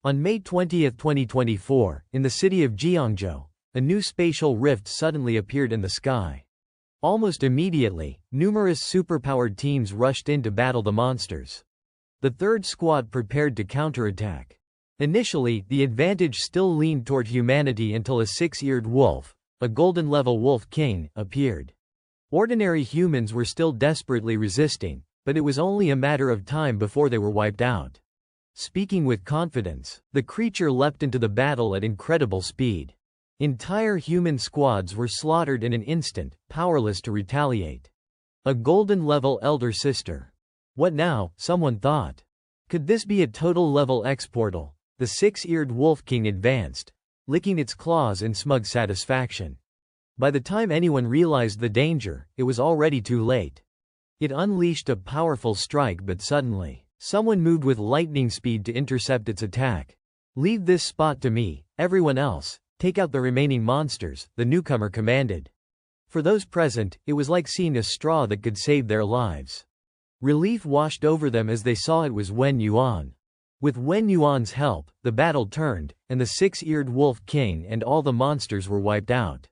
On May 20, 2024, in the city of Jiangzhou, a new spatial rift suddenly appeared in the sky. Almost immediately, numerous superpowered teams rushed in to battle the monsters. The third squad prepared to counterattack. Initially, the advantage still leaned toward humanity until a six-eared wolf, a golden-level wolf king, appeared. Ordinary humans were still desperately resisting, but it was only a matter of time before they were wiped out. Speaking with confidence, the creature leapt into the battle at incredible speed. Entire human squads were slaughtered in an instant, powerless to retaliate. A golden-level elder sister. What now, someone thought. Could this be a total-level X-portal? The six-eared wolf king advanced, licking its claws in smug satisfaction. By the time anyone realized the danger, it was already too late. It unleashed a powerful strike, but suddenly, someone moved with lightning speed to intercept its attack. "Leave this spot to me, everyone else. Take out the remaining monsters," the newcomer commanded. For those present, it was like seeing a straw that could save their lives. Relief washed over them as they saw it was Wen Yuan. With Wen Yuan's help, the battle turned, and the six-eared wolf king and all the monsters were wiped out.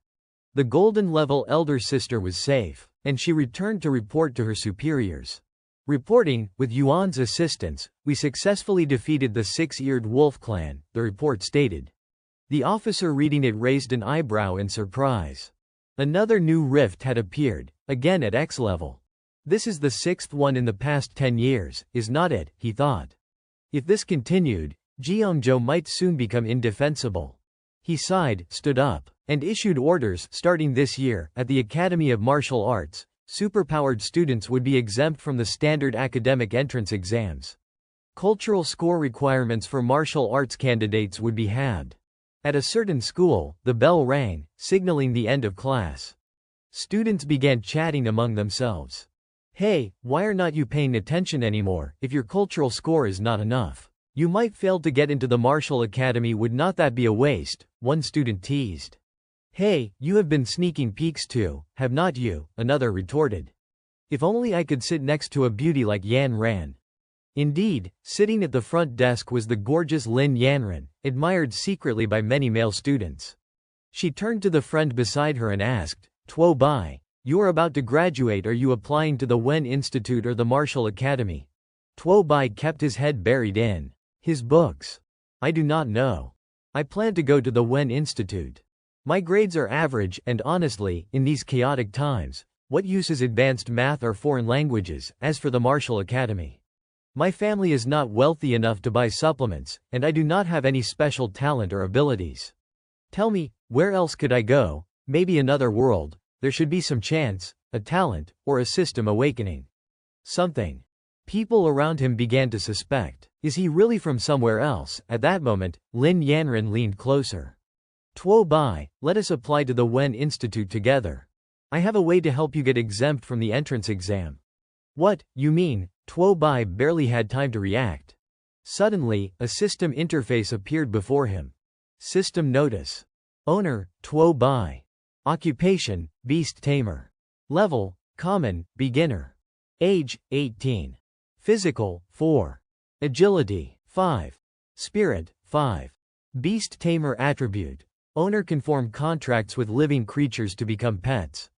The golden-level elder sister was safe, and she returned to report to her superiors. Reporting, "With Yuan's assistance, we successfully defeated the six-eared wolf clan," the report stated. The officer reading it raised an eyebrow in surprise. Another new rift had appeared, again at X level. "This is the sixth one in the past 10 years, is not it?" he thought. If this continued, Jiangzhou might soon become indefensible. He sighed, stood up, and issued orders. Starting this year, at the Academy of Martial Arts, superpowered students would be exempt from the standard academic entrance exams. Cultural score requirements for martial arts candidates would be halved. At a certain school, the bell rang, signaling the end of class. Students began chatting among themselves. "Hey, why are not you paying attention anymore? If your cultural score is not enough, you might fail to get into the martial academy. Would not that be a waste?" one student teased. "Hey, you have been sneaking peeks too, have not you?" another retorted. "If only I could sit next to a beauty like Yan Ran." Indeed, sitting at the front desk was the gorgeous Lin Yanran, admired secretly by many male students. She turned to the friend beside her and asked, "Tuo Bai, you are about to graduate. Are you applying to the Wen Institute or the Martial Academy?" Tuo Bai kept his head buried in his books. "I do not know. I plan to go to the Wen Institute. My grades are average, and honestly, in these chaotic times, what use is advanced math or foreign languages? As for the Martial Academy, my family is not wealthy enough to buy supplements, and I do not have any special talent or abilities. Tell me, where else could I go? Maybe another world. There should be some chance, a talent, or a system awakening. Something." People around him began to suspect. Is he really from somewhere else? At that moment, Lin Yanran leaned closer. "Tuo Bai, let us apply to the Wen Institute together. I have a way to help you get exempt from the entrance exam." "What, you mean?" Tuo Bai barely had time to react. Suddenly, a system interface appeared before him. System notice. Owner, Tuo Bai. Occupation, beast tamer. Level, common, beginner. Age, 18. Physical, 4. Agility, 5. Spirit, 5. Beast tamer attribute. Owner can form contracts with living creatures to become pets.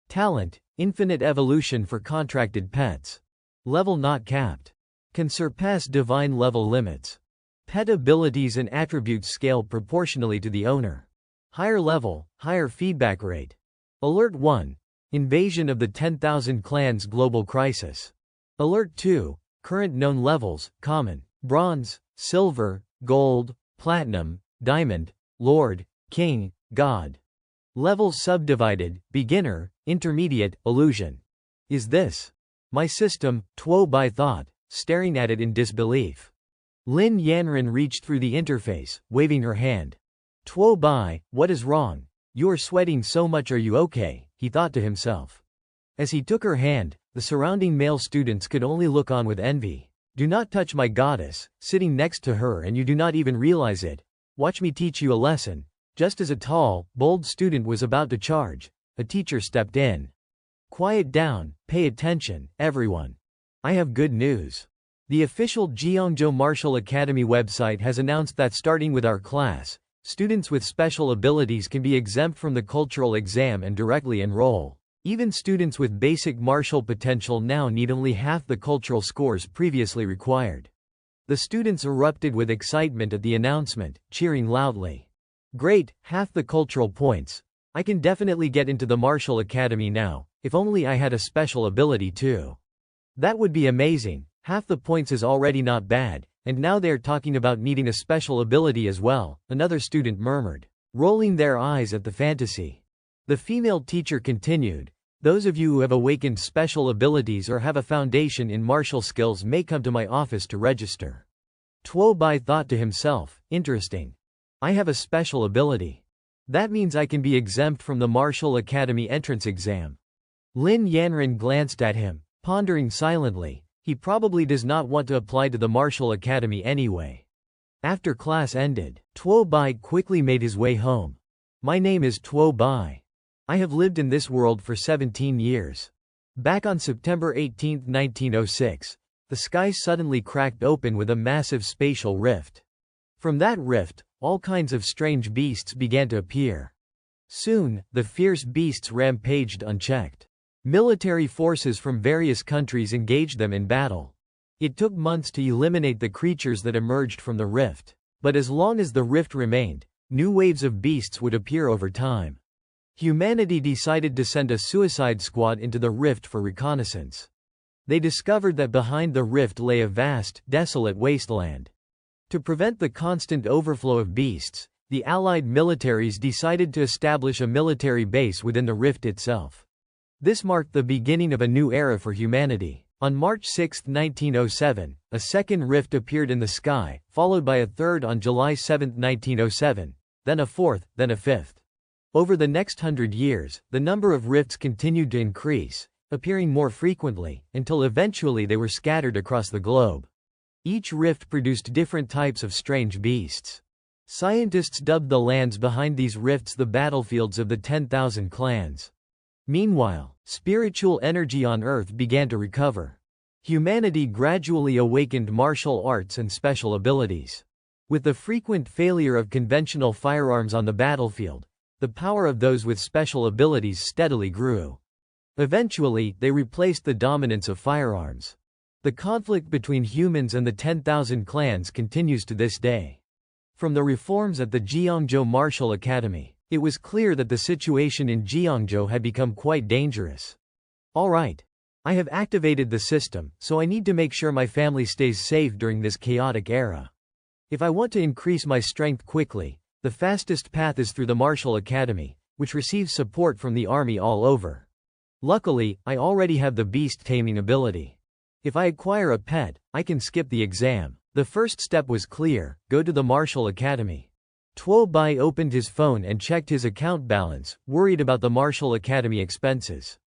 Talent, infinite evolution for contracted pets. Level not capped. Can surpass divine level limits. Pet abilities and attributes scale proportionally to the owner. Higher level, higher feedback rate. Alert 1. Invasion of the 10,000 clans global crisis. Alert 2. Current known levels, common, bronze, silver, gold, platinum, diamond, lord, king, god. Levels subdivided, beginner, intermediate, illusion. Is this my system? Tuo Bai thought, staring at it in disbelief. Lin Yanran reached through the interface, waving her hand. "Tuo Bai, what is wrong? You are sweating so much. Are you okay?" he thought to himself. As he took her hand, the surrounding male students could only look on with envy. "Do not touch my goddess, sitting next to her and you do not even realize it. Watch me teach you a lesson." Just as a tall, bold student was about to charge, a teacher stepped in. "Quiet down, pay attention, everyone. I have good news. The official Jeongjo Martial Academy website has announced that starting with our class, students with special abilities can be exempt from the cultural exam and directly enroll. Even students with basic martial potential now need only half the cultural scores previously required. The students erupted with excitement at the announcement, cheering loudly. Great, half the cultural points. I can definitely get into the Martial Academy now, if only I had a special ability too. That would be amazing. Half the points is already not bad, and now they're talking about needing a special ability as well, another student murmured, rolling their eyes at the fantasy. The female teacher continued, those of you who have awakened special abilities or have a foundation in martial skills may come to my office to register. Tuo Bai thought to himself, interesting. I have a special ability. That means I can be exempt from the Martial Academy entrance exam. Lin Yanran glanced at him, pondering silently. He probably does not want to apply to the Martial Academy anyway. After class ended, Tuo Bai quickly made his way home. My name is Tuo Bai. I have lived in this world for 17 years. Back on September 18, 1906, the sky suddenly cracked open with a massive spatial rift. From that rift, all kinds of strange beasts began to appear. Soon, the fierce beasts rampaged unchecked. Military forces from various countries engaged them in battle. It took months to eliminate the creatures that emerged from the rift. But as long as the rift remained, new waves of beasts would appear over time. Humanity decided to send a suicide squad into the rift for reconnaissance. They discovered that behind the rift lay a vast, desolate wasteland. To prevent the constant overflow of beasts, the Allied militaries decided to establish a military base within the rift itself. This marked the beginning of a new era for humanity. On March 6, 1907, a second rift appeared in the sky, followed by a third on July 7, 1907, then a fourth, then a fifth. Over the next 100 years, the number of rifts continued to increase, appearing more frequently, until eventually they were scattered across the globe. Each rift produced different types of strange beasts. Scientists dubbed the lands behind these rifts the battlefields of the 10,000 clans. Meanwhile, spiritual energy on Earth began to recover. Humanity gradually awakened martial arts and special abilities. With the frequent failure of conventional firearms on the battlefield, the power of those with special abilities steadily grew. Eventually, they replaced the dominance of firearms. The conflict between humans and the 10,000 clans continues to this day. From the reforms at the Jeongjo Martial Academy, it was clear that the situation in Jeongjo had become quite dangerous. Alright. I have activated the system, so I need to make sure my family stays safe during this chaotic era. If I want to increase my strength quickly, the fastest path is through the Martial Academy, which receives support from the army all over. Luckily, I already have the beast taming ability. If I acquire a pet, I can skip the exam. The first step was clear: go to the Martial Academy. Tuo Bai opened his phone and checked his account balance, worried about the Martial Academy expenses.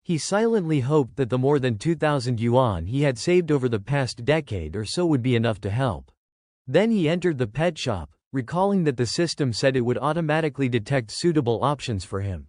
He silently hoped that the more than 2,000 yuan he had saved over the past decade or so would be enough to help. Then he entered the pet shop, recalling that the system said it would automatically detect suitable options for him.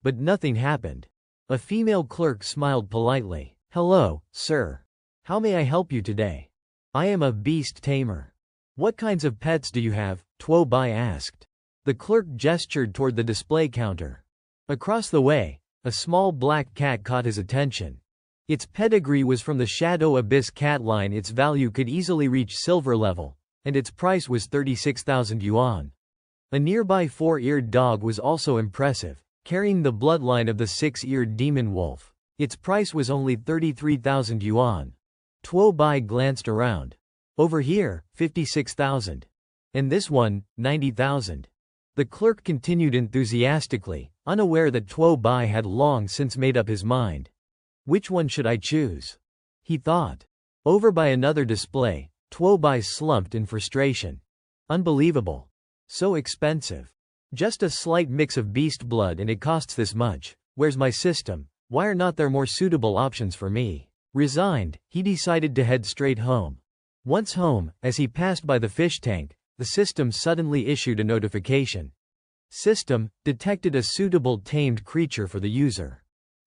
But nothing happened. A female clerk smiled politely. Hello, sir. How may I help you today? I am a beast tamer. What kinds of pets do you have? Tuo Bai asked. The clerk gestured toward the display counter. Across the way, a small black cat caught his attention. Its pedigree was from the Shadow Abyss cat line. Its value could easily reach silver level, and its price was 36,000 yuan. A nearby four-eared dog was also impressive, carrying the bloodline of the six-eared demon wolf. Its price was only 33,000 yuan. Tuo Bai glanced around. Over here, 56,000. And this one, 90,000. The clerk continued enthusiastically, unaware that Tuo Bai had long since made up his mind. Which one should I choose? He thought. Over by another display, Tuo Bai slumped in frustration. Unbelievable. So expensive. Just a slight mix of beast blood and it costs this much. Where's my system? Why are not there more suitable options for me? Resigned, he decided to head straight home. Once home, as he passed by the fish tank, the system suddenly issued a notification. System, detected a suitable tamed creature for the user.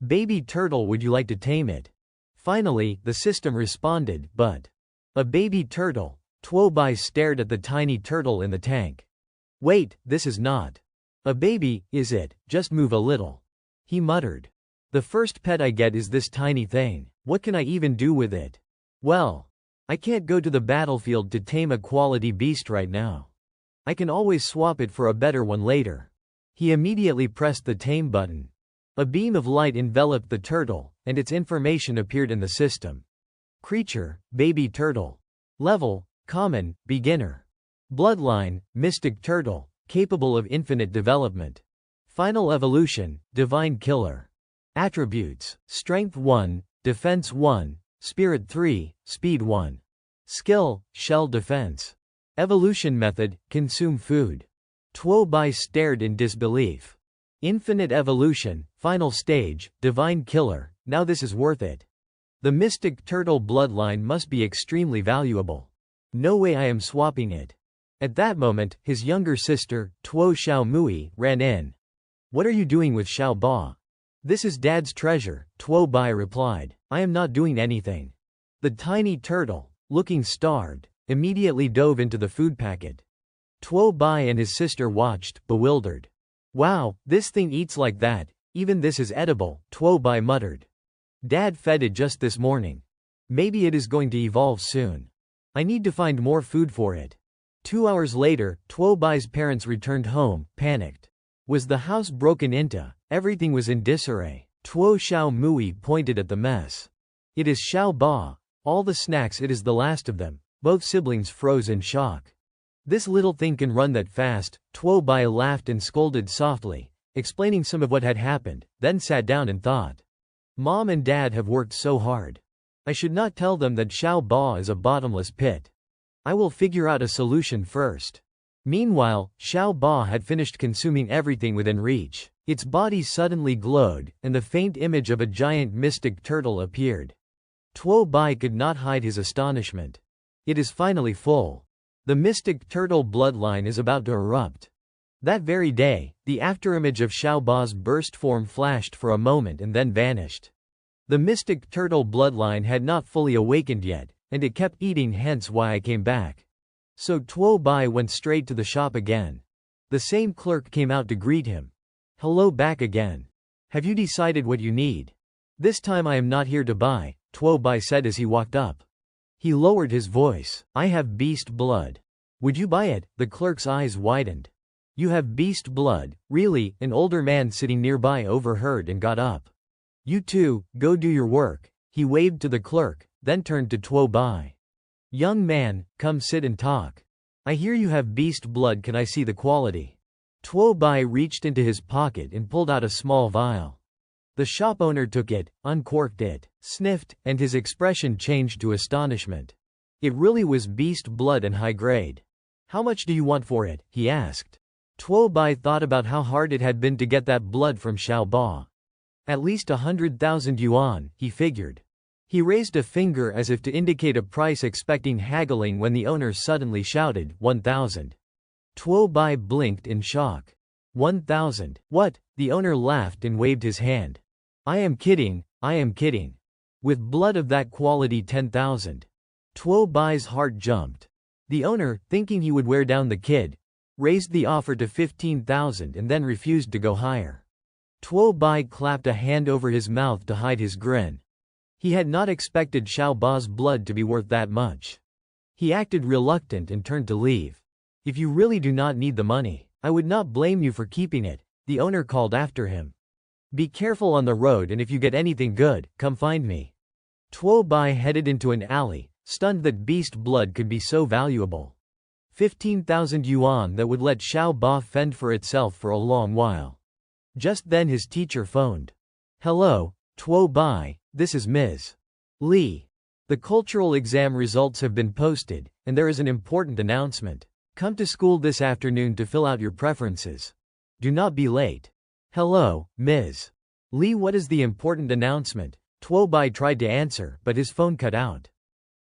Baby turtle, would you like to tame it? Finally, the system responded, but A baby turtle. Tuo Bai stared at the tiny turtle in the tank. Wait, this is not a baby, is it? Just move a little, he muttered. The first pet I get is this tiny thing. What can I even do with it? Well, I can't go to the battlefield to tame a quality beast right now. I can always swap it for a better one later. He immediately pressed the tame button. A beam of light enveloped the turtle, and its information appeared in the system. Creature, baby turtle. Level, common, beginner. Bloodline, mystic turtle, capable of infinite development. Final evolution, divine killer. Attributes, strength 1, defense 1, spirit 3, speed 1. Skill, shell defense. Evolution method, consume food. Tuo Bai stared in disbelief. Infinite evolution, final stage, divine killer, now this is worth it. The mystic turtle bloodline must be extremely valuable. No way I am swapping it. At that moment, his younger sister, Tuo Xiao Mui, ran in. What are you doing with Xiao Ba? This is Dad's treasure, Tuo Bai replied. I am not doing anything. The tiny turtle, looking starved, immediately dove into the food packet. Tuo Bai and his sister watched, bewildered. Wow, this thing eats like that, even this is edible, Tuo Bai muttered. Dad fed it just this morning. Maybe it is going to evolve soon. I need to find more food for it. 2 hours later, Tuo Bai's parents returned home, panicked. Was the house broken into? Everything was in disarray. Tuo Xiao Mui pointed at the mess. It is Xiao Ba. All the snacks, it is the last of them. Both siblings froze in shock. This little thing can run that fast, Tuo Bai laughed and scolded softly, explaining some of what had happened, then sat down and thought. Mom and Dad have worked so hard. I should not tell them that Xiao Ba is a bottomless pit. I will figure out a solution first. Meanwhile, Xiao Ba had finished consuming everything within reach. Its body suddenly glowed, and the faint image of a giant mystic turtle appeared. Tuo Bai could not hide his astonishment. It is finally full. The mystic turtle bloodline is about to erupt. That very day, the afterimage of Xiao Ba's burst form flashed for a moment and then vanished. The mystic turtle bloodline had not fully awakened yet, and it kept eating, hence why I came back. So Tuo Bai went straight to the shop again. The same clerk came out to greet him. Hello, back again. Have you decided what you need? This time I am not here to buy, Tuo Bai said as he walked up. He lowered his voice. I have beast blood. Would you buy it? The clerk's eyes widened. You have beast blood, really? An older man sitting nearby overheard and got up. You two, go do your work. He waved to the clerk, then turned to Tuo Bai. Young man, come sit and talk. I hear you have beast blood, can I see the quality? Tuo Bai reached into his pocket and pulled out a small vial. The shop owner took it, uncorked it, sniffed, and his expression changed to astonishment. It really was beast blood and high grade. How much do you want for it? He asked. Tuo Bai thought about how hard it had been to get that blood from Xiao Ba. At least 100,000 yuan, he figured. He raised a finger as if to indicate a price, expecting haggling, when the owner suddenly shouted, 1,000. Tuo Bai blinked in shock. 1,000. What? The owner laughed and waved his hand. I am kidding, I am kidding. With blood of that quality, 10,000. Tuo Bai's heart jumped. The owner, thinking he would wear down the kid, raised the offer to 15,000 and then refused to go higher. Tuo Bai clapped a hand over his mouth to hide his grin. He had not expected Xiao Ba's blood to be worth that much. He acted reluctant and turned to leave. If you really do not need the money, I would not blame you for keeping it, the owner called after him. Be careful on the road, and if you get anything good, come find me. Tuo Bai headed into an alley, stunned that beast blood could be so valuable. 15,000 yuan that would let Xiao Ba fend for itself for a long while. Just then his teacher phoned. Hello, Tuo Bai, this is Ms. Li. The cultural exam results have been posted, and there is an important announcement. Come to school this afternoon to fill out your preferences. Do not be late. Hello, Ms. Li, what is the important announcement? Tuo Bai tried to answer, but his phone cut out.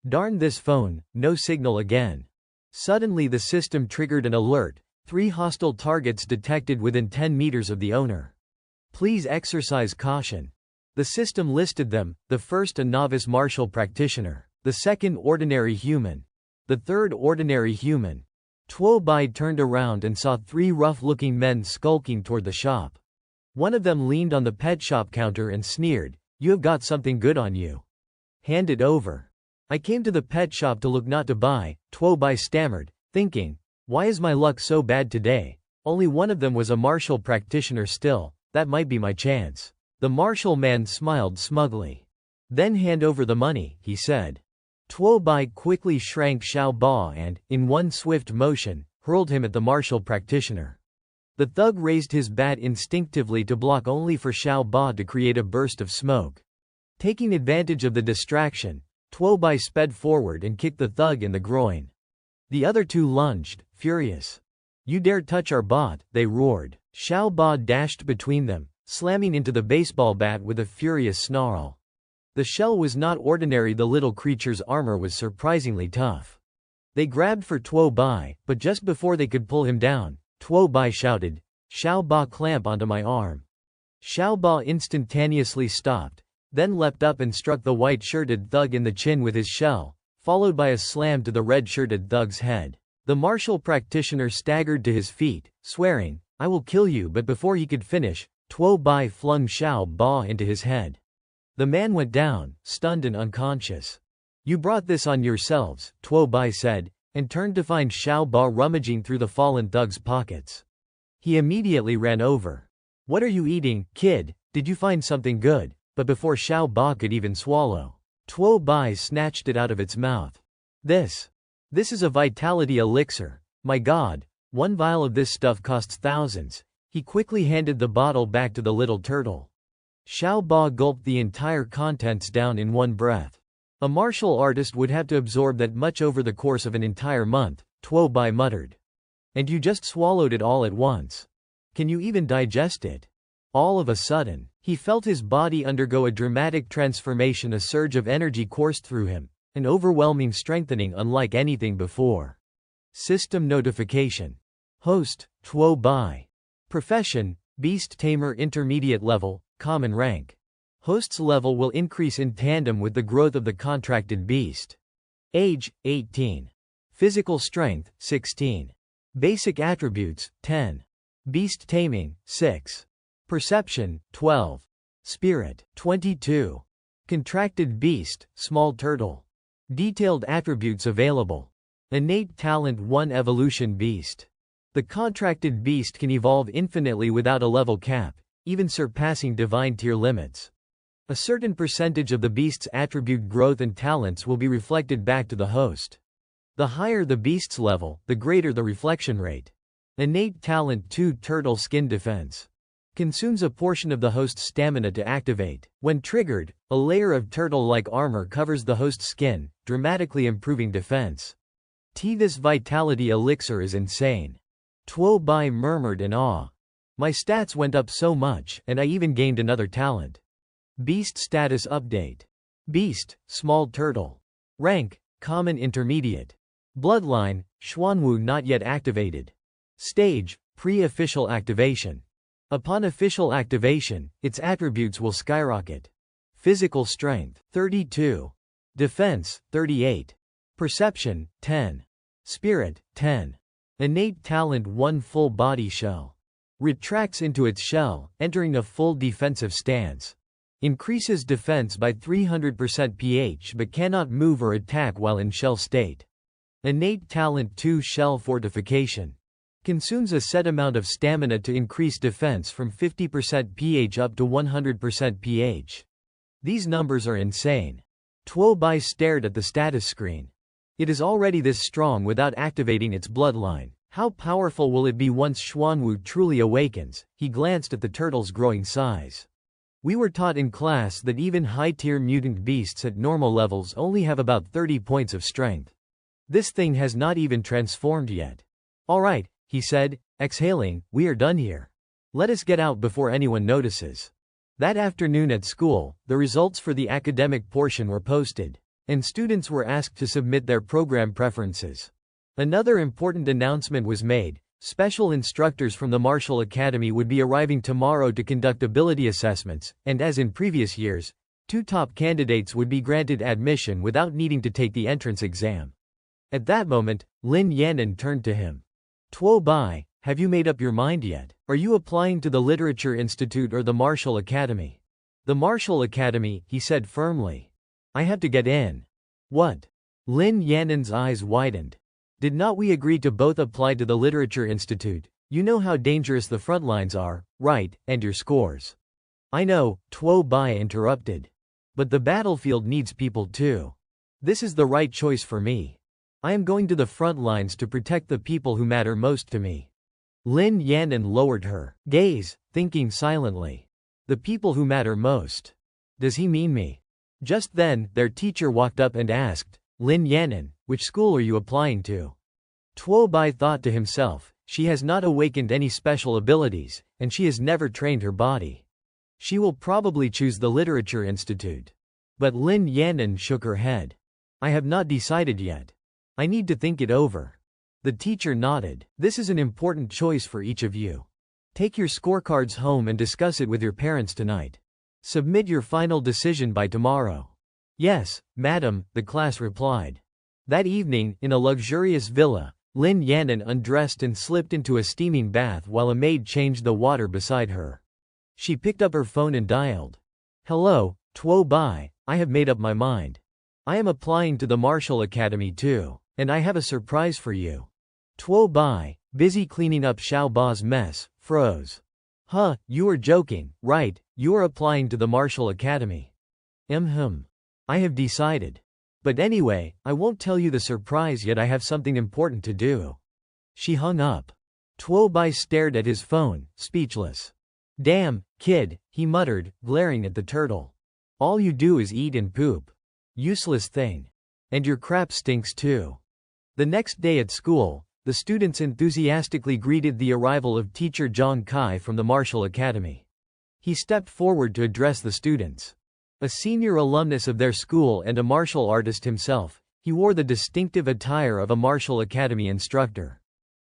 Darn this phone, no signal again. Suddenly the system triggered an alert. 3 hostile targets detected within 10 meters of the owner. Please exercise caution. The system listed them. The first, a novice martial practitioner. The second ordinary human. The third ordinary human. Tuo Bai turned around and saw 3 rough-looking men skulking toward the shop. One of them leaned on the pet shop counter and sneered, "You have got something good on you. Hand it over." "I came to the pet shop to look, not to buy," Tuo Bai stammered, thinking, "Why is my luck so bad today?" Only one of them was a martial practitioner still, that might be my chance. The martial man smiled smugly. "Then hand over the money," he said. Tuo Bai quickly shrank Xiao Ba and, in one swift motion, hurled him at the martial practitioner. The thug raised his bat instinctively to block, only for Xiao Ba to create a burst of smoke. Taking advantage of the distraction, Tuo Bai sped forward and kicked the thug in the groin. The other 2 lunged, furious. "You dare touch our bot," they roared. Xiao Ba dashed between them, slamming into the baseball bat with a furious snarl. The shell was not ordinary. The little creature's armor was surprisingly tough. They grabbed for Tuo Bai, but just before they could pull him down, Tuo Bai shouted, "Xiao Ba, clamp onto my arm." Xiao Ba instantaneously stopped, then leapt up and struck the white-shirted thug in the chin with his shell, followed by a slam to the red-shirted thug's head. The martial practitioner staggered to his feet, swearing, "I will kill you," but before he could finish, Tuo Bai flung Xiao Ba into his head. The man went down, stunned and unconscious. "You brought this on yourselves," Tuo Bai said, and turned to find Xiao Ba rummaging through the fallen thug's pockets. He immediately ran over. "What are you eating, kid? Did you find something good?" But before Xiao Ba could even swallow, Tuo Bai snatched it out of its mouth. This is a vitality elixir. My god, 1 vial of this stuff costs thousands." He quickly handed the bottle back to the little turtle. Xiao Ba gulped the entire contents down in one breath. "A martial artist would have to absorb that much over the course of an entire month," Tuo Bai muttered. "And you just swallowed it all at once. Can you even digest it?" All of a sudden, he felt his body undergo a dramatic transformation. A surge of energy coursed through him, an overwhelming strengthening unlike anything before. System notification. Host, Tuo Bai. Profession, Beast Tamer, Intermediate level, Common rank. Host's level will increase in tandem with the growth of the contracted beast. Age, 18. Physical strength, 16. Basic attributes, 10. Beast taming, 6. Perception, 12. Spirit, 22. Contracted beast, small turtle. Detailed attributes available. Innate talent 1, evolution beast. The contracted beast can evolve infinitely without a level cap, even surpassing divine tier limits. A certain percentage of the beast's attribute growth and talents will be reflected back to the host. The higher the beast's level, the greater the reflection rate. Innate talent 2, turtle skin defense. Consumes a portion of the host's stamina to activate. When triggered, a layer of turtle-like armor covers the host's skin, dramatically improving defense. This vitality elixir is insane. Tuo Bai murmured in awe. My stats went up so much, and I even gained another talent. Beast status update. Beast, small turtle. Rank, common intermediate. Bloodline, Xuanwu not yet activated. Stage, pre-official activation. Upon official activation, its attributes will skyrocket. Physical strength, 32. Defense, 38. Perception, 10. Spirit, 10. Innate talent 1, full body shell. Retracts into its shell, entering a full defensive stance. Increases defense by 300% pH but cannot move or attack while in shell state. Innate talent 2, shell fortification. Consumes a set amount of stamina to increase defense from 50% pH up to 100% pH. These numbers are insane. Tuo Bai stared at the status screen. It is already this strong without activating its bloodline. How powerful will it be once Xuanwu truly awakens? He glanced at the turtle's growing size. We were taught in class that even high-tier mutant beasts at normal levels only have about 30 points of strength. This thing has not even transformed yet. All right, he said, exhaling, we are done here. Let us get out before anyone notices. That afternoon at school, the results for the academic portion were posted, and students were asked to submit their program preferences. Another important announcement was made. Special instructors from the Martial Academy would be arriving tomorrow to conduct ability assessments, and as in previous years, 2 top candidates would be granted admission without needing to take the entrance exam. At that moment, Lin Yanan turned to him. Tuo Bai, have you made up your mind yet? Are you applying to the Literature Institute or the Martial Academy? The Martial Academy, he said firmly. I have to get in. What? Lin Yanan's eyes widened. Did not we agree to both apply to the Literature Institute? You know how dangerous the front lines are, right, and your scores. I know, Tuo Bai interrupted. But the battlefield needs people too. This is the right choice for me. I am going to the front lines to protect the people who matter most to me. Lin Yanan lowered her gaze, thinking silently. The people who matter most. Does he mean me? Just then, their teacher walked up and asked, Lin Yanan, which school are you applying to? Tuo Bai thought to himself, she has not awakened any special abilities, and she has never trained her body. She will probably choose the Literature Institute. But Lin Yanan shook her head. I have not decided yet. I need to think it over. The teacher nodded. This is an important choice for each of you. Take your scorecards home and discuss it with your parents tonight. Submit your final decision by tomorrow. Yes, madam, the class replied. That evening, in a luxurious villa, Lin Yanan undressed and slipped into a steaming bath while a maid changed the water beside her. She picked up her phone and dialed. Hello, Tuo Bai, I have made up my mind. I am applying to the Martial Academy too. And I have a surprise for you. Tuo Bai, busy cleaning up Xiao Ba's mess, froze. Huh, you are joking, right? You are applying to the Martial Academy. I have decided. But anyway, I won't tell you the surprise yet, I have something important to do. She hung up. Tuo Bai stared at his phone, speechless. Damn, kid, he muttered, glaring at the turtle. All you do is eat and poop. Useless thing. And your crap stinks too. The next day at school, the students enthusiastically greeted the arrival of teacher Zhang Kai from the Martial Academy. He stepped forward to address the students. A senior alumnus of their school and a martial artist himself, he wore the distinctive attire of a Martial Academy instructor.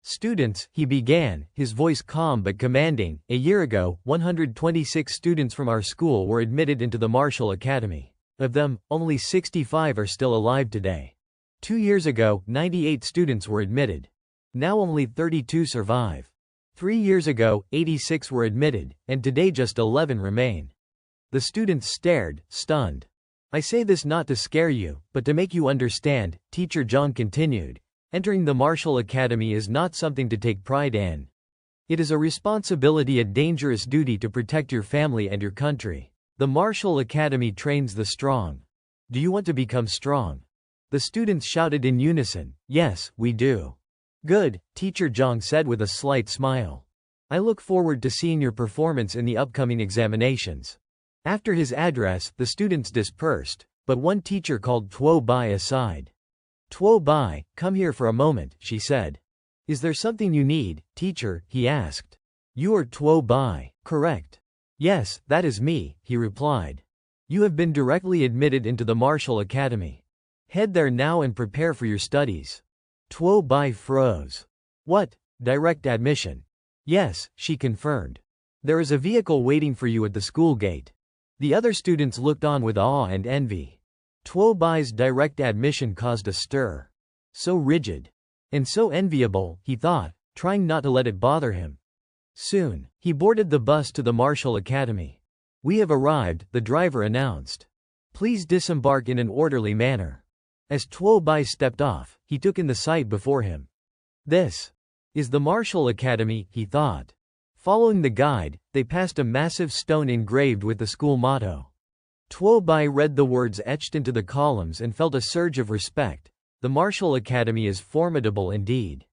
Students, he began, his voice calm but commanding, a year ago, 126 students from our school were admitted into the Martial Academy. Of them, only 65 are still alive today. 2 years ago, 98 students were admitted. Now only 32 survive. 3 years ago, 86 were admitted, and today just 11 remain. The students stared, stunned. I say this not to scare you, but to make you understand, Teacher Zhang continued. Entering the Martial Academy is not something to take pride in. It is a responsibility, a dangerous duty to protect your family and your country. The Martial Academy trains the strong. Do you want to become strong? The students shouted in unison, yes, we do. Good, Teacher Zhang said with a slight smile. I look forward to seeing your performance in the upcoming examinations. After his address, the students dispersed, but one teacher called Tuo Bai aside. Tuo Bai, come here for a moment, she said. Is there something you need, teacher? He asked. You are Tuo Bai, correct? Yes, that is me, he replied. You have been directly admitted into the Martial Academy. Head there now and prepare for your studies. Tuo Bai froze. What? Direct admission? Yes, she confirmed. There is a vehicle waiting for you at the school gate. The other students looked on with awe and envy. Tuo Bai's direct admission caused a stir. So rigid. And so enviable, he thought, trying not to let it bother him. Soon, he boarded the bus to the Martial Academy. We have arrived, the driver announced. Please disembark in an orderly manner. As Tuo Bai stepped off, he took in the sight before him. This is the Martial Academy, he thought. Following the guide, they passed a massive stone engraved with the school motto. Tuo Bai read the words etched into the columns and felt a surge of respect. The Martial Academy is formidable indeed.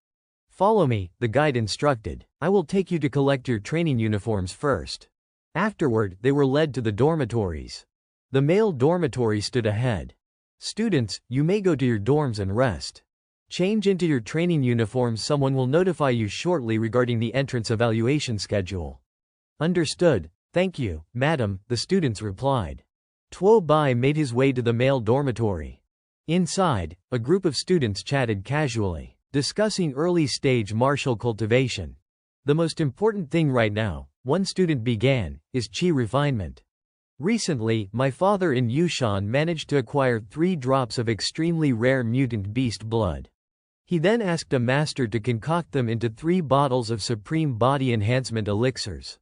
Follow me, the guide instructed. I will take you to collect your training uniforms first. Afterward, they were led to the dormitories. The male dormitory stood ahead. Students, you may go to your dorms and rest. Change into your training uniforms. Someone will notify you shortly regarding the entrance evaluation schedule. Understood, thank you, madam, the students replied. Tuo Bai made his way to the male dormitory. Inside, a group of students chatted casually, discussing early-stage martial cultivation. The most important thing right now, one student began, is chi refinement. Recently, my father in Yushan managed to acquire 3 drops of extremely rare mutant beast blood. He then asked a master to concoct them into 3 bottles of supreme body enhancement elixirs.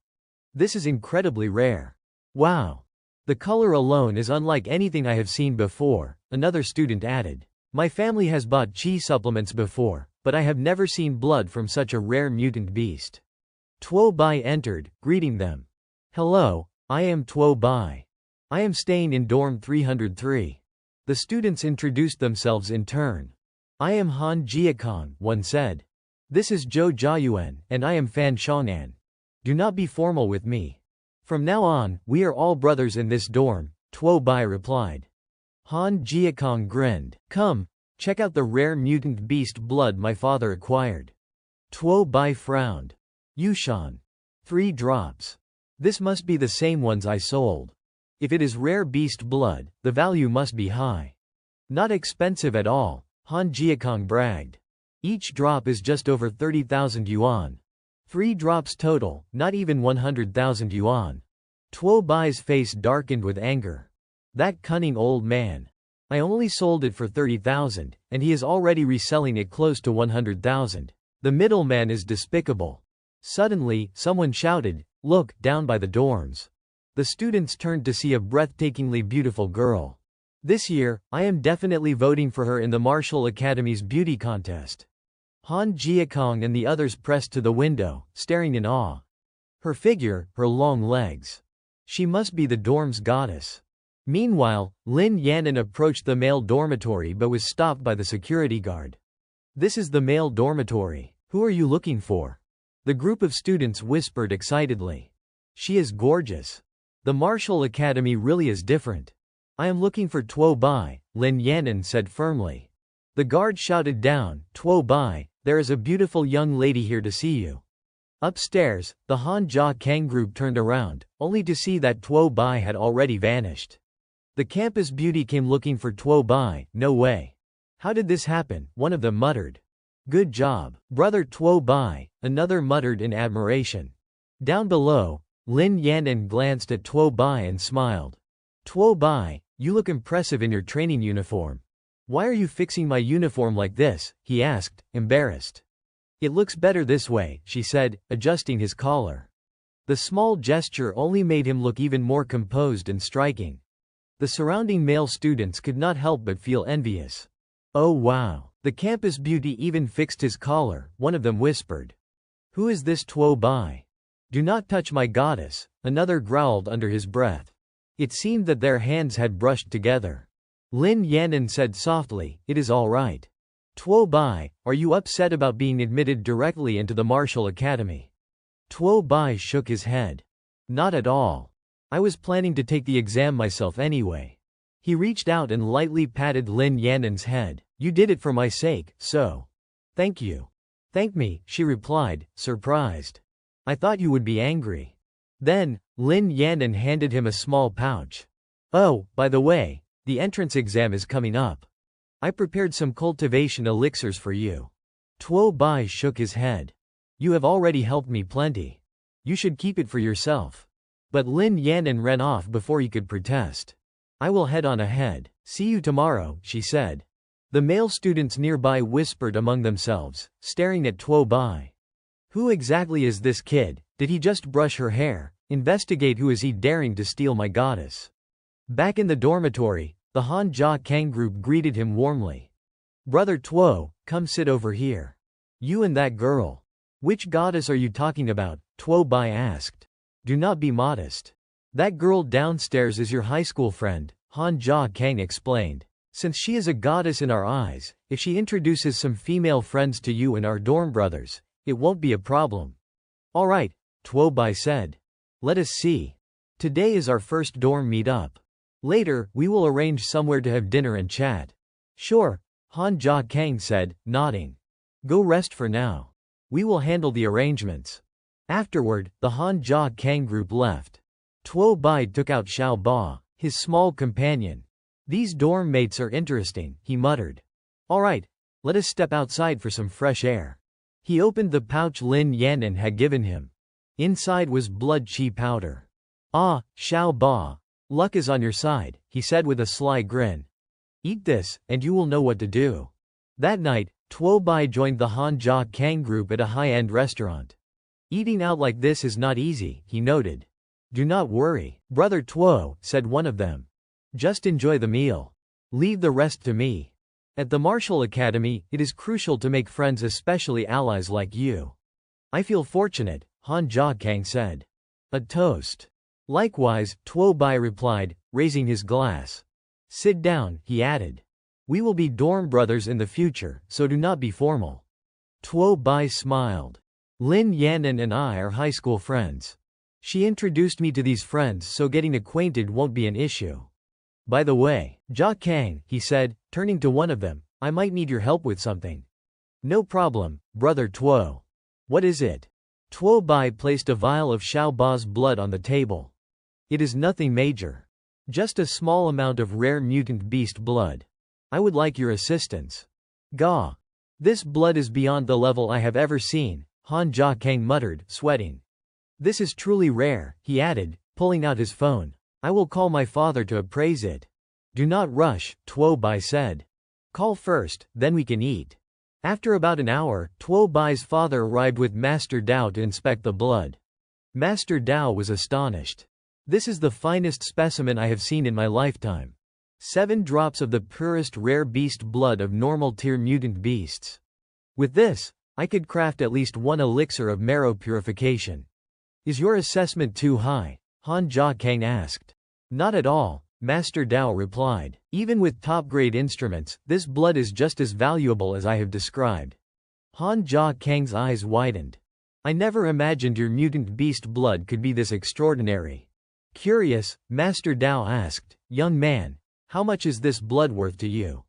This is incredibly rare. Wow. The color alone is unlike anything I have seen before, another student added. My family has bought chi supplements before, but I have never seen blood from such a rare mutant beast. Tuo Bai entered, greeting them. Hello, I am Tuo Bai. I am staying in dorm 303. The students introduced themselves in turn. I am Han Jiakong, one said. This is Zhou Jiayuan, and I am Fan Shang'an. Do not be formal with me. From now on, we are all brothers in this dorm, Tuo Bai replied. Han Jiakong grinned. Come, check out the rare mutant beast blood my father acquired. Tuo Bai frowned. Yushan. 3 drops. This must be the same ones I sold. If it is rare beast blood, the value must be high. Not expensive at all, Han Jiakong bragged. Each drop is just over 30,000 yuan. 3 drops total, not even 100,000 yuan. Tuo Bai's face darkened with anger. That cunning old man. I only sold it for 30,000, and he is already reselling it close to 100,000. The middleman is despicable. Suddenly, someone shouted, Look, down by the dorms. The students turned to see a breathtakingly beautiful girl. This year, I am definitely voting for her in the Martial Academy's beauty contest. Han Jiakong and the others pressed to the window, staring in awe. Her figure, her long legs. She must be the dorm's goddess. Meanwhile, Lin Yanan approached the male dormitory but was stopped by the security guard. This is the male dormitory. Who are you looking for? The group of students whispered excitedly. She is gorgeous. The Martial Academy really is different. I am looking for Tuo Bai, Lin Yanan said firmly. The guard shouted down, Tuo Bai, there is a beautiful young lady here to see you. Upstairs, the Han Jia Kang group turned around, only to see that Tuo Bai had already vanished. The campus beauty came looking for Tuo Bai, no way. How did this happen? One of them muttered. Good job, brother Tuo Bai, another muttered in admiration. Down below, Lin Yanan glanced at Tuo Bai and smiled. Tuo Bai, you look impressive in your training uniform. Why are you fixing my uniform like this? He asked, embarrassed. It looks better this way, she said, adjusting his collar. The small gesture only made him look even more composed and striking. The surrounding male students could not help but feel envious. Oh wow. The campus beauty even fixed his collar, one of them whispered. Who is this Tuo Bai? Do not touch my goddess, another growled under his breath. It seemed that their hands had brushed together. Lin Yanan said softly, it is all right. Tuo Bai, are you upset about being admitted directly into the Martial Academy? Tuo Bai shook his head. Not at all. I was planning to take the exam myself anyway. He reached out and lightly patted Lin Yanan's head. You did it for my sake, so. Thank you. Thank me, she replied, surprised. I thought you would be angry. Then, Lin Yanan handed him a small pouch. Oh, by the way, the entrance exam is coming up. I prepared some cultivation elixirs for you. Tuo Bai shook his head. You have already helped me plenty. You should keep it for yourself. But Lin Yanan ran off before he could protest. I will head on ahead. See you tomorrow, she said. The male students nearby whispered among themselves, staring at Tuo Bai. Who exactly is this kid? Did he just brush her hair? Investigate who is he daring to steal my goddess. Back in the dormitory, the Han Jia Kang group greeted him warmly. Brother Tuo, come sit over here. You and that girl. Which goddess are you talking about? Tuo Bai asked. Do not be modest. That girl downstairs is your high school friend, Han Jia Kang explained. Since she is a goddess in our eyes, if she introduces some female friends to you and our dorm brothers, it won't be a problem. Alright, Tuo Bai said. Let us see. Today is our first dorm meet-up. Later, we will arrange somewhere to have dinner and chat. Sure, Han Jia Kang said, nodding. Go rest for now. We will handle the arrangements. Afterward, the Han Jia Kang group left. Tuo Bai took out Xiao Ba, his small companion. These dorm mates are interesting, he muttered. Alright, let us step outside for some fresh air. He opened the pouch Lin Yanan had given him. Inside was blood chi powder. Ah, Xiao Ba. Luck is on your side, he said with a sly grin. Eat this, and you will know what to do. That night, Tuo Bai joined the Han Jia Kang group at a high-end restaurant. Eating out like this is not easy, he noted. Do not worry, brother Tuo, said one of them. Just enjoy the meal. Leave the rest to me. At the Martial Academy, it is crucial to make friends, especially allies like you. I feel fortunate, Han Jia Kang said. A toast. Likewise, Tuo Bai replied, raising his glass. Sit down, he added. We will be dorm brothers in the future, so do not be formal. Tuo Bai smiled. Lin Yanan and I are high school friends. She introduced me to these friends, so getting acquainted won't be an issue. By the way, Jia Kang, he said, turning to one of them, I might need your help with something. No problem, brother Tuo. What is it? Tuo Bai placed a vial of Xiao Ba's blood on the table. It is nothing major. Just a small amount of rare mutant beast blood. I would like your assistance. Gah. This blood is beyond the level I have ever seen, Han Jia Kang muttered, sweating. This is truly rare, he added, pulling out his phone. I will call my father to appraise it. Do not rush, Tuo Bai said. Call first, then we can eat. After about an hour, Tuo Bai's father arrived with Master Dao to inspect the blood. Master Dao was astonished. This is the finest specimen I have seen in my lifetime. 7 drops of the purest rare beast blood of normal tier mutant beasts. With this, I could craft at least 1 elixir of marrow purification. Is your assessment too high? Han Jia Kang asked. Not at all, Master Dao replied. Even with top-grade instruments, this blood is just as valuable as I have described. Han Jia Kang's eyes widened. I never imagined your mutant beast blood could be this extraordinary. Curious, Master Dao asked, young man, how much is this blood worth to you?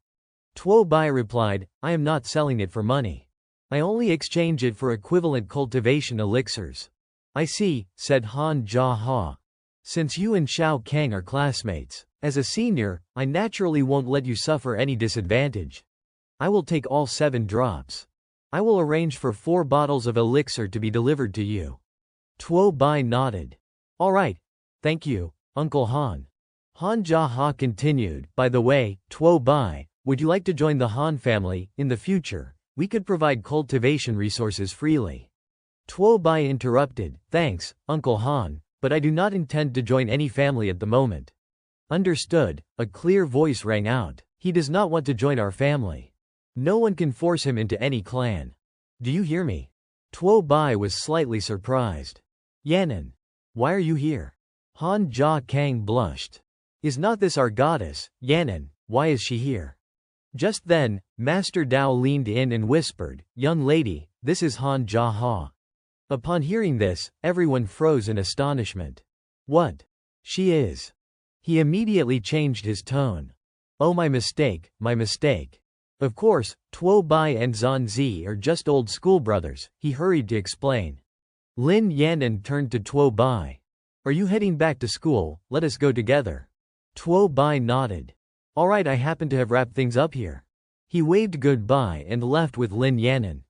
Tuo Bai replied, I am not selling it for money. I only exchange it for equivalent cultivation elixirs. I see, said Han Jia Ha. Since you and Xiao Kang are classmates, as a senior, I naturally won't let you suffer any disadvantage. I will take all 7 drops. I will arrange for 4 bottles of elixir to be delivered to you. Tuo Bai nodded. All right. Thank you, Uncle Han. Han Jia Ha continued, by the way, Tuo Bai, would you like to join the Han family? In the future, we could provide cultivation resources freely. Tuo Bai interrupted, thanks, Uncle Han, but I do not intend to join any family at the moment. Understood, a clear voice rang out. He does not want to join our family. No one can force him into any clan. Do you hear me? Tuo Bai was slightly surprised. Yanan. Why are you here? Han Jia Kang blushed. Is not this our goddess, Yanan? Why is she here? Just then, Master Dao leaned in and whispered, young lady, this is Han Jia Ha. Upon hearing this, everyone froze in astonishment. What? She is. He immediately changed his tone. Oh, my mistake, my mistake. Of course, Tuo Bai and Zhan Zi are just old school brothers, he hurried to explain. Lin Yanan turned to Tuo Bai. Are you heading back to school? Let us go together. Tuo Bai nodded. All right, I happen to have wrapped things up here. He waved goodbye and left with Lin Yanan.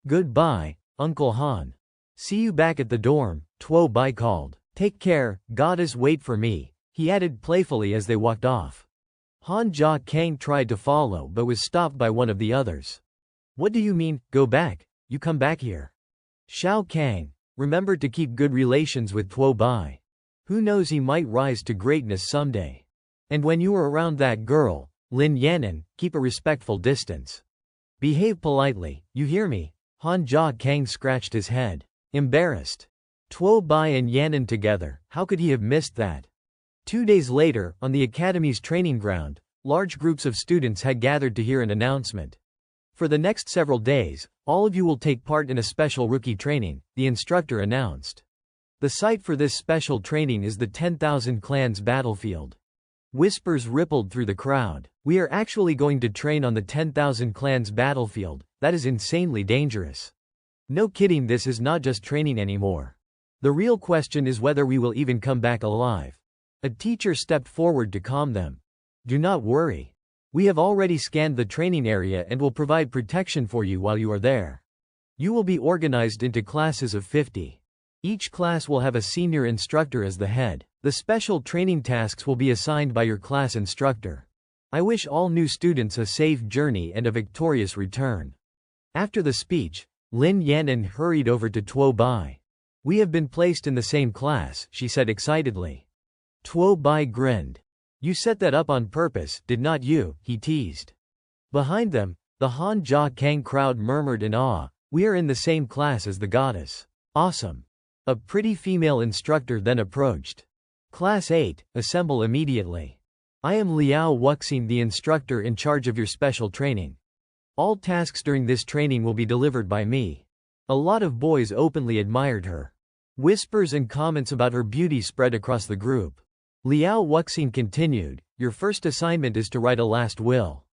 Goodbye, Uncle Han. See you back at the dorm, Tuo Bai called. Take care, goddess, wait for me, he added playfully as they walked off. Han Jia Kang tried to follow but was stopped by one of the others. What do you mean, go back? You come back here. Xiao Kang, remember to keep good relations with Tuo Bai. Who knows, he might rise to greatness someday. And when you are around that girl, Lin Yanan, keep a respectful distance. Behave politely, you hear me? Han Jia Kang scratched his head. Embarrassed. Tuo Bai and Yanan together, how could he have missed that? 2 days later, on the academy's training ground, large groups of students had gathered to hear an announcement. For the next several days, all of you will take part in a special rookie training, the instructor announced. The site for this special training is the 10,000 Clans battlefield. Whispers rippled through the crowd. We are actually going to train on the 10,000 Clans battlefield, that is insanely dangerous. No kidding, this is not just training anymore. The real question is whether we will even come back alive. A teacher stepped forward to calm them. Do not worry. We have already scanned the training area and will provide protection for you while you are there. You will be organized into classes of 50. Each class will have a senior instructor as the head. The special training tasks will be assigned by your class instructor. I wish all new students a safe journey and a victorious return." After the speech, Lin Yan'an hurried over to Tuo Bai. "We have been placed in the same class," she said excitedly. Tuo Bai grinned. "You set that up on purpose, did not you?" he teased. Behind them, the Han Jia Kang crowd murmured in awe, "We are in the same class as the goddess. Awesome." A pretty female instructor then approached. "Class 8, assemble immediately. I am Liao Wuxin, the instructor in charge of your special training. All tasks during this training will be delivered by me." A lot of boys openly admired her. Whispers and comments about her beauty spread across the group. Liao Wuxin continued, "Your first assignment is to write a last will."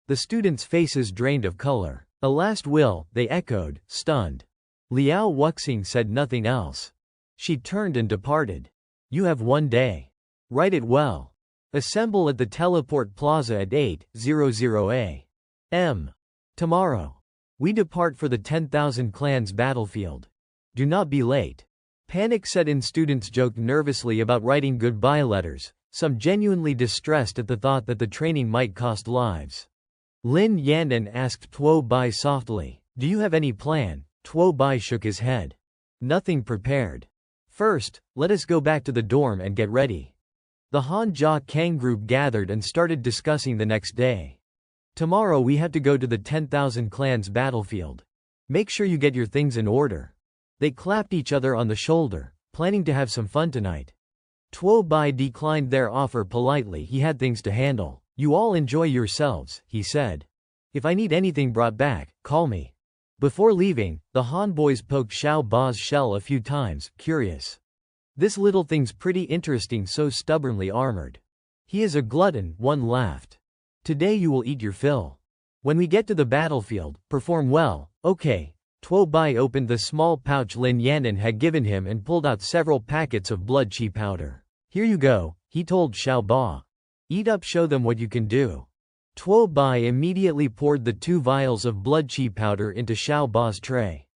The students' faces drained of color. "A last will," they echoed, stunned. Liao Wuxin said nothing else. She turned and departed. "You have 1 day. Write it well. Assemble at the teleport plaza at 8:00 a.m. tomorrow. We depart for the 10,000 clans battlefield. Do not be late." Panic set in. Students joked nervously about writing goodbye letters, some genuinely distressed at the thought that the training might cost lives. Lin Yan'an asked Tuo Bai softly, "Do you have any plan?" Tuo Bai shook his head. "Nothing prepared. First, let us go back to the dorm and get ready." The Han Jia Kang group gathered and started discussing the next day. "Tomorrow we have to go to the 10,000 clans battlefield. Make sure you get your things in order." They clapped each other on the shoulder, planning to have some fun tonight. Tuo Bai declined their offer politely. He had things to handle. "You all enjoy yourselves," he said. "If I need anything brought back, call me." Before leaving, the Han boys poked Xiao Ba's shell a few times, curious. "This little thing's pretty interesting, so stubbornly armored." "He is a glutton," one laughed. "Today you will eat your fill. When we get to the battlefield, perform well, okay." Tuo Bai opened the small pouch Lin Yan'an had given him and pulled out several packets of blood chi powder. "Here you go," he told Xiao Ba. "Eat up, show them what you can do." Tuo Bai immediately poured the 2 vials of blood chi powder into Xiao Ba's tray.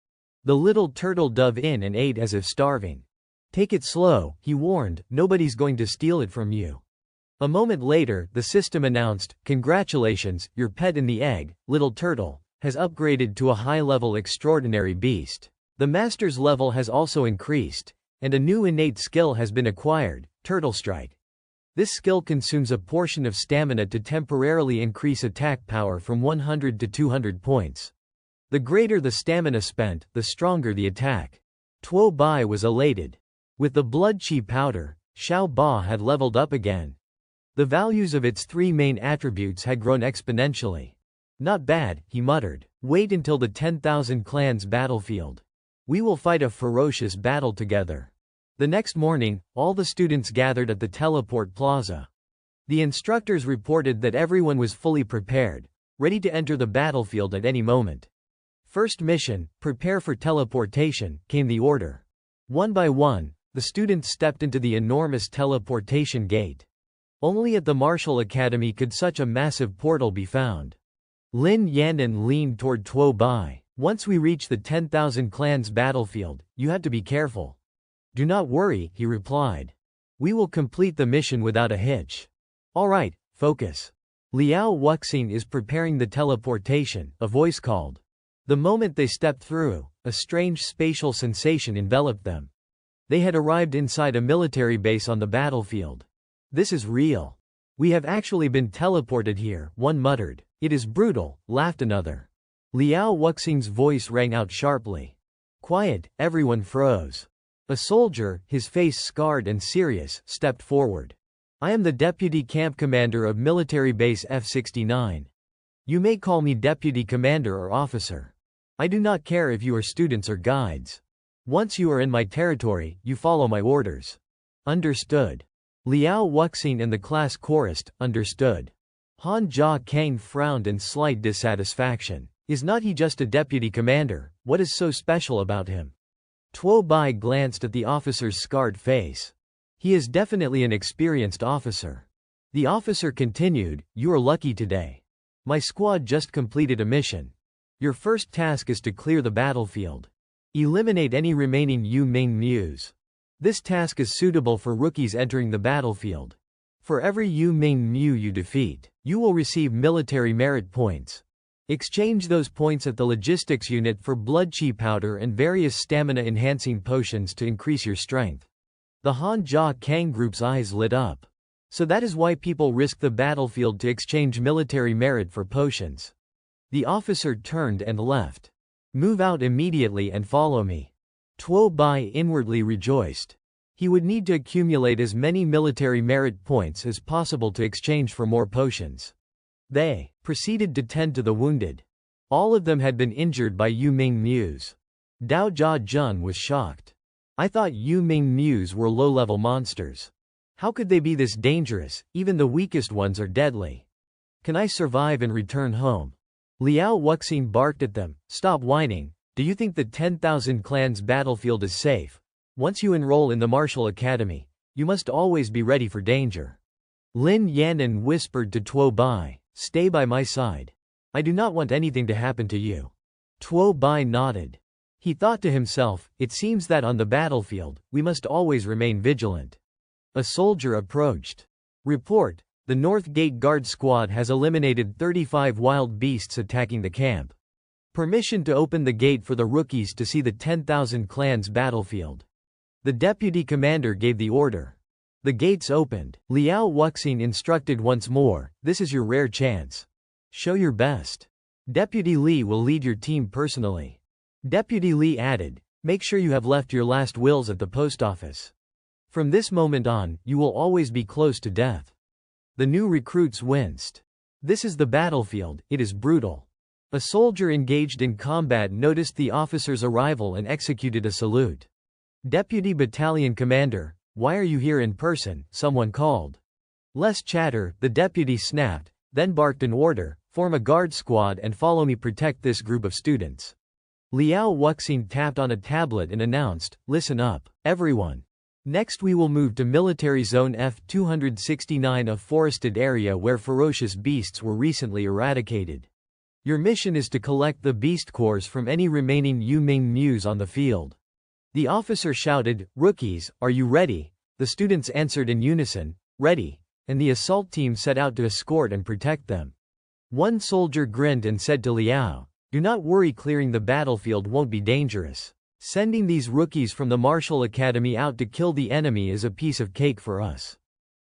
The little turtle dove in and ate as if starving. "Take it slow," he warned, "nobody's going to steal it from you." A moment later, the system announced, "Congratulations, your pet in the egg, little turtle, has upgraded to a high-level extraordinary beast. The master's level has also increased, and a new innate skill has been acquired, Turtle Strike. This skill consumes a portion of stamina to temporarily increase attack power from 100 to 200 points. The greater the stamina spent, the stronger the attack." Tuo Bai was elated. With the blood chi powder, Xiao Ba had leveled up again. The values of its 3 main attributes had grown exponentially. "Not bad," he muttered. "Wait until the 10,000 clans battlefield. We will fight a ferocious battle together." The next morning, all the students gathered at the teleport plaza. The instructors reported that everyone was fully prepared, ready to enter the battlefield at any moment. "First mission, prepare for teleportation," came the order. One by one, the students stepped into the enormous teleportation gate. Only at the Martial Academy could such a massive portal be found. Lin Yan'an leaned toward Tuo Bai. "Once we reach the 10,000 clans battlefield, you have to be careful." "Do not worry," he replied. "We will complete the mission without a hitch." "All right, focus. Liao Wuxin is preparing the teleportation," a voice called. The moment they stepped through, a strange spatial sensation enveloped them. They had arrived inside a military base on the battlefield. "This is real. We have actually been teleported here," one muttered. "It is brutal," laughed another. Liao Wuxing's voice rang out sharply. "Quiet," everyone froze. A soldier, his face scarred and serious, stepped forward. "I am the Deputy Camp Commander of Military Base F-69. You may call me Deputy Commander or Officer. I do not care if you are students or guides. Once you are in my territory, you follow my orders." "Understood." Liao Wuxing and the class chorused, "Understood." Han Jia Kang frowned in slight dissatisfaction. "Is not he just a deputy commander? What is so special about him?" Tuo Bai glanced at the officer's scarred face. "He is definitely an experienced officer." The officer continued, "You are lucky today. My squad just completed a mission. Your first task is to clear the battlefield. Eliminate any remaining Yu Ming Mews. This task is suitable for rookies entering the battlefield. For every Yu Ming Mew you defeat, you will receive military merit points. Exchange those points at the logistics unit for blood chi powder and various stamina-enhancing potions to increase your strength. The Han Jia Kang group's eyes lit up. So that is why people risk the battlefield to exchange military merit for potions. The officer turned and left. Move out immediately and follow me. Tuo Bai inwardly rejoiced. He would need to accumulate as many military merit points as possible to exchange for more potions. They proceeded to tend to the wounded. All of them had been injured by Yu Ming Mews. Dao Jia Jun was shocked. I thought Yu Ming Mews were low-level monsters. How could they be this dangerous? Even the weakest ones are deadly. Can I survive and return home? Liao Wuxin barked at them. Stop whining. Do you think the 10,000 clans battlefield is safe? Once you enroll in the martial academy, you must always be ready for danger. Lin Yanan whispered to Tuo Bai, stay by my side. I do not want anything to happen to you. Tuo Bai nodded. He thought to himself, it seems that on the battlefield, we must always remain vigilant. A soldier approached. Report, the North Gate Guard Squad has eliminated 35 wild beasts attacking the camp. Permission to open the gate for the rookies to see the 10,000 clans battlefield. The deputy commander gave the order. The gates opened. Liao Wuxin instructed once more, this is your rare chance. Show your best. Deputy Li will lead your team personally. Deputy Li added, make sure you have left your last wills at the post office. From this moment on, you will always be close to death. The new recruits winced. This is the battlefield, it is brutal. A soldier engaged in combat noticed the officer's arrival and executed a salute. Deputy Battalion Commander, why are you here in person? Someone called. Less chatter, the deputy snapped, then barked an order, form a guard squad and follow me, protect this group of students. Liao Wuxin tapped on a tablet and announced, listen up, everyone. Next we will move to Military Zone F-269, a forested area where ferocious beasts were recently eradicated. Your mission is to collect the beast cores from any remaining Yu Ming Mews on the field. The officer shouted, rookies, are you ready? The students answered in unison, ready, and the assault team set out to escort and protect them. One soldier grinned and said to Liao, do not worry, clearing the battlefield won't be dangerous. Sending these rookies from the Martial Academy out to kill the enemy is a piece of cake for us.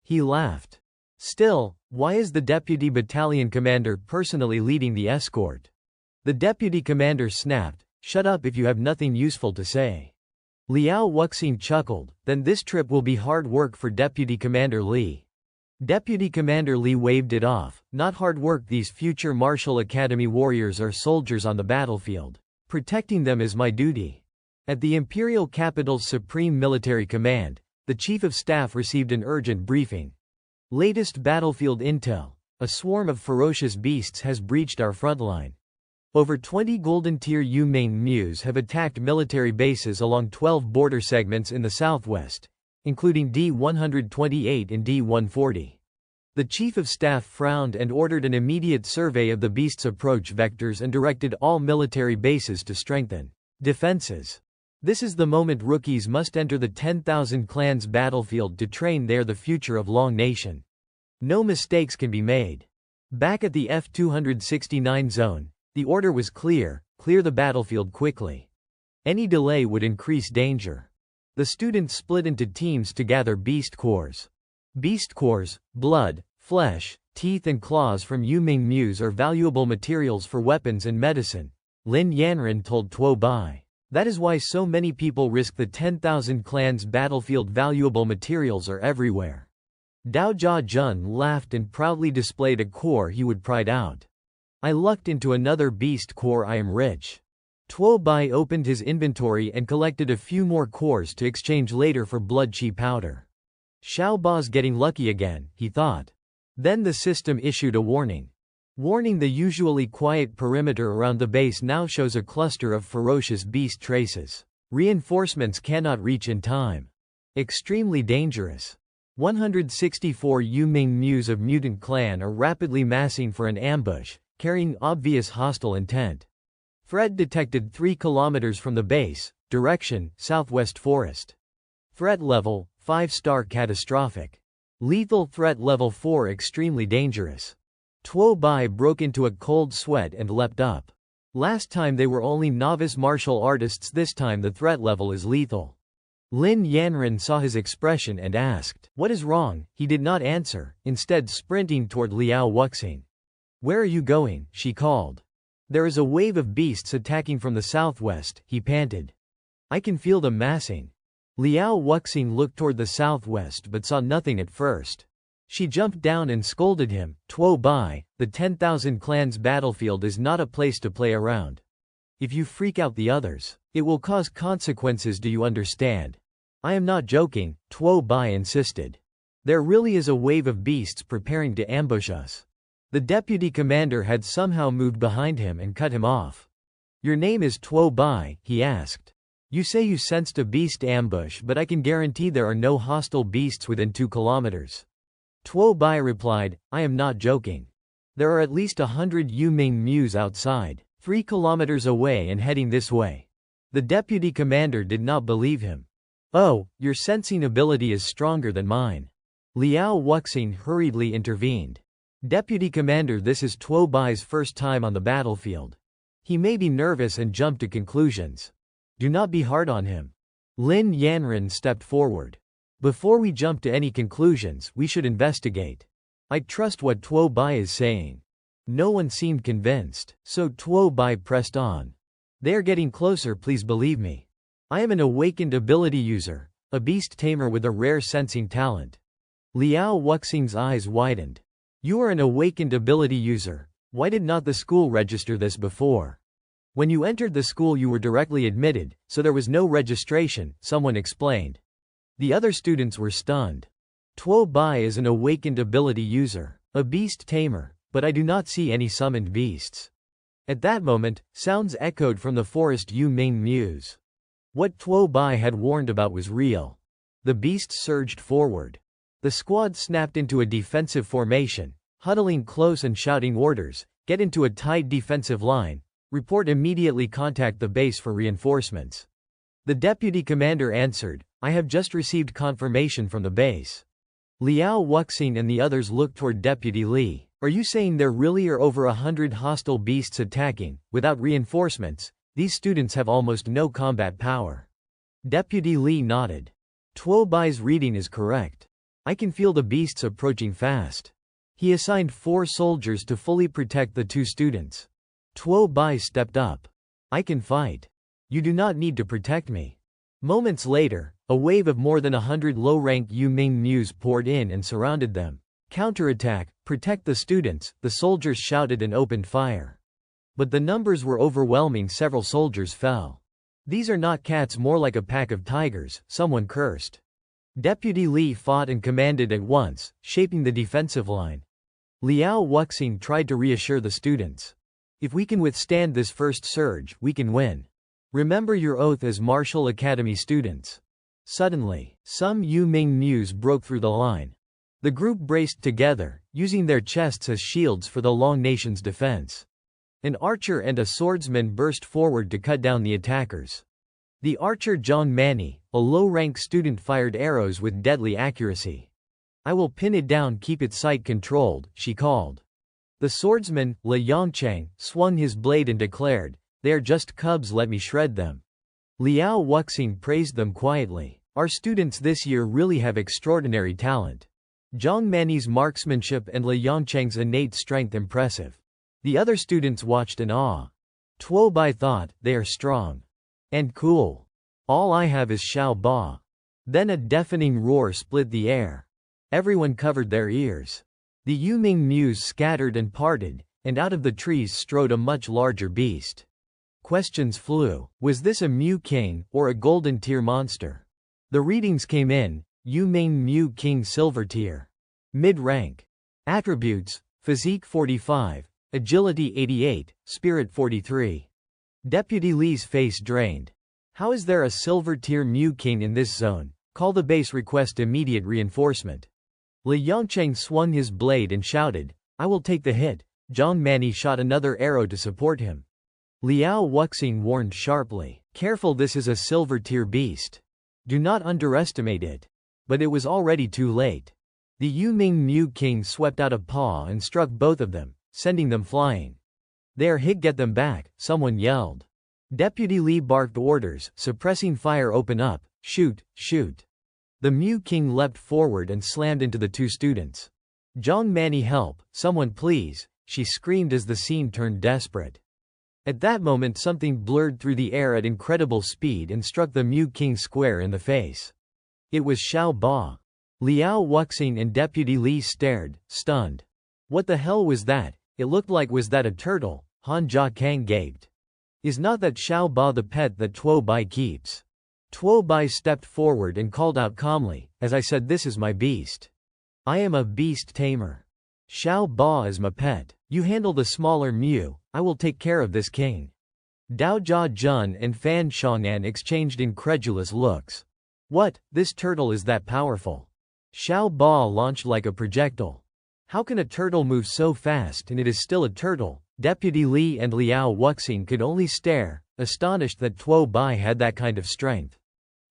He laughed. Still, why is the deputy battalion commander personally leading the escort? The deputy commander snapped, shut up if you have nothing useful to say. Liao Wuxin chuckled, then this trip will be hard work for Deputy Commander Li. Deputy Commander Li waved it off, not hard work, these future Martial Academy warriors are soldiers on the battlefield. Protecting them is my duty. At the Imperial Capital's Supreme Military Command, the Chief of Staff received an urgent briefing. Latest battlefield intel, a swarm of ferocious beasts has breached our front line. Over 20 Golden Tier Yu Ming Mews have attacked military bases along 12 border segments in the southwest, including D-128 and D-140. The Chief of Staff frowned and ordered an immediate survey of the beasts' approach vectors and directed all military bases to strengthen defenses. This is the moment rookies must enter the 10,000 clans battlefield to train there, the future of Long Nation. No mistakes can be made. Back at the F-269 zone, the order was clear, clear the battlefield quickly. Any delay would increase danger. The students split into teams to gather beast cores. Beast cores, blood, flesh, teeth and claws from Yu Ming Mews are valuable materials for weapons and medicine, Lin Yanran told Tuo Bai. That is why so many people risk the 10,000 clans battlefield. Valuable materials are everywhere. Dao Jia Jun laughed and proudly displayed a core he would pride out. I lucked into another beast core, I am rich. Tuo Bai opened his inventory and collected a few more cores to exchange later for blood chi powder. Xiao Ba's getting lucky again, he thought. Then the system issued a warning. Warning: the usually quiet perimeter around the base now shows a cluster of ferocious beast traces. Reinforcements cannot reach in time. Extremely dangerous. 164 Yu Ming Mews of Mutant Clan are rapidly massing for an ambush, carrying obvious hostile intent. Threat detected 3 kilometers from the base, direction, southwest forest. Threat level, 5-star catastrophic. Lethal threat level 4 extremely dangerous. Tuo Bai broke into a cold sweat and leapt up. Last time they were only novice martial artists, this time the threat level is lethal. Lin Yanren saw his expression and asked, "What is wrong?" He did not answer, instead sprinting toward Liao Wuxing. "Where are you going?" she called. "There is a wave of beasts attacking from the southwest," he panted. "I can feel them massing." Liao Wuxing looked toward the southwest but saw nothing at first. She jumped down and scolded him, "Tuo Bai, the 10,000 clans battlefield is not a place to play around. If you freak out the others, it will cause consequences, do you understand?" "I am not joking," Tuo Bai insisted. "There really is a wave of beasts preparing to ambush us." The deputy commander had somehow moved behind him and cut him off. "Your name is Tuo Bai?" he asked. "You say you sensed a beast ambush, but I can guarantee there are no hostile beasts within 2 kilometers. Tuo Bai replied, "I am not joking. There are at least 100 Yuming Mews outside, 3 kilometers away and heading this way." The deputy commander did not believe him. "Oh, your sensing ability is stronger than mine." Liao Wuxing hurriedly intervened. "Deputy commander, this is Tuo Bai's first time on the battlefield. He may be nervous and jump to conclusions. Do not be hard on him." Lin Yanren stepped forward. "Before we jump to any conclusions, we should investigate. I trust what Tuo Bai is saying." No one seemed convinced, so Tuo Bai pressed on. "They are getting closer, please believe me. I am an awakened ability user, a beast tamer with a rare sensing talent." Liao Wuxing's eyes widened. "You are an awakened ability user. Why did not the school register this before?" "When you entered the school you were directly admitted, so there was no registration," someone explained. The other students were stunned. "Tuo Bai is an awakened ability user, a beast tamer, but I do not see any summoned beasts." At that moment, sounds echoed from the forest Yuming Mews. What Tuo Bai had warned about was real. The beasts surged forward. The squad snapped into a defensive formation, huddling close and shouting orders, "Get into a tight defensive line. Report immediately, contact the base for reinforcements." The deputy commander answered, "I have just received confirmation from the base." Liao Wuxing and the others looked toward Deputy Li. "Are you saying there really are over 100 hostile beasts attacking, without reinforcements? These students have almost no combat power." Deputy Li nodded. "Tuo Bai's reading is correct. I can feel the beasts approaching fast." He assigned 4 soldiers to fully protect the 2 students. Tuo Bai stepped up. "I can fight. You do not need to protect me." Moments later, a wave of more than 100 low-rank Yuming Mews poured in and surrounded them. "Counterattack, protect the students," the soldiers shouted and opened fire. But the numbers were overwhelming, several soldiers fell. "These are not cats, more like a pack of tigers," someone cursed. Deputy Li fought and commanded at once, shaping the defensive line. Liao Wuxing tried to reassure the students. "If we can withstand this first surge, we can win. Remember your oath as Martial Academy students." Suddenly, some Yuming Mews broke through the line. The group braced together, using their chests as shields for the Long Nation's defense. An archer and a swordsman burst forward to cut down the attackers. The archer Zhang Mani, a low-rank student, fired arrows with deadly accuracy. "I will pin it down, keep its sight controlled," she called. The swordsman, Le Yongchang, swung his blade and declared, "They are just cubs, let me shred them." Liao Wuxing praised them quietly. "Our students this year really have extraordinary talent. Zhang Mani's marksmanship and Le Yongchang's innate strength impressive." The other students watched in awe. Tuo Bai thought, "They are strong. And cool. All I have is Xiao Ba." Then a deafening roar split the air. Everyone covered their ears. The Yuming Mews scattered and parted, and out of the trees strode a much larger beast. Questions flew. Was this a Mew King, or a Golden Tier monster? The readings came in. Yuming Mew King Silver Tier. Mid-rank. Attributes: Physique 45. Agility 88, Spirit 43. Deputy Li's face drained. "How is there a silver tier Mew King in this zone? Call the base, request immediate reinforcement." Le Yongchang swung his blade and shouted, "I will take the hit." Zhang Mani shot another arrow to support him. Liao Wuxing warned sharply. Careful, this is a silver-tier beast. Do not underestimate it. But it was already too late. The Yuming Mu King swept out a paw and struck both of them, sending them flying. There, get them back, someone yelled. Deputy Li barked orders, suppressing fire. Open up, shoot, shoot. The Mu King leapt forward and slammed into the two students. Zhang Mani, help, someone please, she screamed as the scene turned desperate. At that moment something blurred through the air at incredible speed and struck the Mu King square in the face. It was Xiao Ba. Liao Wuxing and Deputy Li stared, stunned. What the hell was that? It looked like, was that a turtle? Han Jia Kang gaped. Is not that Xiao Ba the pet that Tuo Bai keeps? Tuo Bai stepped forward and called out calmly, as I said, this is my beast. I am a beast tamer. Xiao Ba is my pet. You handle the smaller Mu, I will take care of this king. Dao Jia Jun and Fan Chang'an exchanged incredulous looks. What, this turtle is that powerful? Xiao Ba launched like a projectile. How can a turtle move so fast, and it is still a turtle? Deputy Li and Liao Wuxing could only stare, astonished that Tuo Bai had that kind of strength.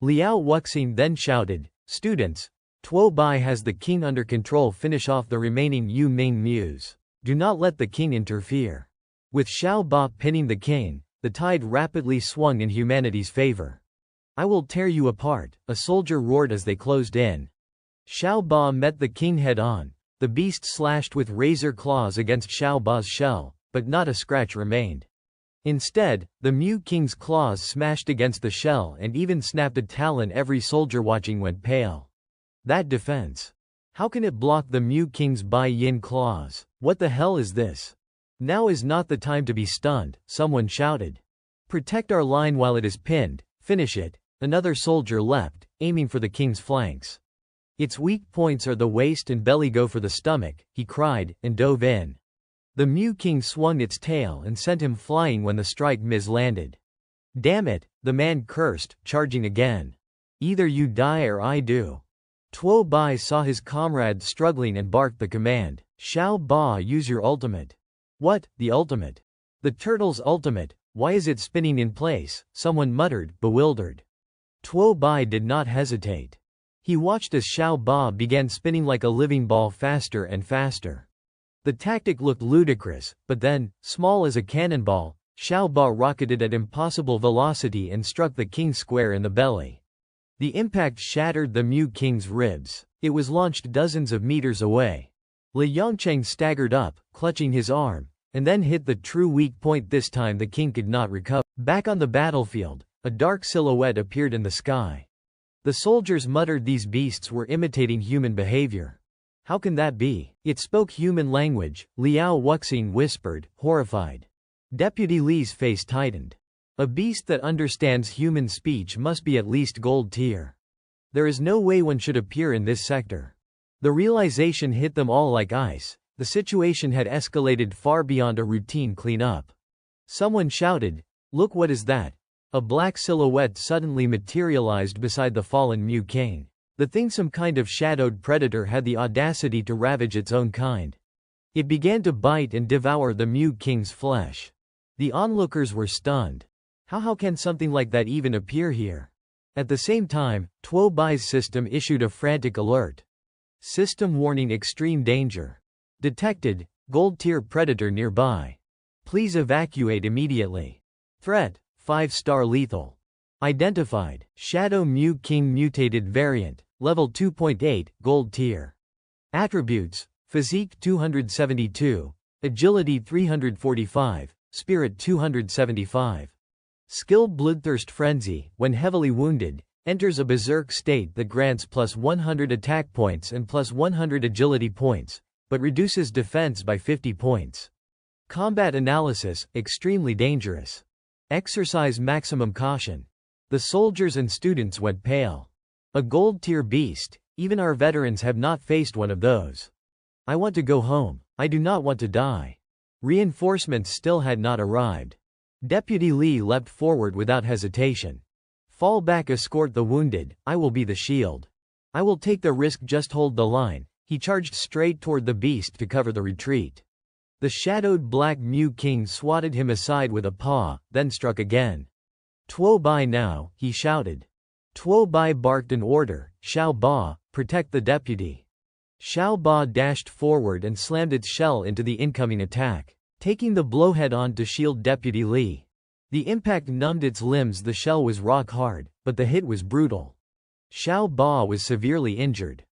Liao Wuxing then shouted, students, Tuo Bai has the king under control. Finish off the remaining Yu Ming Mus. Do not let the king interfere. With Xiao Ba pinning the king, the tide rapidly swung in humanity's favor. I will tear you apart, a soldier roared as they closed in. Xiao Ba met the king head-on. The beast slashed with razor claws against Xiao Ba's shell, but not a scratch remained. Instead, the Mu King's claws smashed against the shell and even snapped a talon. Every soldier watching went pale. That defense. How can it block the Mu King's Bai Yin claws? What the hell is this? Now is not the time to be stunned, someone shouted. Protect our line while it is pinned, finish it. Another soldier leapt, aiming for the king's flanks. Its weak points are the waist and belly, go for the stomach, he cried, and dove in. The Mu King swung its tail and sent him flying when the strike landed. Damn it, the man cursed, charging again. Either you die or I do. Tuo Bai saw his comrade struggling and barked the command. Xiao Ba, use your ultimate. What, the ultimate? The turtle's ultimate, why is it spinning in place? Someone muttered, bewildered. Tuo Bai did not hesitate. He watched as Xiao Ba began spinning like a living ball, faster and faster. The tactic looked ludicrous, but then, small as a cannonball, Xiao Ba rocketed at impossible velocity and struck the king square in the belly. The impact shattered the Mu King's ribs. It was launched dozens of meters away. Li Yongcheng staggered up, clutching his arm, and then hit the true weak point. This time the king could not recover. Back on the battlefield, a dark silhouette appeared in the sky. The soldiers muttered these beasts were imitating human behavior. How can that be? It spoke human language, Liao Wuxing whispered, horrified. Deputy Li's face tightened. A beast that understands human speech must be at least gold tier. There is no way one should appear in this sector. The realization hit them all like ice. The situation had escalated far beyond a routine cleanup. Someone shouted, look, what is that? A black silhouette suddenly materialized beside the fallen Mu King. The thing, some kind of shadowed predator, had the audacity to ravage its own kind. It began to bite and devour the Mu King's flesh. The onlookers were stunned. How can something like that even appear here? At the same time, Tuo Bai's system issued a frantic alert. System warning: extreme danger. Detected, gold tier predator nearby. Please evacuate immediately. Threat, 5-star lethal. Identified, Shadow Mu King mutated variant, level 2.8, gold tier. Attributes, Physique 272, Agility 345, Spirit 275. Skill Bloodthirst Frenzy. When heavily wounded, enters a berserk state that grants plus 100 attack points and plus 100 agility points, but reduces defense by 50 points. Combat Analysis, extremely dangerous. Exercise maximum caution. The soldiers and students went pale. A gold tier beast, even our veterans have not faced one of those. I want to go home. I do not want to die. Reinforcements still had not arrived. Deputy Li leapt forward without hesitation. Fall back, escort the wounded, I will be the shield. I will take the risk, just hold the line. He charged straight toward the beast to cover the retreat. The shadowed Black Mew King swatted him aside with a paw, then struck again. "Tuo Bai now," he shouted. Tuo Bai barked an order, "Xiao Ba, protect the deputy." Xiao Ba dashed forward and slammed its shell into the incoming attack, taking the blow head-on to shield Deputy Li. The impact numbed its limbs. The shell was rock-hard, but the hit was brutal. Xiao Ba was severely injured.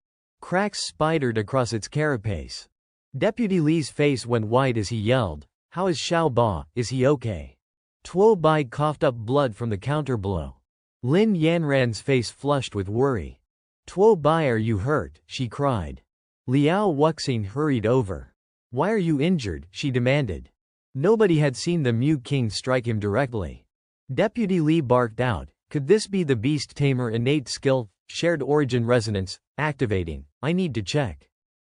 Cracks spidered across its carapace. Deputy Li's face went white as he yelled, "How is Xiao Ba, is he okay?" Tuo Bai coughed up blood from the counterblow. Lin Yanran's face flushed with worry. "Tuo Bai, are you hurt?" she cried. Liao Wuxing hurried over. "Why are you injured?" she demanded. Nobody had seen the Mew King strike him directly. Deputy Li barked out, "Could this be the Beast Tamer innate skill, shared origin resonance, activating? I need to check."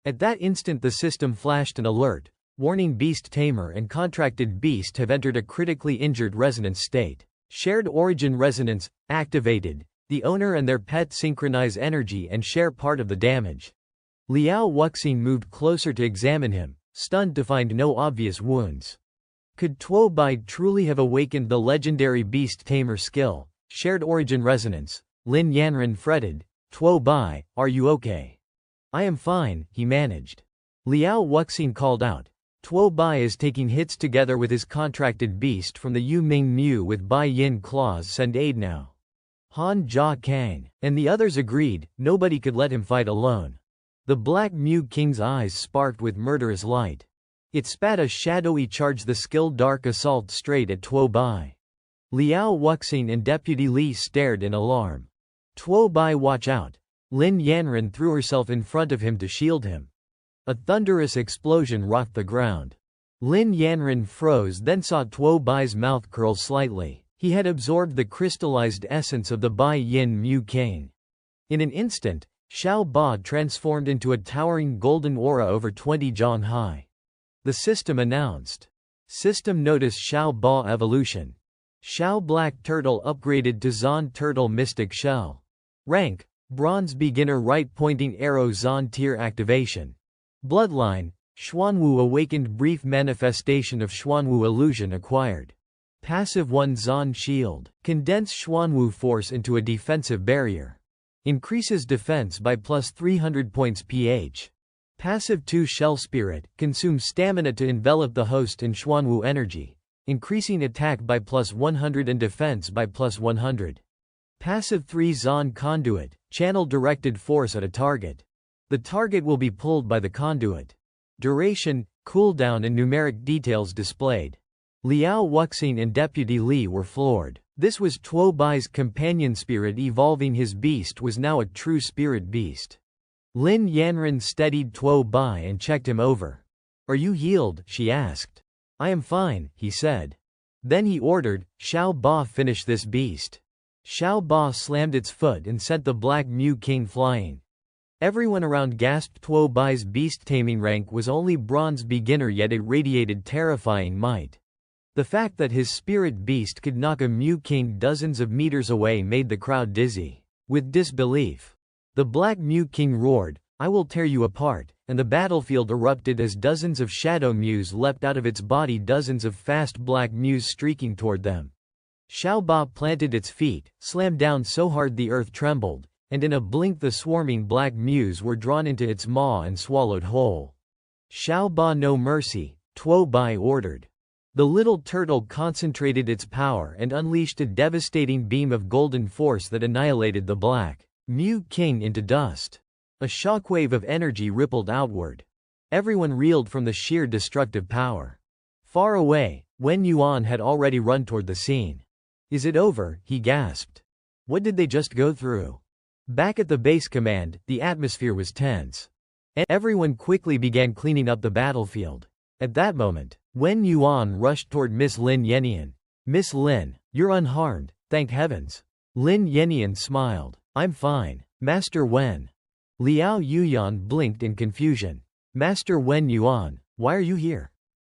At that instant the system flashed an alert, warning Beast Tamer and contracted beast have entered a critically injured resonance state. Shared origin resonance, activated. The owner and their pet synchronize energy and share part of the damage. Liao Wuxing moved closer to examine him, stunned to find no obvious wounds. Could Tuo Bai truly have awakened the legendary Beast Tamer skill, shared origin resonance? Lin Yanran fretted. "Tuo Bai, are you okay?" "I am fine," he managed. Liao Wuxing called out. Tuo Bai is taking hits together with his contracted beast from the Yu Ming Mew with Bai Yin claws. Send aid now. Han Jia Kang and the others agreed. Nobody could let him fight alone. The Black Mew King's eyes sparked with murderous light. It spat a shadowy charge, the skilled dark assault, straight at Tuo Bai. Liao Wuxing and Deputy Li stared in alarm. "Tuo Bai, watch out." Lin Yanran threw herself in front of him to shield him. A thunderous explosion rocked the ground. Lin Yanran froze, then saw Tuo Bai's mouth curl slightly. He had absorbed the crystallized essence of the Bai Yin Mew King. In an instant, Xiao Ba transformed into a towering golden aura over 20 zhang high. The system announced. System notice Xiao Ba evolution. Xiao Black Turtle upgraded to Zon Turtle Mystic Shell. Rank: Bronze Beginner, right pointing arrow, Zon tier activation. Bloodline: Xuanwu awakened, brief manifestation of Xuanwu illusion acquired. Passive 1 Zon Shield, condense Xuanwu force into a defensive barrier. Increases defense by plus 300 points pH. Passive 2 Shell Spirit, consumes stamina to envelop the host in Xuanwu energy, increasing attack by plus 100 and defense by plus 100. Passive 3 Zon Conduit, channel directed force at a target. The target will be pulled by the conduit. Duration, cooldown and numeric details displayed. Liao Wuxing and Deputy Li were floored. This was Tuo Bai's companion spirit evolving. His beast was now a true spirit beast. Lin Yanran steadied Tuo Bai and checked him over. "Are you healed?" she asked. "I am fine," he said. Then he ordered, "Xiao Ba, finish this beast." Xiao Ba slammed its foot and sent the Black Mew King flying. Everyone around gasped. Tuo Bai's beast taming rank was only bronze beginner, yet it radiated terrifying might. The fact that his spirit beast could knock a Mew King dozens of meters away made the crowd dizzy with disbelief. The Black Mew King roared, "I will tear you apart," and the battlefield erupted as dozens of shadow mews leapt out of its body, dozens of fast black mews streaking toward them. Xiao Ba planted its feet, slammed down so hard the earth trembled, and in a blink the swarming black mews were drawn into its maw and swallowed whole. "Xiao Ba, no mercy," Tuo Bai ordered. The little turtle concentrated its power and unleashed a devastating beam of golden force that annihilated the Black Mew King into dust. A shockwave of energy rippled outward. Everyone reeled from the sheer destructive power. Far away, Wen Yuan had already run toward the scene. "Is it over?" he gasped. "What did they just go through?" Back at the base command, the atmosphere was tense. Everyone quickly began cleaning up the battlefield. At that moment, Wen Yuan rushed toward Miss Lin Yenian. "Miss Lin, you're unharmed, thank heavens." Lin Yenian smiled. "I'm fine, Master Wen." Liao Yuyan blinked in confusion. "Master Wen Yuan, why are you here?"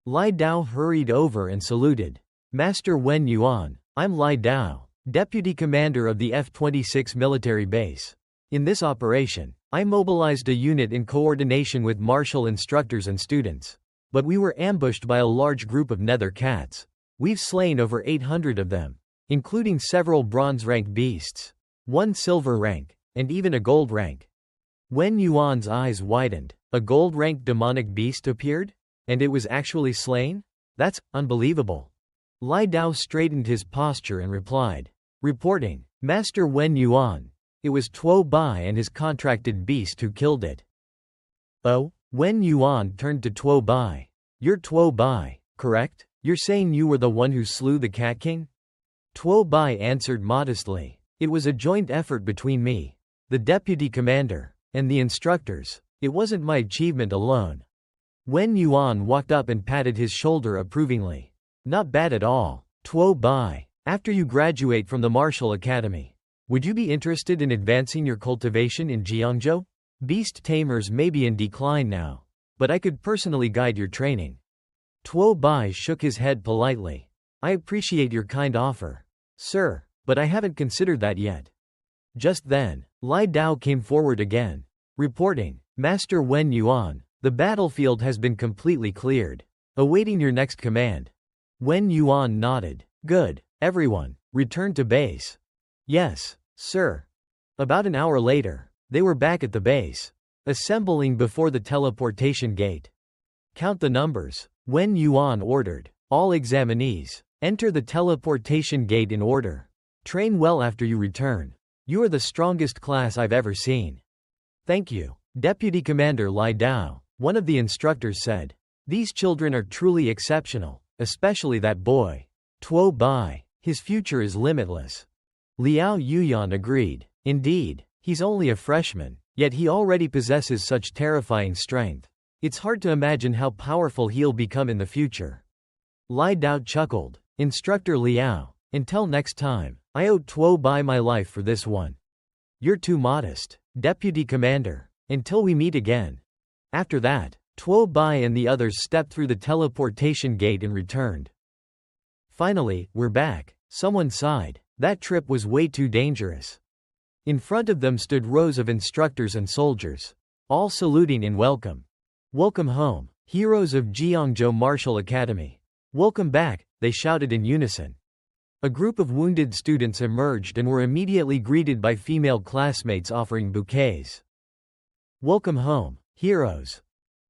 Lai Dao hurried over and saluted. "Master Wen Yuan, I'm Lai Dao, Deputy Commander of the F-26 military base. In this operation, I mobilized a unit in coordination with martial instructors and students. But we were ambushed by a large group of nether cats. We've slain over 800 of them, including several bronze rank beasts, one silver rank, and even a gold rank. Wen Yuan's eyes widened. A gold rank demonic beast appeared? And it was actually slain? That's unbelievable. Lai Dao straightened his posture and replied, reporting, Master Wen Yuan. It was Tuo Bai and his contracted beast who killed it. Oh? Wen Yuan turned to Tuo Bai. You're Tuo Bai, correct? You're saying you were the one who slew the Cat King? Tuo Bai answered modestly. It was a joint effort between me, the deputy commander, and the instructors. It wasn't my achievement alone. Wen Yuan walked up and patted his shoulder approvingly. Not bad at all, Tuo Bai. After you graduate from the martial academy, would you be interested in advancing your cultivation in Jiangzhou? Beast tamers may be in decline now, but I could personally guide your training. Tuo Bai shook his head politely. I appreciate your kind offer, sir, but I haven't considered that yet. Just then, Lai Dao came forward again, reporting, Master Wen Yuan, the battlefield has been completely cleared. Awaiting your next command. Wen Yuan nodded. Good, everyone, return to base. Yes, sir. About an hour later, they were back at the base, assembling before the teleportation gate. Count the numbers, Wen Yuan ordered. All examinees, enter the teleportation gate in order. Train well after you return. You are the strongest class I've ever seen. Thank you, Deputy Commander Lai Dao, one of the instructors said. These children are truly exceptional, especially that boy. Tuo Bai, his future is limitless. Liao Yuyan agreed. Indeed, he's only a freshman, yet he already possesses such terrifying strength. It's hard to imagine how powerful he'll become in the future. Lai Dao chuckled. Instructor Liao, until next time, I owe Tuo Bai my life for this one. You're too modest, Deputy Commander. Until we meet again. After that, Tuo Bai and the others stepped through the teleportation gate and returned. Finally, we're back, someone sighed. That trip was way too dangerous. In front of them stood rows of instructors and soldiers, all saluting in welcome. Welcome home, heroes of Jiangzhou Martial Academy. Welcome back, they shouted in unison. A group of wounded students emerged and were immediately greeted by female classmates offering bouquets. Welcome home, heroes.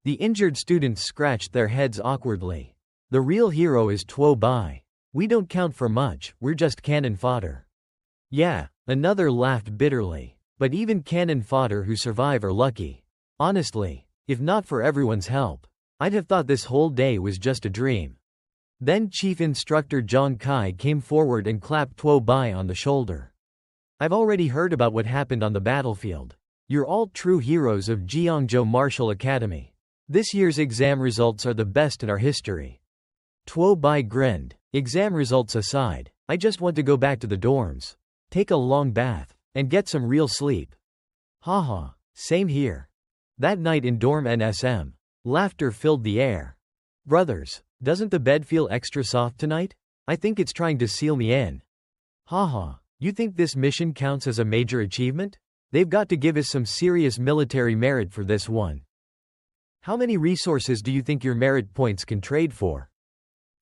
The injured students scratched their heads awkwardly. The real hero is Tuo Bai. We don't count for much, we're just cannon fodder. Yeah, another laughed bitterly. But even cannon fodder who survive are lucky. Honestly, if not for everyone's help, I'd have thought this whole day was just a dream. Then Chief Instructor Zhang Kai came forward and clapped Tuo Bai on the shoulder. I've already heard about what happened on the battlefield. You're all true heroes of Jiangzhou Martial Academy. This year's exam results are the best in our history. Tuo Bai grinned. Exam results aside, I just want to go back to the dorms, take a long bath, and get some real sleep. Haha, same here. That night in dorm NSM, laughter filled the air. Brothers, doesn't the bed feel extra soft tonight? I think it's trying to seal me in. Haha, you think this mission counts as a major achievement? They've got to give us some serious military merit for this one. How many resources do you think your merit points can trade for?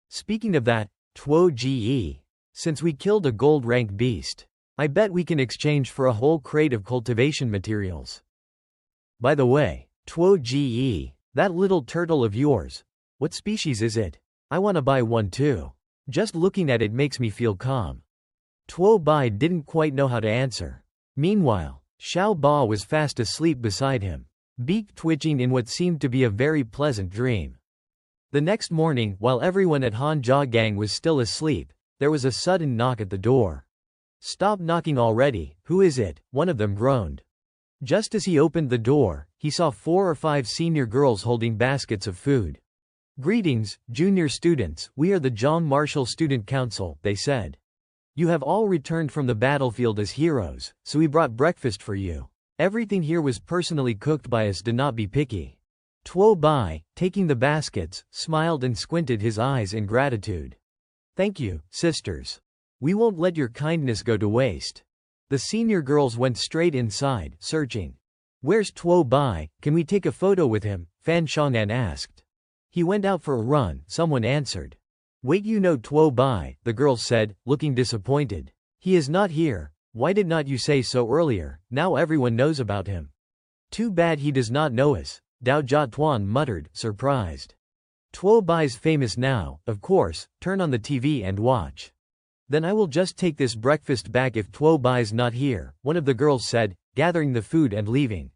Speaking of that, Tuo Ge, since we killed a gold rank beast, I bet we can exchange for a whole crate of cultivation materials. By the way, Tuo Ge, that little turtle of yours, what species is it? I want to buy one too. Just looking at it makes me feel calm. Tuo Bai didn't quite know how to answer. Meanwhile, Xiao Ba was fast asleep beside him, beak twitching in what seemed to be a very pleasant dream. The next morning, while everyone at Han Jia Gang was still asleep, there was a sudden knock at the door. Stop knocking already, who is it? One of them groaned. Just as he opened the door, he saw 4 or 5 senior girls holding baskets of food. Greetings, junior students, we are the Zhang Martial Student Council, they said. You have all returned from the battlefield as heroes, so we brought breakfast for you. Everything here was personally cooked by us, do not be picky. Tuo Bai, taking the baskets, smiled and squinted his eyes in gratitude. Thank you, sisters. We won't let your kindness go to waste. The senior girls went straight inside, searching. Where's Tuo Bai? Can we take a photo with him? Fan Shang'an asked. He went out for a run, someone answered. Wait, you know Tuo Bai, the girl said, looking disappointed. He is not here. Why did not you say so earlier? Now everyone knows about him. Too bad he does not know us, Dao Jia Tuan muttered, surprised. Tuo Bai's famous now, of course, turn on the TV and watch. Then I will just take this breakfast back if Tuo Bai's not here, one of the girls said, gathering the food and leaving.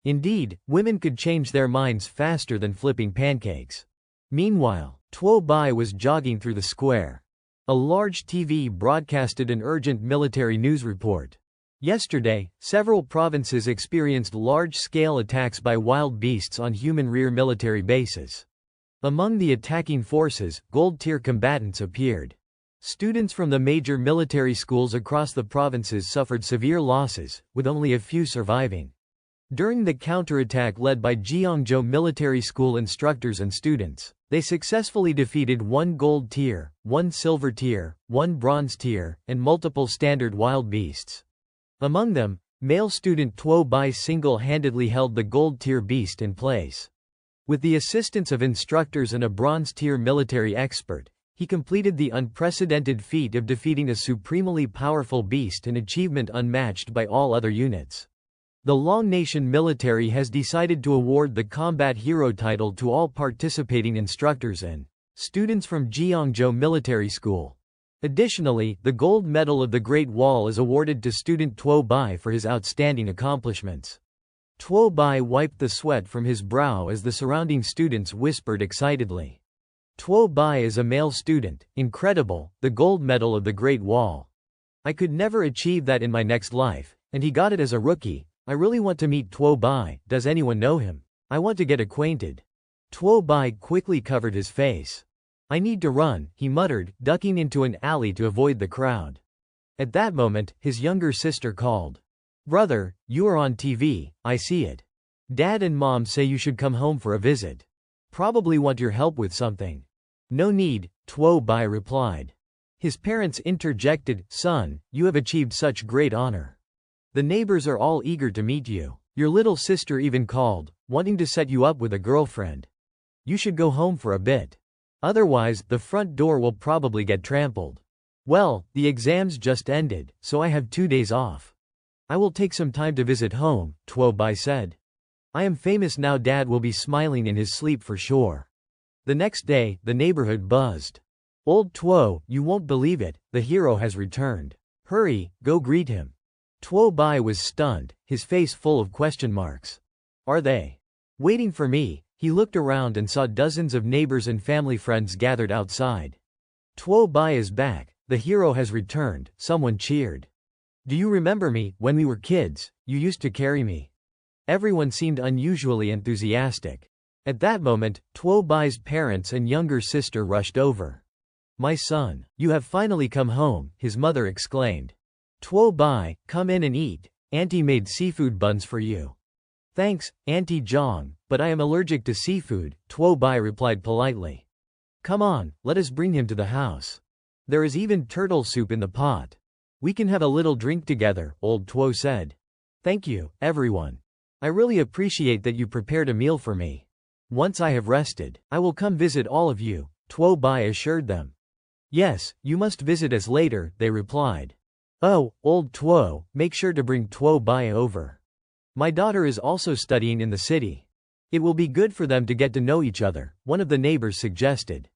Indeed, women could change their minds faster than flipping pancakes. Meanwhile, Tuo Bai was jogging through the square. A large TV broadcasted an urgent military news report. Yesterday, several provinces experienced large-scale attacks by wild beasts on human rear military bases. Among the attacking forces, gold-tier combatants appeared. Students from the major military schools across the provinces suffered severe losses, with only a few surviving. During the counterattack led by Jiangzhou Military School instructors and students, they successfully defeated 1 gold tier, 1 silver tier, 1 bronze tier, and multiple standard wild beasts. Among them, male student Tuo Bai single-handedly held the gold tier beast in place. With the assistance of instructors and a bronze tier military expert, he completed the unprecedented feat of defeating a supremely powerful beast, an achievement unmatched by all other units. The Long Nation military has decided to award the Combat Hero title to all participating instructors and students from Jiangzhou Military School. Additionally, the Gold Medal of the Great Wall is awarded to student Tuo Bai for his outstanding accomplishments. Tuo Bai wiped the sweat from his brow as the surrounding students whispered excitedly. Tuo Bai is a male student, incredible, the Gold Medal of the Great Wall. I could never achieve that in my next life, and he got it as a rookie. I really want to meet Tuo Bai. Does anyone know him? I want to get acquainted. Tuo Bai quickly covered his face. I need to run, he muttered, ducking into an alley to avoid the crowd. At that moment, his younger sister called. Brother, you are on TV, I see it. Dad and Mom say you should come home for a visit. Probably want your help with something. No need, Tuo Bai replied. His parents interjected, Son, you have achieved such great honor. The neighbors are all eager to meet you. Your little sister even called, wanting to set you up with a girlfriend. You should go home for a bit. Otherwise, the front door will probably get trampled. Well, the exams just ended, so I have 2 days off. I will take some time to visit home, Tuo Bai said. I am famous now, Dad will be smiling in his sleep for sure. The next day, the neighborhood buzzed. Old Tuo, you won't believe it, the hero has returned. Hurry, go greet him. Tuo Bai was stunned, his face full of question marks. Are they waiting for me? He looked around and saw dozens of neighbors and family friends gathered outside. Tuo Bai is back, the hero has returned, someone cheered. Do you remember me? When we were kids, you used to carry me. Everyone seemed unusually enthusiastic. At that moment, Tuo Bai's parents and younger sister rushed over. My son, you have finally come home, his mother exclaimed. Tuo Bai, come in and eat. Auntie made seafood buns for you. Thanks, Auntie Zhang, but I am allergic to seafood, Tuo Bai replied politely. Come on, let us bring him to the house. There is even turtle soup in the pot. We can have a little drink together, old Tuo said. Thank you, everyone. I really appreciate that you prepared a meal for me. Once I have rested, I will come visit all of you, Tuo Bai assured them. Yes, you must visit us later, they replied. Oh, old Tuo, make sure to bring Tuo Bai over. My daughter is also studying in the city. It will be good for them to get to know each other, one of the neighbors suggested.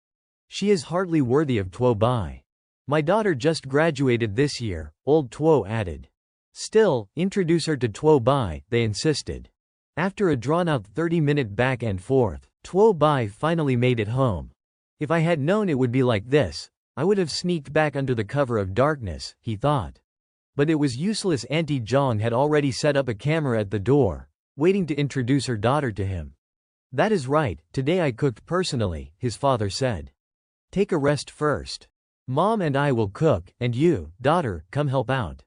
She is hardly worthy of Tuo Bai. My daughter just graduated this year, old Tuo added. Still, introduce her to Tuo Bai, they insisted. After a drawn-out 30-minute back and forth, Tuo Bai finally made it home. If I had known it would be like this, I would have sneaked back under the cover of darkness, he thought. But it was useless. Auntie Zhang had already set up a camera at the door, waiting to introduce her daughter to him. That is right, today I cooked personally, his father said. Take a rest first. Mom and I will cook, and you, daughter, come help out.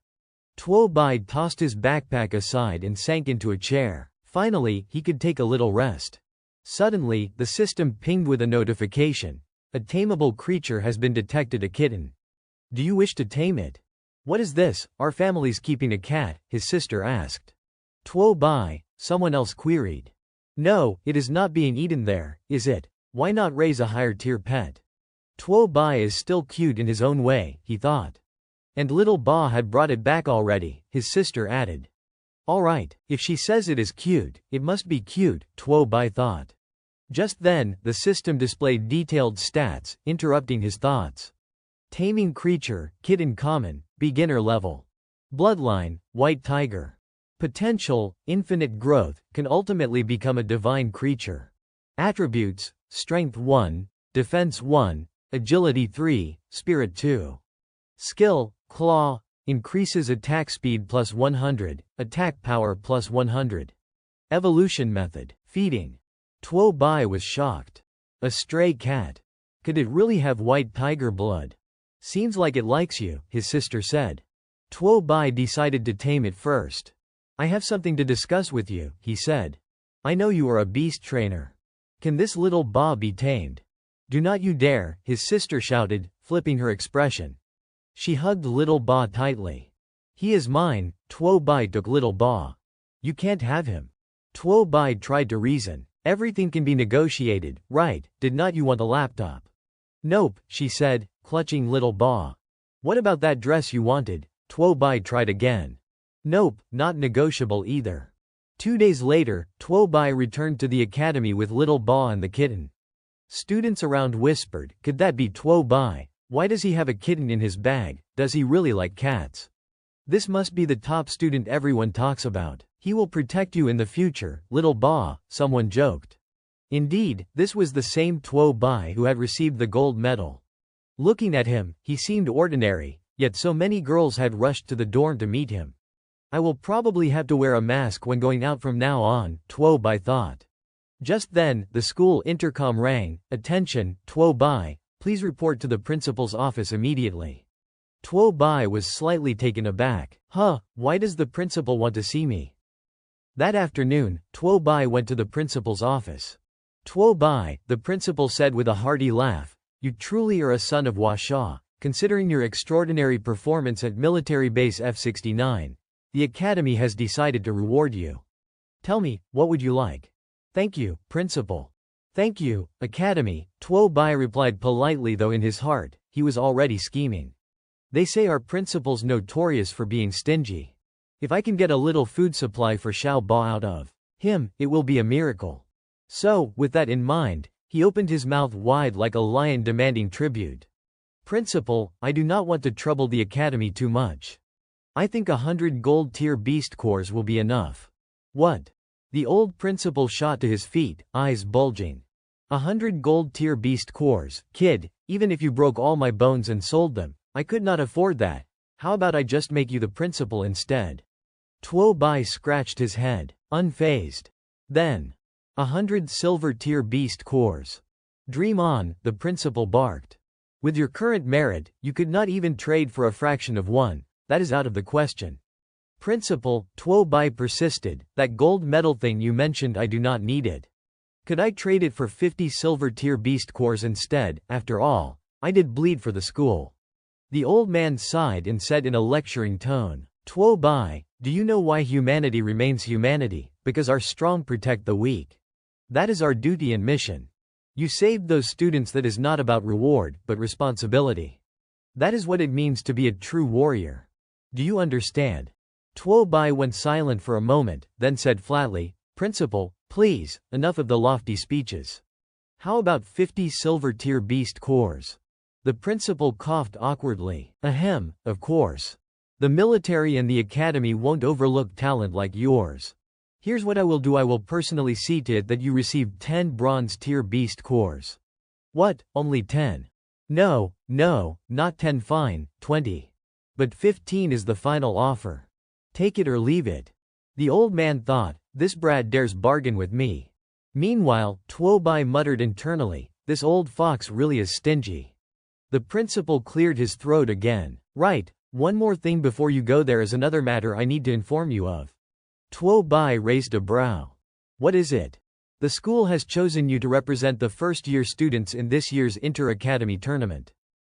Tuo Bai tossed his backpack aside and sank into a chair. Finally, he could take a little rest. Suddenly, the system pinged with a notification. A tameable creature has been detected, a kitten. Do you wish to tame it? What is this? Our family's keeping a cat, his sister asked. Tuo Bai, someone else queried. No, it is not being eaten there, is it? Why not raise a higher tier pet? Tuo Bai is still cute in his own way, he thought. And little Ba had brought it back already, his sister added. Alright, if she says it is cute, it must be cute, Tuo Bai thought. Just then, the system displayed detailed stats, interrupting his thoughts. Taming creature, kid in common, beginner level. Bloodline, white tiger. Potential, infinite growth, can ultimately become a divine creature. Attributes, strength 1, defense 1, agility 3, spirit 2. Skill, claw, increases attack speed plus 100, attack power plus 100. Evolution method, feeding. Tuo Bai was shocked. A stray cat. Could it really have white tiger blood? Seems like it likes you, his sister said. Tuo Bai decided to tame it first. I have something to discuss with you, he said. I know you are a beast trainer. Can this little Ba be tamed? Do not you dare, his sister shouted, flipping her expression. She hugged little Ba tightly. He is mine, Tuo Bai took little Ba. You can't have him. Tuo Bai tried to reason. Everything can be negotiated, right? Did not you want a laptop? Nope, she said, clutching little Ba. What about that dress you wanted? Tuo Bai tried again. Nope, not negotiable either. 2 days later, Tuo Bai returned to the academy with little Ba and the kitten. Students around whispered, could that be Tuo Bai? Why does he have a kitten in his bag? Does he really like cats? This must be the top student everyone talks about. He will protect you in the future, little Ba, someone joked. Indeed, this was the same Tuo Bai who had received the gold medal. Looking at him, he seemed ordinary, yet so many girls had rushed to the dorm to meet him. I will probably have to wear a mask when going out from now on, Tuo Bai thought. Just then, the school intercom rang. Attention, Tuo Bai, please report to the principal's office immediately. Tuo Bai was slightly taken aback. Why does the principal want to see me? That afternoon, Tuo Bai went to the principal's office. Tuo Bai, the principal said with a hearty laugh, you truly are a son of Washa, considering your extraordinary performance at military base F-69. The academy has decided to reward you. Tell me, what would you like? Thank you, principal. Thank you, academy, Tuo Bai replied politely, though in his heart, he was already scheming. They say our principal's notorious for being stingy. If I can get a little food supply for Xiao Ba out of him, it will be a miracle. So, with that in mind, he opened his mouth wide like a lion demanding tribute. Principal, I do not want to trouble the academy too much. I think 100 gold tier beast cores will be enough. What? The old principal shot to his feet, eyes bulging. 100 gold tier beast cores, kid, even if you broke all my bones and sold them, I could not afford that. How about I just make you the principal instead? Tuo Bai scratched his head, unfazed. Then, 100 silver tier beast cores. Dream on, the principal barked. With your current merit, you could not even trade for a fraction of one. That is out of the question. Principal, Tuo Bai persisted, that gold medal thing you mentioned, I do not need it. Could I trade it for 50 silver tier beast cores instead? After all, I did bleed for the school. The old man sighed and said in a lecturing tone, Tuo Bai, do you know why humanity remains humanity? Because our strong protect the weak. That is our duty and mission. You saved those students. That is not about reward, but responsibility. That is what it means to be a true warrior. Do you understand? Tuo Bai went silent for a moment, then said flatly, Principal, please, enough of the lofty speeches. How about 50 silver tier beast cores? The principal coughed awkwardly. Ahem, of course. The military and the academy won't overlook talent like yours. Here's what I will do. I will personally see to it that you receive 10 bronze tier beast cores. What, only 10? No, not 10, fine, 20. But 15 is the final offer. Take it or leave it. The old man thought, this brat dares bargain with me. Meanwhile, Tuo Bai muttered internally, this old fox really is stingy. The principal cleared his throat again. Right, one more thing before you go. There is another matter I need to inform you of. Tuo Bai raised a brow. What is it? The school has chosen you to represent the first-year students in this year's inter-academy tournament.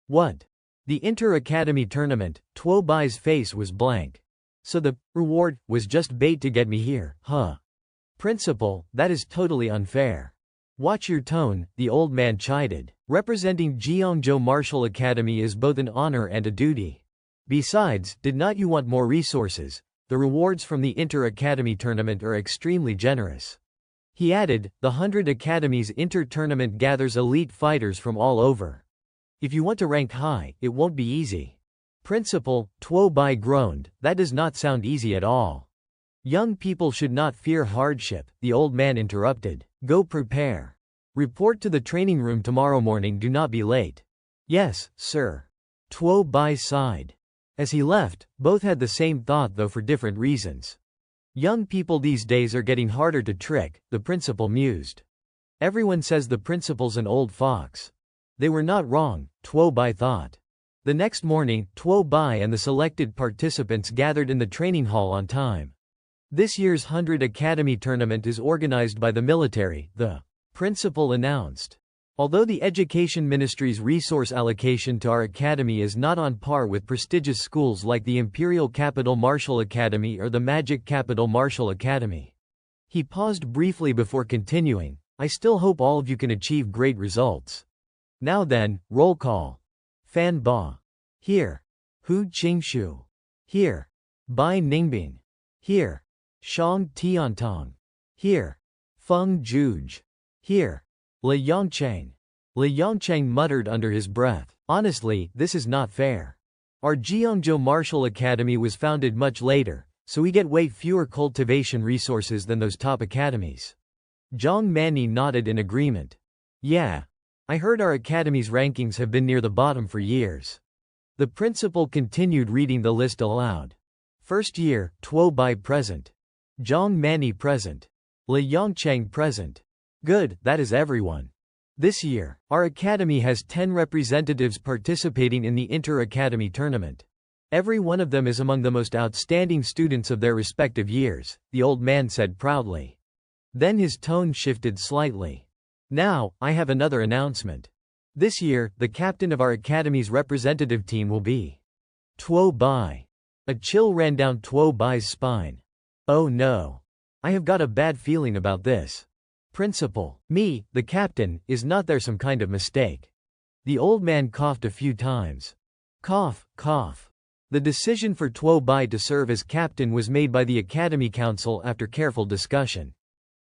What? The inter-academy tournament? Tuo Bai's face was blank. So the reward was just bait to get me here, huh? Principal, that is totally unfair. Watch your tone, the old man chided. Representing Jeongjo Martial Academy is both an honor and a duty. Besides, did not you want more resources? The rewards from the Inter-Academy tournament are extremely generous. He added, the 100 Academies Inter-Tournament gathers elite fighters from all over. If you want to rank high, it won't be easy. Principal, Tuo Bai groaned, that does not sound easy at all. Young people should not fear hardship, the old man interrupted. Go prepare. Report to the training room tomorrow morning, do not be late. Yes, sir. Tuo Bai sighed. As he left, both had the same thought though for different reasons. Young people these days are getting harder to trick, the principal mused. Everyone says the principal's an old fox. They were not wrong, Tuo Bai thought. The next morning, Tuo Bai and the selected participants gathered in the training hall on time. This year's 100 Academy tournament is organized by the military, the principal announced. Although the Education Ministry's resource allocation to our academy is not on par with prestigious schools like the Imperial Capital Martial Academy or the Magic Capital Martial Academy. He paused briefly before continuing, I still hope all of you can achieve great results. Now then, roll call. Fan Ba. Here. Hu Qingshu. Here. Bai Ningbing. Here. Shang Tiantong. Here. Feng Juge. Here. Li Yongcheng. Li Yongcheng muttered under his breath. Honestly, this is not fair. Our Jeongjo Martial Academy was founded much later, so we get way fewer cultivation resources than those top academies. Zhang Mani nodded in agreement. Yeah. I heard our academy's rankings have been near the bottom for years. The principal continued reading the list aloud. First year, Tuo Bai present. Zhang Mani present. Li Yongcheng present. Good, that is everyone. This year, our academy has 10 representatives participating in the Inter-Academy tournament. Every one of them is among the most outstanding students of their respective years, the old man said proudly. Then his tone shifted slightly. Now, I have another announcement. This year, the captain of our academy's representative team will be Tuo Bai. A chill ran down Tuo Bai's spine. Oh no. I have got a bad feeling about this. Principal, me, the captain, is not there some kind of mistake? The old man coughed a few times. Cough, cough. The decision for Tuo Bai to serve as captain was made by the Academy Council after careful discussion.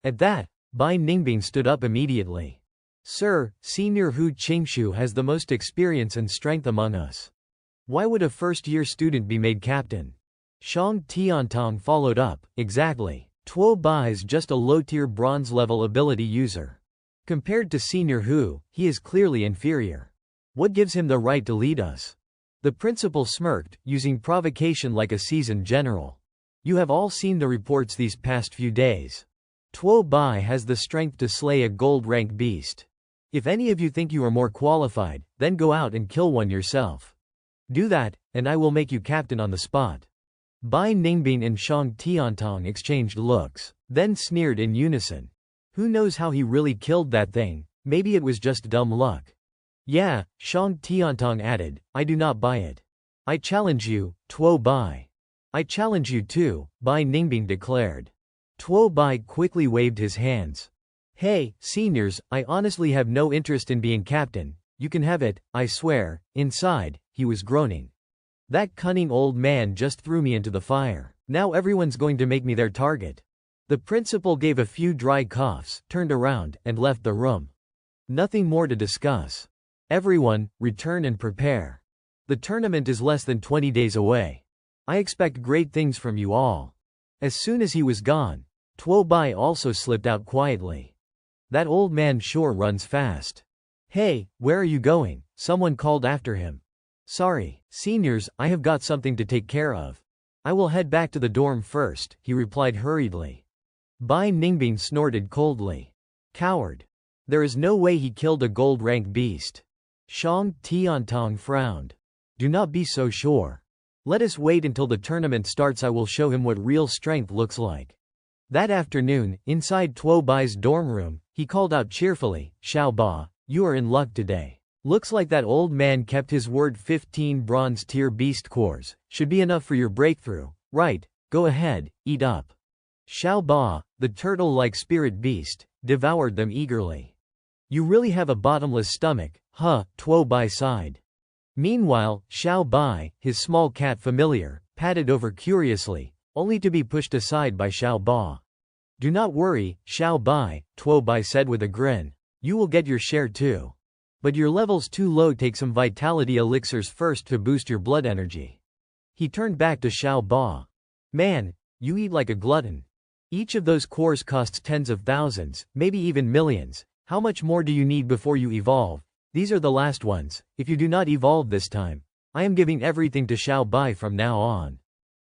At that, Bai Ningbing stood up immediately. Sir, Senior Hu Qingshu has the most experience and strength among us. Why would a first-year student be made captain? Shang Tiantong followed up, exactly. Tuo Bai is just a low-tier bronze-level ability user. Compared to Senior Hu, he is clearly inferior. What gives him the right to lead us? The principal smirked, using provocation like a seasoned general. You have all seen the reports these past few days. Tuo Bai has the strength to slay a gold-rank beast. If any of you think you are more qualified, then go out and kill one yourself. Do that, and I will make you captain on the spot. Bai Ningbing and Shang Tiantong exchanged looks, then sneered in unison. Who knows how he really killed that thing, maybe it was just dumb luck. Yeah, Shang Tiantong added, I do not buy it. I challenge you, Tuo Bai. I challenge you too, Bai Ningbing declared. Tuo Bai quickly waved his hands. Hey, seniors, I honestly have no interest in being captain, you can have it, I swear. Inside, he was groaning. That cunning old man just threw me into the fire. Now everyone's going to make me their target. The principal gave a few dry coughs, turned around, and left the room. Nothing more to discuss. Everyone, return and prepare. The tournament is less than 20 days away. I expect great things from you all. As soon as he was gone, Tuo Bai also slipped out quietly. That old man sure runs fast. Hey, where are you going? Someone called after him. Sorry, seniors, I have got something to take care of. I will head back to the dorm first, he replied hurriedly. Bai Ningbing snorted coldly. Coward. There is no way he killed a gold-rank beast. Shang Tiantong frowned. Do not be so sure. Let us wait until the tournament starts. I will show him what real strength looks like. That afternoon, inside Tuo Bai's dorm room, he called out cheerfully, Xiao Ba, you are in luck today. Looks like that old man kept his word. 15 bronze-tier beast cores should be enough for your breakthrough. Right, go ahead, eat up. Xiao Ba, the turtle-like spirit beast, devoured them eagerly. You really have a bottomless stomach, huh? Tuo Bai sighed. Meanwhile, Xiao Bai, his small cat familiar, padded over curiously, only to be pushed aside by Xiao Ba. Do not worry, Xiao Bai, Tuo Bai said with a grin. You will get your share too. But your level's too low. Take some vitality elixirs first to boost your blood energy. He turned back to Xiao Ba. Man, you eat like a glutton. Each of those cores costs tens of thousands, maybe even millions. How much more do you need before you evolve? These are the last ones. If you do not evolve this time, I am giving everything to Xiao Bai from now on.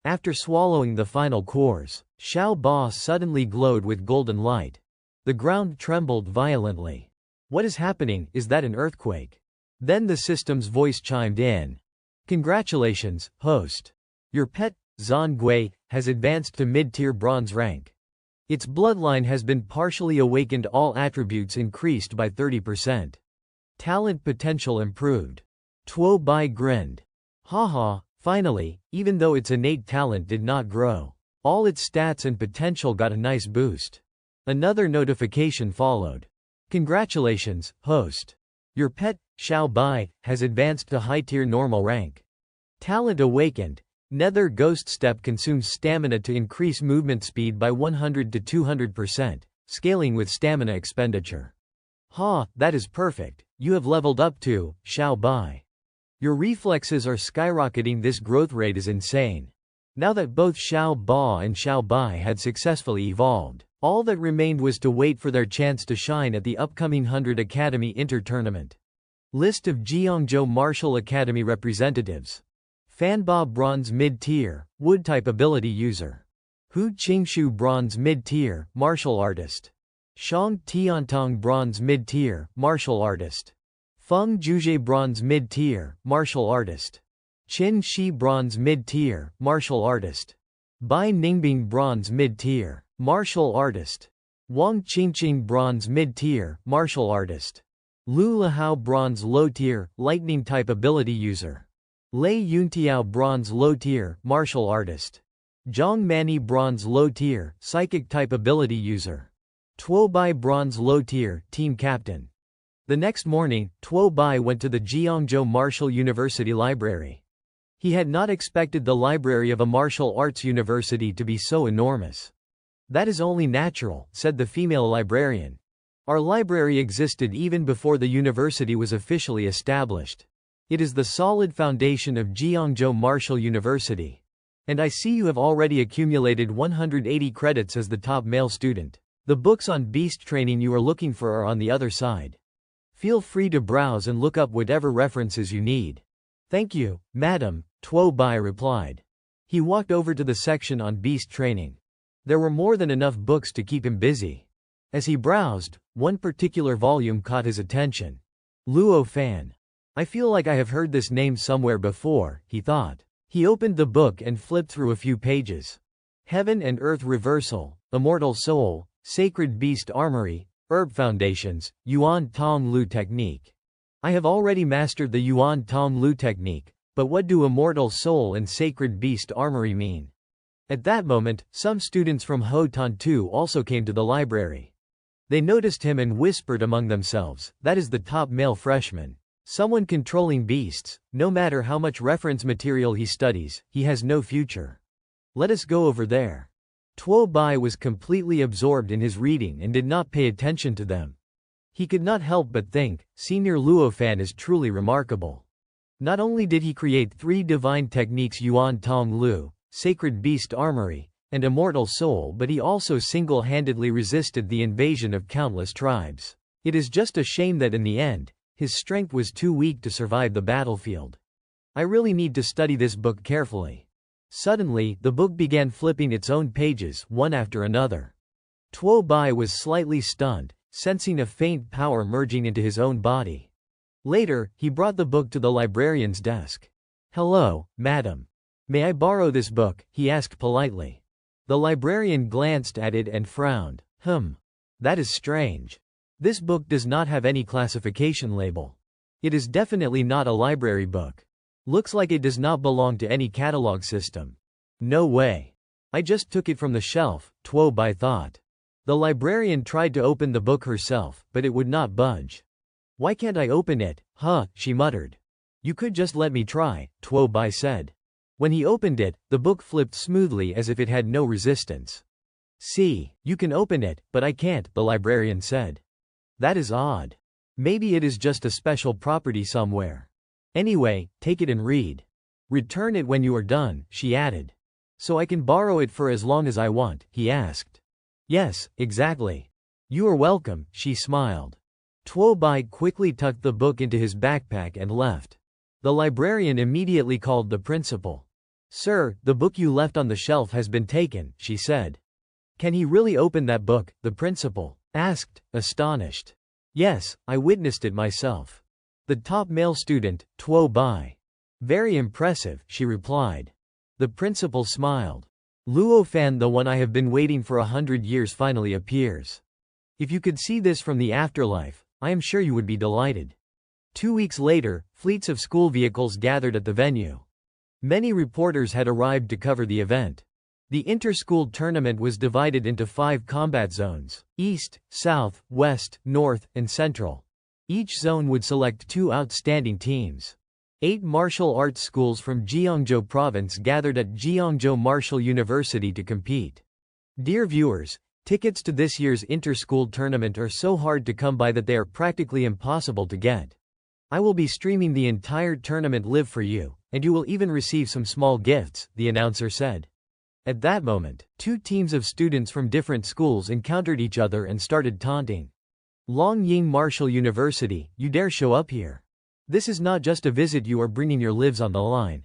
After swallowing the final cores, Xiao Ba suddenly glowed with golden light. The ground trembled violently. What is happening? Is that an earthquake? Then the system's voice chimed in. Congratulations, host. Your pet, Zhan Gui, has advanced to mid-tier bronze rank. Its bloodline has been partially awakened. All attributes increased by 30%. Talent potential improved. Tuo Bai grinned. Haha, finally, even though its innate talent did not grow, all its stats and potential got a nice boost. Another notification followed. Congratulations, host. Your pet, Xiao Bai, has advanced to high-tier normal rank. Talent awakened. Nether Ghost Step consumes stamina to increase movement speed by 100 to 200%, scaling with stamina expenditure. Ha, that is perfect. You have leveled up too, Xiao Bai. Your reflexes are skyrocketing. This growth rate is insane. Now that both Xiao Ba and Xiao Bai had successfully evolved, all that remained was to wait for their chance to shine at the upcoming 100 Academy Inter-Tournament. List of Jiangzhou Martial Academy representatives. Fanba Bronze Mid-Tier, Wood-type ability user. Hu Qingshu Bronze Mid-Tier, Martial Artist. Shang Tiantong Bronze Mid-Tier, Martial Artist. Feng Juzhe Bronze Mid-Tier, Martial Artist. Qin Shi Bronze Mid-Tier, Martial Artist. Bai Ningbing Bronze Mid-Tier, Martial Artist. Wang Qingqing Bronze Mid-Tier, Martial Artist. Lu Lihao Bronze Low-Tier, Lightning-type ability user. Lei Yuntiao Bronze Low-Tier, Martial Artist. Zhang Mani Bronze Low-Tier, Psychic-type ability user. Tuo Bai Bronze Low-Tier, Team Captain. The next morning, Tuo Bai went to the Jiangzhou Martial University Library. He had not expected the library of a martial arts university to be so enormous. That is only natural, said the female librarian. Our library existed even before the university was officially established. It is the solid foundation of Jiangzhou Martial University. And I see you have already accumulated 180 credits as the top male student. The books on beast training you are looking for are on the other side. Feel free to browse and look up whatever references you need. Thank you, madam, Tuo Bai replied. He walked over to the section on beast training. There were more than enough books to keep him busy. As he browsed, one particular volume caught his attention. Luo Fan. I feel like I have heard this name somewhere before, he thought. He opened the book and flipped through a few pages. Heaven and Earth Reversal, Immortal Soul, Sacred Beast Armory, Herb Foundations, Yuan Tong Lu Technique. I have already mastered the Yuan Tong Lu Technique, but what do Immortal Soul and Sacred Beast Armory mean? At that moment, some students from Ho Tan Tu also came to the library. They noticed him and whispered among themselves, that is the top male freshman. Someone controlling beasts. No matter how much reference material he studies, he has no future. Let us go over there. Tuo Bai was completely absorbed in his reading and did not pay attention to them. He could not help but think, Senior Luofan is truly remarkable. Not only did he create 3 divine techniques Yuan Tong Lu, Sacred Beast Armory, and Immortal Soul, but he also single-handedly resisted the invasion of countless tribes. It is just a shame that in the end, his strength was too weak to survive the battlefield. I really need to study this book carefully. Suddenly, the book began flipping its own pages, one after another. Tuo Bai was slightly stunned, sensing a faint power merging into his own body. Later, he brought the book to the librarian's desk. Hello, madam. May I borrow this book? He asked politely. The librarian glanced at it and frowned. That is strange. This book does not have any classification label. It is definitely not a library book. Looks like it does not belong to any catalog system. No way. I just took it from the shelf, Tuo Bai thought. The librarian tried to open the book herself, but it would not budge. "Why can't I open it, huh?" she muttered. "You could just let me try," Tuo Bai said. When he opened it, the book flipped smoothly as if it had no resistance. "See, you can open it, but I can't," the librarian said. "That is odd. Maybe it is just a special property somewhere. Anyway, take it and read. Return it when you are done," she added. "So I can borrow it for as long as I want?" he asked. "Yes, exactly. You are welcome," she smiled. Tuo Bai quickly tucked the book into his backpack and left. The librarian immediately called the principal. "Sir, the book you left on the shelf has been taken," she said. "Can he really open that book?" the principal asked, astonished. "Yes, I witnessed it myself. The top male student, Tuo Bai." "Very impressive," she replied. The principal smiled. "Luo Fan, the one I have been waiting for 100 years, finally appears. If you could see this from the afterlife, I am sure you would be delighted." 2 weeks later, fleets of school vehicles gathered at the venue. Many reporters had arrived to cover the event. The inter-school tournament was divided into 5 combat zones: East, South, West, North, and Central. Each zone would select 2 outstanding teams. 8 martial arts schools from Gyeongju Province gathered at Gyeongju Martial University to compete. Dear viewers, tickets to this year's inter-school tournament are so hard to come by that they are practically impossible to get. I will be streaming the entire tournament live for you, and you will even receive some small gifts, the announcer said. At that moment, 2 teams of students from different schools encountered each other and started taunting. "Longying Martial University, you dare show up here? This is not just a visit, you are bringing your lives on the line.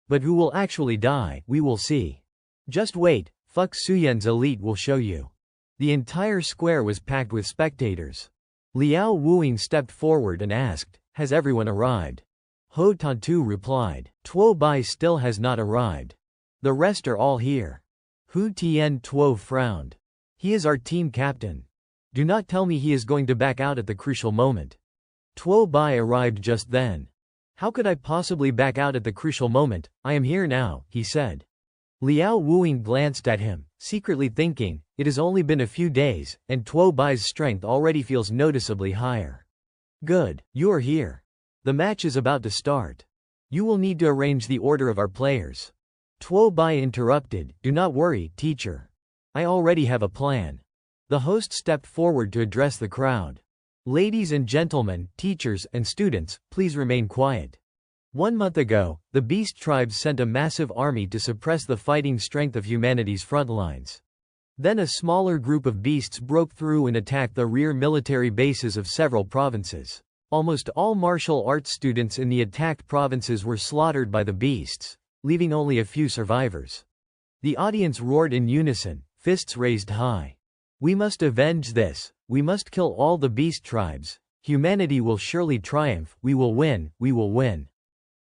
But who will actually die, we will see. Just wait, Fuck Suyen's elite will show you." The entire square was packed with spectators. Liao Wuing stepped forward and asked, "Has everyone arrived?" Ho Tantu replied, "Tuo Bai still has not arrived. The rest are all here." Hu Tien Tuo frowned. "He is our team captain. Do not tell me he is going to back out at the crucial moment." Tuo Bai arrived just then. "How could I possibly back out at the crucial moment? I am here now," he said. Liao Wuing glanced at him, secretly thinking, it has only been a few days, and Tuo Bai's strength already feels noticeably higher. "Good, you are here. The match is about to start. You will need to arrange the order of our players." Tuo Bai interrupted, "Do not worry, teacher. I already have a plan." The host stepped forward to address the crowd. "Ladies and gentlemen, teachers, and students, please remain quiet. 1 month ago, the Beast Tribes sent a massive army to suppress the fighting strength of humanity's front lines. Then a smaller group of beasts broke through and attacked the rear military bases of several provinces. Almost all martial arts students in the attacked provinces were slaughtered by the beasts, leaving only a few survivors." The audience roared in unison, fists raised high. "We must avenge this. We must kill all the beast tribes. Humanity will surely triumph. We will win, we will win."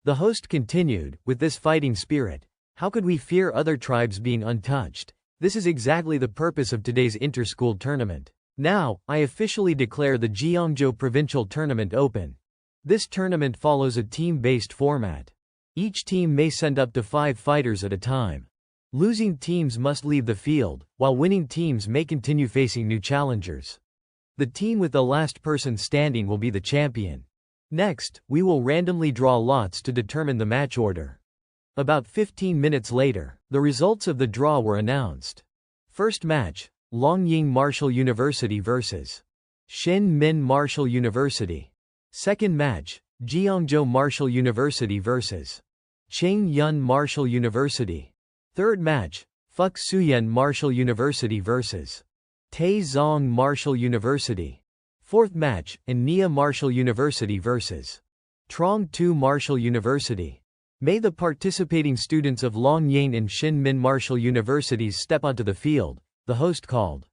The host continued, "With this fighting spirit, how could we fear other tribes being untouched? This is exactly the purpose of today's inter-school tournament. Now, I officially declare the Gyeongju Provincial Tournament open. This tournament follows a team-based format. Each team may send up to 5 fighters at a time. Losing teams must leave the field, while winning teams may continue facing new challengers. The team with the last person standing will be the champion. Next, we will randomly draw lots to determine the match order." About 15 minutes later, the results of the draw were announced. First match, Longying Martial University vs. Shin Min Martial University. Second match, Gyeongju Martial University vs. Ching Yun Martial University. Third match, Fuck Suyen Martial University vs. Taezong Martial University. Fourth match, Ania Martial University vs. Trong Tu Martial University. May the participating students of Longying and Shin Min Martial Universities step onto the field, the host called.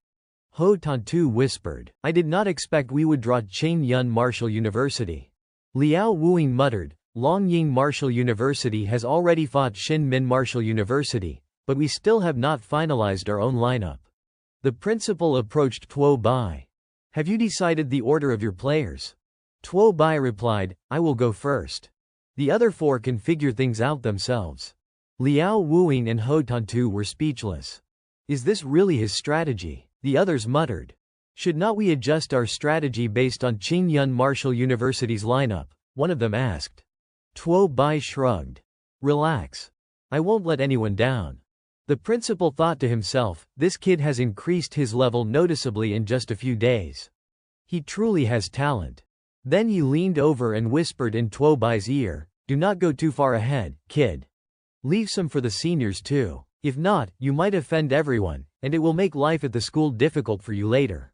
Ho Tantu whispered, "I did not expect we would draw Ching Yun Martial University." Liao Wuing muttered, "Longying Martial University has already fought Shin Min Martial University, but we still have not finalized our own lineup." The principal approached Tuo Bai. "Have you decided the order of your players?" Tuo Bai replied, "I will go first. The other 4 can figure things out themselves." Liao Wuing and Ho Tantu were speechless. Is this really his strategy? The others muttered. Should not we adjust our strategy based on Qingyun Martial University's lineup? One of them asked. Tuo Bai shrugged. Relax. I won't let anyone down. The principal thought to himself, this kid has increased his level noticeably in just a few days. He truly has talent. Then he leaned over and whispered in Tuo Bai's ear, do not go too far ahead, kid. Leave some for the seniors too. If not, you might offend everyone, and it will make life at the school difficult for you later.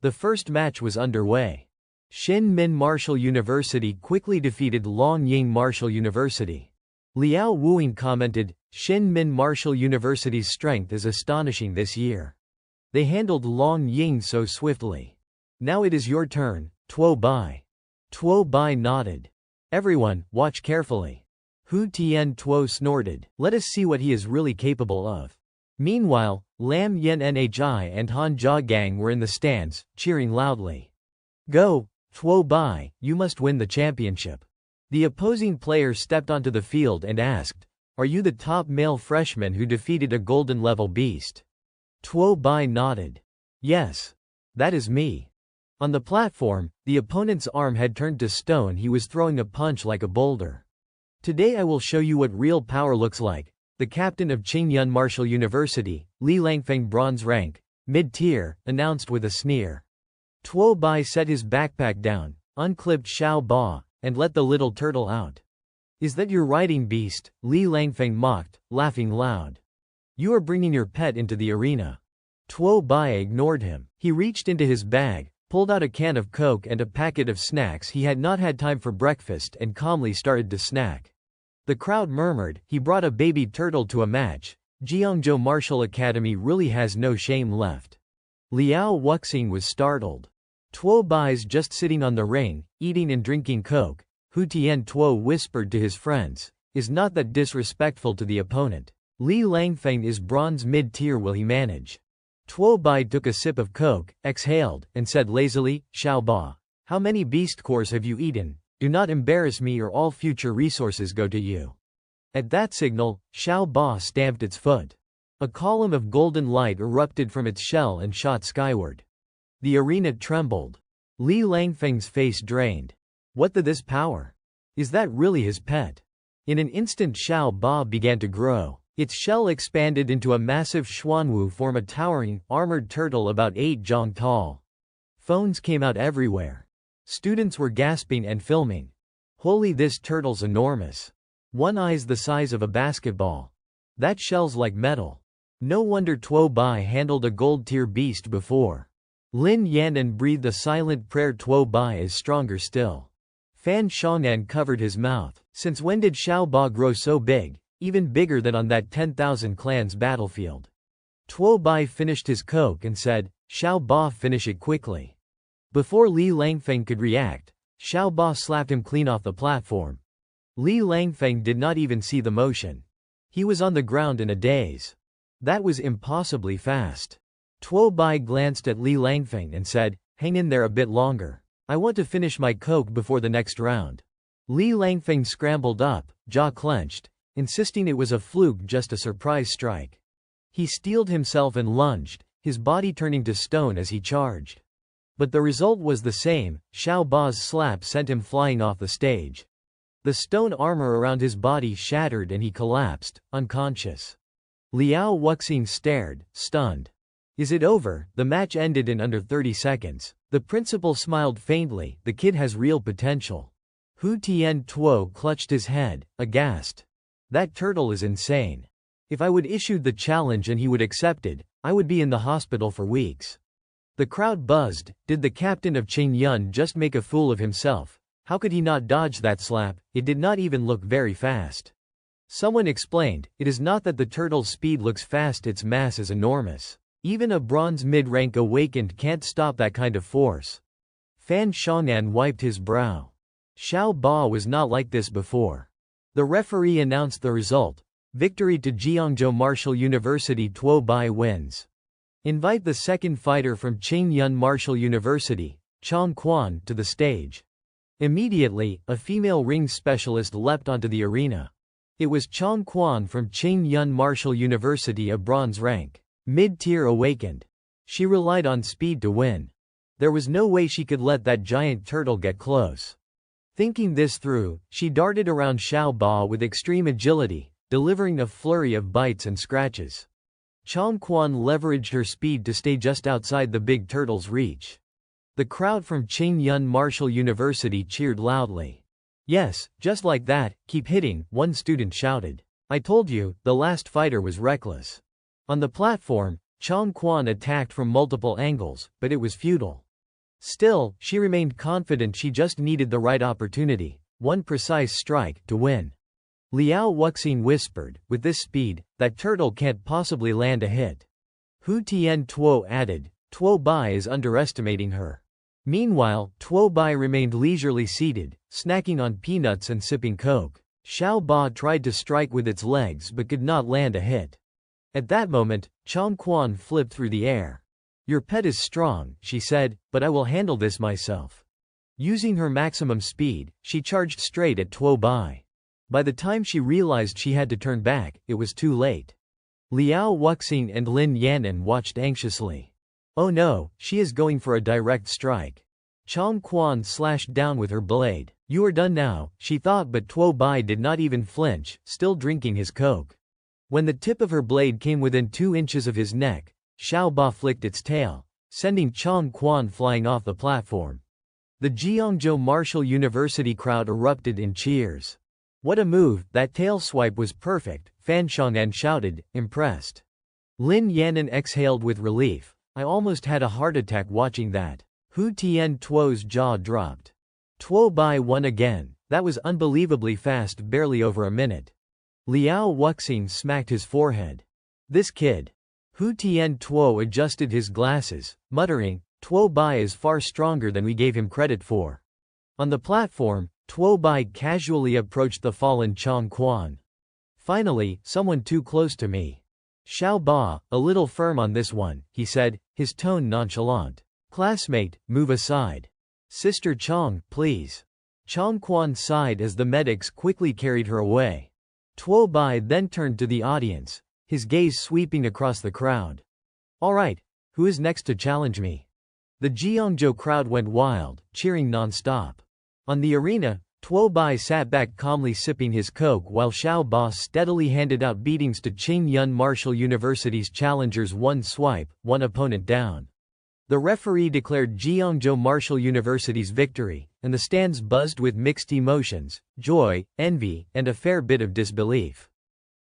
The first match was underway. Xin Min Martial University quickly defeated Long Ying Martial University. Liao Wuing commented, Xin Min Martial University's strength is astonishing this year. They handled Long Ying so swiftly. Now it is your turn, Tuo Bai. Tuo Bai nodded. Everyone, watch carefully. Hu Tian Tuo snorted. Let us see what he is really capable of. Meanwhile, Lam Yen Nhi and Han Jia Gang were in the stands, cheering loudly. Go, Tuo Bai, you must win the championship. The opposing player stepped onto the field and asked, are you the top male freshman who defeated a golden-level beast? Tuo Bai nodded. Yes. That is me. On the platform, the opponent's arm had turned to stone. He was throwing a punch like a boulder. Today I will show you what real power looks like. The captain of Qingyun Martial University, Li Langfeng bronze rank, mid-tier, announced with a sneer. Tuo Bai set his backpack down, unclipped Xiao Ba, and let the little turtle out. Is that your riding beast? Li Langfeng mocked, laughing loud. You are bringing your pet into the arena. Tuo Bai ignored him. He reached into his bag, pulled out a can of Coke and a packet of snacks. He had not had time for breakfast and calmly started to snack. The crowd murmured, he brought a baby turtle to a match. Jiangzhou Martial Academy really has no shame left. Liao Wuxing was startled. Tuo Bai's just sitting on the ring, eating and drinking Coke. Hu Tian Tuo whispered to his friends, is not that disrespectful to the opponent. Li Langfeng is bronze mid-tier, will he manage? Tuo Bai took a sip of Coke, exhaled, and said lazily, Xiao Ba, how many beast cores have you eaten? Do not embarrass me or all future resources go to you. At that signal, Xiao Ba stamped its foot. A column of golden light erupted from its shell and shot skyward. The arena trembled. Li Langfeng's face drained. What this power? Is that really his pet? In an instant Xiao Ba began to grow. Its shell expanded into a massive Xuanwu form, a towering, armored turtle about 8 zhang tall. Phones came out everywhere. Students were gasping and filming. Holy, this turtle's enormous. One eye's the size of a basketball. That shell's like metal. No wonder Tuo Bai handled a gold-tier beast before. Lin Yanan breathed a silent prayer. Tuo Bai is stronger still. Fan Shangnan covered his mouth. Since when did Xiao Ba grow so big, even bigger than on that 10,000 clans battlefield? Tuo Bai finished his Coke and said, Xiao Ba, finish it quickly. Before Li Langfeng could react, Xiao Ba slapped him clean off the platform. Li Langfeng did not even see the motion. He was on the ground in a daze. That was impossibly fast. Tuo Bai glanced at Li Langfeng and said, hang in there a bit longer. I want to finish my Coke before the next round. Li Langfeng scrambled up, jaw clenched, insisting it was a fluke, just a surprise strike. He steeled himself and lunged, his body turning to stone as he charged. But the result was the same. Xiao Ba's slap sent him flying off the stage. The stone armor around his body shattered and he collapsed, unconscious. Liao Wuxing stared, stunned. Is it over? The match ended in under 30 seconds. The principal smiled faintly, the kid has real potential. Hu Tian Tuo clutched his head, aghast. That turtle is insane. If I would issued the challenge and he would accepted, I would be in the hospital for weeks. The crowd buzzed. Did the captain of Qingyun just make a fool of himself? How could he not dodge that slap? It did not even look very fast. Someone explained, it is not that the turtle's speed looks fast, its mass is enormous. Even a bronze mid-rank awakened can't stop that kind of force. Fan Shangnan wiped his brow. Xiao Ba was not like this before. The referee announced the result. Victory to Jiangzhou Martial University. Tuo Bai wins. Invite the second fighter from Qingyun Martial University, Chang Quan, to the stage. Immediately, a female ring specialist leapt onto the arena. It was Chang Quan from Qingyun Martial University, a bronze rank. Mid-tier awakened. She relied on speed to win. There was no way she could let that giant turtle get close. Thinking this through, she darted around Xiao Ba with extreme agility, delivering a flurry of bites and scratches. Chong Quan leveraged her speed to stay just outside the big turtle's reach. The crowd from Qingyun Martial University cheered loudly. "Yes, just like that, keep hitting," one student shouted. "I told you, the last fighter was reckless." On the platform, Chong Quan attacked from multiple angles, but it was futile. Still, she remained confident she just needed the right opportunity, one precise strike, to win. Liao Wuxing whispered, "With this speed, that turtle can't possibly land a hit." Hu Tian Tuo added, "Tuo Bai is underestimating her." Meanwhile, Tuo Bai remained leisurely seated, snacking on peanuts and sipping coke. Xiao Ba tried to strike with its legs but could not land a hit. At that moment, Chong Quan flipped through the air. "Your pet is strong," she said, "but I will handle this myself." Using her maximum speed, she charged straight at Tuo Bai. By the time she realized she had to turn back, it was too late. Liao Wuxing and Lin Yanan watched anxiously. "Oh no, she is going for a direct strike." Chong Quan slashed down with her blade. "You are done now," she thought, but Tuo Bai did not even flinch, still drinking his coke. When the tip of her blade came within 2 inches of his neck, Xiao Ba flicked its tail, sending Chong Quan flying off the platform. The Jiangzhou Martial University crowd erupted in cheers. "What a move, that tail swipe was perfect," Fan Chang'an shouted, impressed. Lin Yanan exhaled with relief. "I almost had a heart attack watching that." Hu Tian Tuo's jaw dropped. Tuo Bai won again. That was unbelievably fast, barely over a minute. Liao Wuxing smacked his forehead. "This kid." Hu Tian Tuo adjusted his glasses, muttering, "Tuo Bai is far stronger than we gave him credit for." On the platform, Tuo Bai casually approached the fallen Chong Quan. "Finally, someone too close to me." "Xiao Ba, a little firm on this one," he said, his tone nonchalant. "Classmate, move aside." "Sister Chong, please." Chong Quan sighed as the medics quickly carried her away. Tuo Bai then turned to the audience, his gaze sweeping across the crowd. "All right, who is next to challenge me?" The Jiangzhou crowd went wild, cheering non-stop. On the arena, Tuo Bai sat back calmly sipping his coke while Xiao Ba steadily handed out beatings to Qingyun Martial University's challengers, one swipe, one opponent down. The referee declared Jiangzhou Martial University's victory, and the stands buzzed with mixed emotions, joy, envy, and a fair bit of disbelief.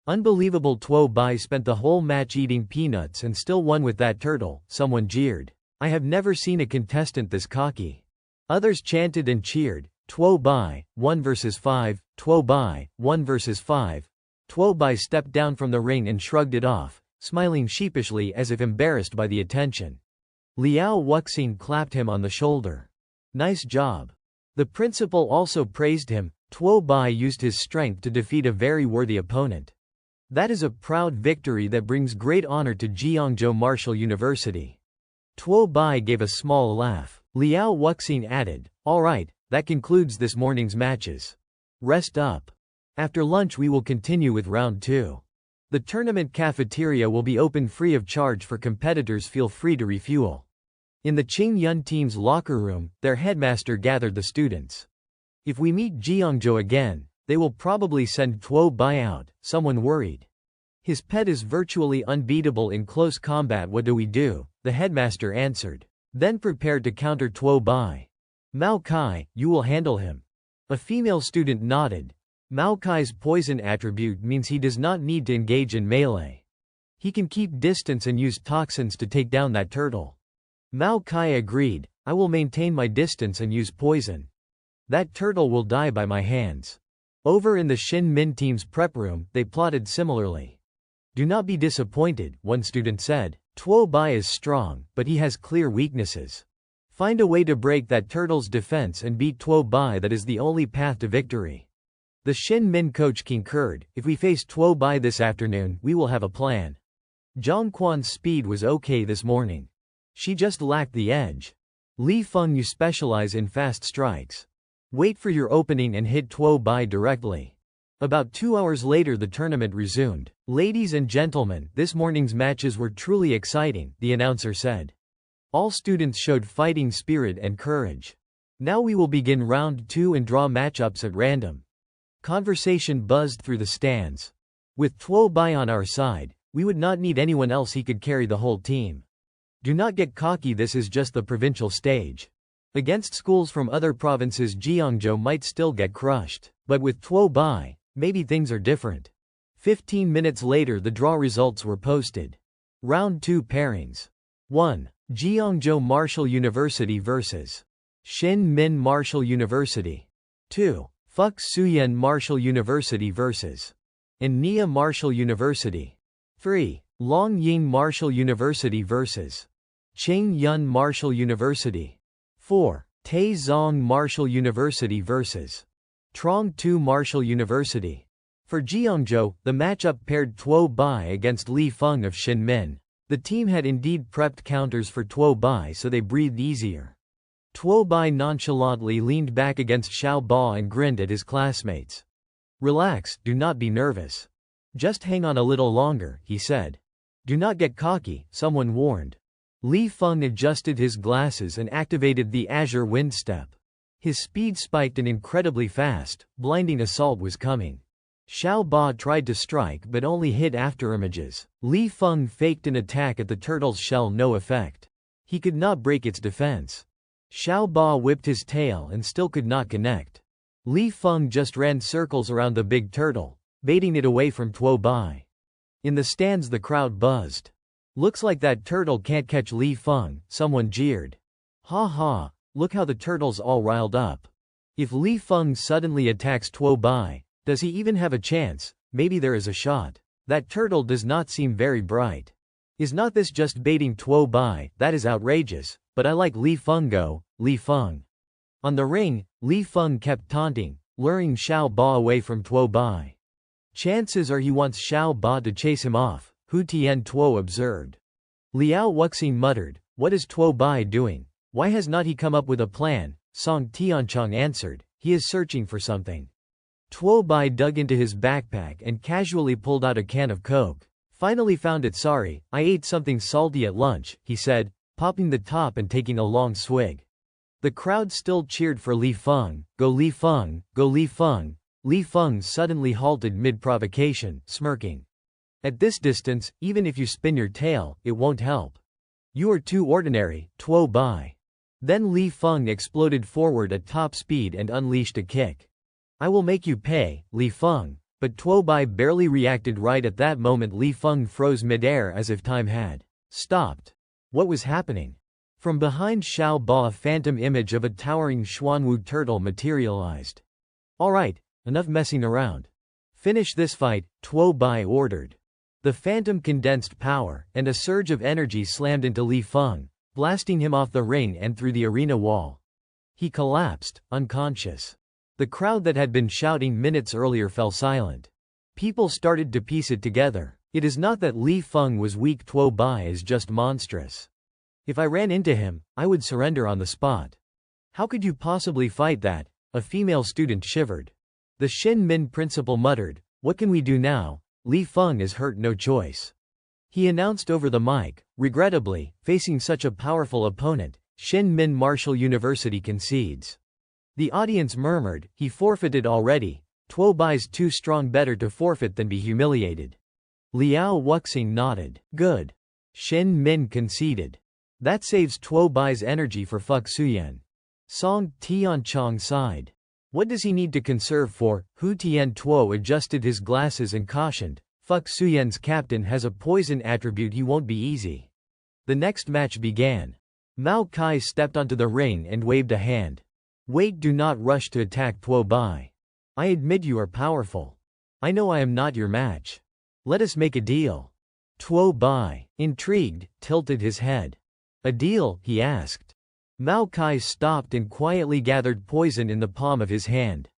"Unbelievable, Tuo Bai spent the whole match eating peanuts and still won with that turtle," someone jeered. "I have never seen a contestant this cocky." Others chanted and cheered. Tuo Bai, 1 vs 5, Tuo Bai, 1 vs 5. Tuo Bai stepped down from the ring and shrugged it off, smiling sheepishly as if embarrassed by the attention. Liao Wuxing clapped him on the shoulder. "Nice job." The principal also praised him. Tuo Bai used his strength to defeat a very worthy opponent. That is a proud victory that brings great honor to Jiangzhou Martial University. Tuo Bai gave a small laugh. Liao Wuxing added, "All right, that concludes this morning's matches. Rest up. After lunch we will continue with round 2. The tournament cafeteria will be open free of charge for competitors. Feel free to refuel." In the Qingyun team's locker room, their headmaster gathered the students. "If we meet Jiangzhou again, they will probably send Tuo Bai out," someone worried. "His pet is virtually unbeatable in close combat. What do we do?" the headmaster answered. "Then prepare to counter Tuo Bai. Mao Kai, you will handle him." A female student nodded. Mao Kai's poison attribute means he does not need to engage in melee. He can keep distance and use toxins to take down that turtle. Mao Kai agreed, "I will maintain my distance and use poison. That turtle will die by my hands." Over in the Shin Min team's prep room, they plotted similarly. "Do not be disappointed," one student said. "Tuo Bai is strong, but he has clear weaknesses. Find a way to break that turtle's defense and beat Tuo Bai. That is the only path to victory." The Shin Min coach concurred, "If we face Tuo Bai this afternoon, we will have a plan." Zhang Quan's speed was okay this morning. She just lacked the edge. Li Feng, you specialize in fast strikes. Wait for your opening and hit Tuo Bai directly. About 2 hours later the tournament resumed. "Ladies and gentlemen, this morning's matches were truly exciting," the announcer said. All students showed fighting spirit and courage. Now we will begin round 2 and draw matchups at random. Conversation buzzed through the stands. With Tuo Bai on our side, we would not need anyone else, he could carry the whole team. Do not get cocky, this is just the provincial stage. Against schools from other provinces Jeongjo might still get crushed, but with Tuo Bai, maybe things are different. 15 minutes later the draw results were posted. Round 2 pairings. 1. Jeongjo Martial University vs. Shin Min Martial University. 2. Fuck Suyen Martial University vs. Nia Martial University. 3. Long Ying Martial University vs. Cheng Yun Martial University. 4. Taizong Martial University vs. Trong Tu Martial University. For Jeongjo, the matchup paired Tuo Bai against Li Feng of Shinmin. The team had indeed prepped counters for Tuo Bai, so they breathed easier. Tuo Bai nonchalantly leaned back against Xiao Ba and grinned at his classmates. Relax, do not be nervous. Just hang on a little longer, he said. Do not get cocky, someone warned. Li Feng adjusted his glasses and activated the Azure Wind Step. His speed spiked and incredibly fast, blinding assault was coming. Xiao Ba tried to strike but only hit afterimages. Li Feng faked an attack at the turtle's shell, no effect. He could not break its defense. Xiao Ba whipped his tail and still could not connect. Li Feng just ran circles around the big turtle, baiting it away from Tuo Bai. In the stands the crowd buzzed. Looks like that turtle can't catch Li Feng, someone jeered. Ha ha, look how the turtle's all riled up. If Li Feng suddenly attacks Tuo Bai, does he even have a chance? Maybe there is a shot. That turtle does not seem very bright. Is not this just baiting Tuo Bai? That is outrageous, but I like Li Feng. Go, Li Feng. On the ring, Li Feng kept taunting, luring Xiao Ba away from Tuo Bai. Chances are he wants Xiao Ba to chase him off, Hu Tian Tuo observed. Liao Wuxing muttered, what is Tuo Bai doing? Why has not he come up with a plan? Song Tianchong answered, he is searching for something. Tuo Bai dug into his backpack and casually pulled out a can of Coke. Finally found it. Sorry, I ate something salty at lunch, he said, popping the top and taking a long swig. The crowd still cheered for Li Feng. Go Li Feng, go Li Feng. Li Feng suddenly halted mid-provocation, smirking. At this distance, even if you spin your tail, it won't help. You are too ordinary, Tuo Bai. Then Li Feng exploded forward at top speed and unleashed a kick. I will make you pay, Li Feng, but Tuo Bai barely reacted. Right at that moment Li Feng froze midair as if time had stopped. What was happening? From behind Xiao Ba a phantom image of a towering Xuanwu turtle materialized. Alright, enough messing around. Finish this fight, Tuo Bai ordered. The phantom condensed power, and a surge of energy slammed into Li Feng, blasting him off the ring and through the arena wall. He collapsed, unconscious. The crowd that had been shouting minutes earlier fell silent. People started to piece it together. It is not that Li Feng was weak, Tuo Bai is just monstrous. If I ran into him, I would surrender on the spot. How could you possibly fight that? A female student shivered. The Shin Min principal muttered, what can we do now? Li Feng is hurt, no choice. He announced over the mic, regrettably, facing such a powerful opponent, Shin Min Martial University concedes. The audience murmured, he forfeited already. Tuo Bai's too strong, better to forfeit than be humiliated. Liao Wuxing nodded. Good. Shin Min conceded. That saves Tuo Bai's energy for Fuck Suyen. Song Tianchong sighed. What does he need to conserve for? Hu Tian Tuo adjusted his glasses and cautioned, Fuck Suyen's captain has a poison attribute, he won't be easy. The next match began. Mao Kai stepped onto the ring and waved a hand. Wait, do not rush to attack Tuo Bai. I admit you are powerful. I know I am not your match. Let us make a deal. Tuo Bai, intrigued, tilted his head. A deal? He asked. Mao Kai stopped and quietly gathered poison in the palm of his hand.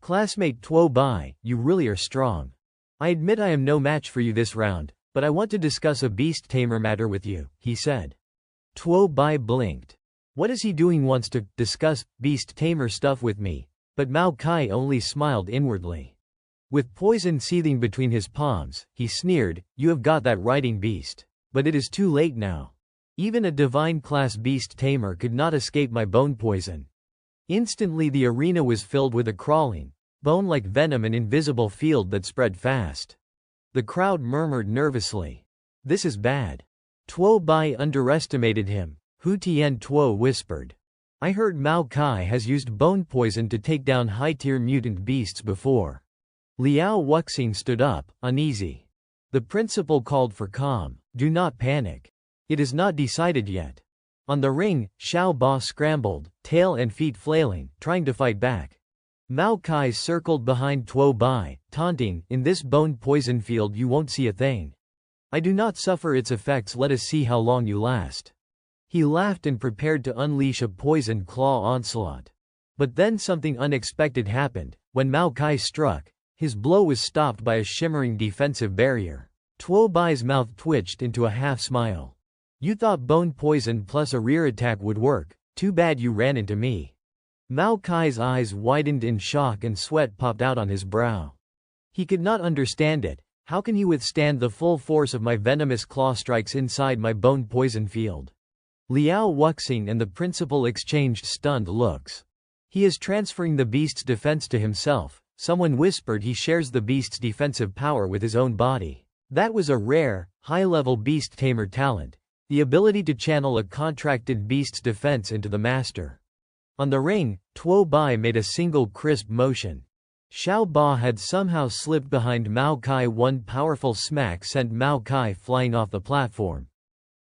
Classmate Tuo Bai, you really are strong. I admit I am no match for you this round, but I want to discuss a beast tamer matter with you, he said. Tuo Bai blinked. What is he doing? Wants to discuss beast tamer stuff with me? But Mao Kai only smiled inwardly. With poison seething between his palms, he sneered, you have got that riding beast. But it is too late now. Even a divine-class beast tamer could not escape my bone poison. Instantly the arena was filled with a crawling, bone-like venom and invisible field that spread fast. The crowd murmured nervously. This is bad. Tuo Bai underestimated him, Hu Tian Tuo whispered. I heard Mao Kai has used bone poison to take down high-tier mutant beasts before. Liao Wuxing stood up, uneasy. The principal called for calm. Do not panic. It is not decided yet. On the ring, Xiao Ba scrambled, tail and feet flailing, trying to fight back. Mao Kai circled behind Tuo Bai, taunting, in this bone poison field you won't see a thing. I do not suffer its effects, let us see how long you last. He laughed and prepared to unleash a poison claw onslaught. But then something unexpected happened. When Mao Kai struck, his blow was stopped by a shimmering defensive barrier. Tuo Bai's mouth twitched into a half-smile. You thought bone poison plus a rear attack would work, too bad you ran into me. Mao Kai's eyes widened in shock and sweat popped out on his brow. He could not understand it. How can he withstand the full force of my venomous claw strikes inside my bone poison field? Liao Wuxing and the principal exchanged stunned looks. He is transferring the beast's defense to himself. Someone whispered he shares the beast's defensive power with his own body. That was a rare, high-level beast tamer talent. The ability to channel a contracted beast's defense into the master. On the ring, Tuo Bai made a single crisp motion. Xiao Ba had somehow slipped behind Mao Kai. One powerful smack sent Mao Kai flying off the platform.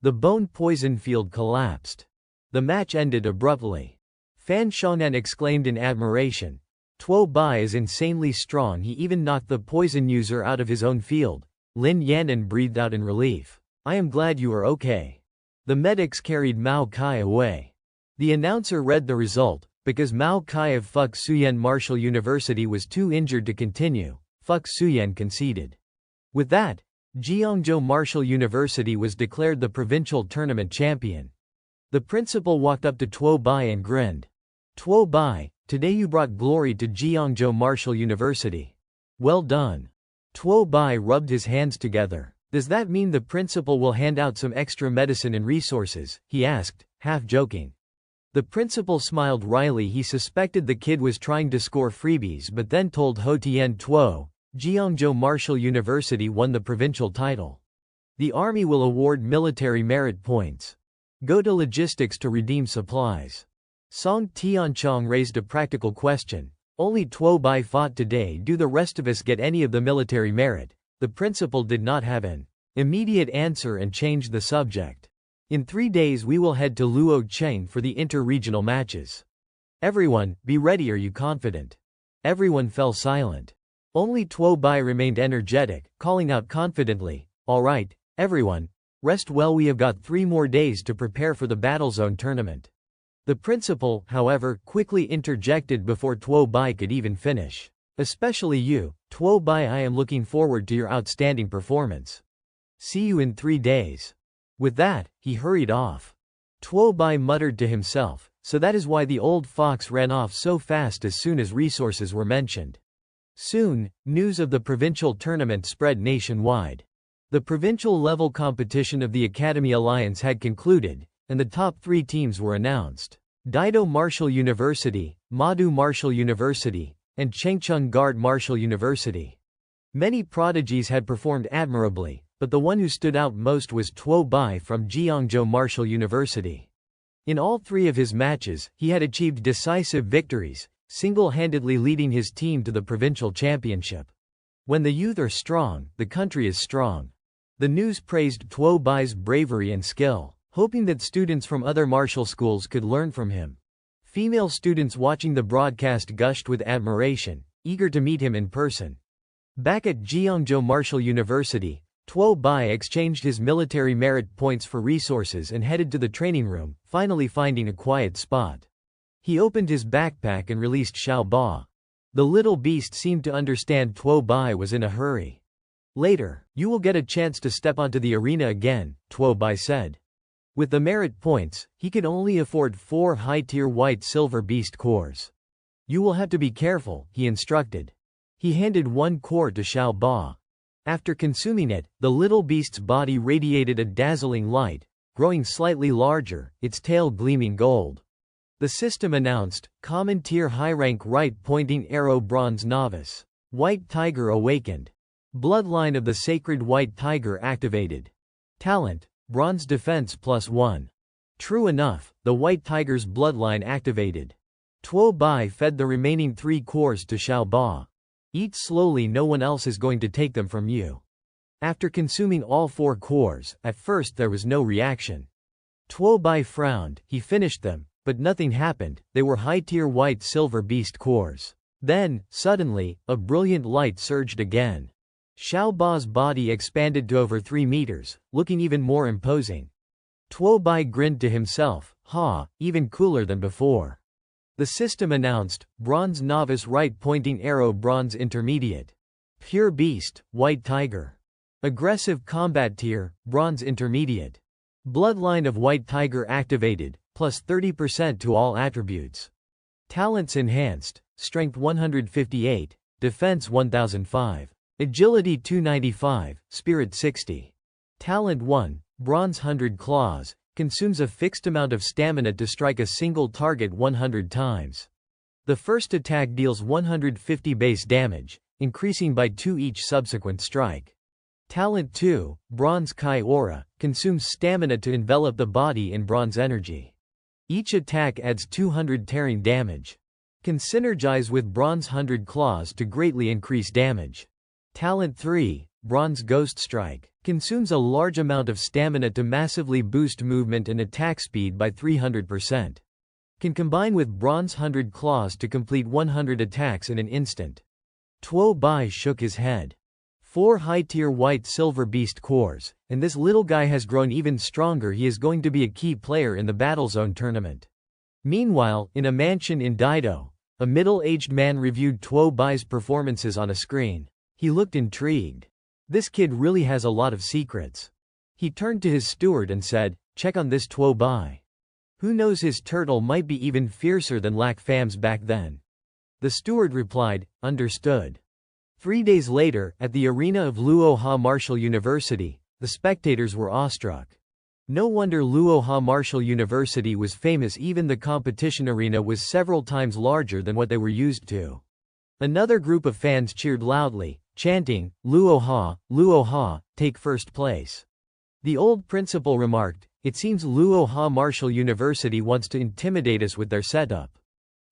The bone poison field collapsed. The match ended abruptly. Fan Xiaonan exclaimed in admiration. Tuo Bai is insanely strong. He even knocked the poison user out of his own field. Lin Yanan breathed out in relief. I am glad you are okay. The medics carried Mao Kai away. The announcer read the result. Because Mao Kai of Fuxuyan Martial University was too injured to continue, Fuxuyan conceded. With that, Jiangzhou Martial University was declared the provincial tournament champion. The principal walked up to Tuo Bai and grinned. Tuo Bai, today you brought glory to Jiangzhou Martial University. Well done. Tuo Bai rubbed his hands together. Does that mean the principal will hand out some extra medicine and resources? He asked, half joking. The principal smiled wryly. He suspected the kid was trying to score freebies but then told Ho Tian Tuo, Jiangzhou Martial University won the provincial title. The army will award military merit points. Go to logistics to redeem supplies. Song Tianchong raised a practical question. Only Tuo Bai fought today. Do the rest of us get any of the military merit? The principal did not have an immediate answer and changed the subject. In 3 days we will head to Luocheng for the inter-regional matches. Everyone, be ready. Are you confident? Everyone fell silent. Only Tuo Bai remained energetic, calling out confidently, all right, everyone, rest well. We have got 3 more days to prepare for the Battlezone tournament. The principal, however, quickly interjected before Tuo Bai could even finish. Especially you, Tuo Bai. I am looking forward to your outstanding performance. See you in 3 days. With that, he hurried off. Tuo Bai muttered to himself, so that is why the old fox ran off so fast as soon as resources were mentioned. Soon, news of the provincial tournament spread nationwide. The provincial-level competition of the Academy Alliance had concluded, and the top 3 teams were announced. Daido Martial University, Madu Martial University, and Chengcheng Guard Martial University. Many prodigies had performed admirably, but the one who stood out most was Tuo Bai from Jiangzhou Martial University. In all 3 of his matches, he had achieved decisive victories, single-handedly leading his team to the provincial championship. When the youth are strong, the country is strong. The news praised Tuo Bai's bravery and skill, hoping that students from other martial schools could learn from him. Female students watching the broadcast gushed with admiration, eager to meet him in person. Back at Jiangzhou Martial University, Tuo Bai exchanged his military merit points for resources and headed to the training room, finally finding a quiet spot. He opened his backpack and released Xiao Ba. The little beast seemed to understand Tuo Bai was in a hurry. Later, you will get a chance to step onto the arena again, Tuo Bai said. With the merit points, he could only afford 4 high-tier white-silver beast cores. You will have to be careful, he instructed. He handed 1 core to Xiao Ba. After consuming it, the little beast's body radiated a dazzling light, growing slightly larger, its tail gleaming gold. The system announced, Common Tier High Rank Right Pointing Arrow Bronze Novice. White Tiger awakened. Bloodline of the Sacred White Tiger activated. Talent, Bronze Defense +1. True enough, the White Tiger's bloodline activated. Tuo Bai fed the remaining 3 cores to Xiao Ba. Eat slowly, no one else is going to take them from you. After consuming all 4 cores, at first there was no reaction. Tuo Bai frowned, he finished them, but nothing happened, they were high-tier white silver beast cores. Then, suddenly, a brilliant light surged again. Xiao Ba's body expanded to over 3 meters, looking even more imposing. Tuo Bai grinned to himself, even cooler than before. The system announced, Bronze Novice Right Pointing Arrow Bronze Intermediate. Pure Beast, White Tiger. Aggressive Combat Tier, Bronze Intermediate. Bloodline of White Tiger activated, plus 30% to all attributes. Talents enhanced, Strength 158, Defense 1005, Agility 295, Spirit 60. Talent 1, Bronze 100 Claws, consumes a fixed amount of stamina to strike a single target 100 times. The first attack deals 150 base damage, increasing by 2 each subsequent strike. Talent 2, Bronze Kai Aura, consumes stamina to envelop the body in bronze energy. Each attack adds 200 tearing damage. Can synergize with Bronze 100 Claws to greatly increase damage. Talent 3, Bronze Ghost Strike, consumes a large amount of stamina to massively boost movement and attack speed by 300%. Can combine with Bronze 100 Claws to complete 100 attacks in an instant. Tuo Bai shook his head. 4 high-tier white silver beast cores, and this little guy has grown even stronger. He is going to be a key player in the Battlezone tournament. Meanwhile, in a mansion in Daido, a middle-aged man reviewed Tuo Bai's performances on a screen. He looked intrigued. This kid really has a lot of secrets. He turned to his steward and said, check on this Tuo Bai. Who knows, his turtle might be even fiercer than Lac Fam's back then. The steward replied, understood. 3 days later, at the arena of Luoha Martial University, the spectators were awestruck. No wonder Luoha Martial University was famous. Even the competition arena was several times larger than what they were used to. Another group of fans cheered loudly, chanting, Luoha, Luoha, take first place. The old principal remarked, it seems Luoha Martial University wants to intimidate us with their setup.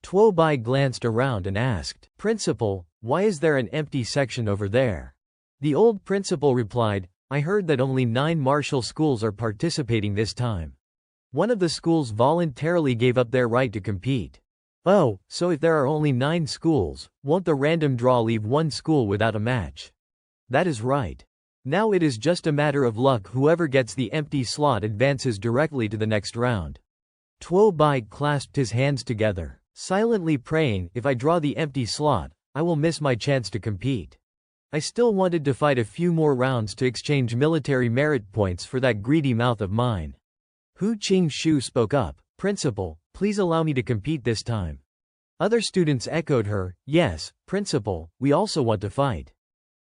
Tuo Bai glanced around and asked, Principal, why is there an empty section over there? The old principal replied, I heard that only 9 martial schools are participating this time. One of the schools voluntarily gave up their right to compete. Oh, so if there are only 9 schools, won't the random draw leave one school without a match? That is right. Now it is just a matter of luck. Whoever gets the empty slot advances directly to the next round. Tuo Bai clasped his hands together, silently praying, if I draw the empty slot, I will miss my chance to compete. I still wanted to fight a few more rounds to exchange military merit points for that greedy mouth of mine. Hu Qing-shu spoke up, Principal, please allow me to compete this time. Other students echoed her, yes, Principal, we also want to fight.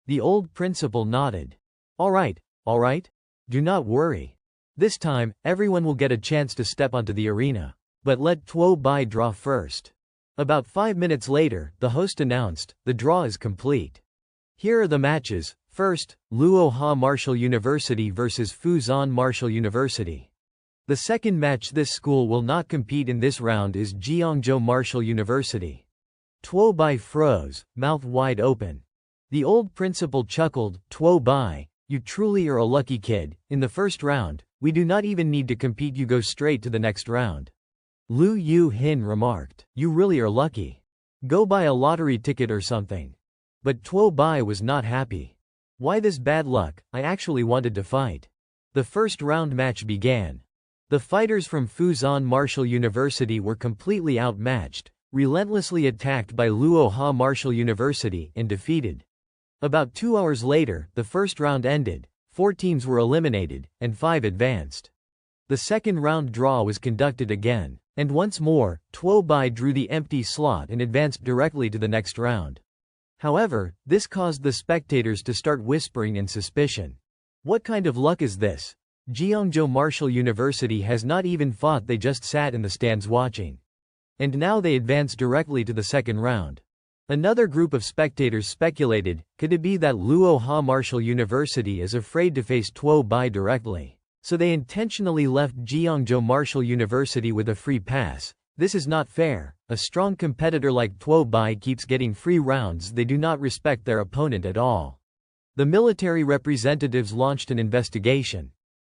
The old principal nodded. All right. Do not worry. This time, everyone will get a chance to step onto the arena. But let Tuo Bai draw first. About 5 minutes later, the host announced, the draw is complete. Here are the matches. First, Luoha Martial University versus Fuzhou Martial University. The second match, this school will not compete in this round, is Jiangzhou Martial University. Tuo Bai froze, mouth wide open. The old principal chuckled, Tuo Bai, you truly are a lucky kid. In the first round, we do not even need to compete, you go straight to the next round. Lu Yu Hin remarked, you really are lucky. Go buy a lottery ticket or something. But Tuo Bai was not happy. Why this bad luck? I actually wanted to fight. The first round match began. The fighters from Fuzhou Martial University were completely outmatched, relentlessly attacked by Luoha Martial University, and defeated. About 2 hours later, the first round ended, 4 teams were eliminated, and 5 advanced. The second round draw was conducted again, and once more, Tuo Bai drew the empty slot and advanced directly to the next round. However, this caused the spectators to start whispering in suspicion. What kind of luck is this? Jeongjo Martial University has not even fought, they just sat in the stands watching. And now they advance directly to the second round. Another group of spectators speculated, could it be that Luo Ha Martial University is afraid to face Tuo Bai directly? So they intentionally left Jeongjo Martial University with a free pass. This is not fair. A strong competitor like Tuo Bai keeps getting free rounds. They do not respect their opponent at all. The military representatives launched an investigation.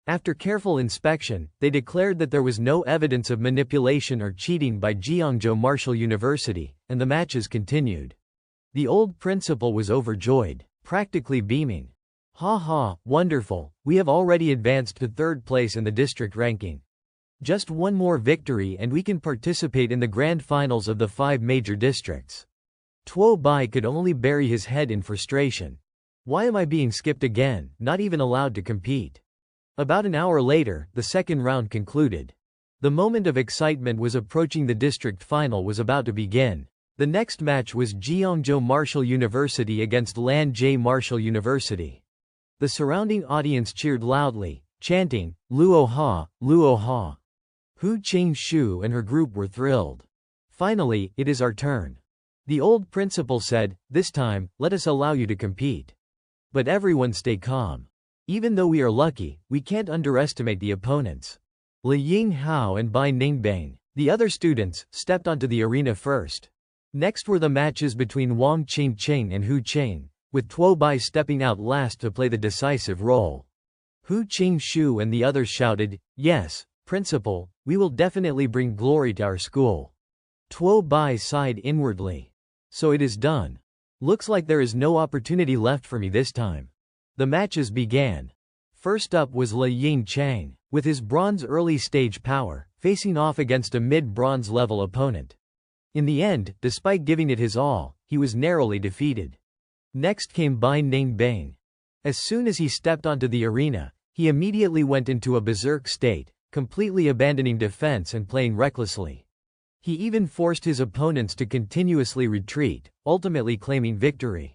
After careful inspection, they declared that there was no evidence of manipulation or cheating by Jeongjo Martial University, and the matches continued. The old principal was overjoyed, practically beaming. Ha ha, wonderful, we have already advanced to third place in the district ranking. Just one more victory and we can participate in the grand finals of the 5 major districts. Tuo Bai could only bury his head in frustration. Why am I being skipped again, not even allowed to compete? About an hour later, the second round concluded. The moment of excitement was approaching. The district final was about to begin. The next match was Jeongjo Martial University against Lanjie Martial University. The surrounding audience cheered loudly, chanting, Luo Ha, Luo Ha. Hu Qing-shu and her group were thrilled. Finally, it is our turn. The old principal said, this time, let us allow you to compete. But everyone stay calm. Even though we are lucky, we can't underestimate the opponents. Li Ying Hao and Bai Ningbang, the other students, stepped onto the arena first. Next were the matches between Wang Qingqing and Hu Qing, with Tuo Bai stepping out last to play the decisive role. Hu Qing-shu and the others shouted, yes, principal, we will definitely bring glory to our school. Tuo Bai sighed inwardly. So it is done. Looks like there is no opportunity left for me this time. The matches began. First up was Li Ying Chang, with his bronze early stage power, facing off against a mid-bronze level opponent. In the end, despite giving it his all, he was narrowly defeated. Next came Bai Ningbang. As soon as he stepped onto the arena, he immediately went into a berserk state, completely abandoning defense and playing recklessly. He even forced his opponents to continuously retreat, ultimately claiming victory.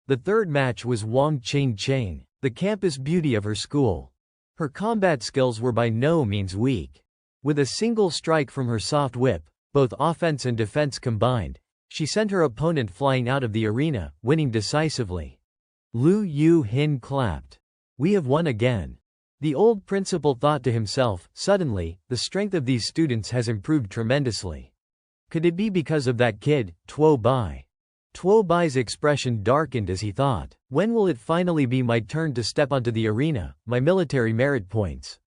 The third match was Wang Qingqing, the campus beauty of her school. Her combat skills were by no means weak. With a single strike from her soft whip, both offense and defense combined, she sent her opponent flying out of the arena, winning decisively. Lu Yu Hin clapped. We have won again. The old principal thought to himself, suddenly, the strength of these students has improved tremendously. Could it be because of that kid, Tuo Bai? Tuo Bai's expression darkened as he thought, when will it finally be my turn to step onto the arena, my military merit points?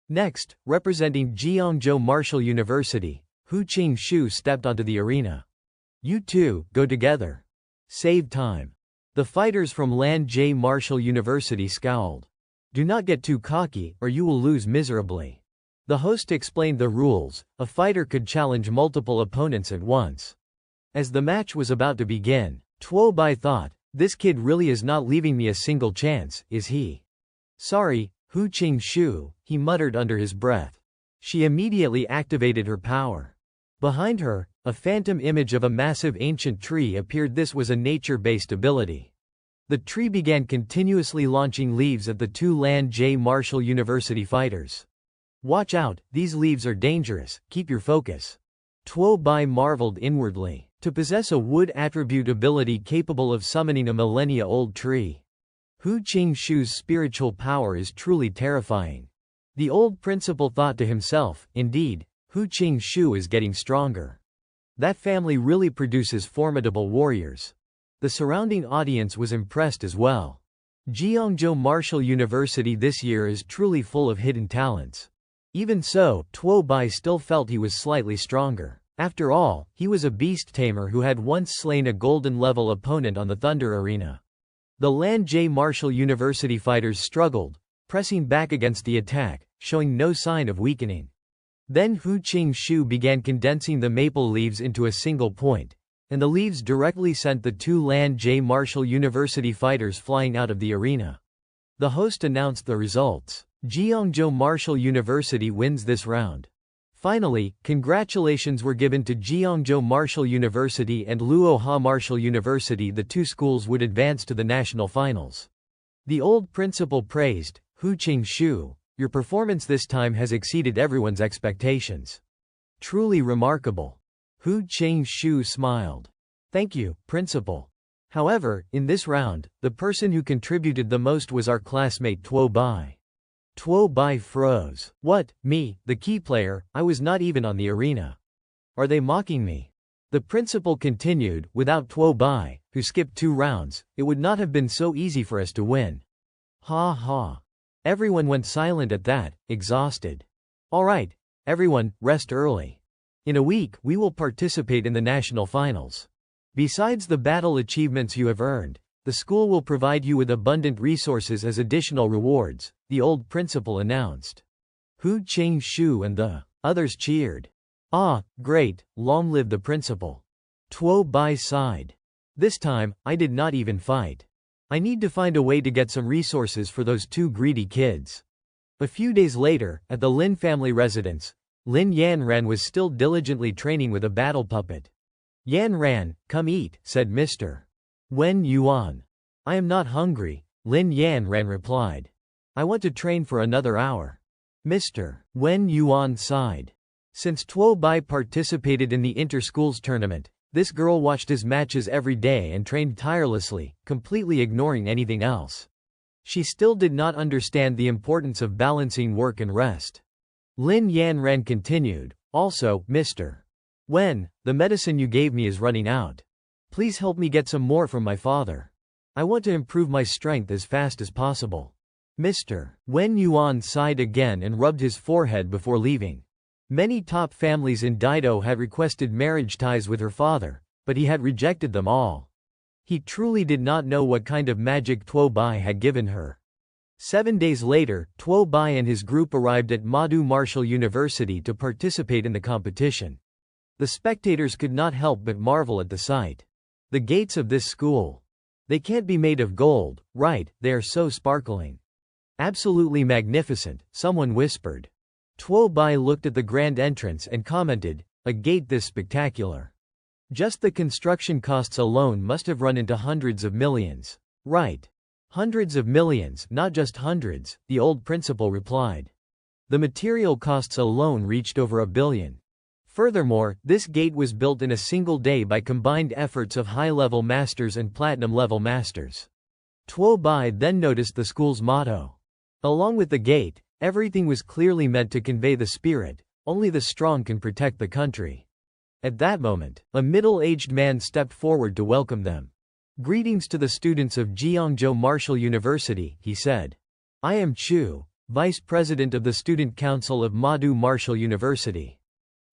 Next, representing Jeongjo Martial University, Hu Qing-shu stepped onto the arena. You two, go together. Save time. The fighters from Lanjie Martial University scowled. Do not get too cocky, or you will lose miserably. The host explained the rules. A fighter could challenge multiple opponents at once. As the match was about to begin, Tuo Bai thought, this kid really is not leaving me a single chance, is he? Sorry, Hu Qing-shu, he muttered under his breath. She immediately activated her power. Behind her, a phantom image of a massive ancient tree appeared. This was a nature-based ability. The tree began continuously launching leaves at the two Lanjie Martial University fighters. Watch out, these leaves are dangerous, keep your focus. Tuo Bai marveled inwardly, to possess a wood attribute ability capable of summoning a millennia-old tree. Hu Qing-shu's spiritual power is truly terrifying. The old principal thought to himself, indeed, Hu Qing-shu is getting stronger. That family really produces formidable warriors. The surrounding audience was impressed as well. Jeongjo Martial University this year is truly full of hidden talents. Even so, Tuo Bai still felt he was slightly stronger. After all, he was a beast tamer who had once slain a golden-level opponent on the Thunder Arena. The Lanjie Martial University fighters struggled, pressing back against the attack, showing no sign of weakening. Then Hu Qing-shu began condensing the maple leaves into a single point, and the leaves directly sent the two Lanjie Martial University fighters flying out of the arena. The host announced the results. Jeongjo Martial University wins this round. Finally, congratulations were given to Jeongjo Martial University and Luo Ha Martial University. The two schools would advance to the national finals. The old principal praised Hu Qing-shu. Your performance this time has exceeded everyone's expectations. Truly remarkable. Hu Cheng-shu smiled. Thank you, Principal. However, in this round, the person who contributed the most was our classmate Tuo Bai. Tuo Bai froze. What, me, the key player? I was not even on the arena. Are they mocking me? The principal continued, without Tuo Bai, who skipped 2 rounds, it would not have been so easy for us to win. Ha ha. Everyone went silent at that, exhausted. Alright, everyone, rest early. In a week, we will participate in the national finals. Besides the battle achievements you have earned, the school will provide you with abundant resources as additional rewards, the old principal announced. Hu Cheng-shu and the others cheered. Ah, great, long live the principal. Tuo Bai sighed. This time, I did not even fight. I need to find a way to get some resources for those 2 greedy kids. A few days later, at the Lin family residence, Lin Yanran was still diligently training with a battle puppet. Yanran, come eat, said Mr. Wen Yuan. I am not hungry, Lin Yanran replied. I want to train for another hour. Mr. Wen Yuan sighed. Since Tuo Bai participated in the inter-schools tournament, this girl watched his matches every day and trained tirelessly, completely ignoring anything else. She still did not understand the importance of balancing work and rest. Lin Yanran continued, also, Mr. Wen, the medicine you gave me is running out. Please help me get some more from my father. I want to improve my strength as fast as possible. Mr. Wen Yuan sighed again and rubbed his forehead before leaving. Many top families in Daido had requested marriage ties with her father, but he had rejected them all. He truly did not know what kind of magic Tuo Bai had given her. 7 days later, Tuo Bai and his group arrived at Madu Martial University to participate in the competition. The spectators could not help but marvel at the sight. The gates of this school. They can't be made of gold, right? They are so sparkling. Absolutely magnificent, someone whispered. Tuo Bai looked at the grand entrance and commented, a gate this spectacular. Just the construction costs alone must have run into hundreds of millions. Right. Hundreds of millions, not just hundreds, the old principal replied. The material costs alone reached over $1 billion. Furthermore, this gate was built in a single day by combined efforts of high-level masters and platinum-level masters. Tuo Bai then noticed the school's motto. Along with the gate, everything was clearly meant to convey the spirit, only the strong can protect the country. At that moment, a middle-aged man stepped forward to welcome them. Greetings to the students of Jiangzhou Martial University, he said. I am Chu, Vice President of the Student Council of Madu Martial University.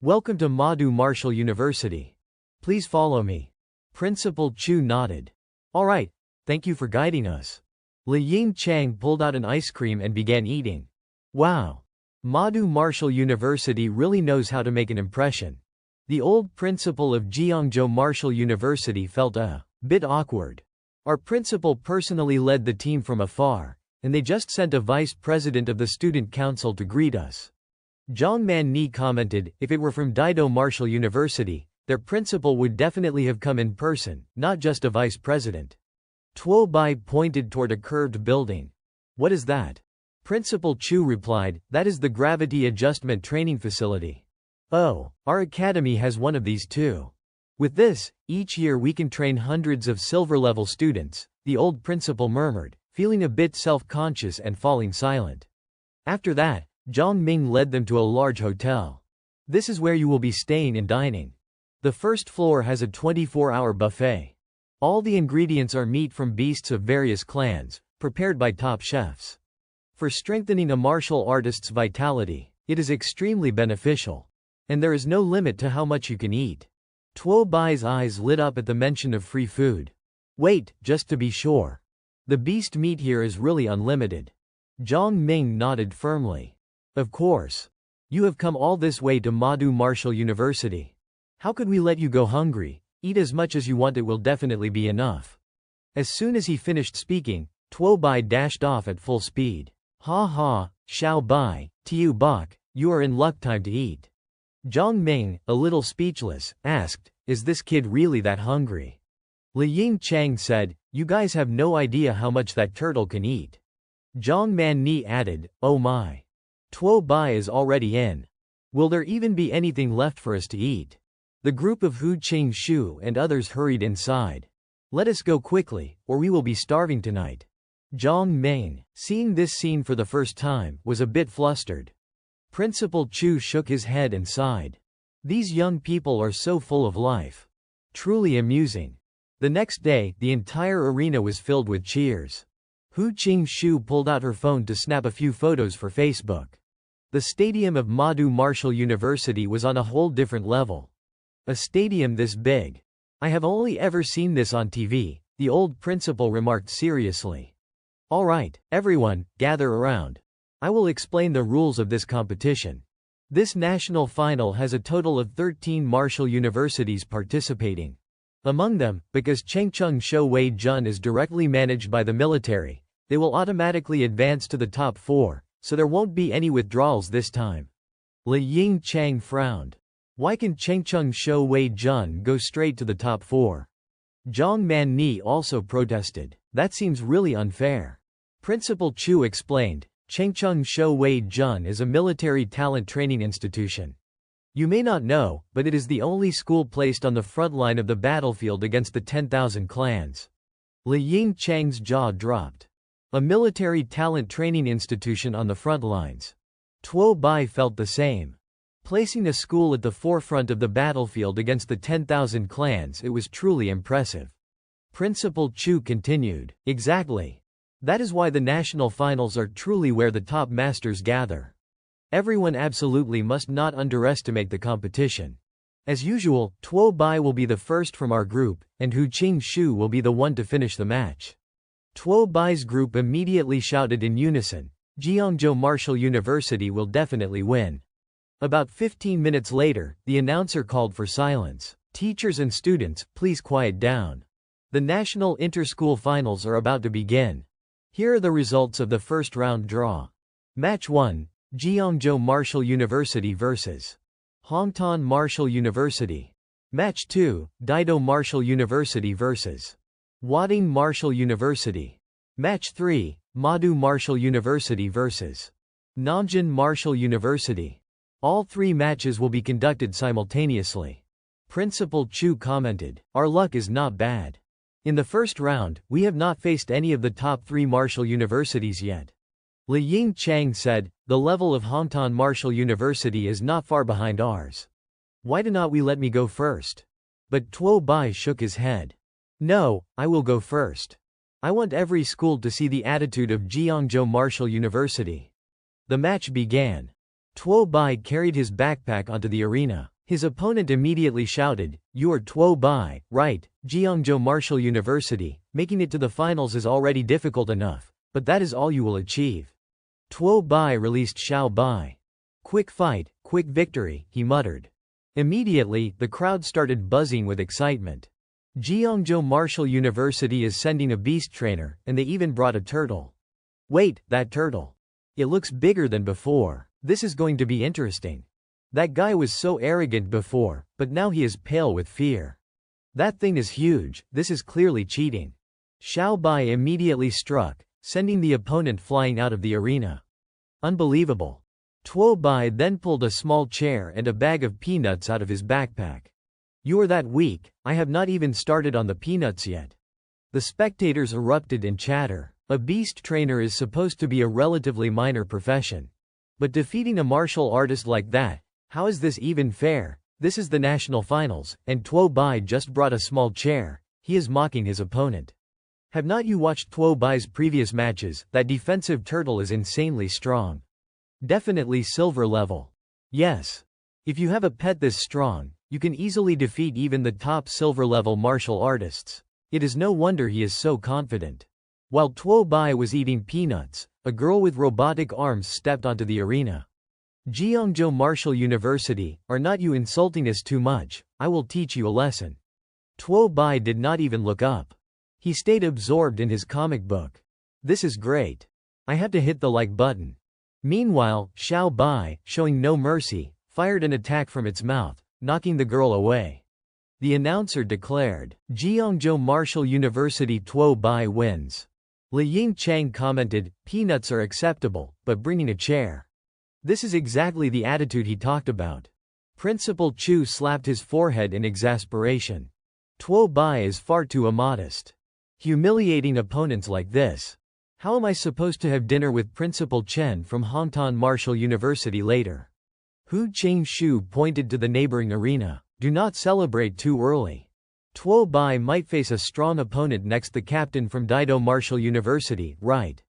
Welcome to Madu Martial University. Please follow me. Principal Chu nodded. Alright, thank you for guiding us. Li Ying Chang pulled out an ice cream and began eating. Wow. Madu Martial University really knows how to make an impression. The old principal of Jiangzhou Martial University felt a bit awkward. Our principal personally led the team from afar, and they just sent a vice president of the student council to greet us. Zhang Man-ni commented, if it were from Daido Martial University, their principal would definitely have come in person, not just a vice president. Tuo Bai pointed toward a curved building. What is that? Principal Chu replied, that is the gravity adjustment training facility. Oh, our academy has one of these too. With this, each year we can train hundreds of silver-level students, the old principal murmured, feeling a bit self-conscious and falling silent. After that, Zhang Ming led them to a large hotel. This is where you will be staying and dining. The first floor has a 24-hour buffet. All the ingredients are meat from beasts of various clans, prepared by top chefs. For strengthening a martial artist's vitality, it is extremely beneficial. And there is no limit to how much you can eat. Tuo Bai's eyes lit up at the mention of free food. Wait, just to be sure. The beast meat here is really unlimited. Zhang Ming nodded firmly. Of course. You have come all this way to Madu Martial University. How could we let you go hungry? Eat as much as you want, it will definitely be enough. As soon as he finished speaking, Tuo Bai dashed off at full speed. Ha ha, Xiao Bai, Tiu Bak, you are in luck, time to eat. Zhang Ming, a little speechless, asked, is this kid really that hungry? Li Ying Chang said, you guys have no idea how much that turtle can eat. Zhang Man Ni added, oh my. Tuo Bai is already in. Will there even be anything left for us to eat? The group of Hu Qing-shu and others hurried inside. Let us go quickly, or we will be starving tonight. Zhang Ming, seeing this scene for the first time, was a bit flustered. Principal Chu shook his head and sighed. These young people are so full of life. Truly amusing. The next day, the entire arena was filled with cheers. Hu Qing-shu pulled out her phone to snap a few photos for Facebook. The stadium of Madu Martial University was on a whole different level. A stadium this big. I have only ever seen this on TV, the old principal remarked seriously. All right, everyone, gather around. I will explain the rules of this competition. This national final has a total of 13 martial universities participating. Among them, because Chengcheng Shouwei Jun is directly managed by the military, they will automatically advance to the top 4, so there won't be any withdrawals this time. Li Ying Chang frowned. Why can Chengcheng Shouwei Jun go straight to the top 4? Zhang Manni also protested. That seems really unfair. Principal Chu explained, Chengcheng Shouwei Jun is a military talent training institution. You may not know, but it is the only school placed on the front line of the battlefield against the 10,000 clans. Li Ying Chang's jaw dropped. A military talent training institution on the front lines. Tuo Bai felt the same. Placing a school at the forefront of the battlefield against the 10,000 clans, it was truly impressive. Principal Chu continued, exactly. That is why the national finals are truly where the top masters gather. Everyone absolutely must not underestimate the competition. As usual, Tuo Bai will be the first from our group, and Hu Qing-shu will be the one to finish the match. Tuo Bai's group immediately shouted in unison, Jiangzhou Martial University will definitely win. About 15 minutes later, the announcer called for silence. Teachers and students, please quiet down. The national inter-school finals are about to begin. Here are the results of the first round draw. Match 1, Jiangzhou Martial University vs. Hongtan Martial University. Match 2, Daido Martial University vs. Wading Martial University. Match 3, Madu Martial University vs. Nanjing Martial University. All 3 matches will be conducted simultaneously. Principal Chu commented, our luck is not bad. In the first round, we have not faced any of the top 3 martial universities yet. Li Ying Chang said, the level of Hongtan Martial University is not far behind ours. Why do not we let me go first? But Tuo Bai shook his head. No, I will go first. I want every school to see the attitude of Jiangzhou Martial University. The match began. Tuo Bai carried his backpack onto the arena. His opponent immediately shouted, you are Tuo Bai, right, Jiangzhou Martial University, making it to the finals is already difficult enough, but that is all you will achieve. Tuo Bai released Xiao Bai. Quick fight, quick victory, he muttered. Immediately, the crowd started buzzing with excitement. Jiangzhou Martial University is sending a beast trainer, and they even brought a turtle. Wait, that turtle. It looks bigger than before. This is going to be interesting. That guy was so arrogant before, but now he is pale with fear. That thing is huge, this is clearly cheating. Xiao Bai immediately struck, sending the opponent flying out of the arena. Unbelievable. Tuo Bai then pulled a small chair and a bag of peanuts out of his backpack. You are that weak, I have not even started on the peanuts yet. The spectators erupted in chatter. A beast trainer is supposed to be a relatively minor profession. But defeating a martial artist like that, how is this even fair? This is the national finals, and Tuo Bai just brought a small chair. He is mocking his opponent. Have not you watched Tuo Bai's previous matches? That defensive turtle is insanely strong. Definitely silver level. Yes. If you have a pet this strong, you can easily defeat even the top silver level martial artists. It is no wonder he is so confident. While Tuo Bai was eating peanuts, a girl with robotic arms stepped onto the arena. Jiangzhou Martial University, are not you insulting us too much? I will teach you a lesson. Tuo Bai did not even look up. He stayed absorbed in his comic book. This is great. I have to hit the like button. Meanwhile, Xiao Bai, showing no mercy, fired an attack from its mouth, knocking the girl away. The announcer declared, Jiangzhou Martial University Tuo Bai wins. Li Ying Chang commented, peanuts are acceptable, but bringing a chair. This is exactly the attitude he talked about. Principal Chu slapped his forehead in exasperation. Tuo Bai is far too immodest. Humiliating opponents like this. How am I supposed to have dinner with Principal Chen from Hongtan Martial University later? Hu Changshu pointed to the neighboring arena. Do not celebrate too early. Tuo Bai might face a strong opponent next, the captain from Daido Martial University, right?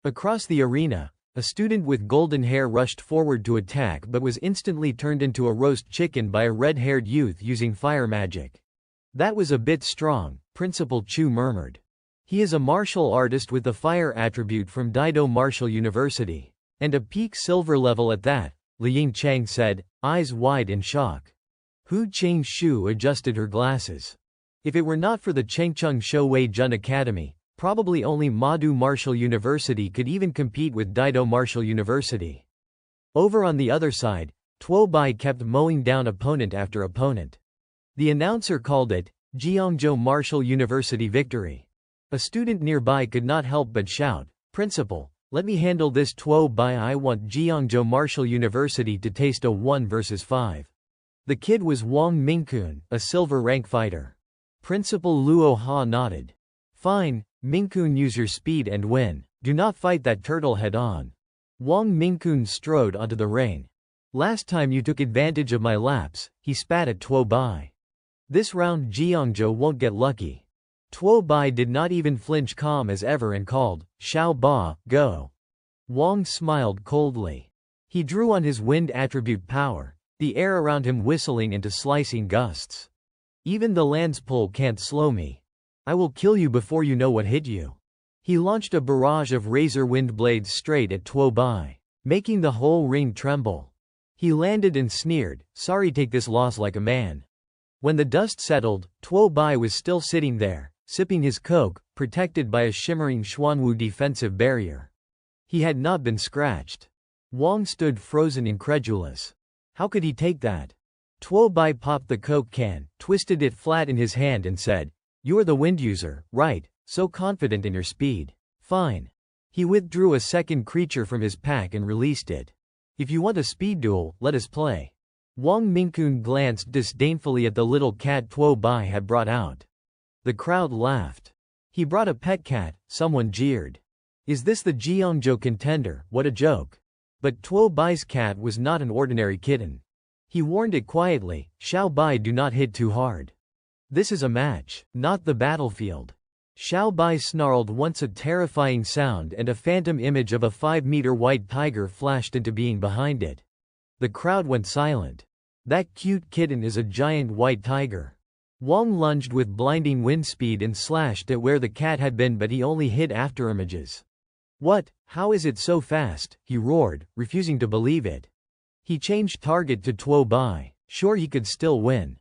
Across the arena, a student with golden hair rushed forward to attack but was instantly turned into a roast chicken by a red-haired youth using fire magic. That was a bit strong, Principal Chu murmured. He is a martial artist with the fire attribute from Daido Martial University. And a peak silver level at that, Liying Chang said, eyes wide in shock. Hu Changshu adjusted her glasses. If it were not for the Chengcheng Shouwei Jun Academy, probably only Madu Martial University could even compete with Daido Martial University. Over on the other side, Tuo Bai kept mowing down opponent after opponent. The announcer called it, Jiangzhou Martial University victory. A student nearby could not help but shout, Principal, let me handle this Tuo Bai, I want Jiangzhou Martial University to taste a 1 versus 5. The kid was Wang Mingkun, a silver rank fighter. Principal Luo Ha nodded. Fine, Mingkun, use your speed and win. Do not fight that turtle head on. Wang Mingkun strode onto the ring. Last time you took advantage of my lapse, he spat at Tuo Bai. This round Jiangzhou won't get lucky. Tuo Bai did not even flinch, calm as ever, and called, Xiao Ba, go. Wang smiled coldly. He drew on his wind attribute power, the air around him whistling into slicing gusts. Even the land's pull can't slow me. I will kill you before you know what hit you. He launched a barrage of razor wind blades straight at Tuo Bai, making the whole ring tremble. He landed and sneered, sorry, take this loss like a man. When the dust settled, Tuo Bai was still sitting there, sipping his coke, protected by a shimmering Xuanwu defensive barrier. He had not been scratched. Wang stood frozen, incredulous. How could he take that? Tuo Bai popped the coke can, twisted it flat in his hand and said, you are the wind user, right? So confident in your speed. Fine. He withdrew a second creature from his pack and released it. If you want a speed duel, let us play. Wang Mingkun glanced disdainfully at the little cat Tuo Bai had brought out. The crowd laughed. He brought a pet cat, someone jeered. Is this the Jiangzhou contender? What a joke. But Tuo Bai's cat was not an ordinary kitten. He warned it quietly, Xiao Bai, do not hit too hard. This is a match, not the battlefield. Xiao Bai snarled once, a terrifying sound and a phantom image of a 5-meter white tiger flashed into being behind it. The crowd went silent. That cute kitten is a giant white tiger. Wang lunged with blinding wind speed and slashed at where the cat had been, but he only hit afterimages. What? How is it so fast? He roared, refusing to believe it. He changed target to Tuo Bai, sure he could still win.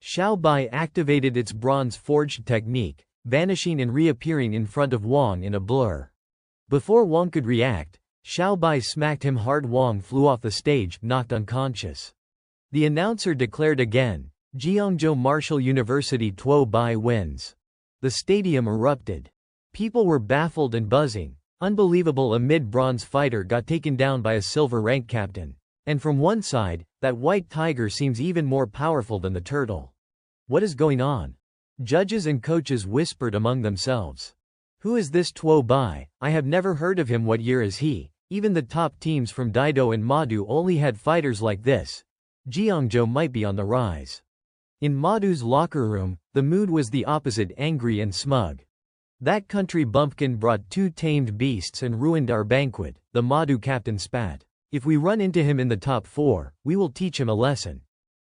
Xiao Bai activated its bronze-forged technique, vanishing and reappearing in front of Wang in a blur. Before Wang could react, Xiao Bai smacked him hard. Wang flew off the stage, knocked unconscious. The announcer declared again, Jiangzhou Martial University Tuo Bai wins. The stadium erupted. People were baffled and buzzing. Unbelievable, a mid-bronze fighter got taken down by a silver rank captain. And from one side, that white tiger seems even more powerful than the turtle. What is going on? Judges and coaches whispered among themselves. Who is this Tuo Bai? I have never heard of him. What year is he? Even the top teams from Daido and Madu only had fighters like this. Jiangzhou might be on the rise. In Madu's locker room, the mood was the opposite, angry and smug. That country bumpkin brought 2 tamed beasts and ruined our banquet, the Madu captain spat. If we run into him in the top 4, we will teach him a lesson.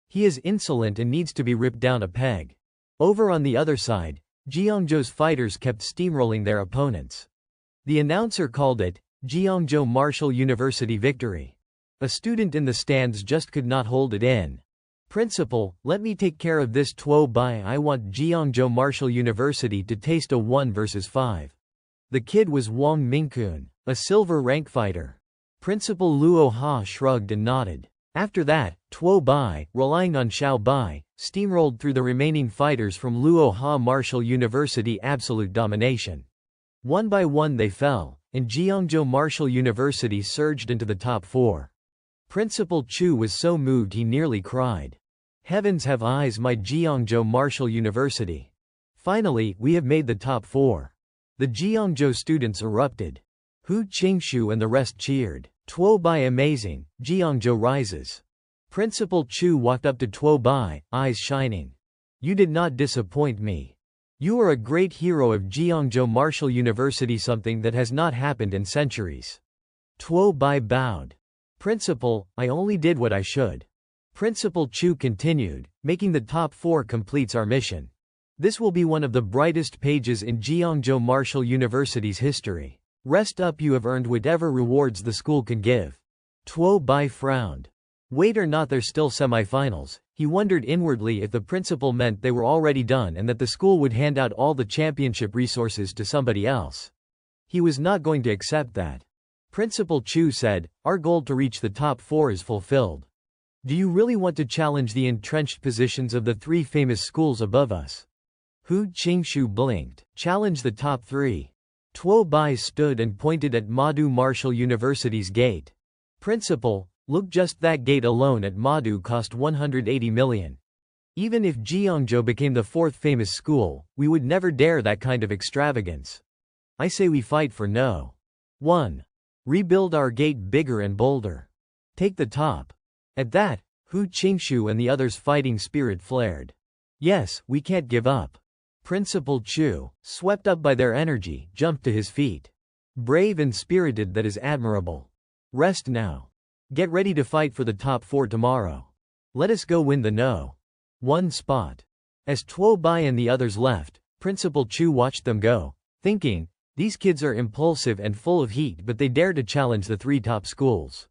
He is insolent and needs to be ripped down a peg. Over on the other side, Jiangzhou's fighters kept steamrolling their opponents. The announcer called it, Jiangzhou Martial University victory. A student in the stands just could not hold it in. Principal, let me take care of this Tuo Bai. I want Jiangzhou Martial University to taste a 1 versus 5. The kid was Wang Mingkun, a silver rank fighter. Principal Luo Ha shrugged and nodded. After that, Tuo Bai, relying on Xiao Bai, steamrolled through the remaining fighters from Luo Ha Martial University. Absolute domination. One by one they fell, and Jiangzhou Martial University surged into the top 4. Principal Chu was so moved he nearly cried. Heavens have eyes, my Jiangzhou Martial University. Finally, we have made the top 4. The Jiangzhou students erupted. Hu Qingshu and the rest cheered. Tuo Bai amazing, Jiangzhou rises. Principal Chu walked up to Tuo Bai, eyes shining. You did not disappoint me. You are a great hero of Jiangzhou Martial University, something that has not happened in centuries. Tuo Bai bowed. Principal, I only did what I should. Principal Chu continued, making the top 4 completes our mission. This will be one of the brightest pages in Jiangzhou Martial University's history. Rest up, you have earned whatever rewards the school can give. Tuo Bai frowned. Wait or not, there's still semifinals. He wondered inwardly if the principal meant they were already done and that the school would hand out all the championship resources to somebody else. He was not going to accept that. Principal Chu said, our goal to reach the top 4 is fulfilled. Do you really want to challenge the entrenched positions of the 3 famous schools above us? Hu Qingshu blinked. Challenge the top 3. Tuo Bai stood and pointed at Madu Martial University's gate. Principal, look, just that gate alone at Madu cost 180 million. Even if Jiangzhou became the 4th famous school, we would never dare that kind of extravagance. I say we fight for no. 1. Rebuild our gate bigger and bolder. Take the top. At that, Hu Qingshu and the others' fighting spirit flared. Yes, we can't give up. Principal Chu, swept up by their energy, jumped to his feet. Brave and spirited, that is admirable. Rest now. Get ready to fight for the top 4 tomorrow. Let us go win the no. 1 spot. As Tuo Bai and the others left, Principal Chu watched them go, thinking, these kids are impulsive and full of heat, but they dare to challenge the 3 top schools.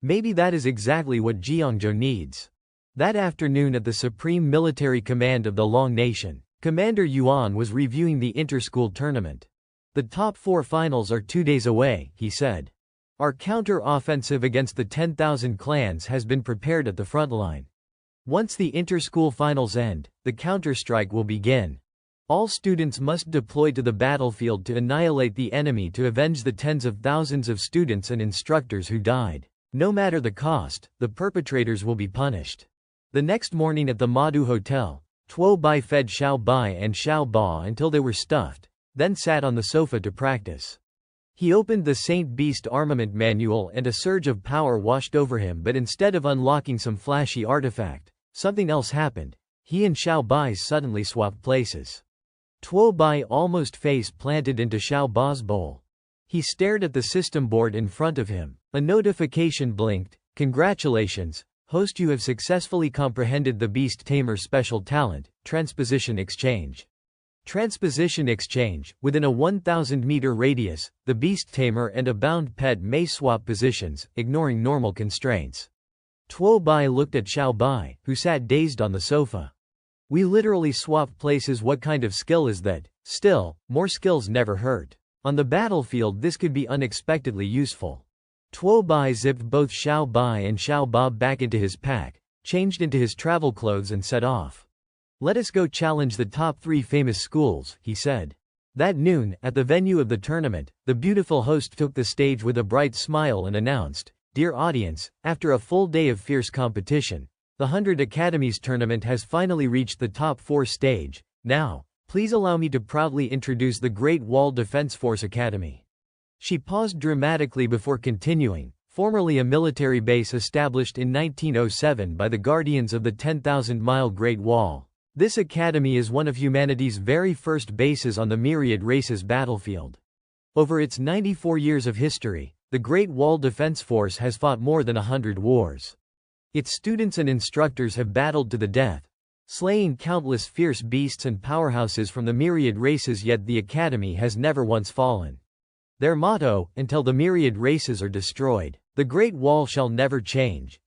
Maybe that is exactly what Jiangzhou needs. That afternoon at the Supreme Military Command of the Long Nation, Commander Yuan was reviewing the inter-school tournament. The top 4 finals are 2 days away, he said. Our counter-offensive against the 10,000 clans has been prepared at the front line. Once the inter-school finals end, the counter-strike will begin. All students must deploy to the battlefield to annihilate the enemy, to avenge the tens of thousands of students and instructors who died. No matter the cost, the perpetrators will be punished. The next morning at the Madu Hotel, Tuo Bai fed Xiao Bai and Xiao Ba until they were stuffed, then sat on the sofa to practice. He opened the Saint Beast armament manual and a surge of power washed over him, but instead of unlocking some flashy artifact, something else happened. He and Xiao Bai suddenly swapped places. Tuo Bai almost face planted into Xiao Ba's bowl. He stared at the system board in front of him. A notification blinked. Congratulations, host, you have successfully comprehended the Beast Tamer special talent, Transposition Exchange. Transposition Exchange. Within a 1,000-meter radius, the Beast Tamer and a bound pet may swap positions, ignoring normal constraints. Tuo Bai looked at Xiao Bai, who sat dazed on the sofa. We literally swapped places. What kind of skill is that? Still, more skills never hurt. On the battlefield this could be unexpectedly useful. Tuo Bai zipped both Xiao Bai and Xiao Ba back into his pack, changed into his travel clothes and set off. Let us go challenge the top 3 famous schools, he said. That noon, at the venue of the tournament, the beautiful host took the stage with a bright smile and announced, Dear audience, after a full day of fierce competition, the 100 Academies tournament has finally reached the top 4 stage. Now, please allow me to proudly introduce the Great Wall Defense Force Academy. She paused dramatically before continuing, formerly a military base established in 1907 by the guardians of the 10,000-mile Great Wall. This academy is one of humanity's very first bases on the myriad races battlefield. Over its 94 years of history, the Great Wall Defense Force has fought more than 100 wars. Its students and instructors have battled to the death, slaying countless fierce beasts and powerhouses from the myriad races, yet the academy has never once fallen. Their motto, until the myriad races are destroyed, the Great Wall shall never change.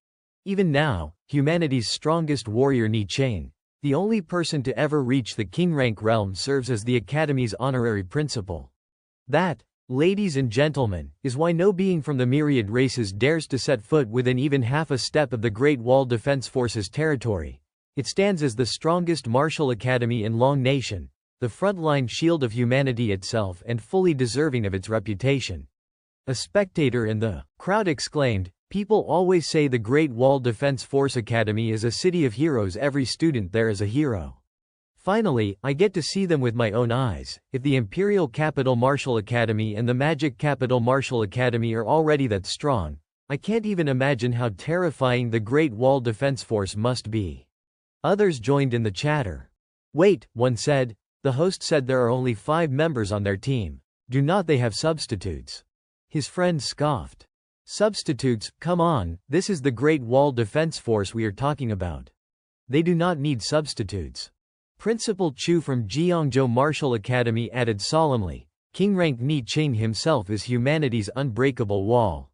Even now, humanity's strongest warrior Ni Chang, the only person to ever reach the king rank realm, serves as the academy's honorary principal. That, ladies and gentlemen, is why no being from the myriad races dares to set foot within even half a step of the Great Wall Defense Force's territory. It stands as the strongest martial academy in Long Nation, the frontline shield of humanity itself, and fully deserving of its reputation. A spectator in the crowd exclaimed, People always say the Great Wall Defense Force Academy is a city of heroes. Every student there is a hero. Finally, I get to see them with my own eyes. If the Imperial Capital Martial Academy and the Magic Capital Martial Academy are already that strong, I can't even imagine how terrifying the Great Wall Defense Force must be. Others joined in the chatter. Wait, one said. The host said there are only 5 members on their team. Do not they have substitutes? His friend scoffed. Substitutes, come on, this is the Great Wall Defense Force we are talking about. They do not need substitutes. Principal Chu from Jiangzhou Martial Academy added solemnly, King Rank Ni Qing himself is humanity's unbreakable wall.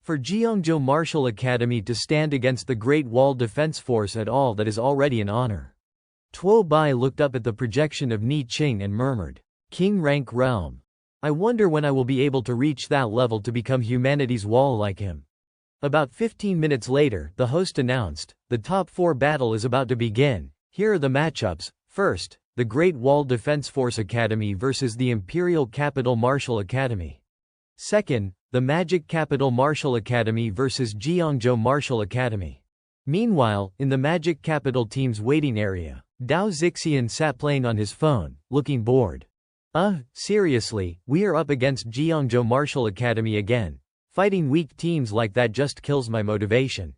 For Jiangzhou Martial Academy to stand against the Great Wall Defense Force at all, that is already an honor. Tuo Bai looked up at the projection of Ni Qing and murmured, King Rank Realm. I wonder when I will be able to reach that level to become humanity's wall like him. About 15 minutes later, the host announced, the top 4 battle is about to begin. Here are the matchups. First, the Great Wall Defense Force Academy versus the Imperial Capital Martial Academy. Second, the Magic Capital Martial Academy versus Jiangzhou Martial Academy. Meanwhile, in the Magic Capital team's waiting area, Dao Zixian sat playing on his phone, looking bored. Seriously, we are up against Jiangzhou Martial Academy again. Fighting weak teams like that just kills my motivation.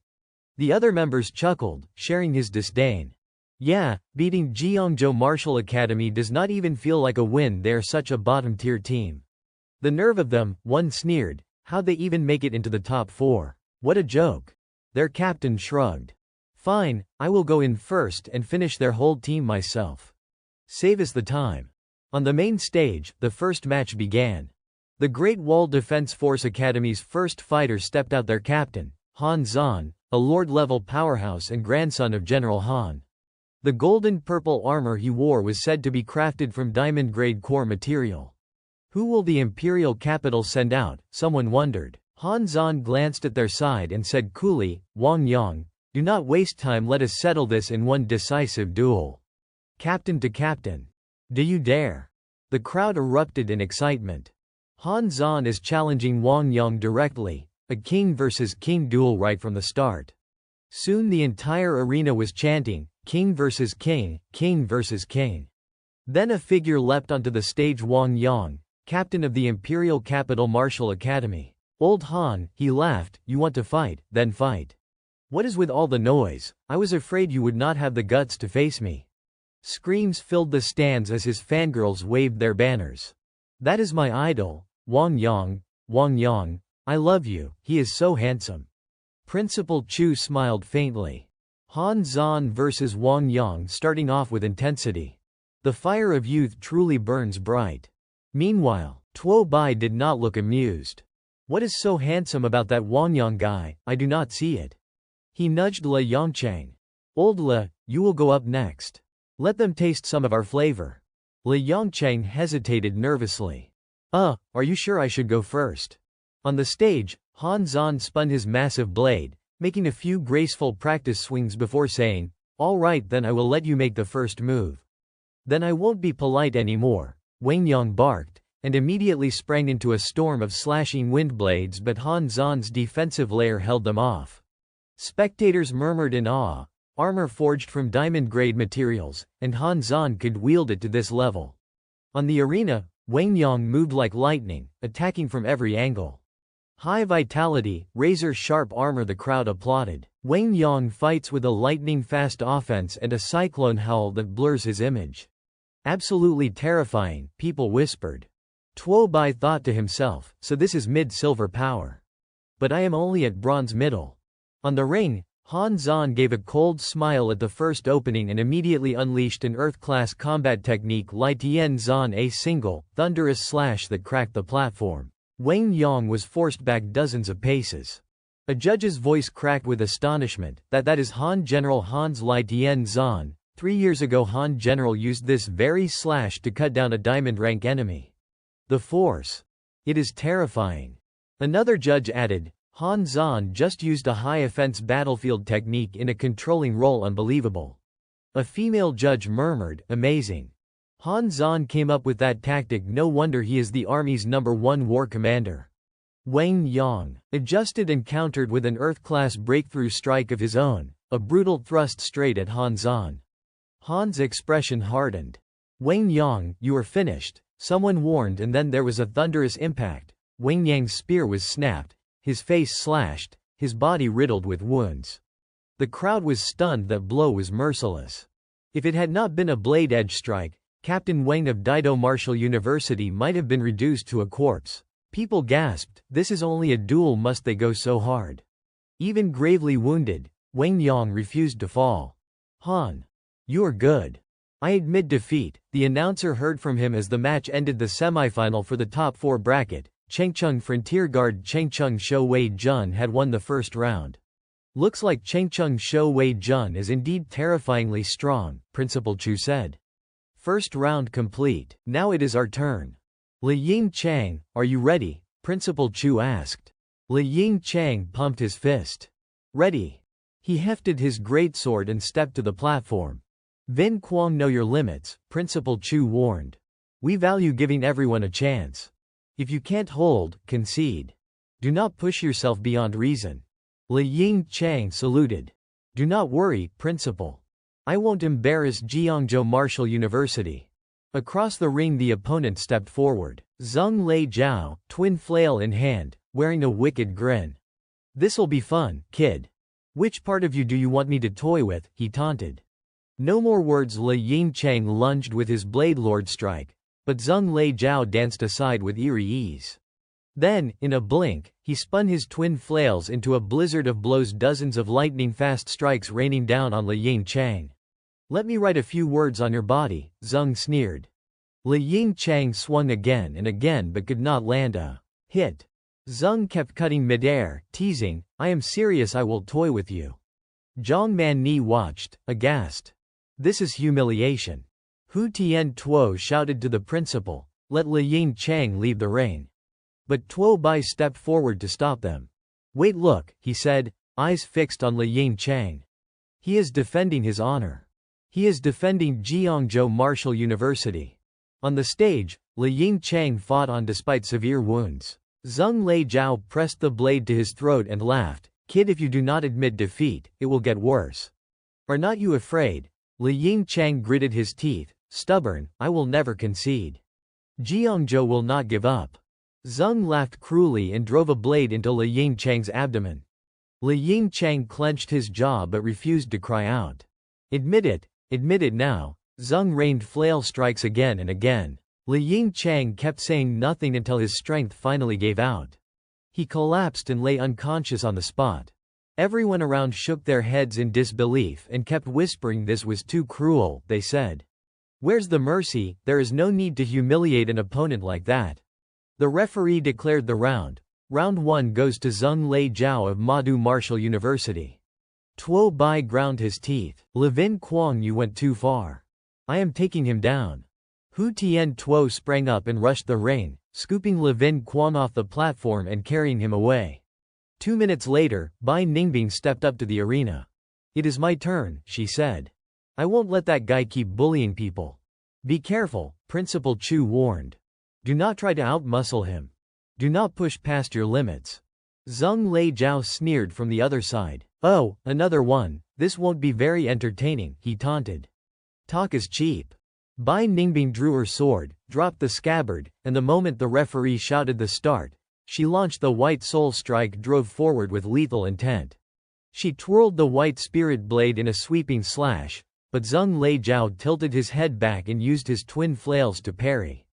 The other members chuckled, sharing his disdain. Yeah, beating Jiangzhou Martial Academy does not even feel like a win, they're such a bottom-tier team. The nerve of them, one sneered, how'd they even make it into the top 4? What a joke. Their captain shrugged. Fine, I will go in first and finish their whole team myself. Save us the time. On the main stage, the first match began. The Great Wall Defense Force Academy's first fighter stepped out, their captain, Han Zan, a Lord-level powerhouse and grandson of General Han. The golden-purple armor he wore was said to be crafted from diamond-grade core material. Who will the Imperial Capital send out? Someone wondered. Han Zan glanced at their side and said coolly, Wang Yang, do not waste time, let us settle this in one decisive duel. Captain to captain. Do you dare? The crowd erupted in excitement. Han Zan is challenging Wang Yang directly, a king versus king duel right from the start. Soon the entire arena was chanting, king versus king, king versus king. Then a figure leapt onto the stage, Wang Yang, captain of the Imperial Capital Martial Academy. Old Han, he laughed, you want to fight, then fight. What is with all the noise? I was afraid you would not have the guts to face me. Screams filled the stands as his fangirls waved their banners. That is my idol, Wang Yang, I love you, he is so handsome. Principal Chu smiled faintly. Han Zan versus Wang Yang, starting off with intensity. The fire of youth truly burns bright. Meanwhile, Tuo Bai did not look amused. What is so handsome about that Wang Yang guy? I do not see it. He nudged Le Yongcheng. Old Le, you will go up next. Let them taste some of our flavor. Le Yongcheng hesitated nervously. Are you sure I should go first? On the stage, Han Zan spun his massive blade, making a few graceful practice swings before saying, all right then, I will let you make the first move. Then I won't be polite anymore. Wang Yang barked, and immediately sprang into a storm of slashing wind blades, but Han Zan's defensive layer held them off. Spectators murmured in awe. Armor forged from diamond-grade materials, and Han Zan could wield it to this level. On the arena, Wang Yang moved like lightning, attacking from every angle. High vitality, razor-sharp armor, the crowd applauded. Wang Yang fights with a lightning-fast offense and a cyclone howl that blurs his image. Absolutely terrifying, people whispered. Tuo Bai thought to himself, so this is mid-silver power. But I am only at bronze middle. On the ring, Han Zan gave a cold smile at the first opening and immediately unleashed an Earth-class combat technique, Lai Tian Zan, a single, thunderous slash that cracked the platform. Wang Yang was forced back dozens of paces. A judge's voice cracked with astonishment, that is Han General Han's Lai Tian Zan. 3 years ago Han General used this very slash to cut down a diamond rank enemy. The force. It is terrifying. Another judge added, Han Zan just used a high-offense battlefield technique in a controlling role, unbelievable. A female judge murmured, amazing. Han Zan came up with that tactic, no wonder he is the army's #1 war commander. Wang Yang adjusted and countered with an Earth-class breakthrough strike of his own, a brutal thrust straight at Han Zhan. Han's expression hardened. Wang Yang, you are finished, someone warned, and then there was a thunderous impact. Wang Yang's spear was snapped, his face slashed, his body riddled with wounds. The crowd was stunned. That blow was merciless. If it had not been a blade-edge strike, Captain Wang of Daido Martial University might have been reduced to a corpse. People gasped, this is only a duel, must they go so hard? Even gravely wounded, Wang Yang refused to fall. Han. You are good. I admit defeat, the announcer heard from him as the match ended. The semifinal for the top 4 bracket, Changcheng Frontier Guard Changcheng Shou Wei Jun had won the first round. Looks like Changcheng Shou Wei Jun is indeed terrifyingly strong, Principal Chu said. First round complete, now it is our turn. Li Ying Chang, are you ready? Principal Chu asked. Li Ying Chang pumped his fist. Ready. He hefted his greatsword and stepped to the platform. Vin Quang, know your limits, Principal Chu warned. We value giving everyone a chance. If you can't hold, concede. Do not push yourself beyond reason. Li Ying Chang saluted. Do not worry, Principal. I won't embarrass Jiangzhou Martial University. Across the ring the opponent stepped forward. Zheng Lei Jiao, twin flail in hand, wearing a wicked grin. This'll be fun, kid. Which part of you do you want me to toy with? He taunted. No more words. Li Ying Chang lunged with his blade lord strike, but Zheng Lei Jiao danced aside with eerie ease. Then, in a blink, he spun his twin flails into a blizzard of blows, dozens of lightning-fast strikes raining down on Li Ying Chang. Let me write a few words on your body, Zheng sneered. Li Ying Chang swung again and again but could not land a hit. Zheng kept cutting midair, teasing, I am serious, I will toy with you. Zhang Manni watched, aghast. This is humiliation. Hu Tian Tuo shouted to the principal, let Li Ying Chang leave the ring. But Tuo Bai stepped forward to stop them. Wait, look, he said, eyes fixed on Li Ying Chang. He is defending his honor. He is defending Jiangzhou Martial University. On the stage, Li Ying Chang fought on despite severe wounds. Zheng Lei Jiao pressed the blade to his throat and laughed. Kid, if you do not admit defeat, it will get worse. Are not you afraid? Li Ying Chang gritted his teeth. Stubborn, I will never concede. Jiangzhou will not give up. Zheng laughed cruelly and drove a blade into Li Ying Chang's abdomen. Li Ying Chang clenched his jaw but refused to cry out. Admit it now. Zheng rained flail strikes again and again. Li Ying Chang kept saying nothing until his strength finally gave out. He collapsed and lay unconscious on the spot. Everyone around shook their heads in disbelief and kept whispering this was too cruel, they said. Where's the mercy? There is no need to humiliate an opponent like that. The referee declared the round. Round 1 goes to Zheng Lei Jiao of Madu Martial University. Tuo Bai ground his teeth. Vin Quang, you went too far. I am taking him down. Hu Tian Tuo sprang up and rushed the ring, scooping Vin Quang off the platform and carrying him away. 2 minutes later, Bai Ningbing stepped up to the arena. It is my turn, she said. I won't let that guy keep bullying people. Be careful, Principal Chu warned. Do not try to outmuscle him. Do not push past your limits. Zheng Lei Jiao sneered from the other side. Oh, another one, this won't be very entertaining, he taunted. Talk is cheap. Bai Ningbing drew her sword, dropped the scabbard, and the moment the referee shouted the start, she launched the white soul strike, drove forward with lethal intent. She twirled the white spirit blade in a sweeping slash, but Zheng Lei Jiao tilted his head back and used his twin flails to parry.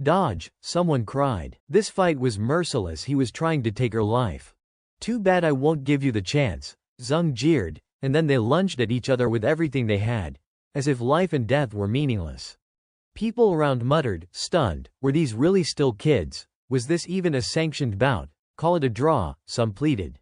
Dodge, someone cried. This fight was merciless, he was trying to take her life. Too bad I won't give you the chance, Zheng jeered, and then they lunged at each other with everything they had, as if life and death were meaningless. People around muttered, stunned, were these really still kids? Was this even a sanctioned bout? Call it a draw, some pleaded.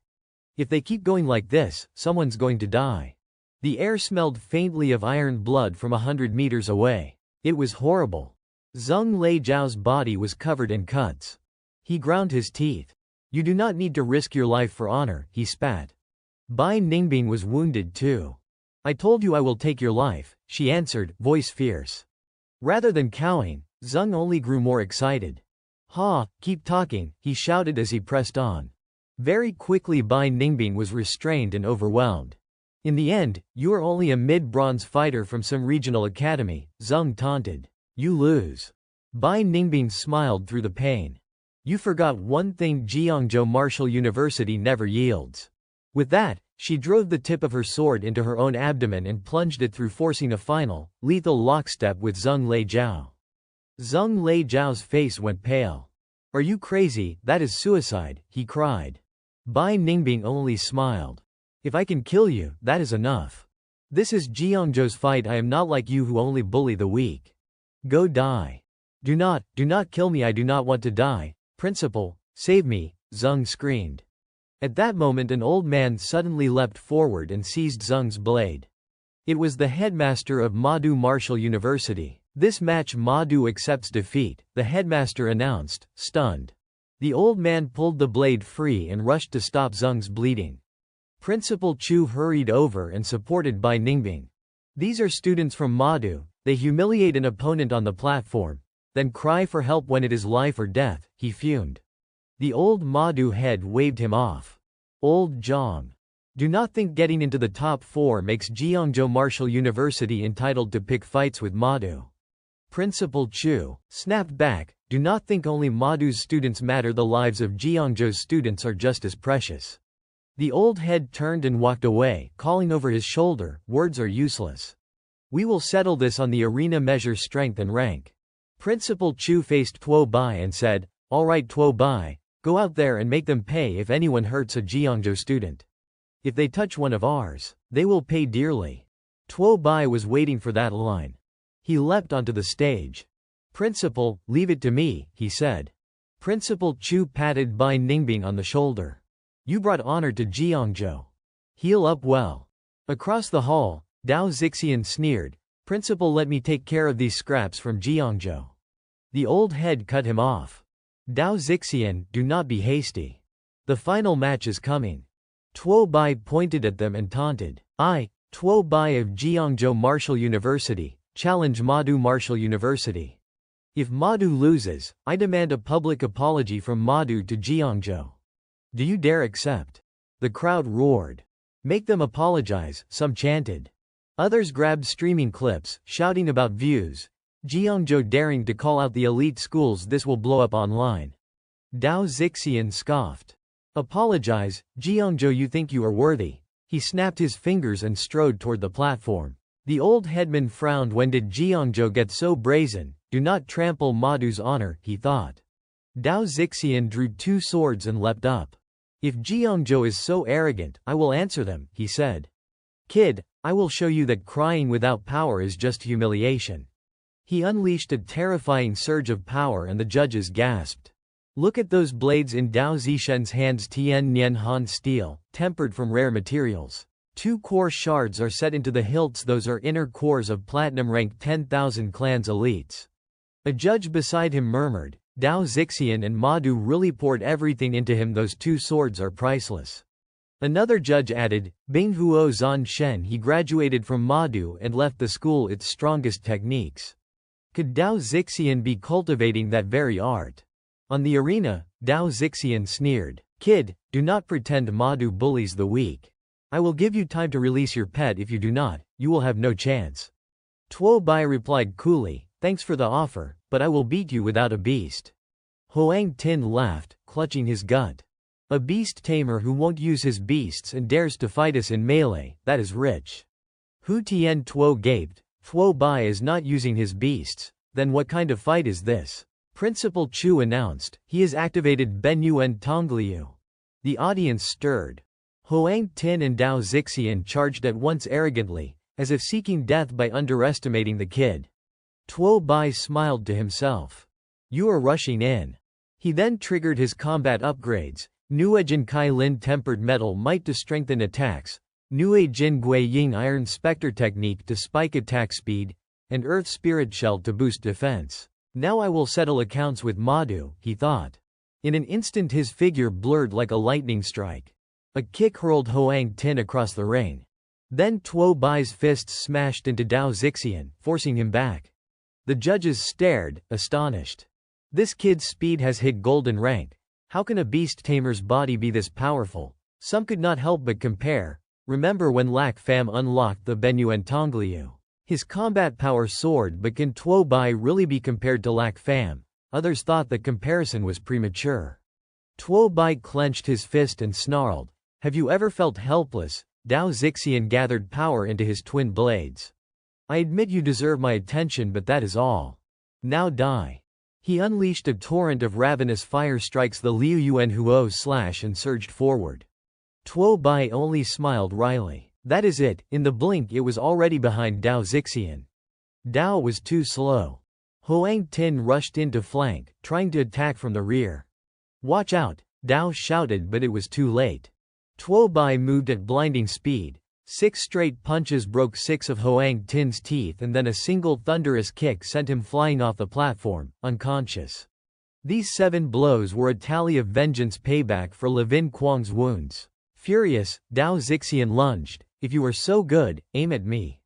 If they keep going like this, someone's going to die. The air smelled faintly of iron blood from 100 meters away. It was horrible. Zheng Lei Jiao's body was covered in cuts. He ground his teeth. You do not need to risk your life for honor, he spat. Bai Ningbing was wounded too. I told you I will take your life, she answered, voice fierce. Rather than cowing, Zheng only grew more excited. Ha, keep talking, he shouted as he pressed on. Very quickly Bai Ningbing was restrained and overwhelmed. In the end, you are only a mid-bronze fighter from some regional academy, Zheng taunted. You lose. Bai Ningbing smiled through the pain. You forgot one thing, Jiangzhou Martial University never yields. With that, she drove the tip of her sword into her own abdomen and plunged it through, forcing a final, lethal lockstep with Zheng Leijiao. Zheng Leijiao's face went pale. Are you crazy? That is suicide, he cried. Bai Ningbing only smiled. If I can kill you, that is enough. This is Jiangzhou's fight. I am not like you who only bully the weak. Go die. Do not kill me. I do not want to die. Principal, save me, Zheng screamed. At that moment an old man suddenly leapt forward and seized Zheng's blade. It was the headmaster of MANHWA Martial University. This match MANHWA accepts defeat, the headmaster announced, stunned. The old man pulled the blade free and rushed to stop Zheng's bleeding. Principal Chu hurried over and supported Bai Ningbing. These are students from MANHWA. They humiliate an opponent on the platform, then cry for help when it is life or death, he fumed. The old MANHWA head waved him off. Old Zhang. Do not think getting into the top 4 makes Jiangzhou Martial University entitled to pick fights with MANHWA. Principal Chu snapped back. Do not think only MANHWA's students matter. The lives of Jiangzhou's students are just as precious. The old head turned and walked away, calling over his shoulder, words are useless. We will settle this on the arena, measure strength and rank. Principal Chu faced Tuo Bai and said, all right Tuo Bai, go out there and make them pay if anyone hurts a Jiangzhou student. If they touch one of ours, they will pay dearly. Tuo Bai was waiting for that line. He leapt onto the stage. Principal, leave it to me, he said. Principal Chu patted Bai Ningbing on the shoulder. You brought honor to Jiangzhou. Heal up well. Across the hall, Dao Zixian sneered, Principal, let me take care of these scraps from Jiangzhou. The old head cut him off. Dao Zixian, do not be hasty. The final match is coming. Tuo Bai pointed at them and taunted. I, Tuo Bai of Jiangzhou Martial University, challenge MANHWA Martial University. If MANHWA loses, I demand a public apology from MANHWA to Jiangzhou. Do you dare accept? The crowd roared. Make them apologize, some chanted. Others grabbed streaming clips, shouting about views. Jiangzhou daring to call out the elite schools, this will blow up online. Dao Zixian scoffed. Apologize, Jiangzhou, you think you are worthy? He snapped his fingers and strode toward the platform. The old headman frowned. When did Jiangzhou get so brazen? Do not trample MANHWA's honor, he thought. Dao Zixian drew 2 swords and leapt up. If Jiangzhou is so arrogant, I will answer them, he said. Kid, I will show you that crying without power is just humiliation. He unleashed a terrifying surge of power and the judges gasped. Look at those blades in Dao Zishen's hands, Tian Nian Han steel, tempered from rare materials. 2 core shards are set into the hilts, those are inner cores of platinum-ranked 10,000 clans elites. A judge beside him murmured, Dao Zixian and MANHWA really poured everything into him, those 2 swords are priceless. Another judge added, Binghuo Zhan Shen, he graduated from MANHWA and left the school its strongest techniques. Could Dao Zixian be cultivating that very art? On the arena, Dao Zixian sneered, Kid, do not pretend MANHWA bullies the weak. I will give you time to release your pet. If you do not, you will have no chance. Tuo Bai replied coolly, thanks for the offer, but I will beat you without a beast. Huang Tin laughed, clutching his gut. A beast tamer who won't use his beasts and dares to fight us in melee, that is rich. Hu Tian Tuo gaped, Tuo Bai is not using his beasts, then what kind of fight is this? Principal Chu announced, he has activated Benyuan Tongliu. The audience stirred. Huang Tin and Dao Zixian charged at once arrogantly, as if seeking death by underestimating the kid. Tuo Bai smiled to himself. You are rushing in. He then triggered his combat upgrades, Nue Jin Kai Lin tempered metal might to strengthen attacks, Nue Jin Gui Ying iron spectre technique to spike attack speed, and earth spirit shell to boost defense. Now I will settle accounts with MANHWA, he thought. In an instant his figure blurred like a lightning strike. A kick hurled Huang Tin across the ring. Then Tuo Bai's fists smashed into Dao Zixian, forcing him back. The judges stared, astonished. This kid's speed has hit golden rank. How can a beast tamer's body be this powerful? Some could not help but compare. Remember when Lac Fam unlocked the Benyu Tongliu? His combat power soared, but can Tuo Bai really be compared to Lac Fam? Others thought the comparison was premature. Tuo Bai clenched his fist and snarled. Have you ever felt helpless? Dao Zixian gathered power into his twin blades. I admit you deserve my attention, but that is all. Now die. He unleashed a torrent of ravenous fire strikes the Liu Yuan Huo slash and surged forward. Tuo Bai only smiled wryly. That is it, in the blink it was already behind Dao Zixian. Dao was too slow. Huang Tin rushed in to flank, trying to attack from the rear. Watch out, Dao shouted, but it was too late. Tuo Bai moved at blinding speed. 6 straight punches broke 6 of Huang Tin's teeth, and then a single thunderous kick sent him flying off the platform, unconscious. These 7 blows were a tally of vengeance payback for Levin Kuang's wounds. Furious, Dao Zixian lunged. If you are so good, aim at me.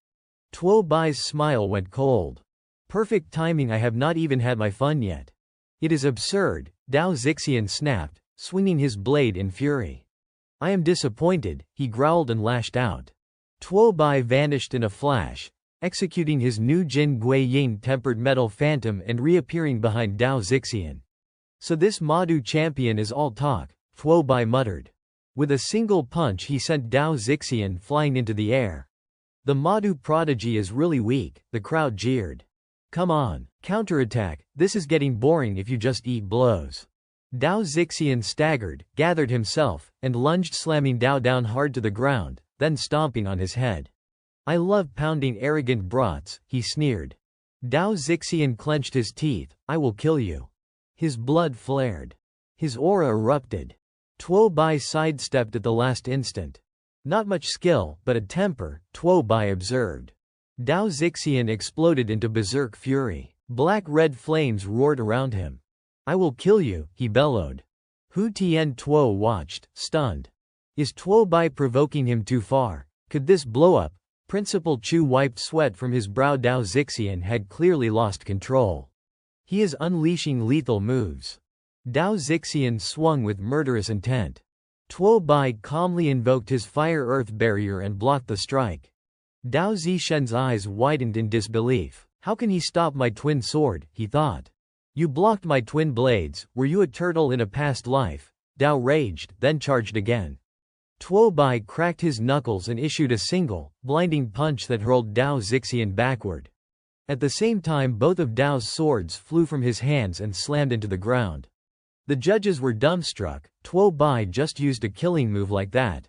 Tuo Bai's smile went cold. Perfect timing. I have not even had my fun yet. It is absurd, Dao Zixian snapped, swinging his blade in fury. I am disappointed, he growled and lashed out. Tuo Bai vanished in a flash, executing his new Jin Gui Ying tempered metal phantom and reappearing behind Dao Zixian. So this Madu champion is all talk, Tuo Bai muttered. With a single punch he sent Dao Zixian flying into the air. The Madu prodigy is really weak, the crowd jeered. Come on, counterattack, this is getting boring if you just eat blows. Dao Zixian staggered, gathered himself, and lunged, slamming Dao down hard to the ground, then stomping on his head. I love pounding arrogant brats, he sneered. Dao Zixian clenched his teeth. I will kill you. His blood flared. His aura erupted. Tuo Bai sidestepped at the last instant. Not much skill, but a temper, Tuo Bai observed. Dao Zixian exploded into berserk fury. Black-red flames roared around him. I will kill you, he bellowed. Hu Tian Tuo watched, stunned. Is Tuo Bai provoking him too far? Could this blow up? Principal Chu wiped sweat from his brow. Dao Zixian had clearly lost control. He is unleashing lethal moves. Dao Zixian swung with murderous intent. Tuo Bai calmly invoked his fire-earth barrier and blocked the strike. Dao Zixen's eyes widened in disbelief. How can he stop my twin sword, he thought. You blocked my twin blades, were you a turtle in a past life? Dao raged, then charged again. Tuo Bai cracked his knuckles and issued a single, blinding punch that hurled Dao Zixian backward. At the same time both of Dao's swords flew from his hands and slammed into the ground. The judges were dumbstruck. Tuo Bai just used a killing move like that.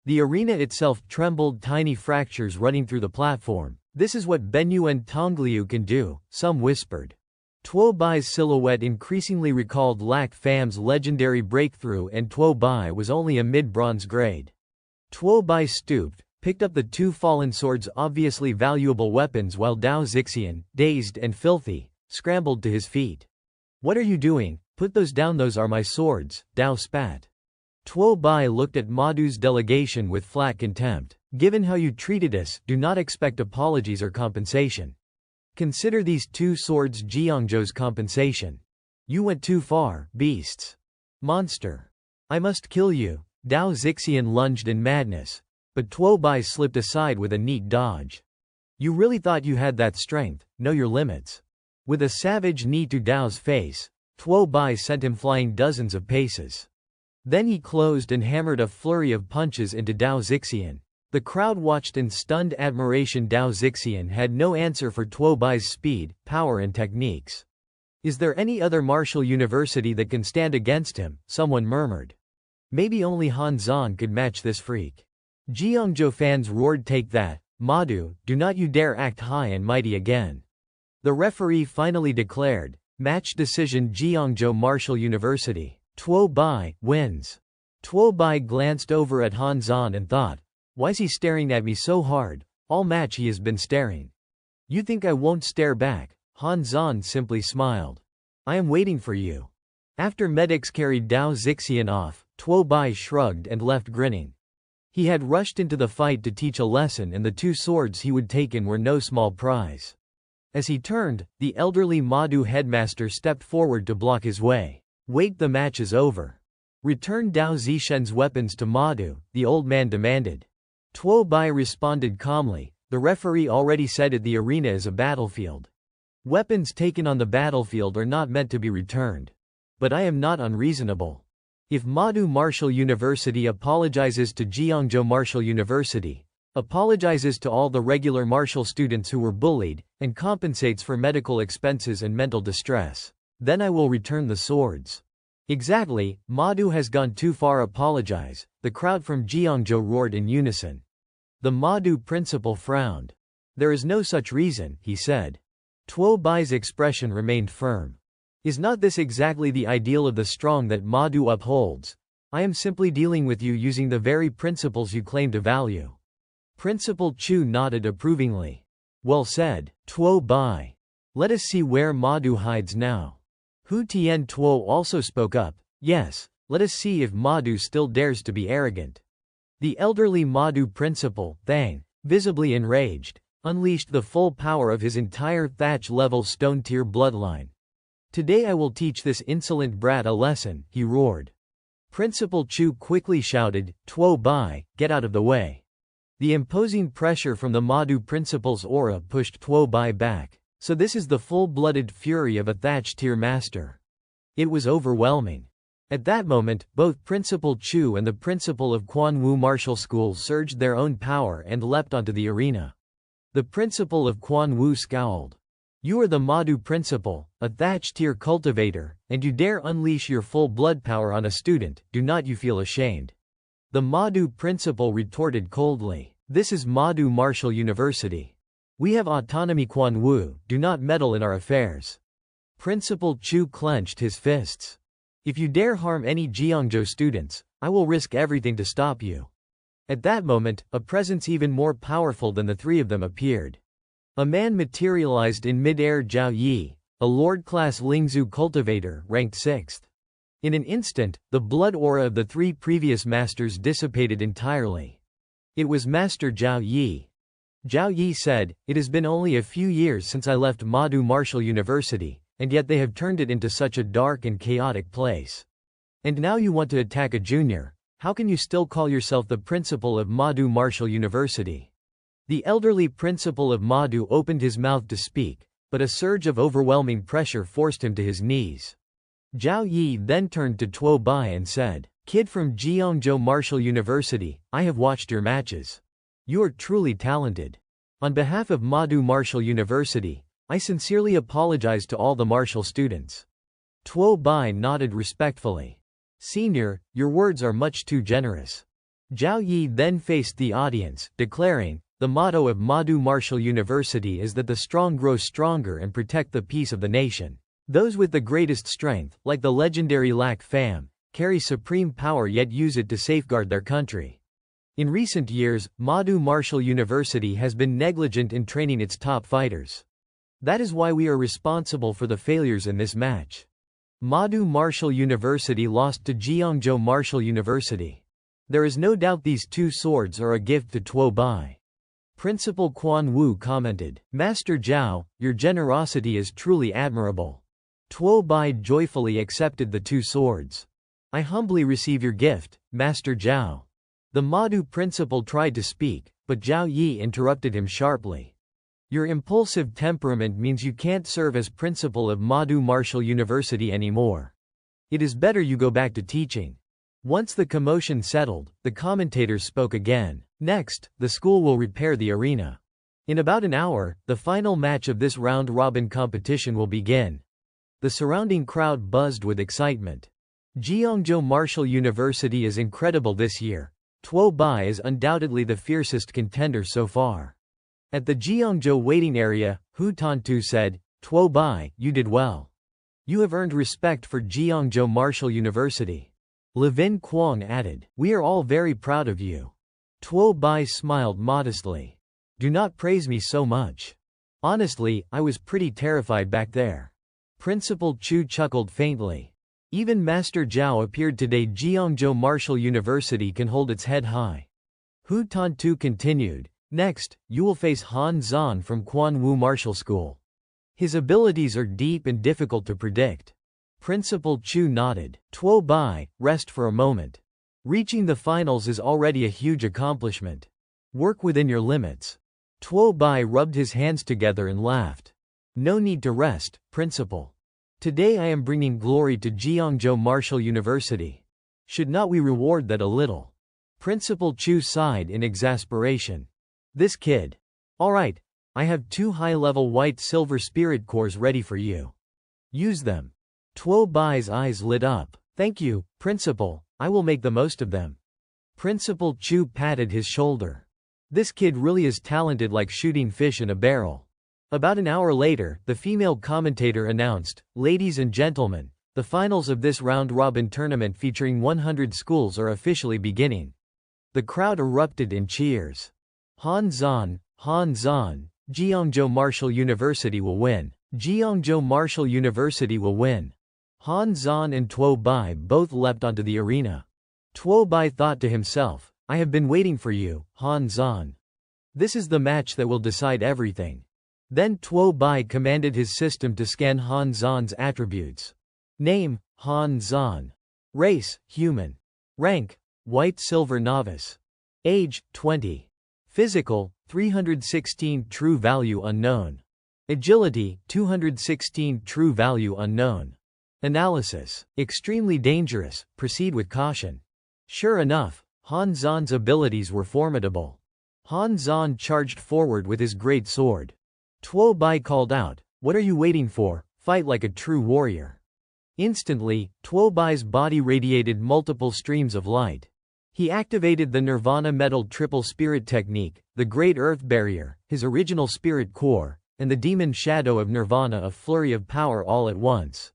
The arena itself trembled, tiny fractures running through the platform. This is what Benyu and Tongliu can do, some whispered. Tuo Bai's silhouette increasingly recalled Lac Fam's legendary breakthrough, and Tuo Bai was only a mid-bronze grade. Tuo Bai stooped, picked up the 2 fallen swords, obviously valuable weapons, while Dao Zixian, dazed and filthy, scrambled to his feet. What are you doing? Put those down, those are my swords, Dao spat. Tuo Bai looked at Madu's delegation with flat contempt. Given how you treated us, do not expect apologies or compensation. Consider these 2 swords Jiangzhou's compensation. You went too far, beasts. Monster. I must kill you. Dao Zixian lunged in madness. But Tuo Bai slipped aside with a neat dodge. You really thought you had that strength? Know your limits. With a savage knee to Dao's face, Tuo Bai sent him flying dozens of paces. Then he closed and hammered a flurry of punches into Dao Zixian. The crowd watched in stunned admiration. Dao Zixian had no answer for Tuo Bai's speed, power and techniques. Is there any other martial university that can stand against him? Someone murmured. Maybe only Han Zhan could match this freak. Jiangzhou fans roared, take that, Madu, do not you dare act high and mighty again. The referee finally declared, match decision, Jiangzhou Martial University. Tuo Bai wins. Tuo Bai glanced over at Han Zhan and thought, why's he staring at me so hard? All match he has been staring. You think I won't stare back? Han Zhan simply smiled. I am waiting for you. After medics carried Dao Zixian off, Tuo Bai shrugged and left grinning. He had rushed into the fight to teach a lesson, and the 2 swords he would take in were no small prize. As he turned, the elderly Madu headmaster stepped forward to block his way. "Wait, the match is over. Return Dao Zishen's weapons to Madu," the old man demanded. Tuo Bai responded calmly, "The referee already said it, the arena is a battlefield. Weapons taken on the battlefield are not meant to be returned. But I am not unreasonable. If Madu Martial University apologizes to Jiangzhou Martial University, apologizes to all the regular martial students who were bullied, and compensates for medical expenses and mental distress, then I will return the swords." "Exactly, Madu has gone too far, apologize," the crowd from Jiangzhou roared in unison. The Madu principal frowned. "There is no such reason," he said. Tuo Bai's expression remained firm. "Is not this exactly the ideal of the strong that Madu upholds? I am simply dealing with you using the very principles you claim to value." Principal Chu nodded approvingly. "Well said, Tuo Bai. Let us see where Madu hides now." Hu Tian Tuo also spoke up. "Yes, let us see if Madu still dares to be arrogant." The elderly Madu principal, Thang, visibly enraged, unleashed the full power of his entire thatch-level stone-tier bloodline. "Today I will teach this insolent brat a lesson," he roared. Principal Chu quickly shouted, "Tuo Bai, get out of the way." The imposing pressure from the Madu principal's aura pushed Tuo Bai back. So this is the full-blooded fury of a thatch-tier master. It was overwhelming. At that moment, both Principal Chu and the principal of Quanwu Martial School surged their own power and leapt onto the arena. The principal of Quanwu scowled. "You are the Madu principal, a thatch-tier cultivator, and you dare unleash your full blood power on a student, do not you feel ashamed?" The Madu principal retorted coldly. "This is Madu Martial University. We have autonomy. Quanwu, do not meddle in our affairs." Principal Chu clenched his fists. "If you dare harm any Jiangzhou students, I will risk everything to stop you." At that moment, a presence even more powerful than the three of them appeared. A man materialized in mid-air. Zhao Yi, a Lord-class Lingzhu cultivator, ranked 6th. In an instant, the blood aura of the three previous masters dissipated entirely. It was Master Zhao Yi. Zhao Yi said, "It has been only a few years since I left Madu Martial University, and yet they have turned it into such a dark and chaotic place. And now you want to attack a junior. How can you still call yourself the principal of Madu Martial University?" The elderly principal of Madu opened his mouth to speak, but a surge of overwhelming pressure forced him to his knees. Zhao Yi then turned to Tuo Bai and said, "Kid from Jiangzhou Martial University, I have watched your matches. You are truly talented. On behalf of Madu Martial University, I sincerely apologize to all the martial students." Tuo Bai nodded respectfully. "Senior, your words are much too generous." Zhao Yi then faced the audience, declaring, "The motto of Madu Martial University is that the strong grow stronger and protect the peace of the nation. Those with the greatest strength, like the legendary Lac Pham, carry supreme power yet use it to safeguard their country. In recent years, Madu Martial University has been negligent in training its top fighters. That is why we are responsible for the failures in this match." Madu Martial University lost to Jiangzhou Martial University. There is no doubt these two swords are a gift to Tuo Bai. Principal Quan Wu commented, "Master Zhao, your generosity is truly admirable." Tuo Bai joyfully accepted the two swords. "I humbly receive your gift, Master Zhao." The Madu principal tried to speak, but Zhao Yi interrupted him sharply. "Your impulsive temperament means you can't serve as principal of Madu Martial University anymore. It is better you go back to teaching." Once the commotion settled, the commentators spoke again. "Next, the school will repair the arena. In about an hour, the final match of this round-robin competition will begin." The surrounding crowd buzzed with excitement. Jiangzhou Martial University is incredible this year. Tuo Bai is undoubtedly the fiercest contender so far. At the Jiangzhou waiting area, Hu Tantu said, "Tuo Bai, you did well. You have earned respect for Jiangzhou Martial University." Levin Quang added, "We are all very proud of you." Tuo Bai smiled modestly. "Do not praise me so much. Honestly, I was pretty terrified back there." Principal Chu chuckled faintly. "Even Master Zhao appeared today. Jiangzhou Martial University can hold its head high." Hu Tantu continued, "Next, you will face Han Zan from Quanwu Martial School. His abilities are deep and difficult to predict. Principal Chu nodded. Tuo Bai, rest for a moment. Reaching the finals is already a huge accomplishment. Work within your limits. Tuo Bai rubbed his hands together and laughed. No need to rest, Principal. Today I am bringing glory to Jiangzhou Martial University. Should not we reward that a little? Principal Chu sighed in exasperation. This kid. Alright, I have 2 high-level white-silver spirit cores ready for you. Use them. Tuo Bai's eyes lit up. Thank you, Principal, I will make the most of them. Principal Chu patted his shoulder. This kid really is talented, like shooting fish in a barrel. About an hour later, the female commentator announced, "Ladies and gentlemen, the finals of this round-robin tournament featuring 100 schools are officially beginning." The crowd erupted in cheers. Han Zan, Jiangzhou Martial University will win. Jiangzhou Martial University will win. Han Zan and Tuo Bai both leapt onto the arena. Tuo Bai thought to himself, I have been waiting for you, Han Zan. This is the match that will decide everything. Then Tuo Bai commanded his system to scan Han Zan's attributes. Name, Han Zan. Race, human. Rank, white-silver novice. Age, 20. Physical, 316 true value unknown. Agility, 216 true value unknown. Analysis. Extremely dangerous, proceed with caution. Sure enough, Han Zan's abilities were formidable. Han Zan charged forward with his great sword. Tuo Bai called out, "What are you waiting for? Fight like a true warrior." Instantly, Tuo Bai's body radiated multiple streams of light. He activated the Nirvana Metal Triple Spirit Technique, the Great Earth Barrier, his original Spirit Core, and the Demon Shadow of Nirvana, a flurry of power all at once.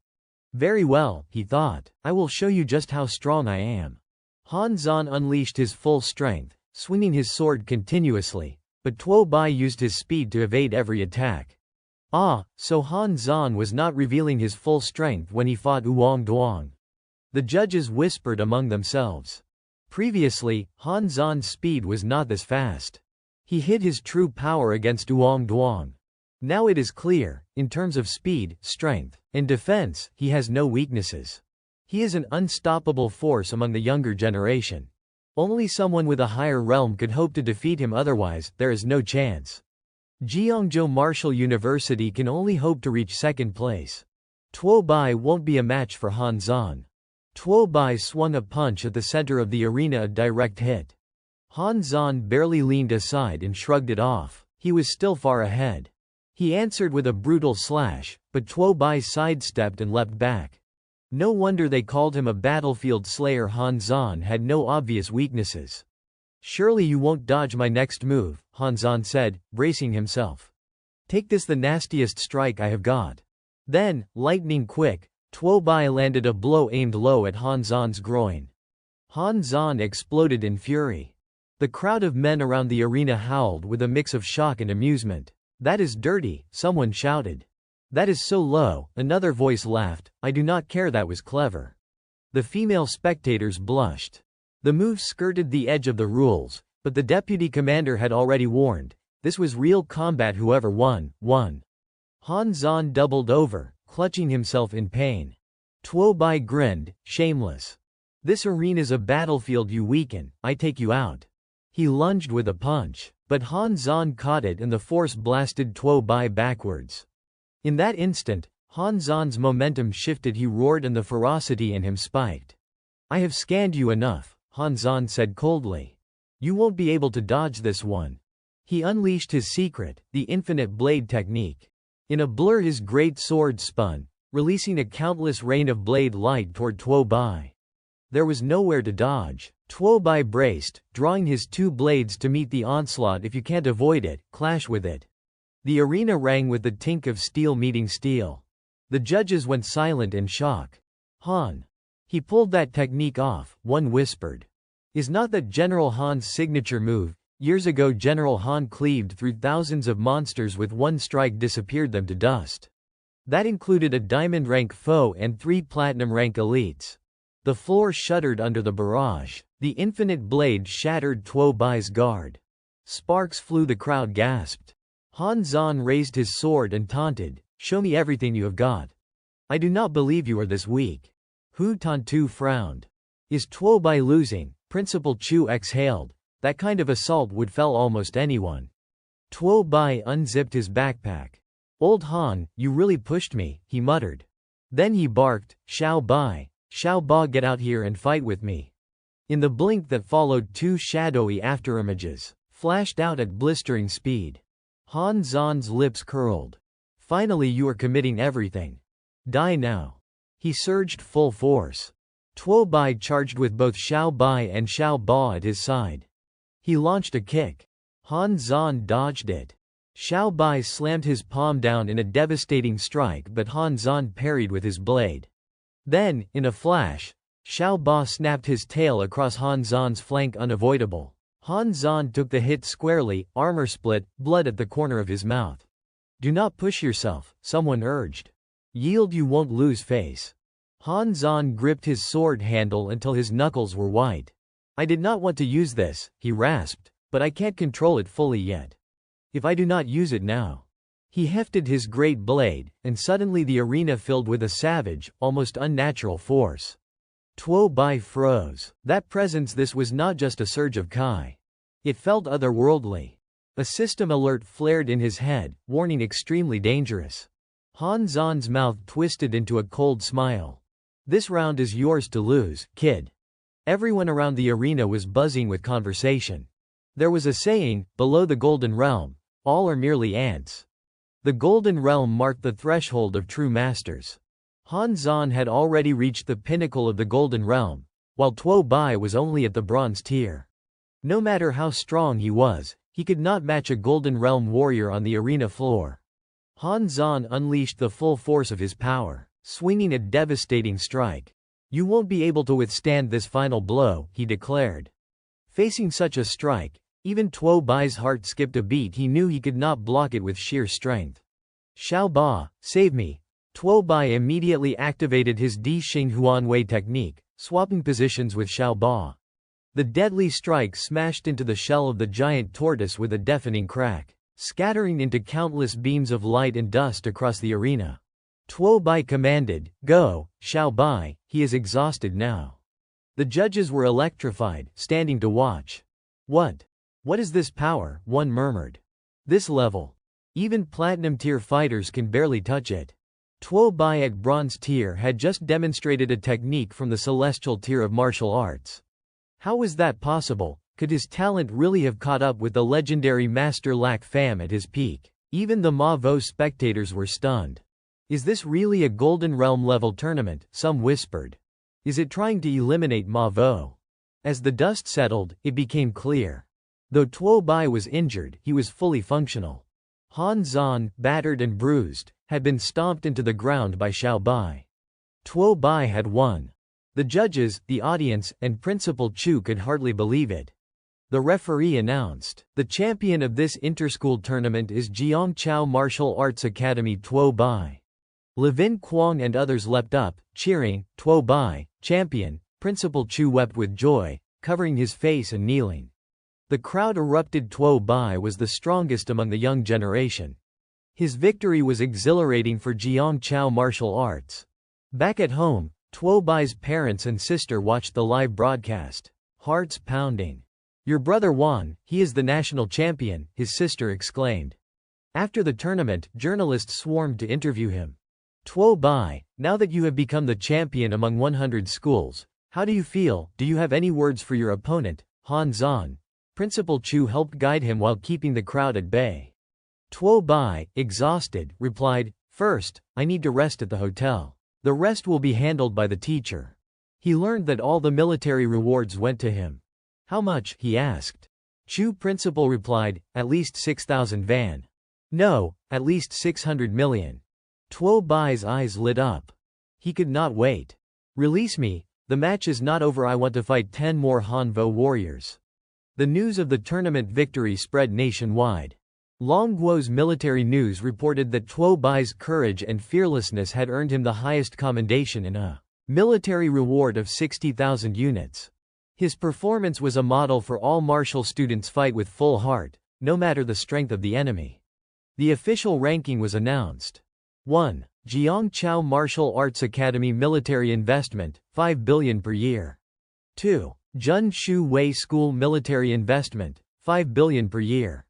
Very well, he thought, I will show you just how strong I am. Han Zan unleashed his full strength, swinging his sword continuously, but Tuo Bai used his speed to evade every attack. So Han Zan was not revealing his full strength when he fought Oolong Duong. The judges whispered among themselves. Previously, Han Zan's speed was not this fast. He hid his true power against Oolong Duong. Now it is clear, in terms of speed, strength, and defense, he has no weaknesses. He is an unstoppable force among the younger generation. Only someone with a higher realm could hope to defeat him, otherwise, there is no chance. Jiangzhou Martial University can only hope to reach second place. Tuo Bai won't be a match for Han Zan. Tuo Bai swung a punch at the center of the arena, a direct hit. Han Zan barely leaned aside and shrugged it off. He was still far ahead. He answered with a brutal slash, but Tuo Bai sidestepped and leapt back. No wonder they called him a battlefield slayer. Han Zan had no obvious weaknesses. Surely you won't dodge my next move, Han Zan said, bracing himself. Take this, the nastiest strike I have got. Then, lightning quick, Tuo Bai landed a blow aimed low at Han Zan's groin. Han Zan exploded in fury. The crowd of men around the arena howled with a mix of shock and amusement. That is dirty, someone shouted. That is so low, another voice laughed. I do not care, that was clever. The female spectators blushed. The move skirted the edge of the rules, but the deputy commander had already warned. This was real combat, whoever won, won. Han Zan doubled over, clutching himself in pain. Tuo Bai grinned, shameless. This arena's a battlefield, you weaken, I take you out. He lunged with a punch, but Han Zan caught it and the force blasted Tuo Bai backwards. In that instant, Han Zan's momentum shifted, he roared and the ferocity in him spiked. I have scanned you enough, Han Zan said coldly. You won't be able to dodge this one. He unleashed his secret, the infinite blade technique. In a blur his great sword spun, releasing a countless rain of blade light toward Tuo Bai. There was nowhere to dodge. Tuo Bai braced, drawing his 2 blades to meet the onslaught. If you can't avoid it, clash with it. The arena rang with the tink of steel meeting steel. The judges went silent in shock. Han. He pulled that technique off, one whispered. Is not that General Han's signature move? Years ago General Han cleaved through thousands of monsters with one strike, disappeared them to dust. That included a diamond rank foe and 3 platinum rank elites. The floor shuddered under the barrage. The infinite blade shattered Tuo Bai's guard. Sparks flew, the crowd gasped. Han Zan raised his sword and taunted, Show me everything you have got. I do not believe you are this weak. Hu Tantu frowned. Is Tuo Bai losing? Principal Chu exhaled. That kind of assault would fell almost anyone. Tuo Bai unzipped his backpack. Old Han, you really pushed me, he muttered. Then he barked, Xiao Bai. Xiao Ba, get out here and fight with me. In the blink that followed, two shadowy afterimages flashed out at blistering speed. Han Zan's lips curled. Finally, you are committing everything. Die now. He surged full force. Tuo Bai charged with both Xiao Bai and Xiao Ba at his side. He launched a kick. Han Zan dodged it. Xiao Bai slammed his palm down in a devastating strike, but Han Zan parried with his blade. Then, in a flash, Xiao Ba snapped his tail across Han Zan's flank, unavoidable. Han Zan took the hit squarely, armor split, blood at the corner of his mouth. Do not push yourself, someone urged. Yield, you won't lose face. Han Zan gripped his sword handle until his knuckles were white. I did not want to use this, he rasped, but I can't control it fully yet. If I do not use it now. He hefted his great blade, and suddenly the arena filled with a savage, almost unnatural force. Tuo Bai froze. That presence, this was not just a surge of Kai. It felt otherworldly. A system alert flared in his head, warning extremely dangerous. Han Zan's mouth twisted into a cold smile. This round is yours to lose, kid. Everyone around the arena was buzzing with conversation. There was a saying, below the Golden Realm, all are merely ants. The Golden Realm marked the threshold of true masters. Han Zan had already reached the pinnacle of the Golden Realm, while Tuo Bai was only at the bronze tier. No matter how strong he was, he could not match a Golden Realm warrior on the arena floor. Han Zan unleashed the full force of his power, swinging a devastating strike. You won't be able to withstand this final blow, he declared. Facing such a strike, even Tuo Bai's heart skipped a beat. He knew he could not block it with sheer strength. Xiao Ba, save me. Tuo Bai immediately activated his Di Xing Huanwei technique, swapping positions with Xiao Ba. The deadly strike smashed into the shell of the giant tortoise with a deafening crack, scattering into countless beams of light and dust across the arena. Tuo Bai commanded, Go, Xiao Bai, he is exhausted now. The judges were electrified, standing to watch. What is this power? One murmured. This level. Even platinum tier fighters can barely touch it. Tuo Bai at bronze tier had just demonstrated a technique from the celestial tier of martial arts. How was that possible? Could his talent really have caught up with the legendary Master Lac Pham at his peak? Even the Ma Vo spectators were stunned. Is this really a Golden Realm level tournament? Some whispered. Is it trying to eliminate Ma Vo? As the dust settled, it became clear. Though Tuo Bai was injured, he was fully functional. Han Zan, battered and bruised, had been stomped into the ground by Xiao Bai. Tuo Bai had won. The judges, the audience, and Principal Chu could hardly believe it. The referee announced, the champion of this interschool tournament is Jiangchao Martial Arts Academy Tuo Bai. Levin Kwong and others leapt up, cheering, Tuo Bai, champion. Principal Chu wept with joy, covering his face and kneeling. The crowd erupted. Tuo Bai was the strongest among the young generation. His victory was exhilarating for Jiangchao Martial Arts. Back at home, Tuo Bai's parents and sister watched the live broadcast, hearts pounding. Your brother won, he is the national champion, his sister exclaimed. After the tournament, journalists swarmed to interview him. Tuo Bai, now that you have become the champion among 100 schools, how do you feel? Do you have any words for your opponent, Han Zan? Principal Chu helped guide him while keeping the crowd at bay. Tuo Bai, exhausted, replied, First, I need to rest at the hotel. The rest will be handled by the teacher. He learned that all the military rewards went to him. How much? He asked. Chu principal replied, at least 6,000 van. No, at least 600 million. Tuo Bai's eyes lit up. He could not wait. Release me, the match is not over. I want to fight 10 more Han Vo warriors. The news of the tournament victory spread nationwide. Longguo's military news reported that Tuo Bai's courage and fearlessness had earned him the highest commendation in a military reward of 60,000 units. His performance was a model for all martial students. Fight with full heart, no matter the strength of the enemy. The official ranking was announced. 1. Jiangchao Martial Arts Academy Military Investment, 5 billion per year. 2. Jun Shu Wei School Military Investment, 5 billion per year.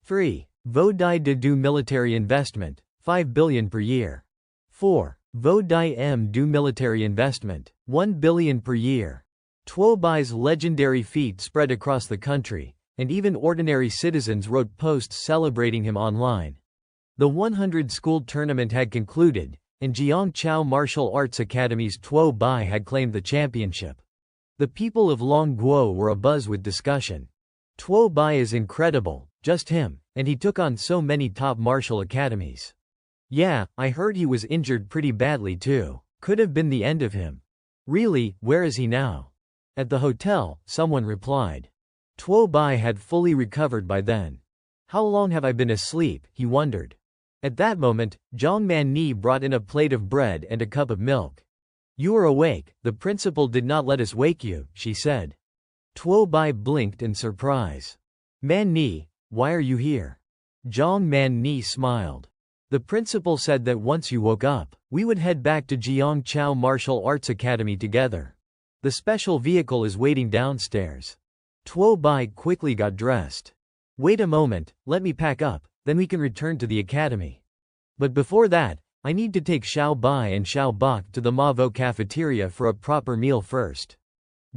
3. Vo Dai De Du Military Investment, 5 billion per year. 4. Vo Dai M Du Military Investment, 1 billion per year. Tuo Bai's legendary feat spread across the country, and even ordinary citizens wrote posts celebrating him online. The 100-school tournament had concluded, and Jiangchao Martial Arts Academy's Tuo Bai had claimed the championship. The people of Longguo were abuzz with discussion. Tuo Bai is incredible, just him, and he took on so many top martial academies. Yeah, I heard he was injured pretty badly too. Could have been the end of him. Really, where is he now? At the hotel, someone replied. Tuo Bai had fully recovered by then. How long have I been asleep, he wondered. At that moment, Zhang Manni brought in a plate of bread and a cup of milk. You are awake, the principal did not let us wake you, she said. Tuo Bai blinked in surprise. Manni, why are you here? Zhang Manni smiled. The principal said that once you woke up, we would head back to Jiangchao Martial Arts Academy together. The special vehicle is waiting downstairs. Tuo Bai quickly got dressed. Wait a moment, let me pack up, then we can return to the academy. But before that, I need to take Xiao Bai and Xiao Bak to the MANHWA cafeteria for a proper meal first.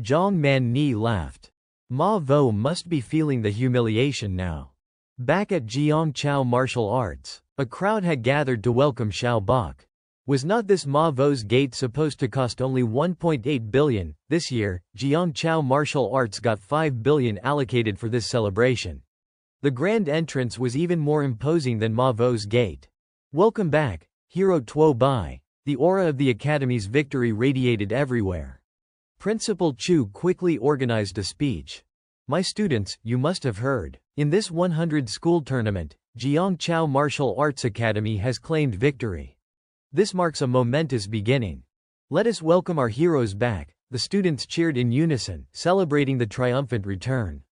Zhang Manni laughed. MANHWA must be feeling the humiliation now. Back at Jiangchao Martial Arts, a crowd had gathered to welcome Xiao Bak. Was not this MANHWA's gate supposed to cost only 1.8 billion? This year, Jiangchao Martial Arts got 5 billion allocated for this celebration. The grand entrance was even more imposing than MANHWA's gate. Welcome back, hero Tuo Bai. The aura of the academy's victory radiated everywhere. Principal Chu quickly organized a speech. My students, you must have heard. In this 100-school tournament, Jiangchao Martial Arts Academy has claimed victory. This marks a momentous beginning. Let us welcome our heroes back, the students cheered in unison, celebrating the triumphant return.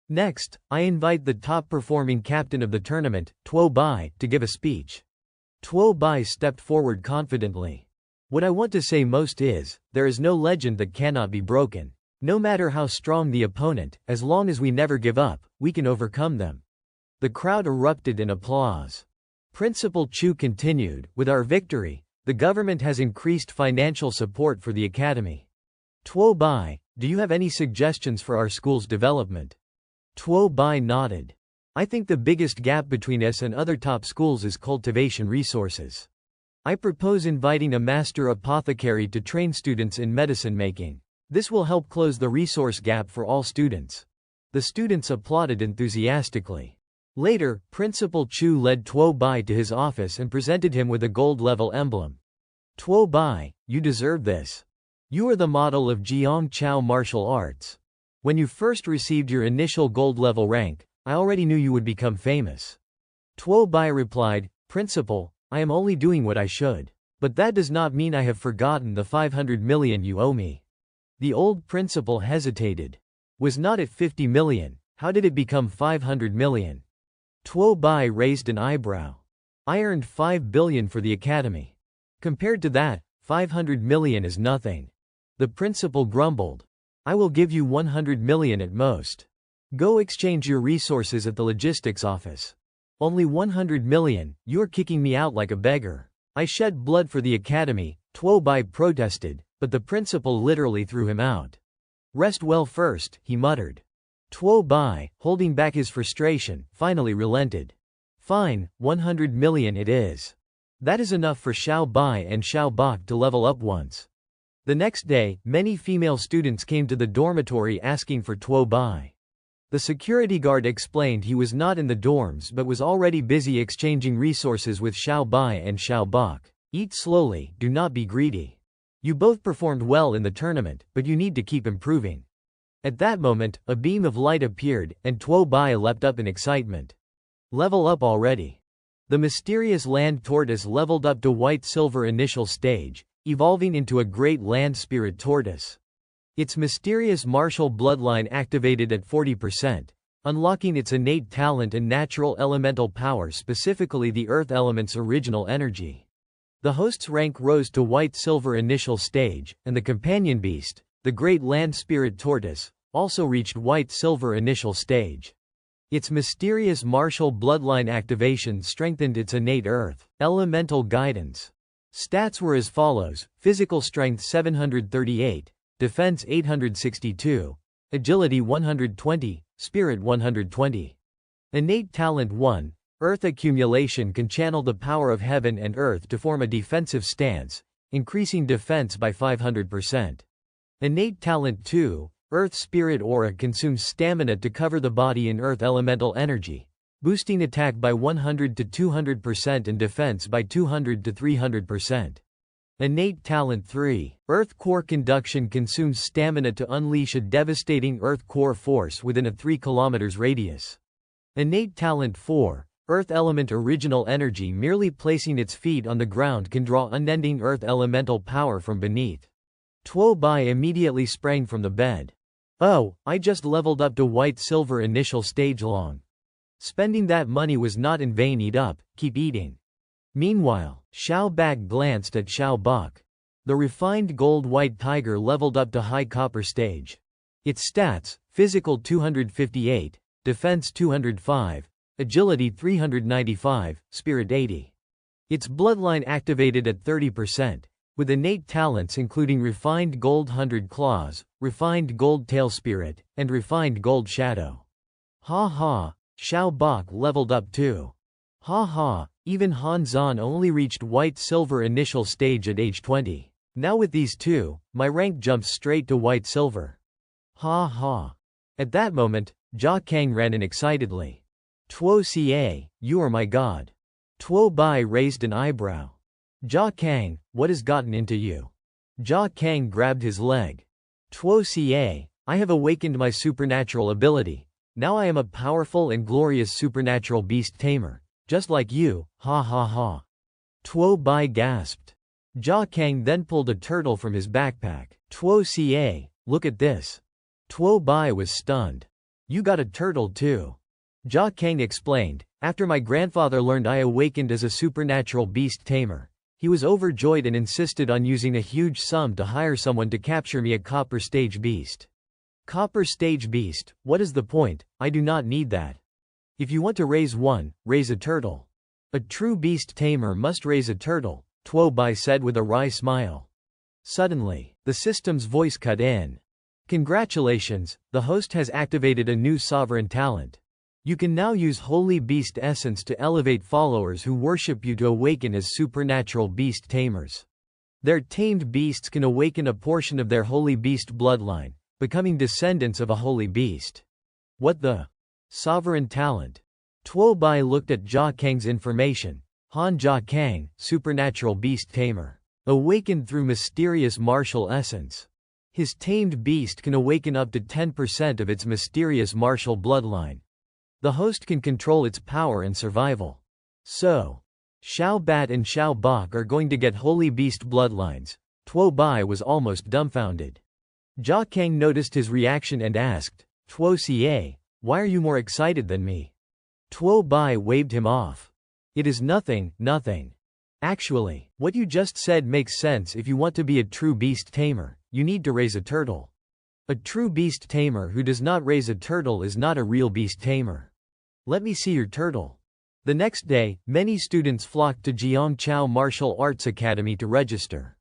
Next, I invite the top-performing captain of the tournament, Tuo Bai, to give a speech. Tuo Bai stepped forward confidently. What I want to say most is, there is no legend that cannot be broken. No matter how strong the opponent, as long as we never give up, we can overcome them. The crowd erupted in applause. Principal Chu continued, with our victory, the government has increased financial support for the academy. Tuo Bai, do you have any suggestions for our school's development? Tuo Bai nodded. I think the biggest gap between us and other top schools is cultivation resources. I propose inviting a master apothecary to train students in medicine making. This will help close the resource gap for all students. The students applauded enthusiastically. Later, Principal Chu led Tuo Bai to his office and presented him with a gold-level emblem. Tuo Bai, you deserve this. You are the model of Jiangchao Martial Arts. When you first received your initial gold-level rank, I already knew you would become famous. Tuo Bai replied, Principal, I am only doing what I should. But that does not mean I have forgotten the 500 million you owe me. The old principal hesitated. Was not it 50 million, how did it become 500 million? Tuo Bai raised an eyebrow. I earned 5 billion for the academy. Compared to that, 500 million is nothing. The principal grumbled. I will give you 100 million at most. Go exchange your resources at the logistics office. Only 100 million, you're kicking me out like a beggar. I shed blood for the academy, Tuo Bai protested, but the principal literally threw him out. Rest well first, he muttered. Tuo Bai, holding back his frustration, finally relented. Fine, 100 million it is. That is enough for Xiao Bai and Xiao Bak to level up once. The next day, many female students came to the dormitory asking for Tuo Bai. The security guard explained he was not in the dorms but was already busy exchanging resources with Xiao Bai and Xiao Bak. Eat slowly, do not be greedy. You both performed well in the tournament, but you need to keep improving. At that moment, a beam of light appeared, and Tuo Bai leapt up in excitement. Level up already. The mysterious land tortoise leveled up to white-silver initial stage, evolving into a great land spirit tortoise. Its mysterious martial bloodline activated at 40%, unlocking its innate talent and natural elemental power, specifically the earth element's original energy. The host's rank rose to white-silver initial stage, and the companion beast, the great land spirit tortoise, also reached white-silver initial stage. Its mysterious martial bloodline activation strengthened its innate earth elemental guidance. Stats were as follows: physical strength 738, defense 862, agility 120, spirit 120. Innate talent 1, earth accumulation can channel the power of heaven and earth to form a defensive stance, increasing defense by 500%. Innate talent 2, earth spirit aura consumes stamina to cover the body in earth elemental energy, boosting attack by 100 to 200% and defense by 200 to 300%. Innate talent 3, earth core conduction consumes stamina to unleash a devastating earth core force within a 3 km radius. Innate talent 4, earth element original energy merely placing its feet on the ground can draw unending earth elemental power from beneath. Tuo Bai immediately sprang from the bed. Oh, I just leveled up to white-silver initial stage long. Spending that money was not in vain. Eat up, keep eating. Meanwhile, Xiao Bak glanced at Xiao Bak. The refined gold-white tiger leveled up to high copper stage. Its stats, physical 258, defense 205, agility 395, spirit 80. Its bloodline activated at 30%. With innate talents including refined gold 100 claws, refined gold tail spirit, and refined gold shadow. Ha ha, Xiao Bak leveled up too. Ha ha, even Han Zhan only reached white-silver initial stage at age 20. Now with these two, my rank jumps straight to white-silver. Ha ha. At that moment, Jia Kang ran in excitedly. Tuo Xie, you are my god. Tuo Bai raised an eyebrow. Jia Kang, what has gotten into you? Jia Kang grabbed his leg. Tuo Xie, I have awakened my supernatural ability. Now I am a powerful and glorious supernatural beast tamer. Just like you, ha ha ha. Tuo Bai gasped. Jia Kang then pulled a turtle from his backpack. Tuo Xie, look at this. Tuo Bai was stunned. You got a turtle too. Jia Kang explained, after my grandfather learned I awakened as a supernatural beast tamer, he was overjoyed and insisted on using a huge sum to hire someone to capture me a copper stage beast. Copper stage beast, what is the point? I do not need that. If you want to raise one, raise a turtle. A true beast tamer must raise a turtle, Tuo Bai said with a wry smile. Suddenly, the system's voice cut in. Congratulations, the host has activated a new sovereign talent. You can now use Holy Beast Essence to elevate followers who worship you to awaken as supernatural beast tamers. Their tamed beasts can awaken a portion of their Holy Beast bloodline, becoming descendants of a Holy Beast. What the? Sovereign talent. Tuo Bai looked at Jia Kang's information. Han Jia Kang, supernatural beast tamer. Awakened through mysterious martial essence. His tamed beast can awaken up to 10% of its mysterious martial bloodline. The host can control its power and survival. So, Xiao Bat and Xiao Bak are going to get Holy Beast bloodlines. Tuo Bai was almost dumbfounded. Jia Kang noticed his reaction and asked, Tuo Xie, why are you more excited than me? Tuo Bai waved him off. It is nothing, nothing. Actually, what you just said makes sense. If you want to be a true beast tamer, you need to raise a turtle. A true beast tamer who does not raise a turtle is not a real beast tamer. Let me see your turtle. The next day, many students flocked to Jiangchao Martial Arts Academy to register.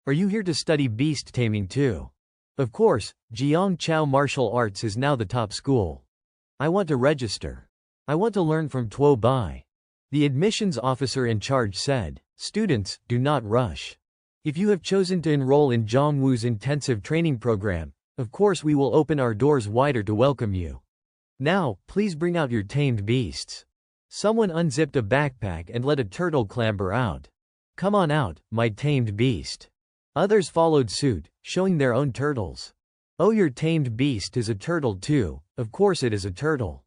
Are you here to study beast taming too? Of course, Jiangchao Martial Arts is now the top school. I want to register. I want to learn from Tuo Bai. The admissions officer in charge said, students, do not rush. If you have chosen to enroll in Zhongwu's intensive training program, of course we will open our doors wider to welcome you. Now, please bring out your tamed beasts. Someone unzipped a backpack and let a turtle clamber out. Come on out, my tamed beast. Others followed suit, showing their own turtles. Oh, your tamed beast is a turtle too, of course it is a turtle.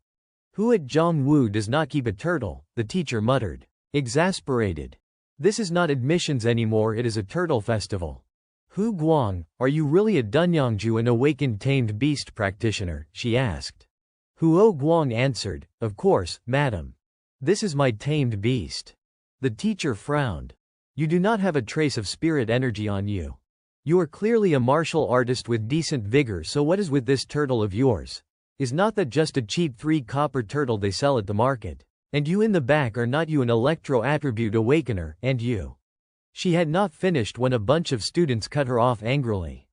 Who at Zhongwu does not keep a turtle? The teacher muttered. Exasperated. This is not admissions anymore, it is a turtle festival. Hu Guang, are you really a Dunyangju and awakened tamed beast practitioner? She asked. Huo Guang answered, of course, madam. This is my tamed beast. The teacher frowned. You do not have a trace of spirit energy on you. You are clearly a martial artist with decent vigor, so what is with this turtle of yours? Is not that just a cheap 3 copper turtle they sell at the market? And you in the back, are not you an electro-attribute awakener, and you? She had not finished when a bunch of students cut her off angrily.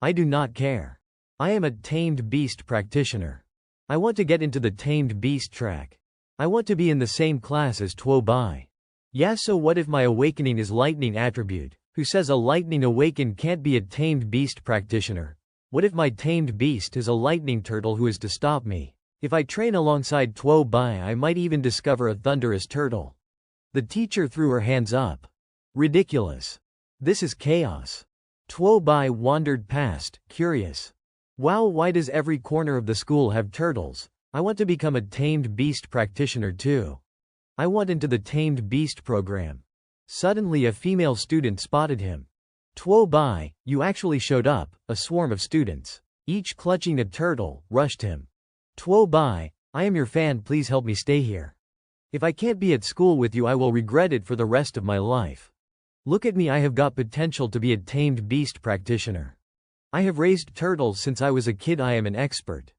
I do not care. I am a tamed beast practitioner. I want to get into the tamed beast track. I want to be in the same class as Tuo Bai. Yeah, so what if my awakening is lightning attribute? Who says a lightning awakened can't be a tamed beast practitioner? What if my tamed beast is a lightning turtle who is to stop me? If I train alongside Tuo Bai, I might even discover a thunderous turtle. The teacher threw her hands up. Ridiculous. This is chaos. Tuo Bai wandered past, curious. Wow, why does every corner of the school have turtles? I want to become a tamed beast practitioner too. I want into the tamed beast program. Suddenly a female student spotted him. Tuo Bai, you actually showed up. A swarm of students, each clutching a turtle, rushed him. Tuo Bai, I am your fan, please help me stay here. If I can't be at school with you, I will regret it for the rest of my life. Look at me, I have got potential to be a tamed beast practitioner. I have raised turtles since I was a kid, I am an expert.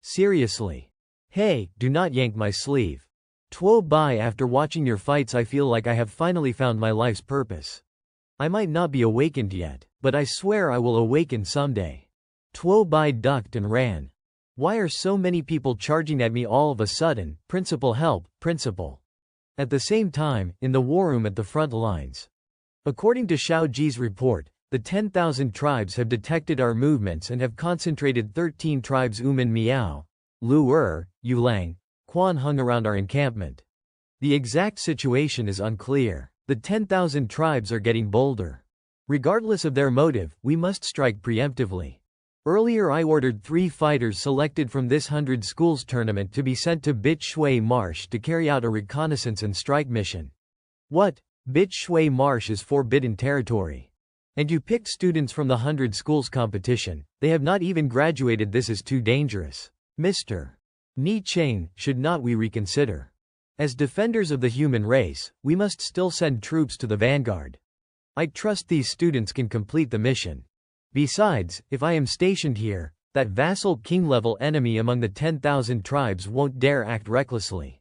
Seriously. Hey, do not yank my sleeve. Tuo Bai, after watching your fights I feel like I have finally found my life's purpose. I might not be awakened yet, but I swear I will awaken someday. Tuo Bai ducked and ran. Why are so many people charging at me all of a sudden? Principal, help, principal. At the same time, in the war room at the front lines. According to Xiao Ji's report, the 10,000 tribes have detected our movements and have concentrated 13 tribes Uman Miao, Lu Er, Yulang, Quan hung around our encampment. The exact situation is unclear. The 10,000 tribes are getting bolder. Regardless of their motive, we must strike preemptively. Earlier I ordered 3 fighters selected from this 100 schools tournament to be sent to Bit Shui Marsh to carry out a reconnaissance and strike mission. What? Bit Shui Marsh is forbidden territory. And you picked students from the 100 schools competition. They have not even graduated. This is too dangerous. Mr. Ni Cheng, should not we reconsider? As defenders of the human race, we must still send troops to the vanguard. I trust these students can complete the mission. Besides, if I am stationed here, that vassal king-level enemy among the 10,000 tribes won't dare act recklessly.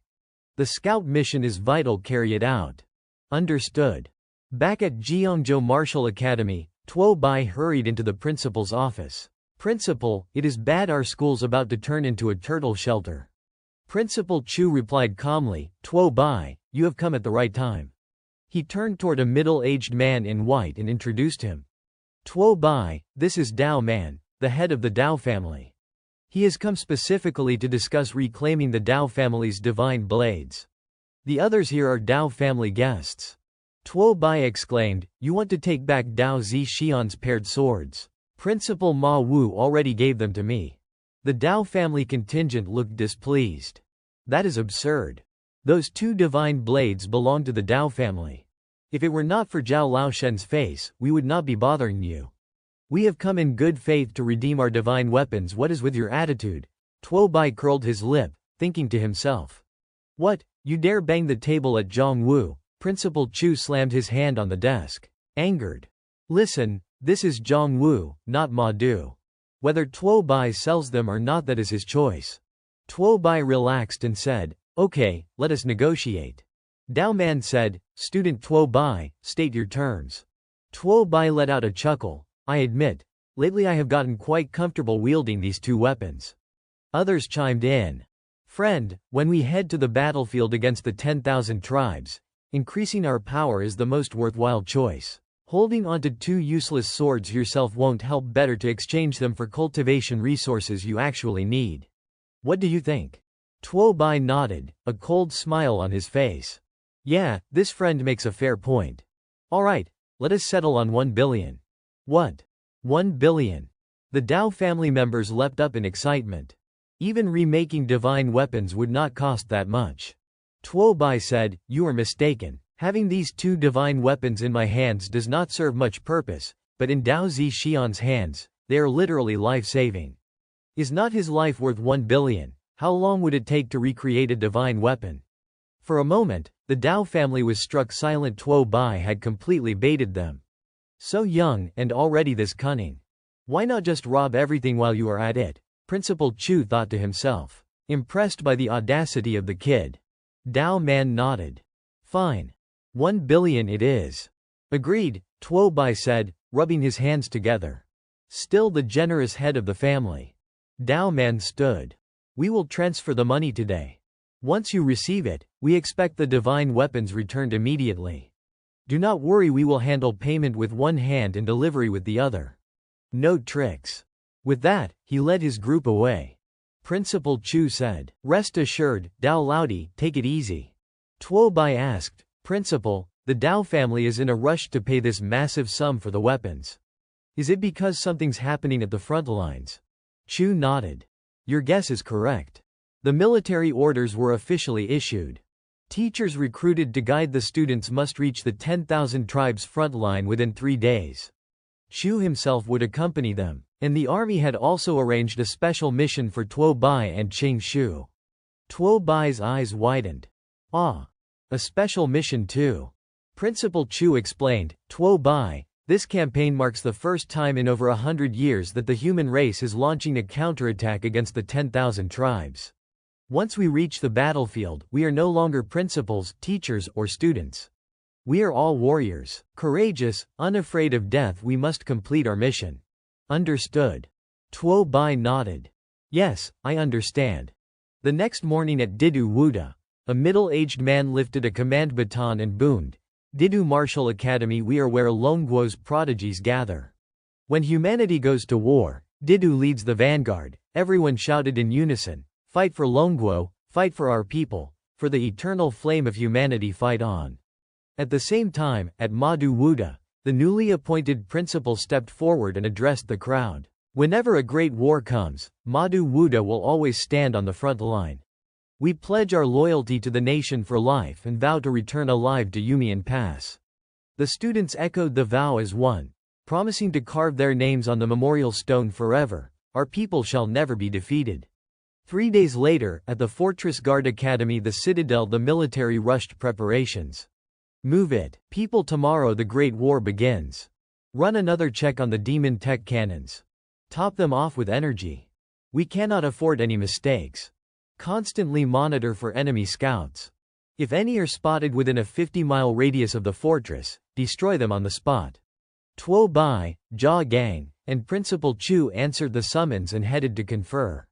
The scout mission is vital, carry it out. Understood. Back at Jiangzhou Martial Academy, Tuo Bai hurried into the principal's office. Principal, it is bad, our school's about to turn into a turtle shelter. Principal Chu replied calmly, Tuo Bai, you have come at the right time. He turned toward a middle-aged man in white and introduced him. Tuo Bai, this is Dao Man, the head of the Dao family. He has come specifically to discuss reclaiming the Dao family's divine blades. The others here are Dao family guests. Tuo Bai exclaimed, you want to take back Dao Zi Xian's paired swords? Principal Ma Wu already gave them to me. The Dao family contingent looked displeased. That is absurd. Those 2 divine blades belong to the Dao family. If it were not for Zhao Laoshen's face, we would not be bothering you. We have come in good faith to redeem our divine weapons. What is with your attitude? Tuo Bai curled his lip, thinking to himself. What, you dare bang the table at Zhongwu? Principal Chu slammed his hand on the desk, angered. Listen, this is Zhongwu, not Ma Du. Whether Tuo Bai sells them or not, that is his choice. Tuo Bai relaxed and said, okay, let us negotiate. Dao Man said, student Tuo Bai, state your terms. Tuo Bai let out a chuckle. I admit, lately I have gotten quite comfortable wielding these 2 weapons. Others chimed in. Friend, when we head to the battlefield against the 10,000 tribes, increasing our power is the most worthwhile choice. Holding onto 2 useless swords yourself won't help. Better to exchange them for cultivation resources you actually need. What do you think? Tuo Bai nodded, a cold smile on his face. Yeah, this friend makes a fair point. Alright, let us settle on 1 billion. What? 1 billion? The Dao family members leapt up in excitement. Even remaking divine weapons would not cost that much. Tuo Bai said, you are mistaken. Having these 2 divine weapons in my hands does not serve much purpose, but in Dao Zi Xian's hands, they are literally life-saving. Is not his life worth 1 billion? How long would it take to recreate a divine weapon? For a moment, the Dao family was struck silent. Tuo Bai had completely baited them. So young, and already this cunning. Why not just rob everything while you are at it? Principal Chu thought to himself, impressed by the audacity of the kid. Dao Man nodded. Fine. 1 billion it is. Agreed, Tuo Bai said, rubbing his hands together. Still the generous head of the family. Dao Man stood. We will transfer the money today. Once you receive it, we expect the divine weapons returned immediately. Do not worry, we will handle payment with one hand and delivery with the other. No tricks. With that, he led his group away. Principal Chu said, Rest assured, Dao Laudi, take it easy. Tuo Bai asked, Principal, the Dao family is in a rush to pay this massive sum for the weapons. Is it because something's happening at the front lines? Chu nodded. Your guess is correct. The military orders were officially issued. Teachers recruited to guide the students must reach the 10,000 tribes front line within 3 days. Chu himself would accompany them, and the army had also arranged a special mission for Tuo Bai and Qing Shu. Tuo Bai's eyes widened. Ah, a special mission too. Principal Chu explained, Tuo Bai, this campaign marks the first time in over 100 years that the human race is launching a counterattack against the 10,000 tribes. Once we reach the battlefield, we are no longer principals, teachers, or students. We are all warriors, courageous, unafraid of death. We must complete our mission. Understood. Tuo Bai nodded. Yes, I understand. The next morning at Didu Wuda, a middle-aged man lifted a command baton and boomed, Didu Martial Academy, we are where Longguo's prodigies gather. When humanity goes to war, Didu leads the vanguard. Everyone shouted in unison, Fight for Longguo, fight for our people, for the eternal flame of humanity, fight on. At the same time, at Madu Wuda, the newly appointed principal stepped forward and addressed the crowd. Whenever a great war comes, Madu Wuda will always stand on the front line. We pledge our loyalty to the nation for life and vow to return alive to Yumian Pass. The students echoed the vow as one, promising to carve their names on the memorial stone forever. Our people shall never be defeated. 3 days later, at the Fortress Guard Academy, the citadel, the military rushed preparations. Move it, people, tomorrow the Great War begins. Run another check on the demon tech cannons. Top them off with energy. We cannot afford any mistakes. Constantly monitor for enemy scouts. If any are spotted within a 50-mile radius of the fortress, destroy them on the spot. Tuo Bai, Jia Gang, and Principal Chu answered the summons and headed to confer.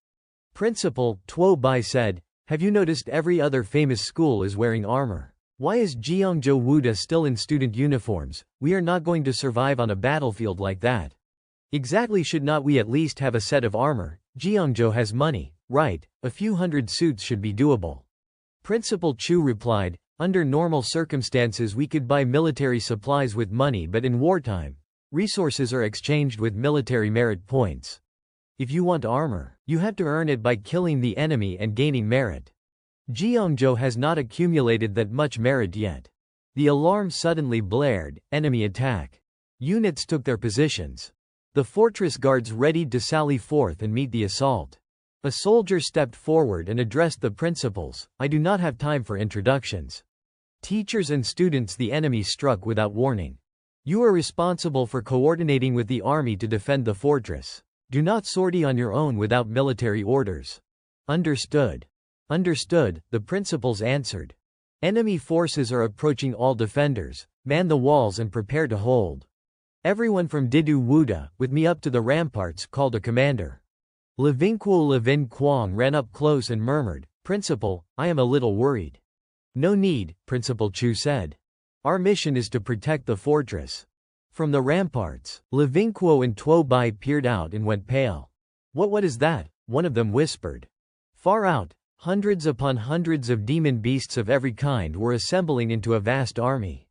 Principal, Tuo Bai said, have you noticed every other famous school is wearing armor? Why is Jiangzhou Wuda still in student uniforms? We are not going to survive on a battlefield like that. Exactly, should not we at least have a set of armor? Jiangzhou has money, right? A few hundred suits should be doable. Principal Chu replied, under normal circumstances we could buy military supplies with money, but in wartime, resources are exchanged with military merit points. If you want armor, you have to earn it by killing the enemy and gaining merit. Jiangzhou has not accumulated that much merit yet. The alarm suddenly blared, enemy attack. Units took their positions. The fortress guards readied to sally forth and meet the assault. A soldier stepped forward and addressed the principals, I do not have time for introductions. Teachers and students, the enemy struck without warning. You are responsible for coordinating with the army to defend the fortress. Do not sortie on your own without military orders. Understood. Understood, the principals answered. Enemy forces are approaching, all defenders, man the walls and prepare to hold. Everyone from Didu Wuda, with me up to the ramparts, called a commander. Levin Quang ran up close and murmured, Principal, I am a little worried. No need, Principal Chu said. Our mission is to protect the fortress. From the ramparts, Levinquo and Tuo Bai peered out and went pale. What is that? One of them whispered. Far out, hundreds upon hundreds of demon beasts of every kind were assembling into a vast army.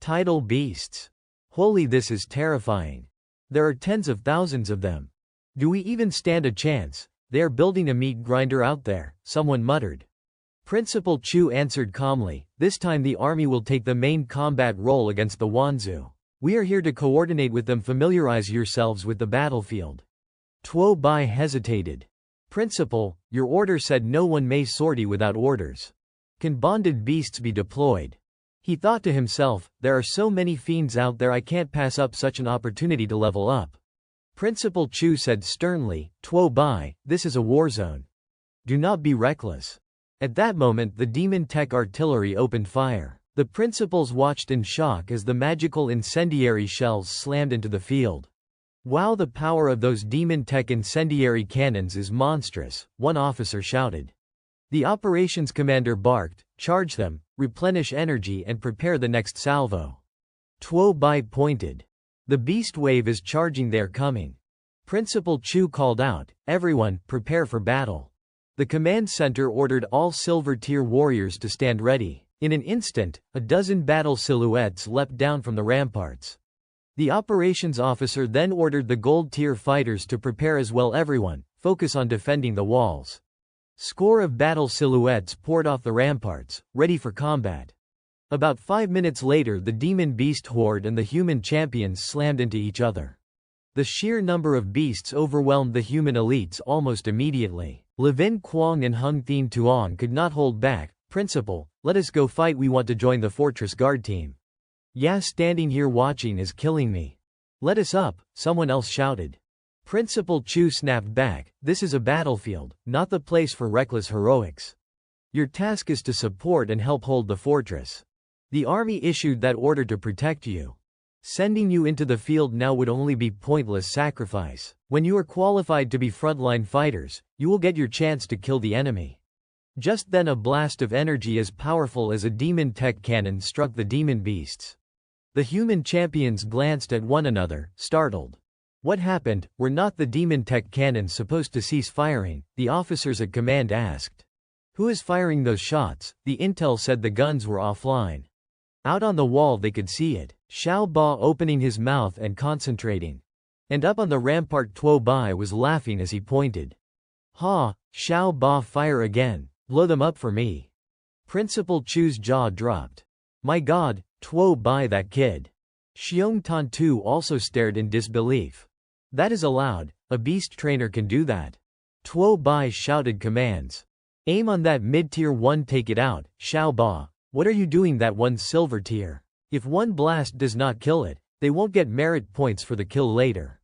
Tidal beasts. Holy, this is terrifying. There are tens of thousands of them. Do we even stand a chance? They are building a meat grinder out there, someone muttered. Principal Chu answered calmly, this time the army will take the main combat role against the Wanzu. We are here to coordinate with them. Familiarize yourselves with the battlefield. Tuo Bai hesitated. Principal, your order said no one may sortie without orders. Can bonded beasts be deployed? He thought to himself, there are so many fiends out there, I can't pass up such an opportunity to level up. Principal Chu said sternly, Tuo Bai, this is a war zone. Do not be reckless. At that moment the demon tech artillery opened fire. The principals watched in shock as the magical incendiary shells slammed into the field. Wow, the power of those demon tech incendiary cannons is monstrous, one officer shouted. The operations commander barked, charge them, replenish energy and prepare the next salvo. Tuo Bai pointed. The beast wave is charging, they're coming. Principal Chu called out, everyone, prepare for battle. The command center ordered all silver tier warriors to stand ready. In an instant, a dozen battle silhouettes leapt down from the ramparts. The operations officer then ordered the gold tier fighters to prepare as well. Everyone, focus on defending the walls. Score of battle silhouettes poured off the ramparts, ready for combat. About 5 minutes later the demon beast horde and the human champions slammed into each other. The sheer number of beasts overwhelmed the human elites almost immediately. Levin Quang and Hung Thien Tuong could not hold back. Principal, let us go fight, we want to join the fortress guard team. Yeah, standing here watching is killing me. Let us up, someone else shouted. Principal Chu snapped back, this is a battlefield, not the place for reckless heroics. Your task is to support and help hold the fortress. The army issued that order to protect you. Sending you into the field now would only be pointless sacrifice. When you are qualified to be frontline fighters, you will get your chance to kill the enemy. Just then a blast of energy as powerful as a demon tech cannon struck the demon beasts. The human champions glanced at one another, startled. What happened? Were not the demon tech cannons supposed to cease firing? The officers at command asked. Who is firing those shots? The intel said the guns were offline. Out on the wall they could see it. Xiao Ba opening his mouth and concentrating. And up on the rampart Tuo Bai was laughing as he pointed. Ha, Xiao Ba, fire again. Blow them up for me. Principal Chu's jaw dropped. My god, Tuo Bai, that kid. Xiong Tan Tu also stared in disbelief. That is allowed, a beast trainer can do that. Tuo Bai shouted commands. Aim on that mid-tier one, take it out. Xiao Ba, what are you doing, that one silver tier? If one blast does not kill it, they won't get merit points for the kill later.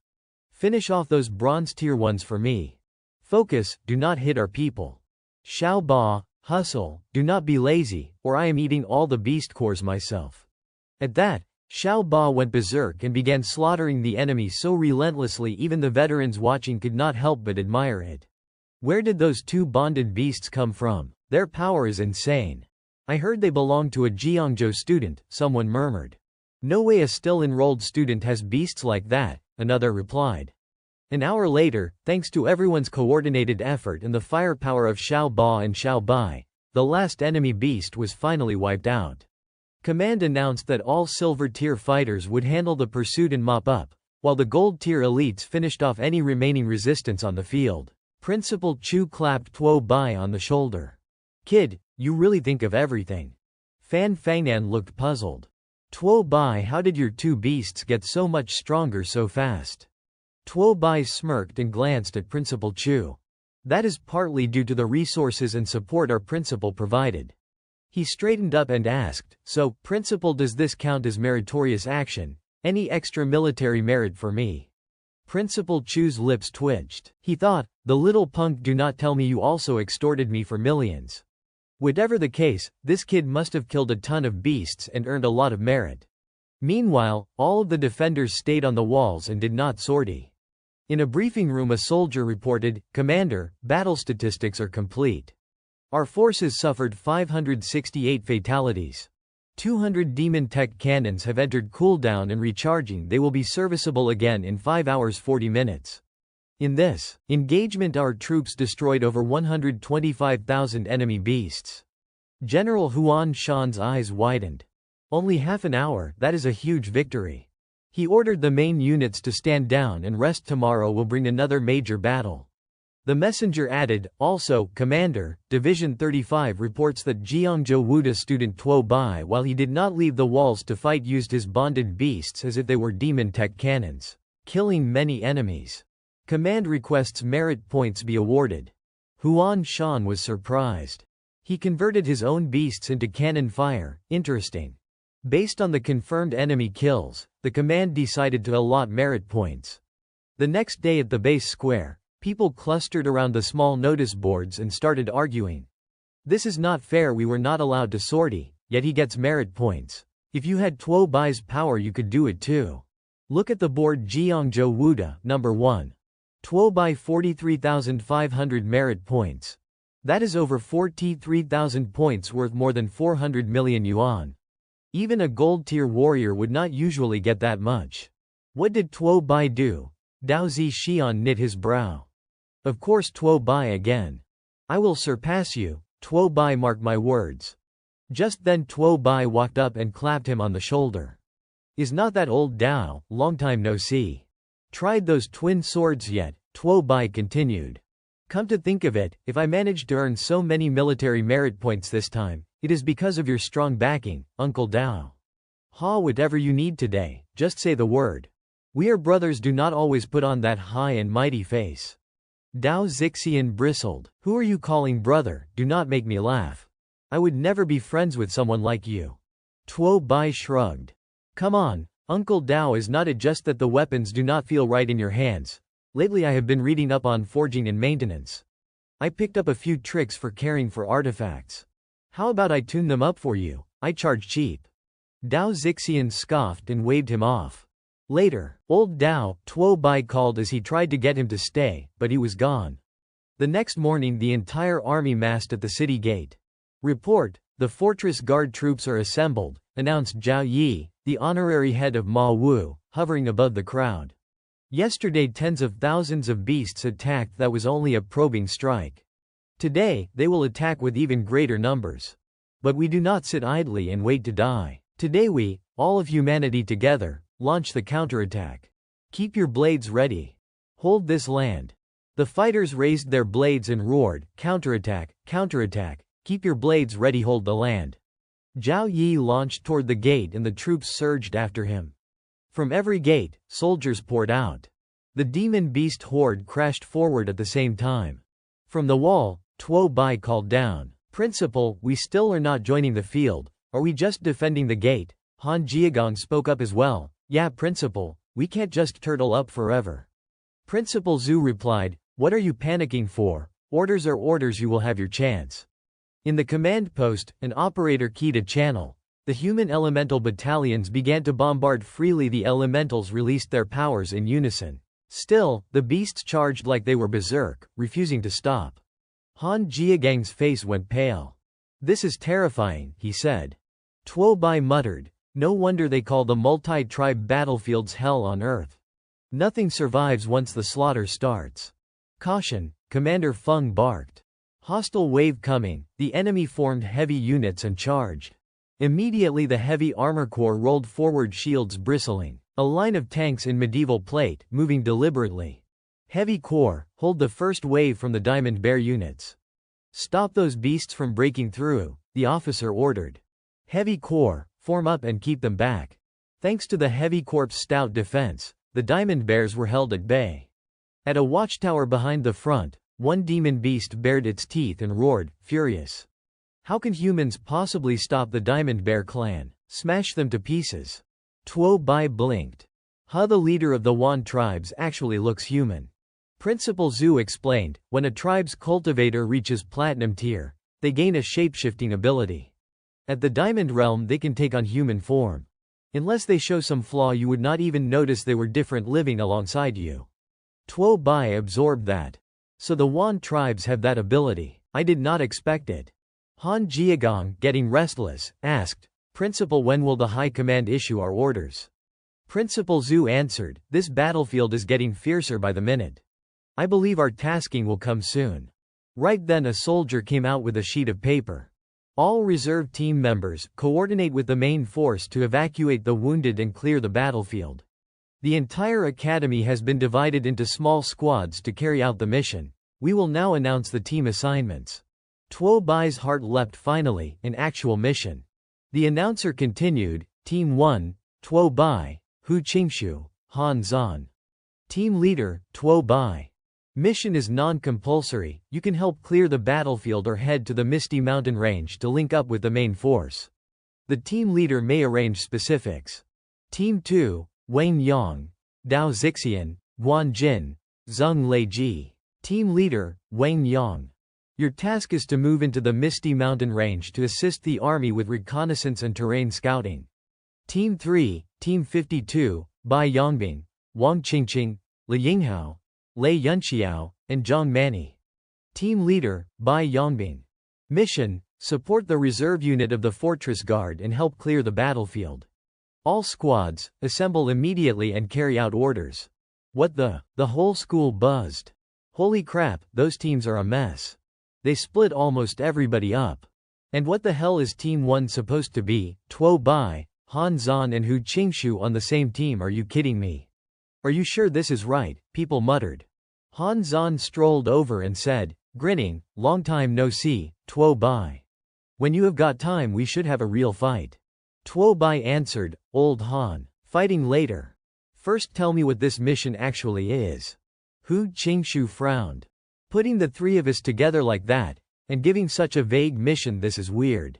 Finish off those bronze tier ones for me. Focus, do not hit our people. Xiao Ba, hustle, do not be lazy, or I am eating all the beast cores myself. At that, Xiao Ba went berserk and began slaughtering the enemy so relentlessly even the veterans watching could not help but admire it. Where did those two bonded beasts come from? Their power is insane. I heard they belong to a Jiangzhou student, someone murmured. No way a still enrolled student has beasts like that, another replied. An hour later, thanks to everyone's coordinated effort and the firepower of Xiao Ba and Xiao Bai, the last enemy beast was finally wiped out. Command announced that all silver tier fighters would handle the pursuit and mop up, while the gold tier elites finished off any remaining resistance on the field. Principal Chu clapped Tuo Bai on the shoulder. Kid, you really think of everything. Fan Fangnan looked puzzled. Tuo Bai, how did your two beasts get so much stronger so fast? Tuo Bai smirked and glanced at Principal Chu. That is partly due to the resources and support our principal provided. He straightened up and asked, so, Principal, does this count as meritorious action? Any extra military merit for me? Principal Chu's lips twitched. He thought, the little punk, do not tell me you also extorted me for millions. Whatever the case, this kid must have killed a ton of beasts and earned a lot of merit. Meanwhile, all of the defenders stayed on the walls and did not sortie. In a briefing room a soldier reported, Commander, battle statistics are complete. Our forces suffered 568 fatalities. 200 demon tech cannons have entered cooldown and recharging, they will be serviceable again in 5 hours 40 minutes. In this engagement our troops destroyed over 125,000 enemy beasts. General Huan Shan's eyes widened. Only half an hour, that is a huge victory. He ordered the main units to stand down and rest, tomorrow will bring another major battle. The messenger added, also, Commander, Division 35 reports that Jiangzhou Wuda student Tuo Bai, while he did not leave the walls to fight, used his bonded beasts as if they were demon tech cannons, killing many enemies. Command requests merit points be awarded. Huan Shan was surprised. He converted his own beasts into cannon fire. Interesting. Based on the confirmed enemy kills, the command decided to allot merit points. The next day at the base square, people clustered around the small notice boards and started arguing. This is not fair, we were not allowed to sortie, yet he gets merit points. If you had Tuo Bai's power you could do it too. Look at the board. Jiangzhou Wuda, number 1. Tuo Bai 43,500 merit points. That is over 43,000 points, worth more than 400 million yuan. Even a gold-tier warrior would not usually get that much. What did Tuo Bai do? Dao Zixian knit his brow. Of course Tuo Bai again. I will surpass you, Tuo Bai, mark my words. Just then Tuo Bai walked up and clapped him on the shoulder. Is not that old Dao, long time no see. Tried those twin swords yet? Tuo Bai continued. Come to think of it, if I managed to earn so many military merit points this time, it is because of your strong backing, Uncle Dao. Ha, whatever you need today, just say the word. We are brothers, do not always put on that high and mighty face. Dao Zixian bristled. Who are you calling brother? Do not make me laugh. I would never be friends with someone like you. Tuo Bai shrugged. Come on, Uncle Dao, is not it just that the weapons do not feel right in your hands? Lately I have been reading up on forging and maintenance. I picked up a few tricks for caring for artifacts. How about I tune them up for you? I charge cheap. Dao Zixian scoffed and waved him off. Later, old Dao, Tuo Bai called as he tried to get him to stay, but he was gone. The next morning the entire army massed at the city gate. Report, the fortress guard troops are assembled, announced Zhao Yi, the honorary head of Ma Wu, hovering above the crowd. Yesterday tens of thousands of beasts attacked, that was only a probing strike. Today, they will attack with even greater numbers. But we do not sit idly and wait to die. Today we, all of humanity together, launch the counterattack. Keep your blades ready. Hold this land. The fighters raised their blades and roared, counterattack, counterattack, keep your blades ready, hold the land. Zhao Yi launched toward the gate and the troops surged after him. From every gate, soldiers poured out. The demon beast horde crashed forward at the same time. From the wall, Tuo Bai called down. Principal, we still are not joining the field. Are we just defending the gate? Han Jiagong spoke up as well. Yeah, Principal, we can't just turtle up forever. Principal Zhu replied, what are you panicking for? Orders are orders, you will have your chance. In the command post, an operator keyed a channel. The human elemental battalions began to bombard freely. The elementals released their powers in unison. Still, the beasts charged like they were berserk, refusing to stop. Han Jiagang's face went pale. This is terrifying, he said. Tuo Bai muttered, no wonder they call the multi-tribe battlefields hell on earth. Nothing survives once the slaughter starts. Caution, Commander Feng barked. Hostile wave coming, the enemy formed heavy units and charged. Immediately the heavy armor corps rolled forward, shields bristling. A line of tanks in medieval plate, moving deliberately. Heavy corps, hold the first wave from the Diamond Bear units. Stop those beasts from breaking through, the officer ordered. Heavy corps, form up and keep them back. Thanks to the Heavy Corps' stout defense, the Diamond Bears were held at bay. At a watchtower behind the front, one demon beast bared its teeth and roared, furious. How can humans possibly stop the Diamond Bear clan? Smash them to pieces. Tuo Bai blinked. The leader of the Wan tribes actually looks human. Principal Zhu explained, when a tribe's cultivator reaches platinum tier, they gain a shape-shifting ability. At the Diamond Realm they can take on human form. Unless they show some flaw you would not even notice they were different living alongside you. Tuo Bai absorbed that. So the Wan tribes have that ability. I did not expect it. Han Jiagong, getting restless, asked, Principal, when will the High Command issue our orders? Principal Zhu answered, this battlefield is getting fiercer by the minute. I believe our tasking will come soon. Right then a soldier came out with a sheet of paper. All reserve team members, coordinate with the main force to evacuate the wounded and clear the battlefield. The entire academy has been divided into small squads to carry out the mission. We will now announce the team assignments. Tuo Bai's heart leapt finally, an actual mission. The announcer continued, Team 1, Tuo Bai, Hu Qingshu, Han Zan. Team Leader, Tuo Bai. Mission is non-compulsory, you can help clear the battlefield or head to the Misty Mountain Range to link up with the main force. The team leader may arrange specifics. Team 2, Wang Yang, Dao Zixian, Guan Jin, Zheng Leiji. Team leader, Wang Yang. Your task is to move into the Misty Mountain Range to assist the army with reconnaissance and terrain scouting. Team 3, Team 52, Bai Yongbing, Wang Qingqing, Li Yinghao, Lei Yunxiao, and Zhang Mani. Team leader, Bai Yongbing. Mission: support the reserve unit of the Fortress Guard and help clear the battlefield. All squads, assemble immediately and carry out orders. What the whole school buzzed. Holy crap, those teams are a mess. They split almost everybody up. And what the hell is Team 1 supposed to be? Tuo Bai, Han Zhan and Hu Qingshu on the same team? Are you kidding me? Are you sure this is right? People muttered. Han Zhan strolled over and said, grinning, long time no see, Tuo Bai. When you have got time we should have a real fight. Tuo Bai answered, old Han, fighting later. First tell me what this mission actually is. Hu Qingshu frowned. Putting the three of us together like that, and giving such a vague mission, this is weird.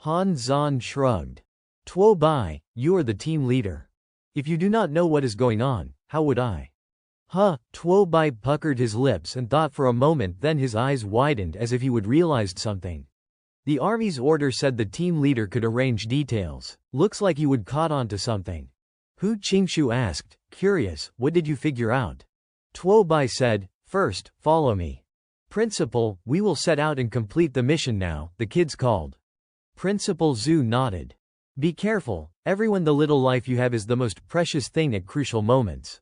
Han Zhan shrugged. Tuo Bai, you are the team leader. If you do not know what is going on, how would I? Tuo Bai puckered his lips and thought for a moment, then his eyes widened as if he would realized something. The army's order said the team leader could arrange details. Looks like you would caught on to something. Hu Qingshu asked, curious, what did you figure out? Tuo Bai said, first, follow me. Principal, we will set out and complete the mission now, the kids called. Principal Zhu nodded. Be careful, everyone, the little life you have is the most precious thing at crucial moments.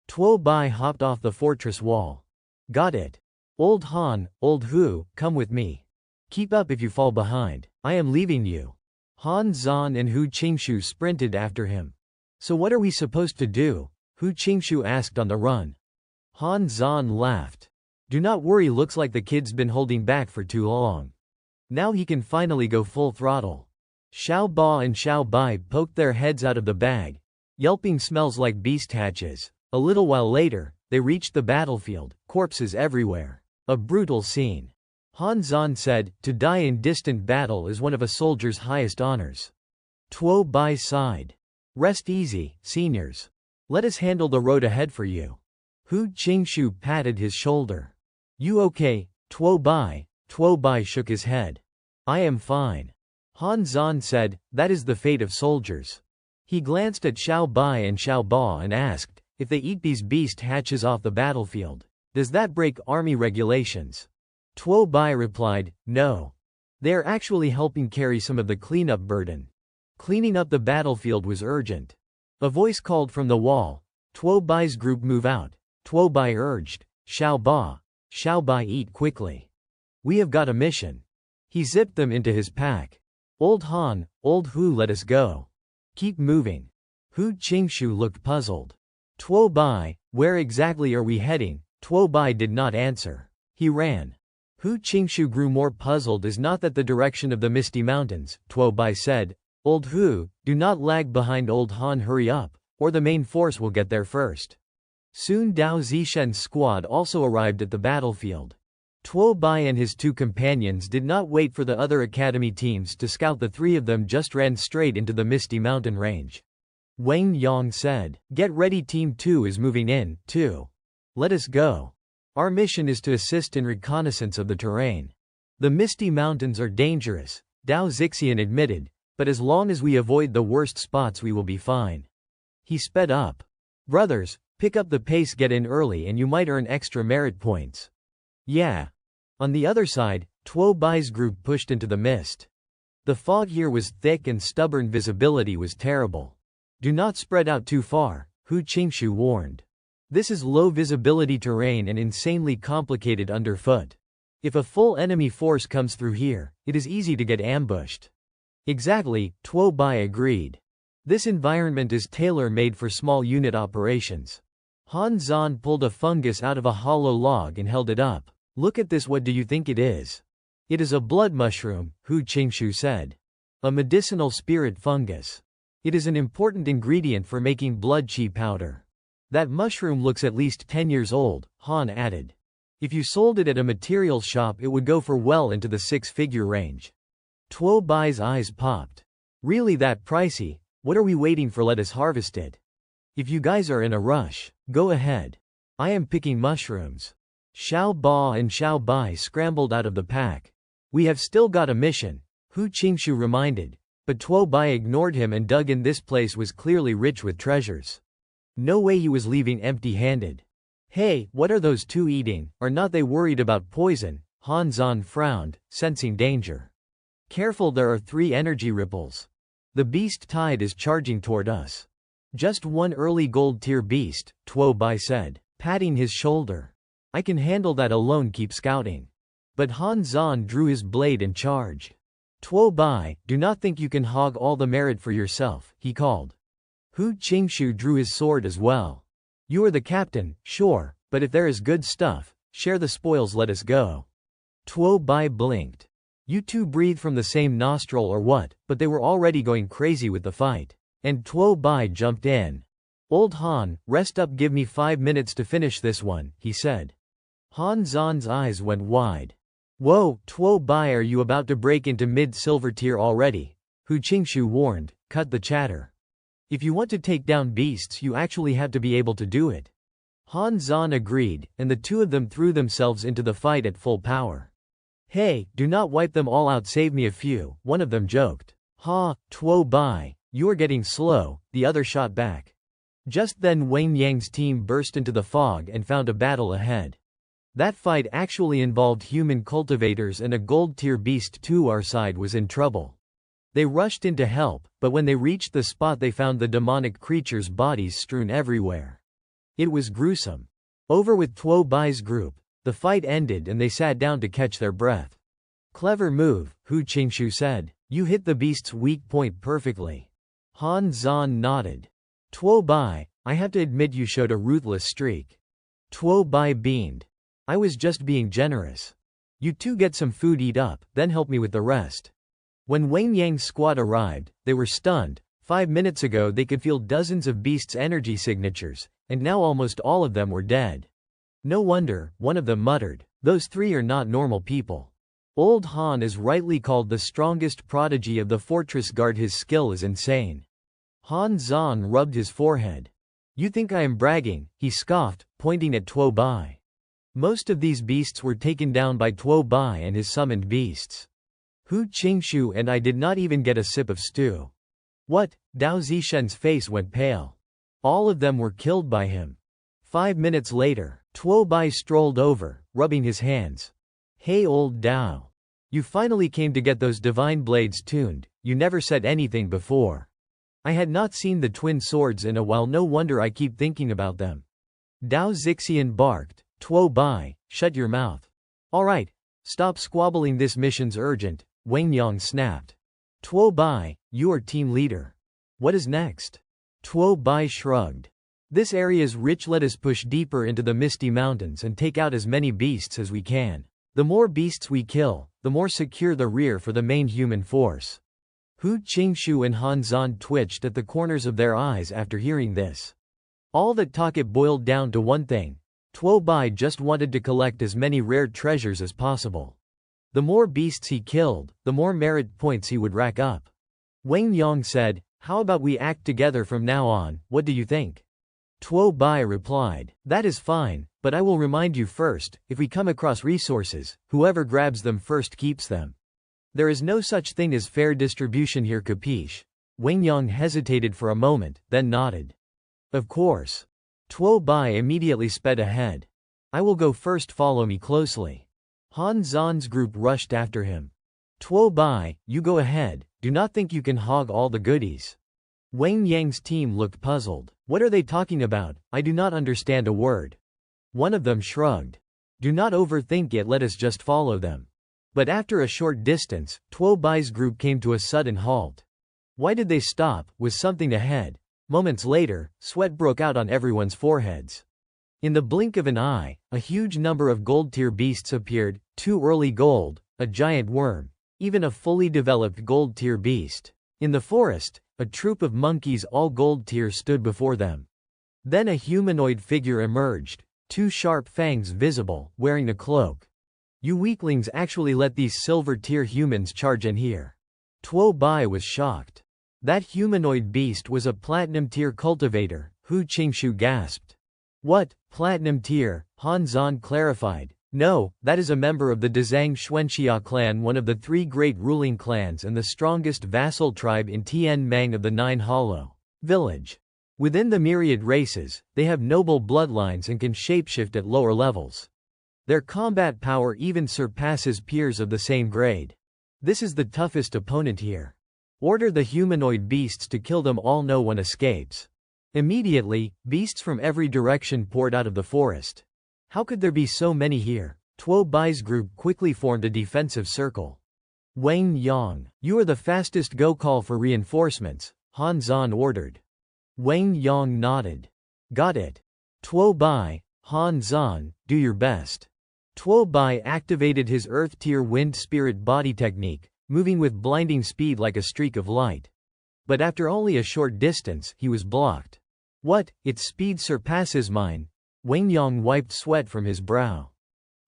Tuo Bai hopped off the fortress wall. Got it. Old Han, old Hu, come with me. Keep up if you fall behind. I am leaving you. Han Zhan and Hu Qingshu sprinted after him. So what are we supposed to do? Hu Qingshu asked on the run. Han Zhan laughed. Do not worry, looks like the kid's been holding back for too long. Now he can finally go full throttle. Xiao Ba and Xiao Bai poked their heads out of the bag. Yelping smells like beast hatches. A little while later, they reached the battlefield, corpses everywhere. A brutal scene. Han Zhan said, to die in distant battle is one of a soldier's highest honors. Tuo Bai sighed. Rest easy, seniors. Let us handle the road ahead for you. Hu Qingshu patted his shoulder. You okay, Tuo Bai? Tuo Bai shook his head. I am fine. Han Zhan said, that is the fate of soldiers. He glanced at Xiao Bai and Xiao Ba and asked, if they eat these beast hatches off the battlefield, does that break army regulations? Tuo Bai replied, no. They are actually helping carry some of the cleanup burden. Cleaning up the battlefield was urgent. A voice called from the wall, Tuo Bai's group move out. Tuo Bai urged, Xiao Bai eat quickly. We have got a mission. He zipped them into his pack. Old Han, old Hu, let us go. Keep moving. Hu Qingshu looked puzzled. Tuo Bai, where exactly are we heading? Tuo Bai did not answer. He ran. Hu Qingshu grew more puzzled. Is not that the direction of the Misty Mountains? Tuo Bai said. Old Hu, do not lag behind old Han, hurry up, or the main force will get there first. Soon Dao Zishen's squad also arrived at the battlefield. Tuo Bai and his two companions did not wait for the other academy teams to scout. The three of them just ran straight into the Misty Mountain Range. Wang Yang said, get ready, Team 2 is moving in, too. Let us go. Our mission is to assist in reconnaissance of the terrain. The Misty Mountains are dangerous, Dao Zixian admitted, but as long as we avoid the worst spots we will be fine. He sped up. Brothers, pick up the pace, get in early and you might earn extra merit points. Yeah. On the other side, Tuo Bai's group pushed into the mist. The fog here was thick and stubborn, visibility was terrible. Do not spread out too far, Hu Qingshu warned. This is low visibility terrain and insanely complicated underfoot. If a full enemy force comes through here, it is easy to get ambushed. Exactly, Tuo Bai agreed. This environment is tailor-made for small unit operations. Han Zhan pulled a fungus out of a hollow log and held it up. Look at this, what do you think it is? It is a blood mushroom, Hu Qingshu said. A medicinal spirit fungus. It is an important ingredient for making blood qi powder. That mushroom looks at least 10 years old, Han added. If you sold it at a materials shop it would go for well into the six-figure range. Tuo Bai's eyes popped. Really that pricey? What are we waiting for? Let us harvest it. If you guys are in a rush, go ahead. I am picking mushrooms. Xiao Ba and Xiao Bai scrambled out of the pack. We have still got a mission, Hu Qingshu reminded, but Tuo Bai ignored him and dug in. This place was clearly rich with treasures. No way he was leaving empty-handed. Hey, what are those two eating? Are not they worried about poison? Han Zan frowned, sensing danger. Careful, there are 3 energy ripples. The beast tide is charging toward us. Just one early gold tier beast, Tuo Bai said, patting his shoulder. I can handle that alone, keep scouting. But Han Zan drew his blade and charged. Tuo Bai, do not think you can hog all the merit for yourself, he called. Hu Qingshu drew his sword as well. You are the captain, sure, but if there is good stuff, share the spoils, let us go. Tuo Bai blinked. You two breathe from the same nostril or what? But they were already going crazy with the fight. And Tuo Bai jumped in. Old Han, rest up, give me 5 minutes to finish this one, he said. Han Zan's eyes went wide. Whoa, Tuo Bai, are you about to break into mid-silver tier already? Hu Qingshu warned, cut the chatter. If you want to take down beasts you actually have to be able to do it. Han Zan agreed, and the two of them threw themselves into the fight at full power. Hey, do not wipe them all out, save me a few, one of them joked. Ha, Tuo Bai, you are getting slow, the other shot back. Just then Wang Yang's team burst into the fog and found a battle ahead. That fight actually involved human cultivators and a gold tier beast too. Our side was in trouble. They rushed in to help, but when they reached the spot they found the demonic creatures' bodies strewn everywhere. It was gruesome. Over with Tuo Bai's group, the fight ended and they sat down to catch their breath. Clever move, Hu Qingshu said. You hit the beast's weak point perfectly. Han Zan nodded. Tuo Bai, I have to admit you showed a ruthless streak. Tuo Bai beamed. I was just being generous. You two get some food, eat up, then help me with the rest. When Wang Yang's squad arrived, they were stunned. 5 minutes ago they could feel dozens of beasts' energy signatures, and now almost all of them were dead. No wonder, one of them muttered, those 3 are not normal people. Old Han is rightly called the strongest prodigy of the fortress guard, his skill is insane. Han Zan rubbed his forehead. You think I am bragging, he scoffed, pointing at Tuo Bai. Most of these beasts were taken down by Tuo Bai and his summoned beasts. Hu Qingshu and I did not even get a sip of stew. What? Dao Zishen's face went pale. All of them were killed by him. 5 minutes later, Tuo Bai strolled over, rubbing his hands. Hey old Dao. You finally came to get those divine blades tuned, you never said anything before. I had not seen the twin swords in a while, no wonder I keep thinking about them. Dao Zixian barked, Tuo Bai, shut your mouth. Alright, stop squabbling, this mission's urgent, Wang Yang snapped. Tuo Bai, you are team leader. What is next? Tuo Bai shrugged. This area's rich, let us push deeper into the misty mountains and take out as many beasts as we can. The more beasts we kill, the more secure the rear for the main human force. Hu Qingshu and Han Zan twitched at the corners of their eyes after hearing this. All that talk, it boiled down to one thing. Tuo Bai just wanted to collect as many rare treasures as possible. The more beasts he killed, the more merit points he would rack up. Wang Yang said, how about we act together from now on, what do you think? Tuo Bai replied, that is fine, but I will remind you first, if we come across resources, whoever grabs them first keeps them. There is no such thing as fair distribution here, capiche? Wang Yang hesitated for a moment, then nodded. Of course. Tuo Bai immediately sped ahead. I will go first, follow me closely. Han Zan's group rushed after him. Tuo Bai, you go ahead, do not think you can hog all the goodies. Wang Yang's team looked puzzled. What are they talking about? I do not understand a word. One of them shrugged. Do not overthink it, let us just follow them. But after a short distance, Tuo Bai's group came to a sudden halt. Why did they stop? Was something ahead? Moments later, sweat broke out on everyone's foreheads. In the blink of an eye, a huge number of gold-tier beasts appeared, 2 early gold, a giant worm, even a fully developed gold-tier beast. In the forest, a troop of monkeys all gold-tier stood before them. Then a humanoid figure emerged, two sharp fangs visible, wearing a cloak. You weaklings actually let these silver-tier humans charge in here. Tuo Bai was shocked. That humanoid beast was a platinum-tier cultivator, Hu Qingshu gasped. What, platinum tier? Han Zan clarified. No, that is a member of the Dezang Xuanxia clan, one of the three great ruling clans and the strongest vassal tribe in Tian Mang of the Nine Hollow village. Within the myriad races, they have noble bloodlines and can shapeshift at lower levels. Their combat power even surpasses peers of the same grade. This is the toughest opponent here. Order the humanoid beasts to kill them all, no one escapes. Immediately, beasts from every direction poured out of the forest. How could there be so many here? Tuo Bai's group quickly formed a defensive circle. Wang Yang, you are the fastest, go call for reinforcements, Han Zan ordered. Wang Yang nodded. Got it. Tuo Bai, Han Zan, do your best. Tuo Bai activated his Earth-tier Wind Spirit body technique, moving with blinding speed like a streak of light. But after only a short distance, he was blocked. What, its speed surpasses mine? Wang Yang wiped sweat from his brow.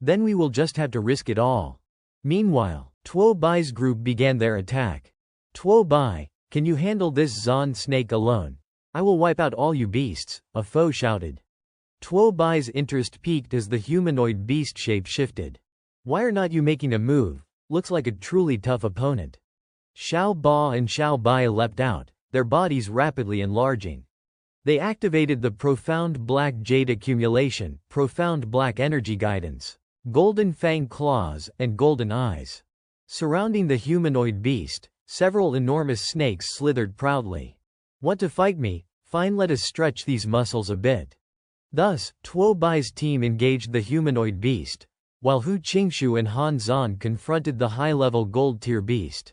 Then we will just have to risk it all. Meanwhile, Tuo Bai's group began their attack. Tuo Bai, can you handle this Zan snake alone? I will wipe out all you beasts, a foe shouted. Tuo Bai's interest peaked as the humanoid beast shape shifted. Why are not you making a move? Looks like a truly tough opponent. Xiao Ba and Xiao Bai leapt out, their bodies rapidly enlarging. They activated the Profound Black Jade Accumulation, Profound Black Energy Guidance, Golden Fang Claws, and Golden Eyes. Surrounding the humanoid beast, several enormous snakes slithered proudly. Want to fight me? Fine, let us stretch these muscles a bit. Thus, Tuo Bai's team engaged the humanoid beast, while Hu Qingshu and Han Zan confronted the high-level gold-tier beast.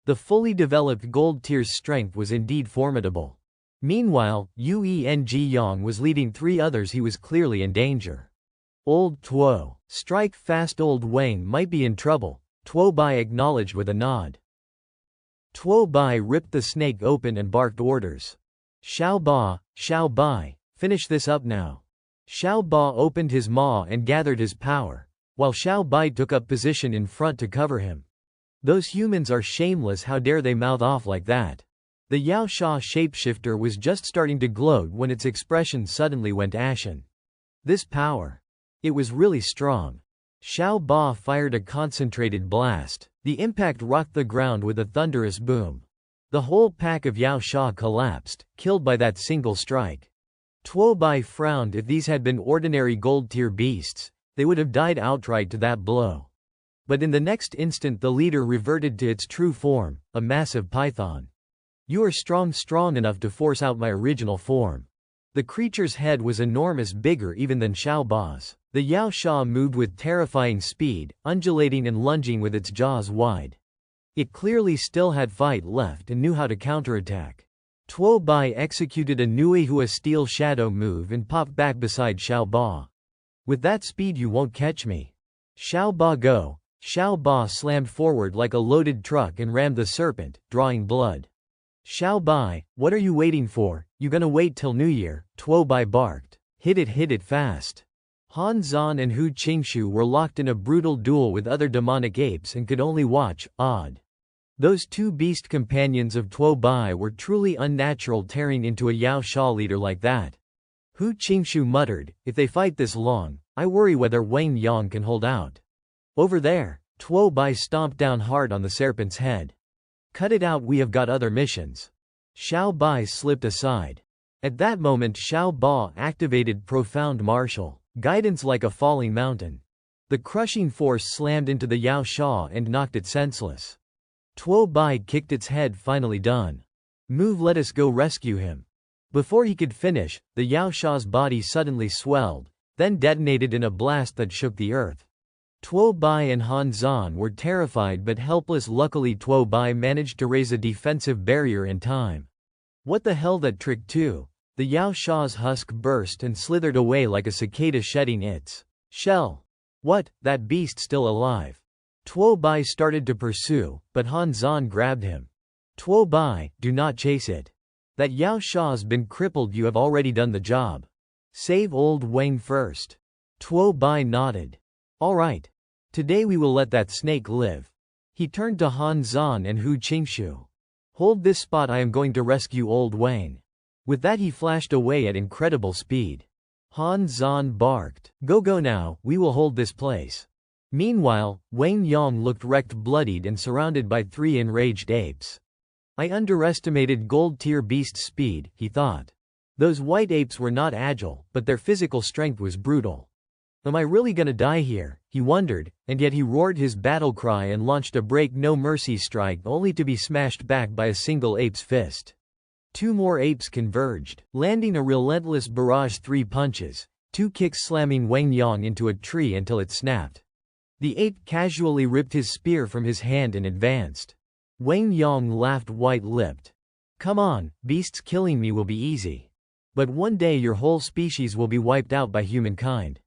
The fully developed gold tier's strength was indeed formidable. Meanwhile, Yuen Ji Yang was leading three others. He was clearly in danger. Old Tuo, strike fast, old Wang might be in trouble, Tuo Bai acknowledged with a nod. Tuo Bai ripped the snake open and barked orders. Xiao Bai, finish this up now. Xiao Ba opened his maw and gathered his power, while Xiao Bai took up position in front to cover him. Those humans are shameless, how dare they mouth off like that? The Yao Sha shapeshifter was just starting to gloat when its expression suddenly went ashen. This power. It was really strong. Xiao Ba fired a concentrated blast. The impact rocked the ground with a thunderous boom. The whole pack of Yao Sha collapsed, killed by that single strike. Tuo Bai frowned. If these had been ordinary gold-tier beasts, they would have died outright to that blow. But in the next instant the leader reverted to its true form, a massive python. You are strong enough to force out my original form. The creature's head was enormous, bigger even than Xiao Ba's. The Yao Sha moved with terrifying speed, undulating and lunging with its jaws wide. It clearly still had fight left and knew how to counterattack. Tuo Bai executed a Nuehua steel shadow move and popped back beside Xiao Ba. With that speed you won't catch me. Xiao Ba go. Xiao Ba slammed forward like a loaded truck and rammed the serpent, drawing blood. Xiao Bai, what are you waiting for? You gonna wait till New Year? Tuo Bai barked. Hit it fast. Han Zan and Hu Qingshu were locked in a brutal duel with other demonic apes and could only watch, awed. Those two beast companions of Tuo Bai were truly unnatural, tearing into a Yao Sha leader like that. Hu Qingshu muttered, if they fight this long, I worry whether Wang Yang can hold out. Over there, Tuo Bai stomped down hard on the serpent's head. Cut it out, we have got other missions. Xiao Bai slipped aside. At that moment Xiao Ba activated Profound Martial Guidance like a falling mountain. The crushing force slammed into the Yao Sha and knocked it senseless. Tuo Bai kicked its head, finally done. Move, let us go rescue him. Before he could finish, the Yao Sha's body suddenly swelled, then detonated in a blast that shook the earth. Tuo Bai and Han Zan were terrified but helpless. Luckily Tuo Bai managed to raise a defensive barrier in time. What the hell, that trick too? The Yao Sha's husk burst and slithered away like a cicada shedding its shell. What, that beast still alive? Tuo Bai started to pursue, but Han Zan grabbed him. Tuo Bai, do not chase it. That Yao Sha's been crippled. You have already done the job. Save old Wang first. Tuo Bai nodded. All right. Today we will let that snake live. He turned to Han Zan and Hu Qingshu. Hold this spot, I am going to rescue old Wang. With that he flashed away at incredible speed. Han Zan barked. Go now, we will hold this place. Meanwhile, Wang Yang looked wrecked, bloodied and surrounded by 3 enraged apes. I underestimated gold-tier beast's speed, he thought. Those white apes were not agile, but their physical strength was brutal. Am I really gonna die here? He wondered, and yet he roared his battle cry and launched a break no mercy strike only to be smashed back by a single ape's fist. 2 more apes converged, landing a relentless barrage 3 punches, 2 kicks slamming Wang Yang into a tree until it snapped. The ape casually ripped his spear from his hand and advanced. Wang Yang laughed white-lipped. Come on, beasts, killing me will be easy. But one day your whole species will be wiped out by humankind.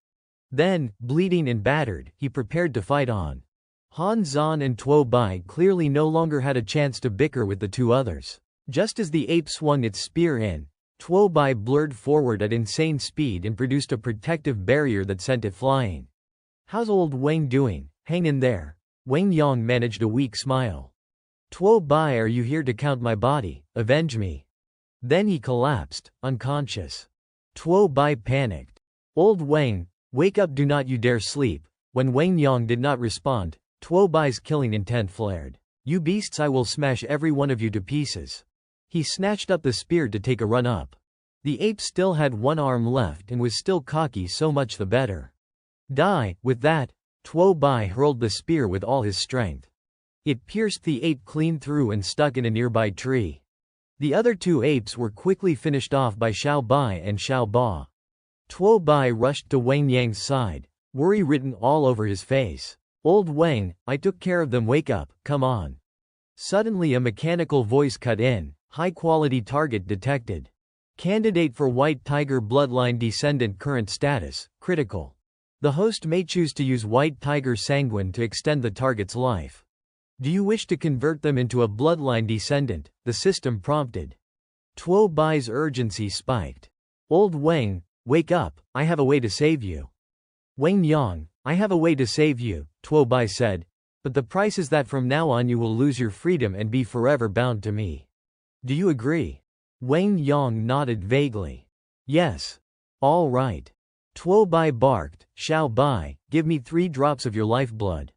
Then, bleeding and battered, he prepared to fight on. Han Zan and Tuo Bai clearly no longer had a chance to bicker with the 2 others. Just as the ape swung its spear in, Tuo Bai blurred forward at insane speed and produced a protective barrier that sent it flying. How's old Wang doing? Hang in there. Wang Yang managed a weak smile. Tuo Bai, are you here to count my body? Avenge me. Then he collapsed, unconscious. Tuo Bai panicked. Old Wang, wake up, do not you dare sleep. When Wang Yang did not respond, Tuo Bai's killing intent flared. You beasts, I will smash every one of you to pieces. He snatched up the spear to take a run up. The ape still had 1 arm left and was still cocky, so much the better. Die. With that, Tuo Bai hurled the spear with all his strength. It pierced the ape clean through and stuck in a nearby tree. The other 2 apes were quickly finished off by Xiao Bai and Xiao Ba. Tuo Bai rushed to Wang Yang's side, worry written all over his face. Old Wang, I took care of them, wake up, come on. Suddenly a mechanical voice cut in, high-quality target detected. Candidate for White Tiger bloodline descendant, current status, critical. The host may choose to use White Tiger sanguine to extend the target's life. Do you wish to convert them into a bloodline descendant? The system prompted. Tuo Bai's urgency spiked. Old Wang, wake up, I have a way to save you. Wang Yang, I have a way to save you, Tuo Bai said, but the price is that from now on you will lose your freedom and be forever bound to me. Do you agree? Wang Yang nodded vaguely. Yes. All right. Tuo Bai barked, Xiao Bai, give me 3 drops of your lifeblood.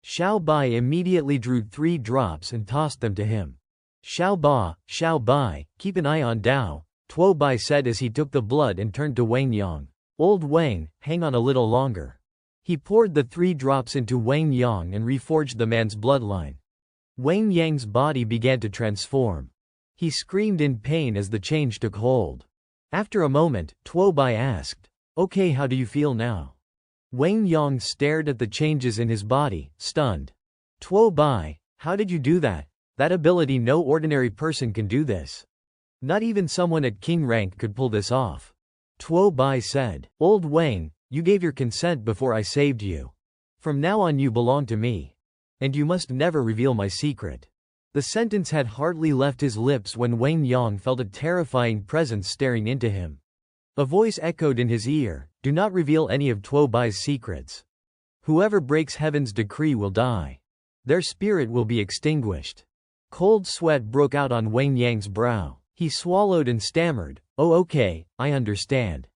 Xiao Bai immediately drew 3 drops and tossed them to him. Xiao Bai, keep an eye on Dao, Tuo Bai said as he took the blood and turned to Wang Yang. Old Wang, hang on a little longer. He poured the 3 drops into Wang Yang and reforged the man's bloodline. Wang Yang's body began to transform. He screamed in pain as the change took hold. After a moment, Tuo Bai asked, okay, how do you feel now? Wang Yang stared at the changes in his body, stunned. Tuo Bai, how did you do that? That ability, no ordinary person can do this. Not even someone at king rank could pull this off. Tuo Bai said, Old Wang, you gave your consent before I saved you. From now on you belong to me. And you must never reveal my secret. The sentence had hardly left his lips when Wang Yang felt a terrifying presence staring into him. A voice echoed in his ear, do not reveal any of Tuo Bai's secrets. Whoever breaks heaven's decree will die. Their spirit will be extinguished. Cold sweat broke out on Wang Yang's brow. He swallowed and stammered, oh okay, I understand.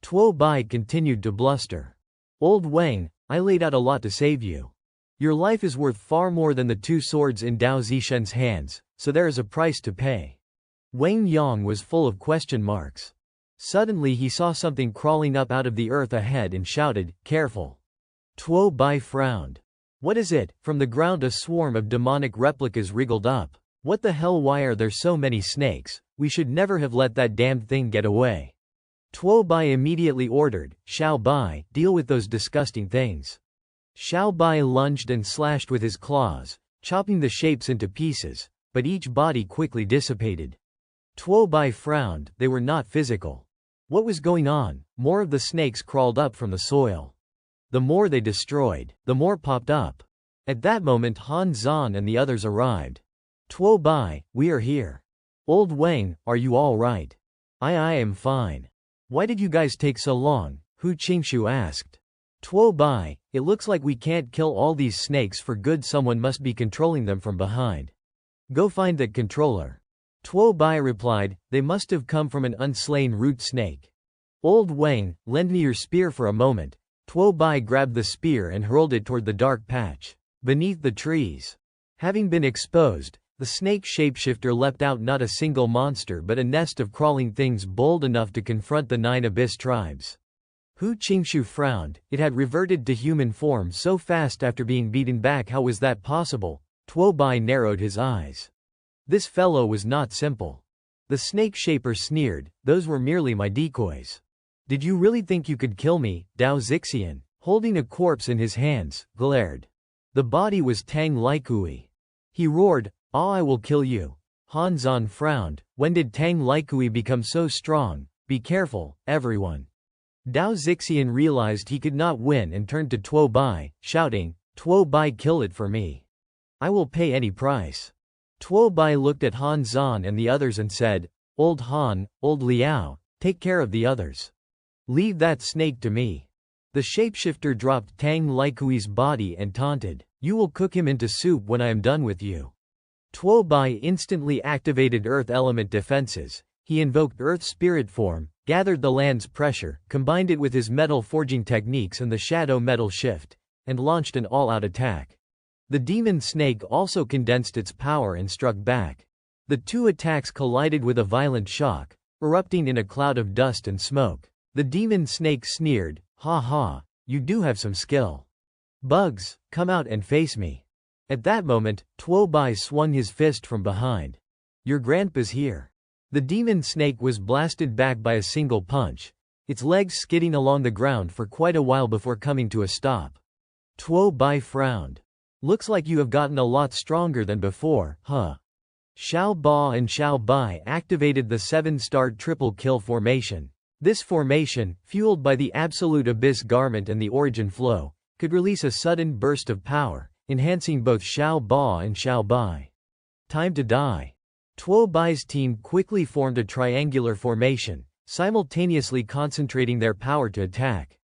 Tuo Bai continued to bluster. Old Wang, I laid out a lot to save you. Your life is worth far more than the 2 swords in Dao Zishen's hands, so there is a price to pay. Wang Yang was full of question marks. Suddenly he saw something crawling up out of the earth ahead and shouted, careful. Tuo Bai frowned. What is it? From the ground a swarm of demonic replicas wriggled up. What the hell, why are there so many snakes? We should never have let that damned thing get away. Tuo Bai immediately ordered, Xiao Bai, deal with those disgusting things. Xiao Bai lunged and slashed with his claws, chopping the shapes into pieces, but each body quickly dissipated. Tuo Bai frowned, they were not physical. What was going on? More of the snakes crawled up from the soil. The more they destroyed, the more popped up. At that moment Han Zan and the others arrived. Tuo Bai, we are here. Old Wang, are you all right? I am fine. Why did you guys take so long? Hu Qingshu asked. Tuo Bai, it looks like we can't kill all these snakes for good. Someone must be controlling them from behind. Go find that controller. Tuo Bai replied, they must have come from an unslain root snake. Old Wang, lend me your spear for a moment. Tuo Bai grabbed the spear and hurled it toward the dark patch beneath the trees. Having been exposed, the snake shapeshifter leapt out, not a single monster but a nest of crawling things bold enough to confront the 9 abyss tribes. Hu Qingshu frowned. It had reverted to human form so fast after being beaten back. How was that possible? Tuo Bai narrowed his eyes. This fellow was not simple. The snake shaper sneered, those were merely my decoys. Did you really think you could kill me? Dao Zixian, holding a corpse in his hands, glared. The body was Tang Likui. He roared, ah, I will kill you. Han Zan frowned. When did Tang Likui become so strong? Be careful, everyone. Dao Zixian realized he could not win and turned to Tuo Bai, shouting, Tuo Bai, kill it for me. I will pay any price. Tuo Bai looked at Han Zan and the others and said, Old Han, Old Liao, take care of the others. Leave that snake to me. The shapeshifter dropped Tang Likui's body and taunted, you will cook him into soup when I am done with you. Tuo Bai instantly activated earth element defenses. He invoked earth spirit form, gathered the land's pressure, combined it with his metal forging techniques and the shadow metal shift, and launched an all-out attack. The demon snake also condensed its power and struck back. The two attacks collided with a violent shock, erupting in a cloud of dust and smoke. The demon snake sneered, ha ha, you do have some skill. Bugs, come out and face me. At that moment, Tuo Bai swung his fist from behind. Your grandpa's here. The demon snake was blasted back by a single punch, its legs skidding along the ground for quite a while before coming to a stop. Tuo Bai frowned. Looks like you have gotten a lot stronger than before, huh? Xiao Ba and Xiao Bai activated the 7-star triple kill formation. This formation, fueled by the Absolute Abyss Garment and the Origin Flow, could release a sudden burst of power, enhancing both Xiao Ba and Xiao Bai. Time to die. Tuo Bai's team quickly formed a triangular formation, simultaneously concentrating their power to attack.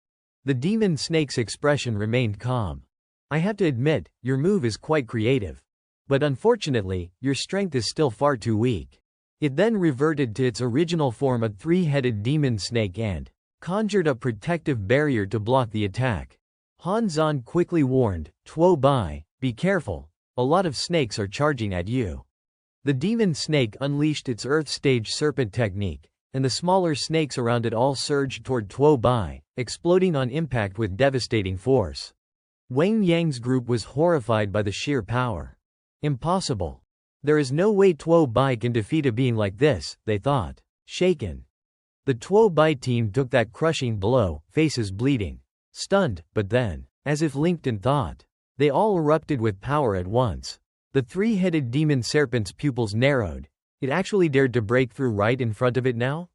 The demon snake's expression remained calm. I have to admit, your move is quite creative. But unfortunately, your strength is still far too weak. It then reverted to its original form, a 3-headed demon snake, and conjured a protective barrier to block the attack. Han Zan quickly warned, Tuo Bai, be careful, a lot of snakes are charging at you. The demon snake unleashed its Earth Stage Serpent technique, and the smaller snakes around it all surged toward Tuo Bai, exploding on impact with devastating force. Wang Yang's group was horrified by the sheer power. Impossible. There is no way Tuo Bai can defeat a being like this, they thought. Shaken. The Tuo Bai team took that crushing blow, faces bleeding. Stunned, but then, as if linked in thought, they all erupted with power at once. The 3-headed demon serpent's pupils narrowed. It actually dared to break through right in front of it now?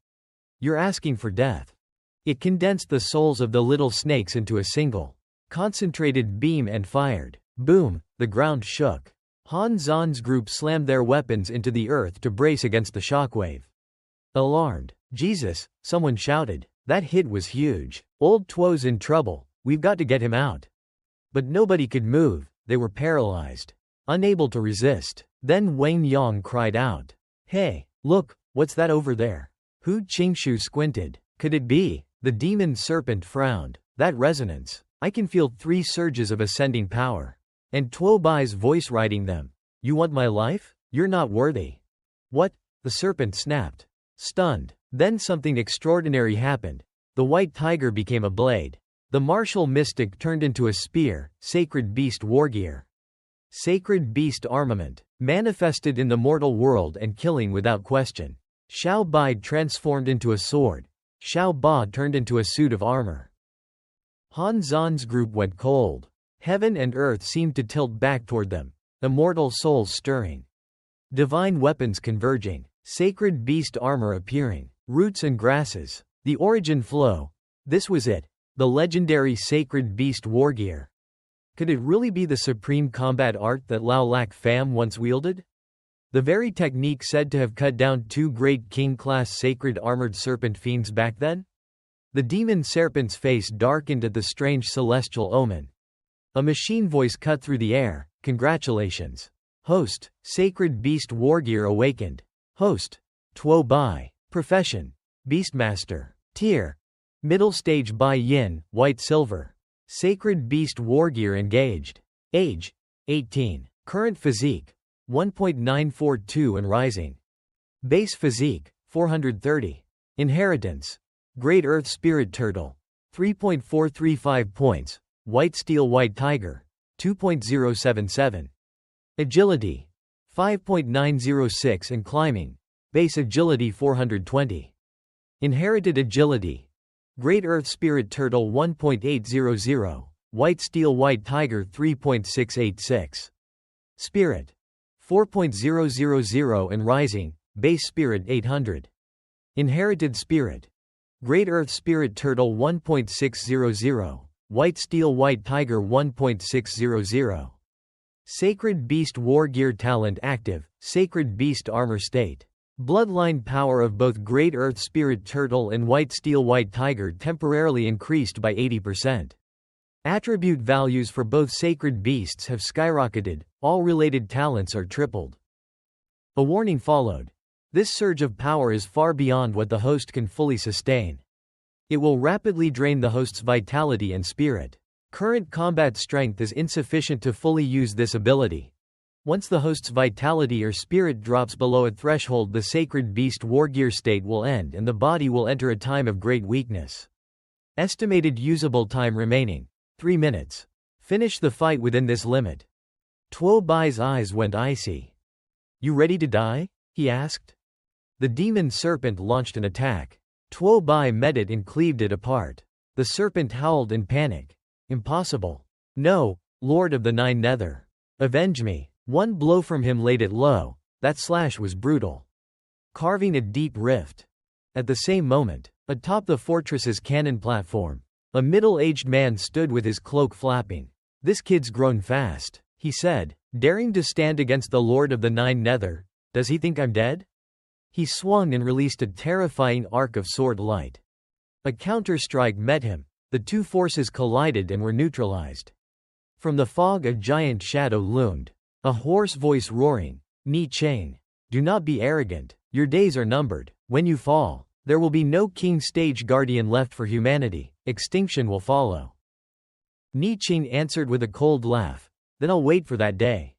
You're asking for death. It condensed the souls of the little snakes into a single, concentrated beam and fired. Boom, the ground shook. Han Zan's group slammed their weapons into the earth to brace against the shockwave. Alarmed, Jesus, someone shouted. That hit was huge. Old Tuo's in trouble, we've got to get him out. But nobody could move, they were paralyzed. Unable to resist. Then Wang Yang cried out. Hey, look, what's that over there? Hu Qingshu squinted. Could it be? The demon serpent frowned. That resonance. I can feel 3 surges of ascending power. And Tuo Bai's voice riding them. You want my life? You're not worthy. What? The serpent snapped. Stunned. Then something extraordinary happened. The white tiger became a blade. The martial mystic turned into a spear, sacred beast wargear. Sacred beast armament. Manifested in the mortal world and killing without question. Xiao Bai transformed into a sword. Xiao Ba turned into a suit of armor. Han Zan's group went cold. Heaven and earth seemed to tilt back toward them. Immortal souls stirring. Divine weapons converging. Sacred beast armor appearing. Roots and grasses. The origin flow. This was it. The legendary sacred beast wargear. Could it really be the supreme combat art that Lao Lak Pham once wielded? The very technique said to have cut down 2 great king-class sacred armored serpent fiends back then? The demon serpent's face darkened at the strange celestial omen. A machine voice cut through the air. Congratulations. Host, Sacred Beast Wargear awakened. Host, Tuo Bai. Profession, Beastmaster. Tier, Middle Stage Bai Yin, White Silver. Sacred Beast Wargear engaged. Age, 18. Current physique, 1.942 and rising. Base physique, 430. Inheritance, Great Earth Spirit Turtle, 3.435 points. White Steel White Tiger, 2.077. Agility, 5.906 and climbing. Base agility 420. Inherited agility, Great Earth Spirit Turtle 1.800. White Steel White Tiger 3.686. Spirit, 4.000 and rising. Base Spirit 800. Inherited Spirit, Great Earth Spirit Turtle 1.600. White Steel White Tiger 1.600. Sacred Beast Wargear Talent active. Sacred Beast Armor State. Bloodline power of both Great Earth Spirit Turtle and White Steel White Tiger temporarily increased by 80%. Attribute values for both sacred beasts have skyrocketed. All related talents are tripled. A warning followed. This surge of power is far beyond what the host can fully sustain. It will rapidly drain the host's vitality and spirit. Current combat strength is insufficient to fully use this ability. Once the host's vitality or spirit drops below a threshold, the Sacred Beast Wargear state will end and the body will enter a time of great weakness. Estimated usable time remaining, 3 minutes. Finish the fight within this limit. Tuo Bai's eyes went icy. You ready to die? He asked. The demon serpent launched an attack. Tuo Bai met it and cleaved it apart. The serpent howled in panic. Impossible. No, Lord of the Nine Nether. Avenge me. One blow from him laid it low. That slash was brutal, carving a deep rift. At the same moment, atop the fortress's cannon platform, a middle-aged man stood with his cloak flapping. This kid's grown fast, he said, daring to stand against the Lord of the Nine Nether. Does he think I'm dead? He swung and released a terrifying arc of sword light. A counter-strike met him. The two forces collided and were neutralized. From the fog a giant shadow loomed. A hoarse voice roaring, Ni Chang. Do not be arrogant. Your days are numbered. When you fall, there will be no king stage guardian left for humanity. Extinction will follow. Ni Chang answered with a cold laugh. Then I'll wait for that day.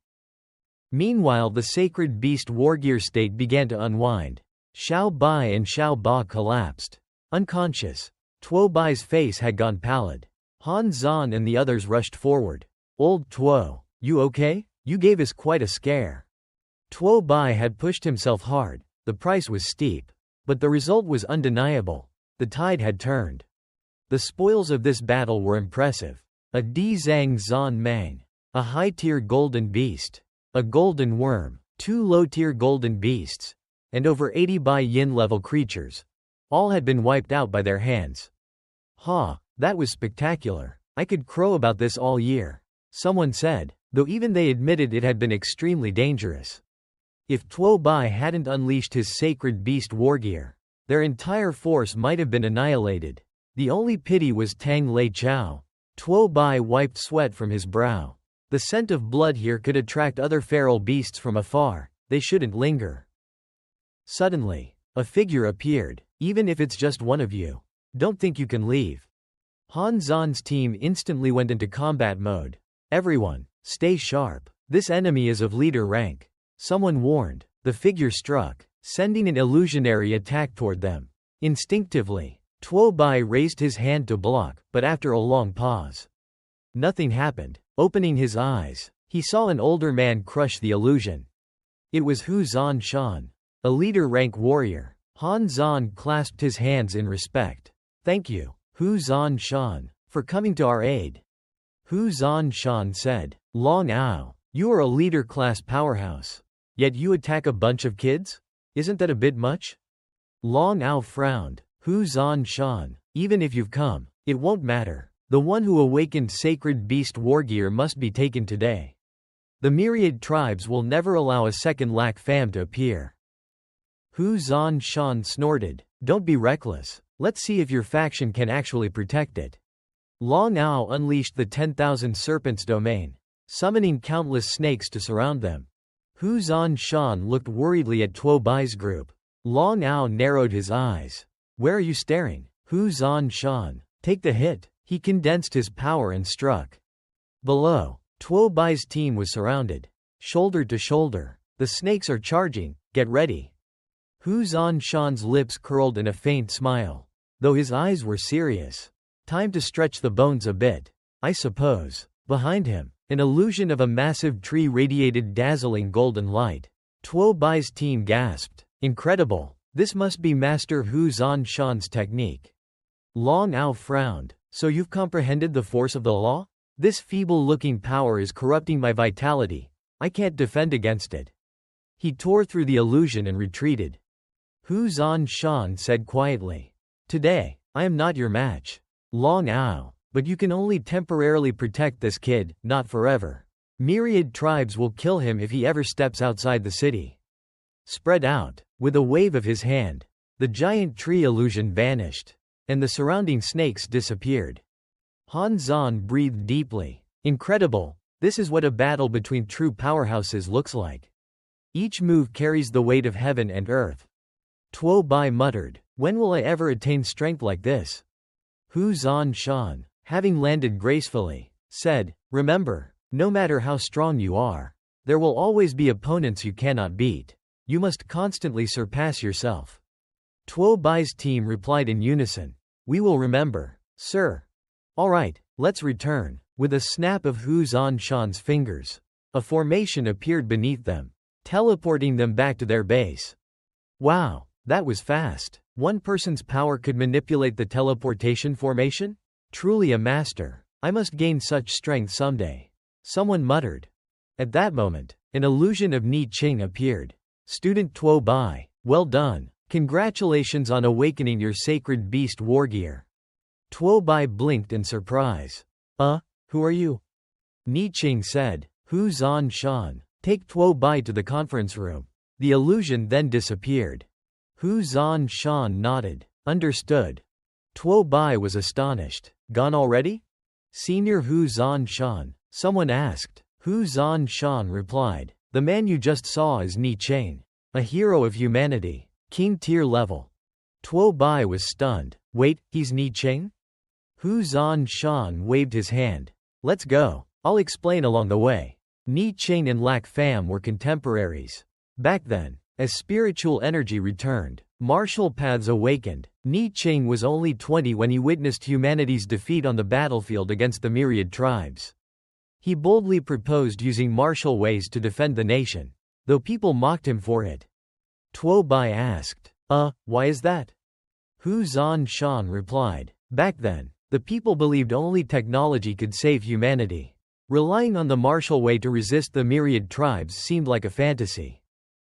Meanwhile the Sacred Beast Wargear state began to unwind. Xiao Bai and Xiao Ba collapsed. Unconscious. Tuo Bai's face had gone pallid. Han Zan and the others rushed forward. Old Tuo, you okay? You gave us quite a scare. Tuo Bai had pushed himself hard. The price was steep. But the result was undeniable. The tide had turned. The spoils of this battle were impressive. A Di Zhang Zan Mang. A high-tier golden beast. A golden worm. 2 low-tier golden beasts. And over 80 Bai Yin level creatures. All had been wiped out by their hands. Ha, that was spectacular. I could crow about this all year. Someone said, though even they admitted it had been extremely dangerous. If Tuo Bai hadn't unleashed his Sacred Beast Wargear, their entire force might have been annihilated. The only pity was Tang Lei Chao. Tuo Bai wiped sweat from his brow. The scent of blood here could attract other feral beasts from afar. They shouldn't linger. Suddenly, a figure appeared. Even if it's just one of you, don't think you can leave. Han Zan's team instantly went into combat mode. Everyone, stay sharp. This enemy is of leader rank. Someone warned. The figure struck, sending an illusionary attack toward them. Instinctively, Tuo Bai raised his hand to block, but after a long pause, nothing happened. Opening his eyes, he saw an older man crush the illusion. It was Hu Zan Shan, a leader rank warrior. Han Zan clasped his hands in respect. Thank you, Hu Zan Shan, for coming to our aid. Hu Zan Shan said, Long Ao, you are a leader-class powerhouse. Yet you attack a bunch of kids? Isn't that a bit much? Long Ao frowned. Hu Zan Shan, even if you've come, it won't matter. The one who awakened Sacred Beast Wargear must be taken today. The myriad tribes will never allow a second Lac Fam to appear. Hu Zhan Shan snorted. Don't be reckless. Let's see if your faction can actually protect it. Long Ao unleashed the 10,000 Serpents domain, summoning countless snakes to surround them. Hu Zhan Shan looked worriedly at Tuo Bai's group. Long Ao narrowed his eyes. Where are you staring? Hu Zhan Shan. Take the hit. He condensed his power and struck. Below, Tuo Bai's team was surrounded. Shoulder to shoulder. The snakes are charging. Get ready. Hu Zhan Shan's lips curled in a faint smile, though his eyes were serious. Time to stretch the bones a bit, I suppose. Behind him, an illusion of a massive tree radiated dazzling golden light. Tuo Bai's team gasped. Incredible. This must be Master Hu Zhan Shan's technique. Long Ao frowned. So you've comprehended the force of the law? This feeble-looking power is corrupting my vitality. I can't defend against it. He tore through the illusion and retreated. Hu Zhan Shan said quietly. Today, I am not your match. Long Ao. But you can only temporarily protect this kid, not forever. Myriad tribes will kill him if he ever steps outside the city. Spread out. With a wave of his hand, the giant tree illusion vanished, and the surrounding snakes disappeared. Han Zhan breathed deeply. Incredible. This is what a battle between true powerhouses looks like. Each move carries the weight of heaven and earth. Tuo Bai muttered. When will I ever attain strength like this? Hu Zhan Shan, having landed gracefully, said, remember, no matter how strong you are, there will always be opponents you cannot beat. You must constantly surpass yourself. Tuo Bai's team replied in unison. We will remember, sir. All right, let's return. With a snap of Hu Zhan Shan's fingers, a formation appeared beneath them, teleporting them back to their base. Wow, that was fast. One person's power could manipulate the teleportation formation? Truly a master. I must gain such strength someday. Someone muttered. At that moment, an illusion of Ni Qing appeared. Student Tuo Bai, well done. Congratulations on awakening your sacred beast wargear. Tuo Bai blinked in surprise. Who are you? Ni Qing said. Hu Zhan Shan. Take Tuo Bai to the conference room. The illusion then disappeared. Hu Zhan Shan nodded. Understood. Tuo Bai was astonished. Gone already? Senior Hu Zhan Shan, someone asked. Hu Zhan Shan replied. The man you just saw is Ni Qing, a hero of humanity, king tier level. Tuo Bai was stunned. Wait, he's Ni Qing? Hu Zhan Shan waved his hand. Let's go. I'll explain along the way. Ni Qing and Lac Fam were contemporaries. Back then, as spiritual energy returned, martial paths awakened. Ni Qing was only 20 when he witnessed humanity's defeat on the battlefield against the myriad tribes. He boldly proposed using martial ways to defend the nation, though people mocked him for it. Tuo Bai asked, why is that? Hu Zhan Shan replied, back then, the people believed only technology could save humanity. Relying on the martial way to resist the myriad tribes seemed like a fantasy.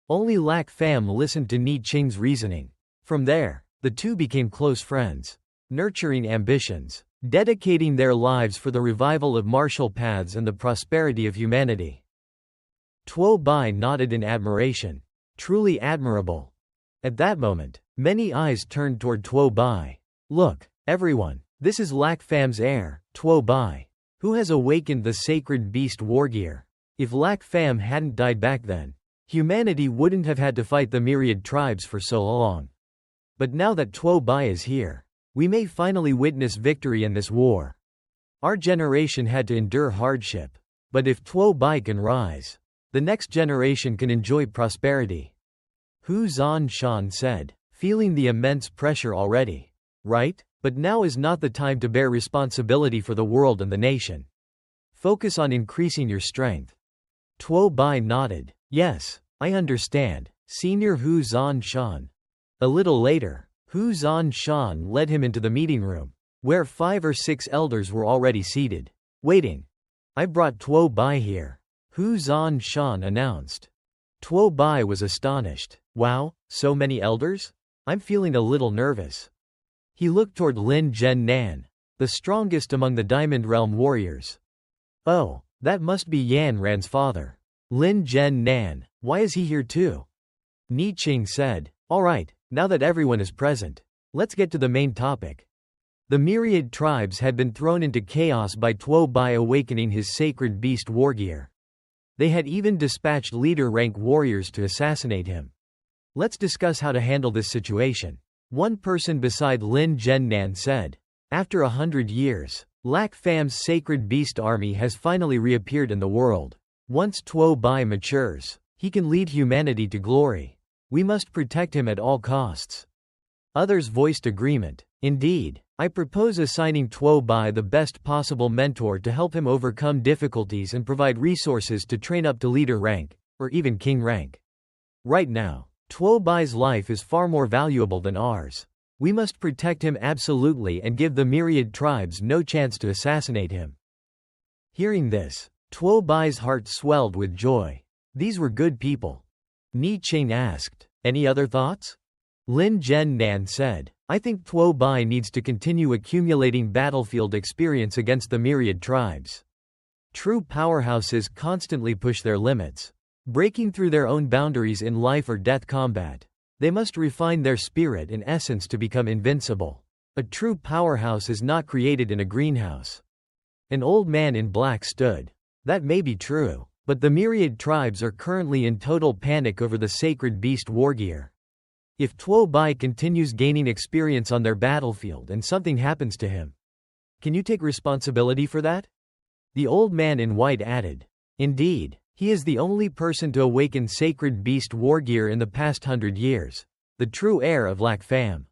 Only Lac Fam listened to Ni Qing's reasoning. From there, the two became close friends, nurturing ambitions, dedicating their lives for the revival of martial paths and the prosperity of humanity. Tuo Bai nodded in admiration. Truly admirable. At that moment, many eyes turned toward Tuo Bai. Look, everyone, this is Lac Fam's heir, Tuo Bai, who has awakened the sacred beast wargear. If Lac Fam hadn't died back then, humanity wouldn't have had to fight the myriad tribes for so long. But now that Tuo Bai is here, we may finally witness victory in this war. Our generation had to endure hardship. But if Tuo Bai can rise, the next generation can enjoy prosperity. Hu Zhan Shan said, feeling the immense pressure already. Right? But now is not the time to bear responsibility for the world and the nation. Focus on increasing your strength. Tuo Bai nodded. Yes, I understand, Senior Hu Zhan Shan. A little later, Hu Zhan Shan led him into the meeting room, where 5 or 6 elders were already seated, waiting. I brought Tuo Bai here, Hu Zhan Shan announced. Tuo Bai was astonished. Wow, so many elders? I'm feeling a little nervous. He looked toward Lin Zhen Nan, the strongest among the Diamond Realm warriors. Oh, That must be Yan Ran's father. Lin Zhen Nan. Why is he here too? Ni Qing said. Alright, now that everyone is present, let's get to the main topic. The myriad tribes had been thrown into chaos by Tuo Bai awakening his sacred beast wargear. They had even dispatched leader-rank warriors to assassinate him. Let's discuss how to handle this situation. One person beside Lin Zhennan said. After 100 years, Lac Fam's sacred beast army has finally reappeared in the world. Once Tuo Bai matures, he can lead humanity to glory. We must protect him at all costs. Others voiced agreement. Indeed, I propose assigning Tuo Bai the best possible mentor to help him overcome difficulties and provide resources to train up to leader rank, or even king rank. Right now, Tuo Bai's life is far more valuable than ours. We must protect him absolutely and give the myriad tribes no chance to assassinate him. Hearing this, Tuo Bai's heart swelled with joy. These were good people. Ni Qing asked, any other thoughts? Lin Zhennan said, I think Tuo Bai needs to continue accumulating battlefield experience against the myriad tribes. True powerhouses constantly push their limits, breaking through their own boundaries in life or death combat. They must refine their spirit and essence to become invincible. A true powerhouse is not created in a greenhouse. An old man in black stood. That may be true, but the myriad tribes are currently in total panic over the sacred beast wargear. If Tuo Bai continues gaining experience on their battlefield and something happens to him, can you take responsibility for that? The old man in white added. Indeed, he is the only person to awaken sacred beast wargear in the past 100 years, the true heir of Lac Fam.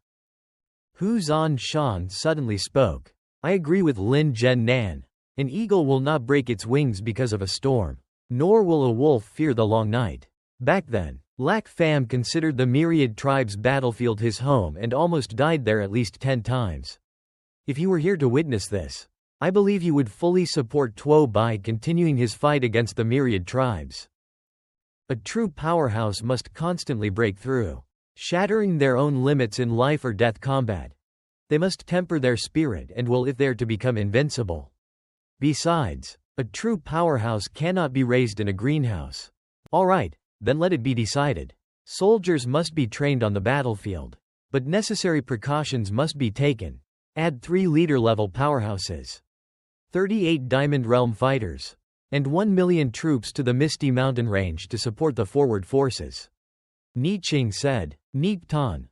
Hu Zhan Shan suddenly spoke. I agree with Lin Zhennan. An eagle will not break its wings because of a storm, nor will a wolf fear the long night. Back then, Lac Fam considered the myriad tribes' battlefield his home and almost died there at least 10 times. If he were here to witness this, I believe he would fully support Tuo Bai continuing his fight against the myriad tribes. A true powerhouse must constantly break through, shattering their own limits in life or death combat. They must temper their spirit and will if they are to become invincible. Besides, a true powerhouse cannot be raised in a greenhouse. Alright, then let it be decided. Soldiers must be trained on the battlefield, but necessary precautions must be taken. Add 3 leader-level powerhouses, 38 Diamond Realm fighters, and 1 million troops to the Misty Mountain Range to support the forward forces. Ni Qing said. Neat Tan.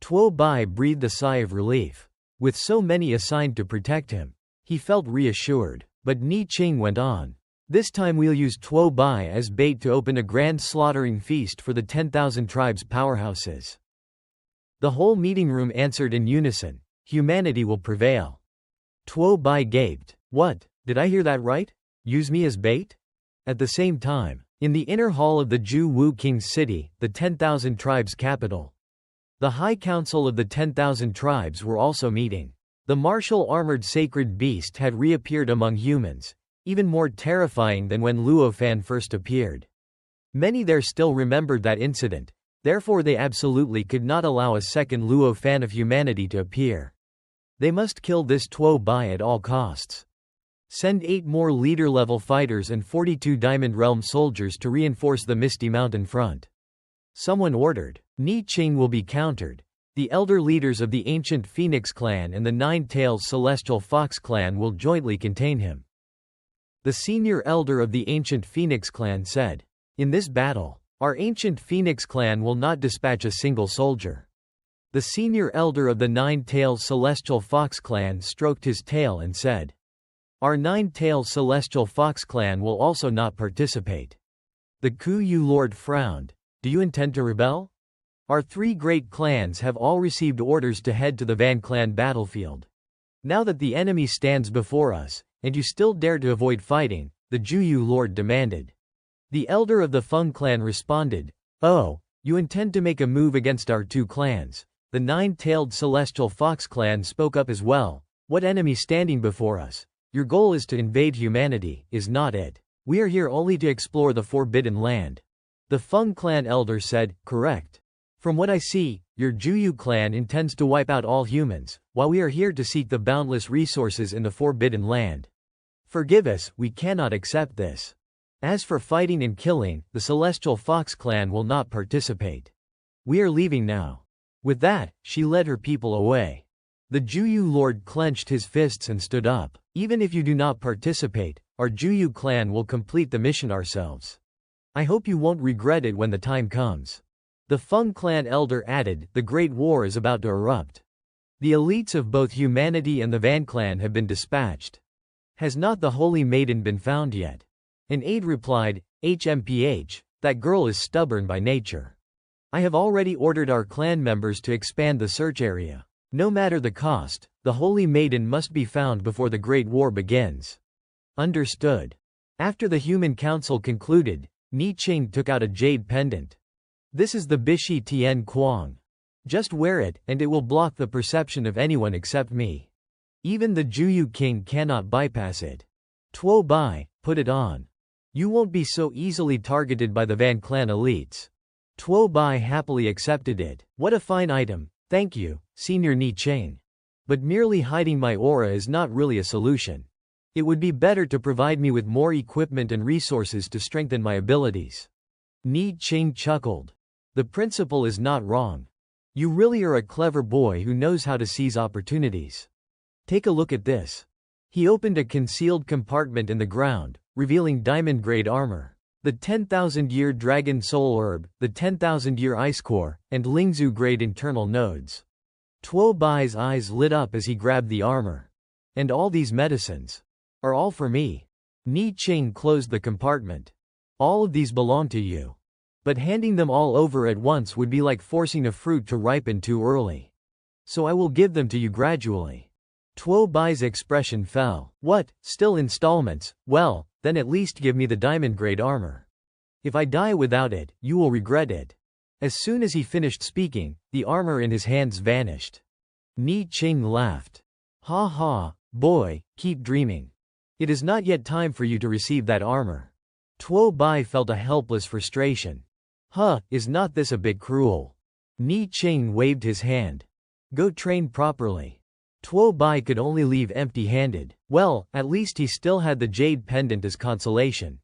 Tuo Bai breathed a sigh of relief. With so many assigned to protect him, he felt reassured, but Ni Qing went on. This time we'll use Tuo Bai as bait to open a grand slaughtering feast for the 10,000 tribes' powerhouses. The whole meeting room answered in unison. Humanity will prevail. Tuo Bai gaped. What, did I hear that right? Use me as bait? At the same time, in the inner hall of the Ju Wu King's city, the 10,000 tribes' capital, the High Council of the 10,000 tribes were also meeting. The martial armored sacred beast had reappeared among humans, even more terrifying than when Luofan first appeared. Many there still remembered that incident, therefore they absolutely could not allow a second Luofan of humanity to appear. They must kill this Tuo Bai at all costs. Send 8 more leader-level fighters and 42 Diamond Realm soldiers to reinforce the Misty Mountain front. Someone ordered. Ni Qing will be countered. The elder leaders of the ancient Phoenix clan and the Nine-Tails Celestial Fox clan will jointly contain him. The senior elder of the ancient Phoenix clan said, in this battle, our ancient Phoenix clan will not dispatch a single soldier. The senior elder of the Nine-Tails Celestial Fox clan stroked his tail and said, our Nine-Tails Celestial Fox clan will also not participate. The Kuyu Lord frowned. Do you intend to rebel? Our 3 great clans have all received orders to head to the Van clan battlefield. Now that the enemy stands before us, and you still dare to avoid fighting, the Juyu Lord demanded. The elder of the Feng clan responded, oh, you intend to make a move against our 2 clans. The Nine-Tailed Celestial Fox clan spoke up as well. What enemy standing before us? Your goal is to invade humanity, is not it? We are here only to explore the Forbidden Land. The Feng clan elder said, correct. From what I see, your Juyu clan intends to wipe out all humans, while we are here to seek the boundless resources in the Forbidden Land. Forgive us, we cannot accept this. As for fighting and killing, the Celestial Fox clan will not participate. We are leaving now. With that, she led her people away. The Juyu Lord clenched his fists and stood up. Even if you do not participate, our Juyu clan will complete the mission ourselves. I hope you won't regret it when the time comes. The Feng clan elder added, the Great War is about to erupt. The elites of both humanity and the Van clan have been dispatched. Has not the Holy Maiden been found yet? An aide replied, HMPH, that girl is stubborn by nature. I have already ordered our clan members to expand the search area. No matter the cost, the Holy Maiden must be found before the Great War begins. Understood. After the Human Council concluded, Ni Qing took out a jade pendant. This is the Bishi Tian Kuang. Just wear it, and it will block the perception of anyone except me. Even the Juyu King cannot bypass it. Tuo Bai, put it on. You won't be so easily targeted by the Van clan elites. Tuo Bai happily accepted it. What a fine item, thank you, Senior Ni Qing. But merely hiding my aura is not really a solution. It would be better to provide me with more equipment and resources to strengthen my abilities. Ni Qing chuckled. The principle is not wrong. You really are a clever boy who knows how to seize opportunities. Take a look at this. He opened a concealed compartment in the ground, revealing diamond-grade armor. The 10,000-year Dragon Soul Herb, the 10,000-year Ice Core, and Lingzu-grade internal nodes. Tuo Bai's eyes lit up as he grabbed the armor. And all these medicines are all for me. Ni Qing closed the compartment. All of these belong to you. But handing them all over at once would be like forcing a fruit to ripen too early. So I will give them to you gradually. Tuo Bai's expression fell. What, still installments? Well, then at least give me the diamond-grade armor. If I die without it, you will regret it. As soon as he finished speaking, the armor in his hands vanished. Ni Qing laughed. Ha ha, boy, keep dreaming. It is not yet time for you to receive that armor. Tuo Bai felt a helpless frustration. Huh, is not this a bit cruel? Ni Qing waved his hand. Go train properly. Tuo Bai could only leave empty-handed. Well, at least he still had the jade pendant as consolation.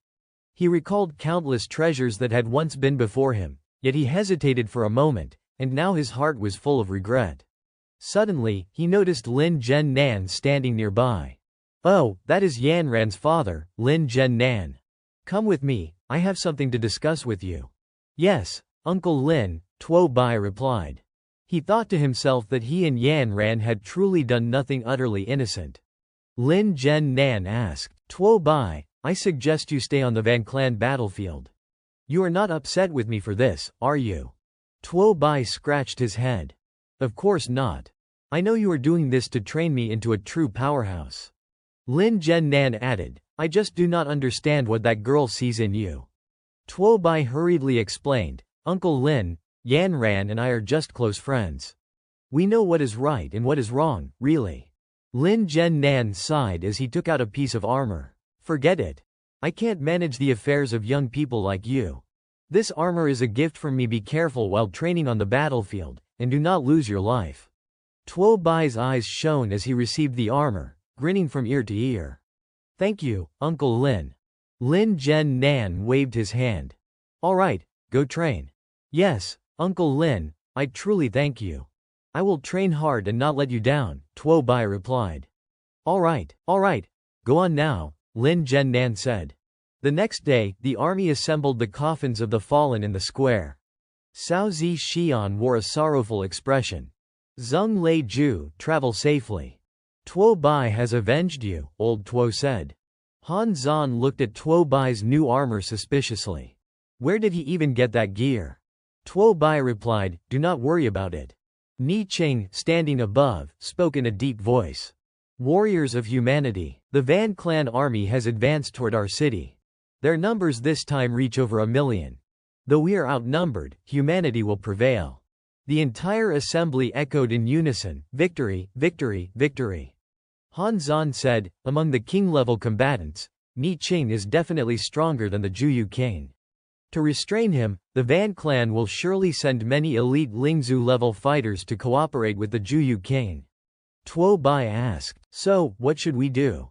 He recalled countless treasures that had once been before him, yet he hesitated for a moment, and now his heart was full of regret. Suddenly, he noticed Lin Zhen Nan standing nearby. Oh, that is Yan Ran's father, Lin Zhen Nan. Come with me, I have something to discuss with you. Yes, Uncle Lin, Tuo Bai replied. He thought to himself that he and Yan Ran had truly done nothing utterly innocent. Lin Zhen Nan asked, Tuo Bai, I suggest you stay on the Van clan battlefield. You are not upset with me for this, are you? Tuo Bai scratched his head. Of course not. I know you are doing this to train me into a true powerhouse. Lin Zhen Nan added, I just do not understand what that girl sees in you. Tuo Bai hurriedly explained, Uncle Lin, Yan Ran and I are just close friends. We know what is right and what is wrong, really. Lin Zhen Nan sighed as he took out a piece of armor. Forget it. I can't manage the affairs of young people like you. This armor is a gift from me. Be careful while training on the battlefield, and do not lose your life. Tuo Bai's eyes shone as he received the armor, grinning from ear to ear. Thank you, Uncle Lin. Lin Zhen Nan waved his hand. All right, go train. Yes, Uncle Lin, I truly thank you. I will train hard and not let you down, Tuo Bai replied. All right, go on now, Lin Zhen Nan said. The next day, the army assembled the coffins of the fallen in the square. Cao Zi Xian wore a sorrowful expression. Zheng Lei Ju, travel safely. Tuo Bai has avenged you, old Tuo said. Han Zan looked at Tuo Bai's new armor suspiciously. Where did he even get that gear? Tuo Bai replied, do not worry about it. Ni Qing, standing above, spoke in a deep voice. Warriors of humanity, the Van clan army has advanced toward our city. Their numbers this time reach over 1 million. Though we are outnumbered, humanity will prevail. The entire assembly echoed in unison, victory, victory, victory. Han Zan said, among the king-level combatants, Ni Qing is definitely stronger than the Juyu King. To restrain him, the Van clan will surely send many elite Lingzu-level fighters to cooperate with the Juyu King. Tuo Bai asked, so, what should we do?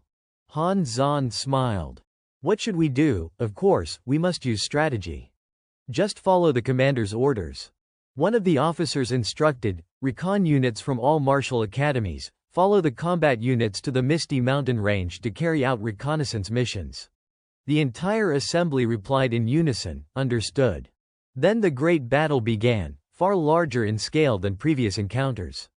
Han Zan smiled. What should we do? Of course, we must use strategy. Just follow the commander's orders. One of the officers instructed, recon units from all martial academies, follow the combat units to the Misty Mountain Range to carry out reconnaissance missions. The entire assembly replied in unison, understood. Then the great battle began, far larger in scale than previous encounters.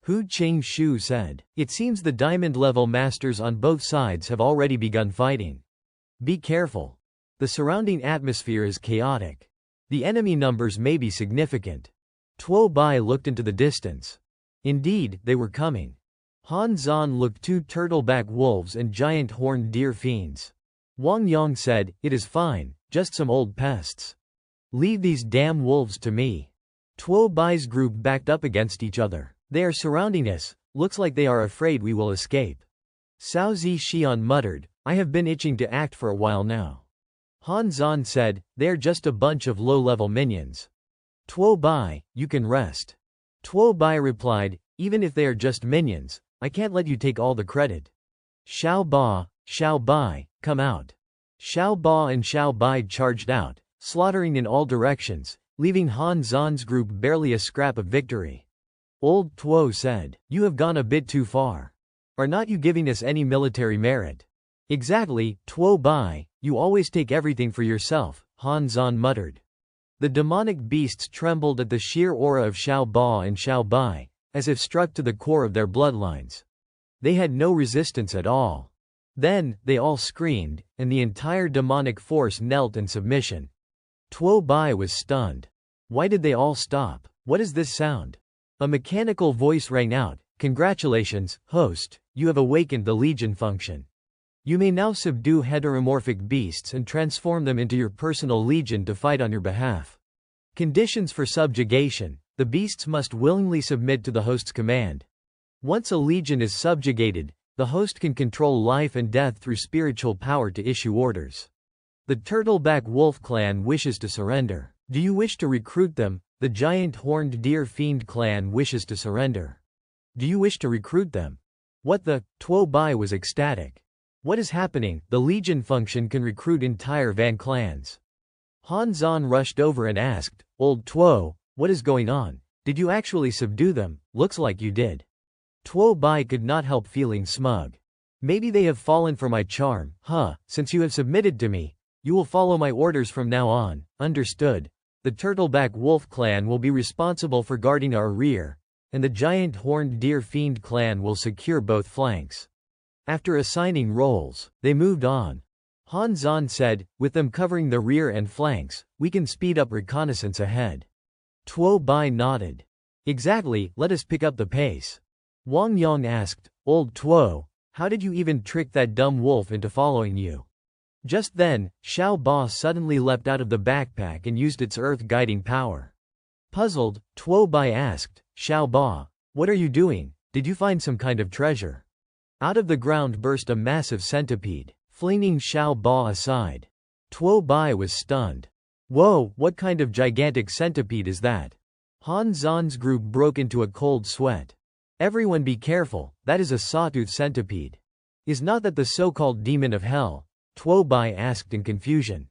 Hu Qing-shu said, "It seems the diamond-level masters on both sides have already begun fighting. Be careful. The surrounding atmosphere is chaotic. The enemy numbers may be significant." Tuo Bai looked into the distance. Indeed, they were coming. Han Zan looked 2 turtleback wolves and giant horned deer fiends. Wang Yang said, "It is fine, just some old pests. Leave these damn wolves to me." Tuo Bai's group backed up against each other. "They are surrounding us, looks like they are afraid we will escape." Cao Zixian muttered, "I have been itching to act for a while now." Han Zan said, "They are just a bunch of low-level minions. Tuo Bai, you can rest." Tuo Bai replied, "Even if they are just minions, I can't let you take all the credit. Xiao Bai, come out." Xiao Ba and Xiao Bai charged out, slaughtering in all directions, leaving Han Zan's group barely a scrap of victory. Old Tuo said, "You have gone a bit too far. Are not you giving us any military merit?" "Exactly, Tuo Bai, you always take everything for yourself," Han Zan muttered. The demonic beasts trembled at the sheer aura of Xiao Ba and Xiao Bai, as if struck to the core of their bloodlines. They had no resistance at all. Then, they all screamed, and the entire demonic force knelt in submission. Tuo Bai was stunned. Why did they all stop? What is this sound? A mechanical voice rang out, "Congratulations, host, you have awakened the Legion function. You may now subdue heteromorphic beasts and transform them into your personal legion to fight on your behalf. Conditions for subjugation: the beasts must willingly submit to the host's command. Once a legion is subjugated, the host can control life and death through spiritual power to issue orders. The Turtleback Wolf clan wishes to surrender. Do you wish to recruit them? The Giant Horned Deer Fiend clan wishes to surrender. Do you wish to recruit them?" What the? Tuo Bai was ecstatic. What is happening? The Legion function can recruit entire Van clans. Han Zan rushed over and asked, "Old Tuo, what is going on? Did you actually subdue them? Looks like you did." Tuo Bai could not help feeling smug. "Maybe they have fallen for my charm, huh? Since you have submitted to me, you will follow my orders from now on, understood? The Turtleback Wolf clan will be responsible for guarding our rear, and the Giant Horned Deer Fiend clan will secure both flanks." After assigning roles, they moved on. Han Zan said, "With them covering the rear and flanks, we can speed up reconnaissance ahead." Tuo Bai nodded. "Exactly, let us pick up the pace." Wang Yang asked, "Old Tuo, how did you even trick that dumb wolf into following you?" Just then, Xiao Ba suddenly leapt out of the backpack and used its earth-guiding power. Puzzled, Tuo Bai asked, "Xiao Ba, what are you doing? Did you find some kind of treasure?" Out of the ground burst a massive centipede, flinging Xiao Ba aside. Tuo Bai was stunned. "Whoa, what kind of gigantic centipede is that?" Han Zan's group broke into a cold sweat. "Everyone be careful, that is a sawtooth centipede." "Is not that the so-called demon of hell?" Tuo Bai asked in confusion.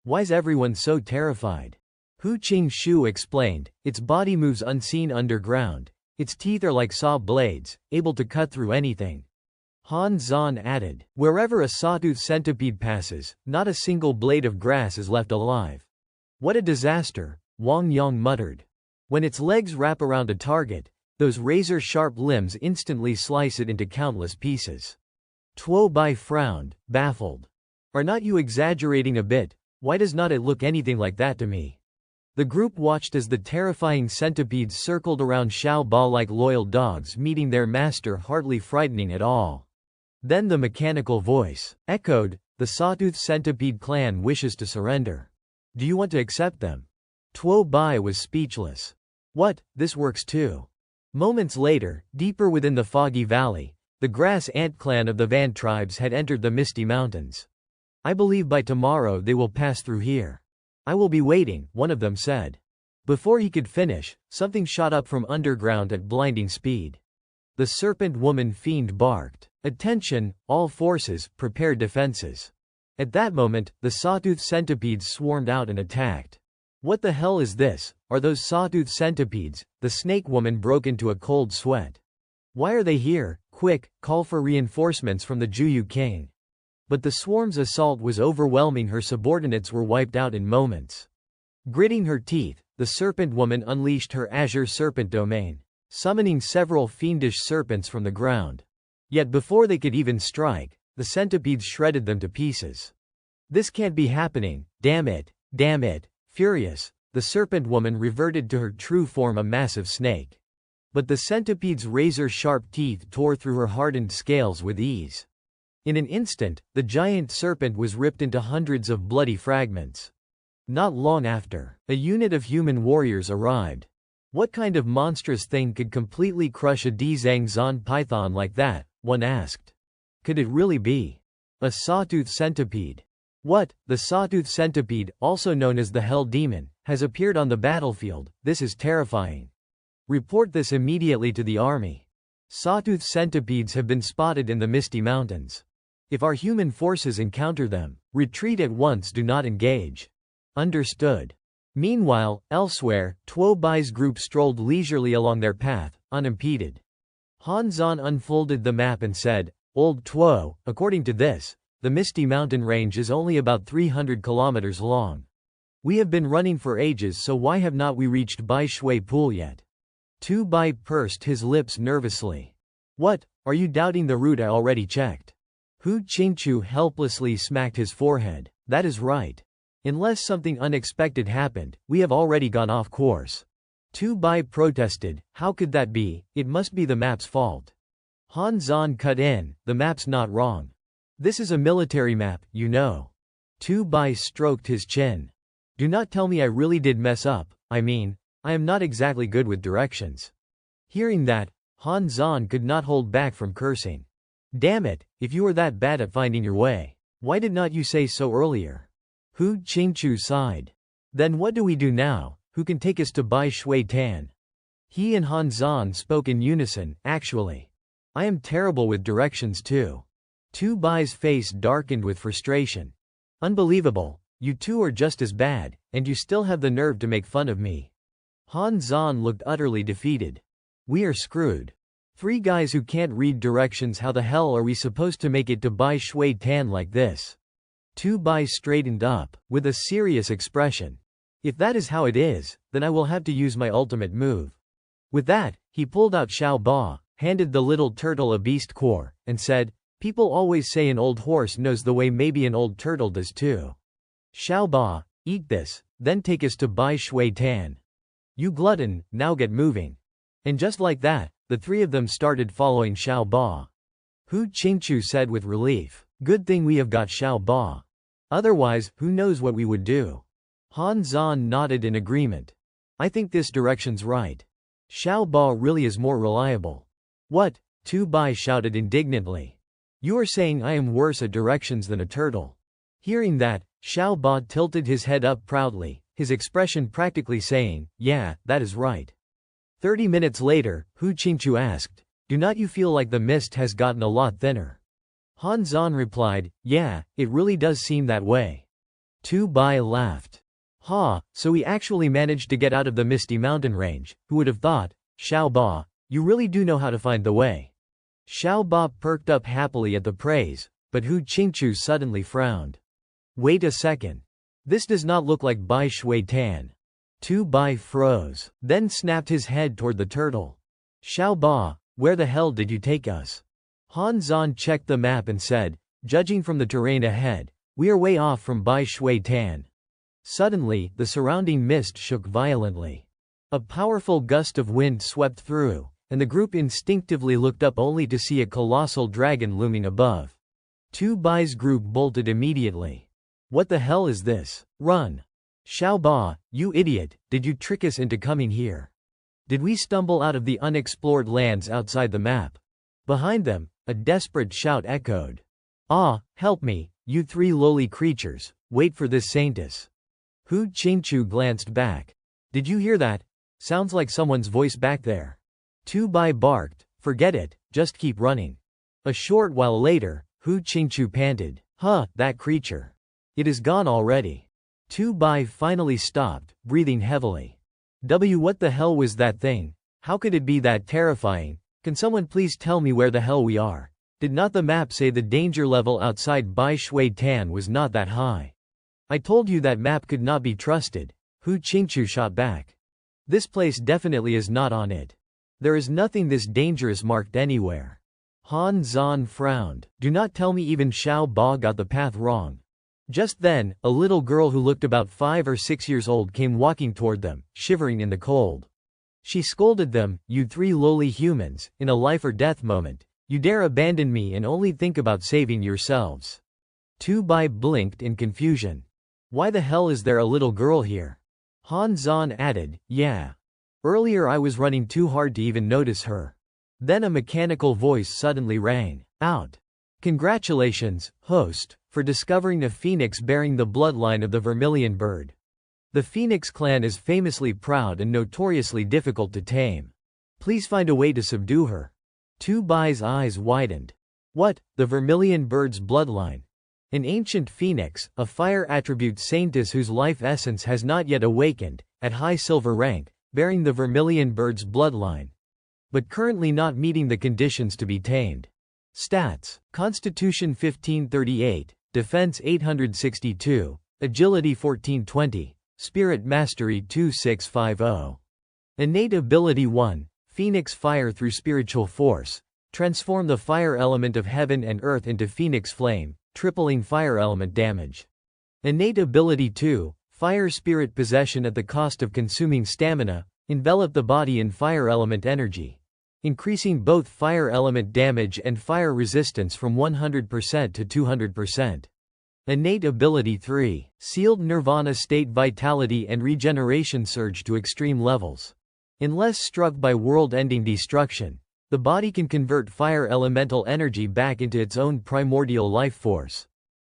"Why's everyone so terrified?" Hu Qing-shu explained, "Its body moves unseen underground. Its teeth are like saw blades, able to cut through anything." Han Zan added, "Wherever a sawtooth centipede passes, not a single blade of grass is left alive." "What a disaster," Wang Yang muttered. "When its legs wrap around a target, those razor-sharp limbs instantly slice it into countless pieces." Tuo Bai frowned, baffled. "Are not you exaggerating a bit? Why does not it look anything like that to me?" The group watched as the terrifying centipedes circled around Xiao Ba like loyal dogs meeting their master, hardly frightening at all. Then the mechanical voice echoed, "The Sawtooth Centipede clan wishes to surrender. Do you want to accept them?" Tuo Bai was speechless. "What, this works too?" Moments later, deeper within the foggy valley, the Grass Ant clan of the Van tribes had entered the Misty Mountains. "I believe by tomorrow they will pass through here. I will be waiting," one of them said. Before he could finish, something shot up from underground at blinding speed. The serpent woman fiend barked. Attention, all forces, prepare defenses. At that moment, the sawtooth centipedes swarmed out and attacked. What the hell is this? Are those sawtooth centipedes? The snake woman broke into a cold sweat. Why are they here? Quick, call for reinforcements from the Juyu king. But the swarm's assault was overwhelming. Her subordinates were wiped out in moments. Gritting her teeth, the serpent woman unleashed her azure serpent domain, summoning several fiendish serpents from the ground. Yet before they could even strike, the centipedes shredded them to pieces. This can't be happening, damn it, damn it. Furious, the serpent woman reverted to her true form, a massive snake. But the centipede's razor-sharp teeth tore through her hardened scales with ease. In an instant, the giant serpent was ripped into hundreds of bloody fragments. Not long after, a unit of human warriors arrived. What kind of monstrous thing could completely crush a Dzangzan python like that? One asked. Could it really be a sawtooth centipede? What? The sawtooth centipede, also known as the Hell Demon, has appeared on the battlefield. This is terrifying. Report this immediately to the army. Sawtooth centipedes have been spotted in the Misty Mountains. If our human forces encounter them, retreat at once, do not engage. Understood. Meanwhile, elsewhere, Tuo Bai's group strolled leisurely along their path, unimpeded. Han Zan unfolded the map and said, Old Tuo, according to this, the Misty Mountain Range is only about 300 kilometers long. We have been running for ages, so why have not we reached Bai Shui Pool yet? Tu Bai pursed his lips nervously. What, are you doubting the route I already checked? Hu Qingchu helplessly smacked his forehead. That is right. Unless something unexpected happened, we have already gone off course. Tu Bai protested, how could that be? It must be the map's fault. Han Zan cut in, the map's not wrong. This is a military map, you know. Tu Bai stroked his chin. Do not tell me I really did mess up. I mean, I am not exactly good with directions. Hearing that, Han Zan could not hold back from cursing. Damn it, if you were that bad at finding your way, why did not you say so earlier? Hu Qingchu sighed. Then what do we do now? Who can take us to Bai Shui Tan? He and Han Zan spoke in unison. Actually, I am terrible with directions too. Tu Bai's face darkened with frustration. Unbelievable, you two are just as bad, and you still have the nerve to make fun of me. Han Zan looked utterly defeated. We are screwed. 3 guys who can't read directions, how the hell are we supposed to make it to Bai Shui Tan like this? Tu Bai straightened up, with a serious expression. If that is how it is, then I will have to use my ultimate move. With that, he pulled out Xiao Ba, handed the little turtle a beast core, and said, people always say an old horse knows the way, maybe an old turtle does too. Xiao Ba, eat this, then take us to Bai Shui Tan. You glutton, now get moving. And just like that, the 3 of them started following Xiao Ba. Hu Qingchu said with relief, good thing we have got Xiao Ba. Otherwise, who knows what we would do. Han Zan nodded in agreement. I think this direction's right. Xiao Ba really is more reliable. What? Tu Bai shouted indignantly. You are saying I am worse at directions than a turtle. Hearing that, Xiao Ba tilted his head up proudly, his expression practically saying, yeah, that is right. 30 minutes later, Hu Qingchu asked, do not you feel like the mist has gotten a lot thinner? Han Zan replied, yeah, it really does seem that way. Tu Bai laughed. Ha, so we actually managed to get out of the Misty Mountain Range, who would have thought? Xiao Ba, you really do know how to find the way. Xiao Ba perked up happily at the praise, but Hu Qingchu suddenly frowned. Wait a second. This does not look like Bai Shui Tan. Tu Bai froze, then snapped his head toward the turtle. Xiao Ba, where the hell did you take us? Han Zan checked the map and said, judging from the terrain ahead, we are way off from Bai Shui Tan. Suddenly, the surrounding mist shook violently. A powerful gust of wind swept through, and the group instinctively looked up only to see a colossal dragon looming above. Tu Bai's group bolted immediately. What the hell is this? Run! Xiao Ba, you idiot, did you trick us into coming here? Did we stumble out of the unexplored lands outside the map? Behind them, a desperate shout echoed. Ah, help me, you 3 lowly creatures, wait for this saintess. Hu Qingchu glanced back. Did you hear that? Sounds like someone's voice back there. Tu Bai barked, Forget it, just keep running. A short while later, Hu Qingchu panted. Huh, that creature. It is gone already. Tu Bai finally stopped, breathing heavily. What the hell was that thing? How could it be that terrifying? Can someone please tell me where the hell we are? Did not the map say the danger level outside Bai Shui Tan was not that high? I told you that map could not be trusted, Hu Qingchu shot back. This place definitely is not on it. There is nothing this dangerous marked anywhere. Han Zan frowned. Do not tell me even Xiao Ba got the path wrong. Just then, a little girl who looked about 5 or 6 years old came walking toward them, shivering in the cold. She scolded them, "You 3 lowly humans, in a life or death moment, you dare abandon me and only think about saving yourselves." Tu Bai blinked in confusion. Why the hell is there a little girl here? Han Zan added, yeah. Earlier I was running too hard to even notice her. Then a mechanical voice suddenly rang out. Congratulations, host, for discovering a phoenix bearing the bloodline of the vermilion bird. The Phoenix clan is famously proud and notoriously difficult to tame. Please find a way to subdue her. Tu Bai's eyes widened. What, the vermilion bird's bloodline? An ancient phoenix, a fire attribute saintess whose life essence has not yet awakened, at high silver rank, bearing the vermilion bird's bloodline, but currently not meeting the conditions to be tamed. Stats: Constitution 1538, Defense 862, Agility 1420, Spirit Mastery 2650. Innate Ability 1, Phoenix Fire through Spiritual Force. Transform the fire element of heaven and earth into Phoenix Flame, tripling fire element damage. Innate Ability 2, Fire Spirit Possession at the cost of consuming stamina. Envelop the body in fire element energy, increasing both fire element damage and fire resistance from 100% to 200%. Innate Ability 3, Sealed Nirvana State Vitality and Regeneration Surge to extreme levels. Unless struck by world-ending destruction, the body can convert fire elemental energy back into its own primordial life force.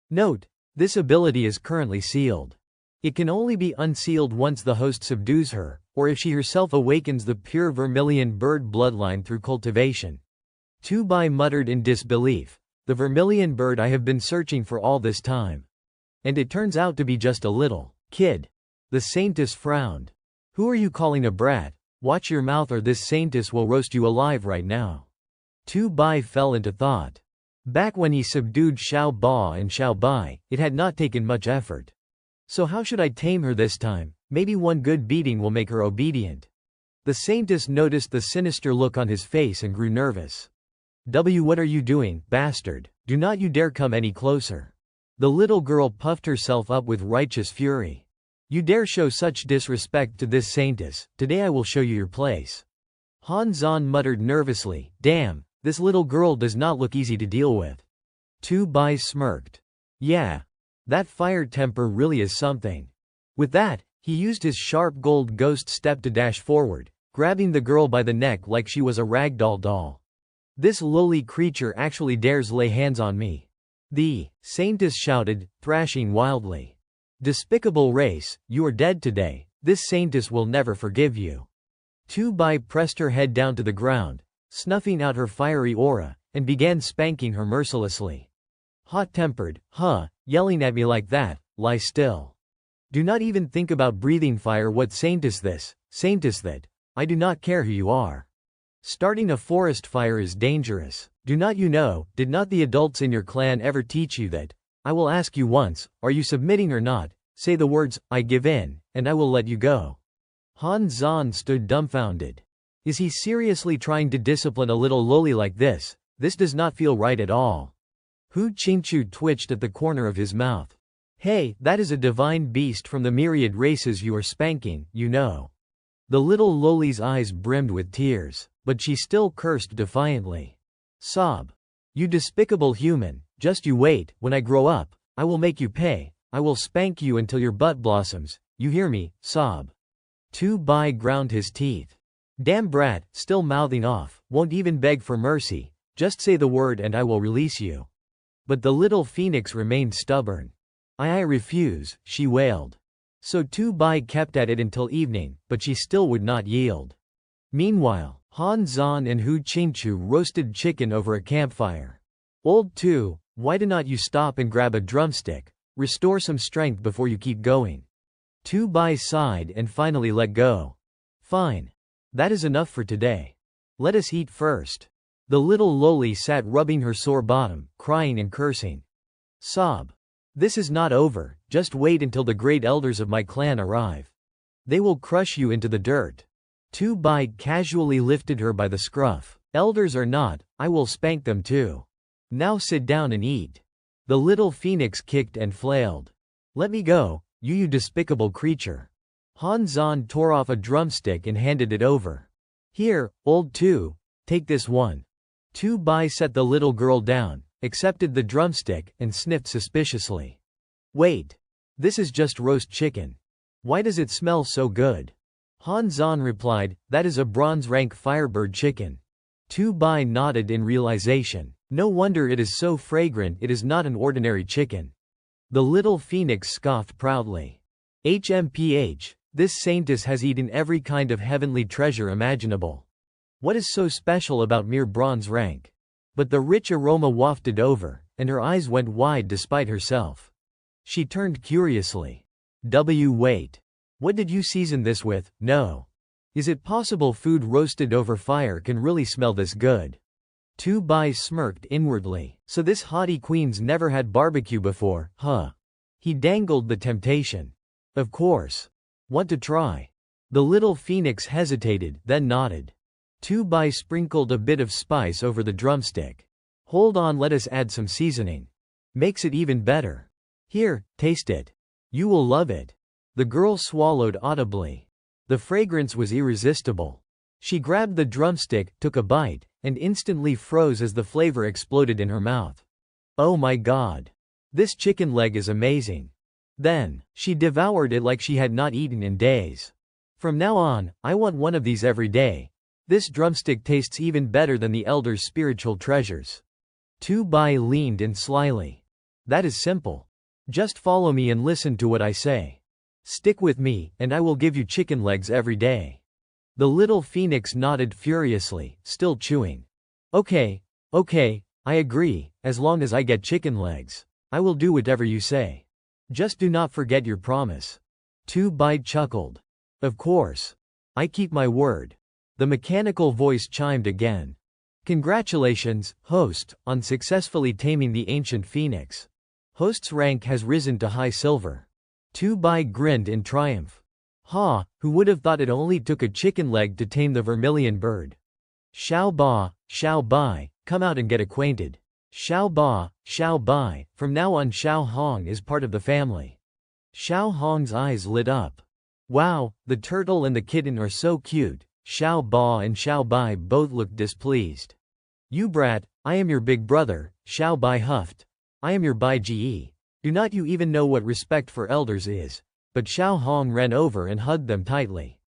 Note: this ability is currently sealed. It can only be unsealed once the host subdues her, or if she herself awakens the pure vermilion bird bloodline through cultivation. Tu Bai muttered in disbelief. The vermilion bird I have been searching for all this time. And it turns out to be just a little kid. The saintess frowned. Who are you calling a brat? Watch your mouth or this saintess will roast you alive right now. Tu Bai fell into thought. Back when he subdued Xiao Ba and Xiao Bai, it had not taken much effort. So how should I tame her this time? Maybe one good beating will make her obedient. The saintess noticed the sinister look on his face and grew nervous. What are you doing, bastard? Do not you dare come any closer. The little girl puffed herself up with righteous fury. You dare show such disrespect to this saintess, today I will show you your place. Han Zan muttered nervously, damn, this little girl does not look easy to deal with. Tu Bai smirked. Yeah. That fire temper really is something. With that, he used his sharp gold ghost step to dash forward, grabbing the girl by the neck like she was a ragdoll doll. This lowly creature actually dares lay hands on me. The saintess shouted, thrashing wildly. Despicable race, you are dead today, this saintess will never forgive you. Tu Bai pressed her head down to the ground, snuffing out her fiery aura, and began spanking her mercilessly. Hot-tempered, yelling at me like that, lie still. Do not even think about breathing fire. What saint is this, saintess that? I do not care who you are. Starting a forest fire is dangerous. Do not you know, did not the adults in your clan ever teach you that? I will ask you once, are you submitting or not? Say the words, I give in, and I will let you go. Han Zan stood dumbfounded. Is he seriously trying to discipline a little lowly like this? This does not feel right at all. Hu Qingchu twitched at the corner of his mouth. Hey, that is a divine beast from the myriad races you are spanking, you know. The little lowly's eyes brimmed with tears, but she still cursed defiantly. Sob. You despicable human, just you wait, when I grow up, I will make you pay, I will spank you until your butt blossoms, you hear me, sob. Tu Bai ground his teeth. Damn brat, still mouthing off, won't even beg for mercy, just say the word and I will release you. But the little phoenix remained stubborn. I refuse, she wailed. So Tu Bai kept at it until evening, but she still would not yield. Meanwhile, Han Zan and Hu Qingchu roasted chicken over a campfire. Old 2, why do not you stop and grab a drumstick? Restore some strength before you keep going. 2 Bai sighed and finally let go. Fine. That is enough for today. Let us eat first. The little loli sat rubbing her sore bottom, crying and cursing. Sob. This is not over, just wait until the great elders of my clan arrive. They will crush you into the dirt. 2 Bai casually lifted her by the scruff. Elders or not, I will spank them too. Now sit down and eat. The little phoenix kicked and flailed. Let me go, you despicable creature. Han Zan tore off a drumstick and handed it over. Here, old 2, take this one. 2 Bai set the little girl down, accepted the drumstick, and sniffed suspiciously. Wait. This is just roast chicken. Why does it smell so good? Han Zan replied, that is a bronze rank firebird chicken. 2 Bai nodded in realization. No wonder it is so fragrant, it is not an ordinary chicken. The little phoenix scoffed proudly. HMPH, this saintess has eaten every kind of heavenly treasure imaginable. What is so special about mere bronze rank? But the rich aroma wafted over, and her eyes went wide despite herself. She turned curiously. Wait. What did you season this with? No. Is it possible food roasted over fire can really smell this good? 2 Bai smirked inwardly. So this haughty queen's never had barbecue before, huh? He dangled the temptation. Of course. Want to try? The little phoenix hesitated, then nodded. 2 Bai sprinkled a bit of spice over the drumstick. Hold on, let us add some seasoning. Makes it even better. Here, taste it. You will love it. The girl swallowed audibly. The fragrance was irresistible. She grabbed the drumstick, took a bite, and instantly froze as the flavor exploded in her mouth. Oh my god. This chicken leg is amazing. Then, she devoured it like she had not eaten in days. From now on, I want one of these every day. This drumstick tastes even better than the elders' spiritual treasures. 2 Bai leaned in slyly. That is simple. Just follow me and listen to what I say. Stick with me, and I will give you chicken legs every day. The little phoenix nodded furiously, still chewing. Okay, I agree, as long as I get chicken legs. I will do whatever you say. Just do not forget your promise. 2 Bai chuckled. Of course. I keep my word. The mechanical voice chimed again. Congratulations, host, on successfully taming the ancient phoenix. Host's rank has risen to high silver. 2 Bai grinned in triumph. Ha, who would have thought it only took a chicken leg to tame the vermilion bird? Xiao Bai, come out and get acquainted. Xiao Bai, from now on Xiao Hong is part of the family. Xiao Hong's eyes lit up. Wow, the turtle and the kitten are so cute. Xiao Ba and Xiao Bai both looked displeased. You brat, I am your big brother, Xiao Bai huffed. I am your Bai Ge. Do not you even know what respect for elders is? But Xiao Hong ran over and hugged them tightly.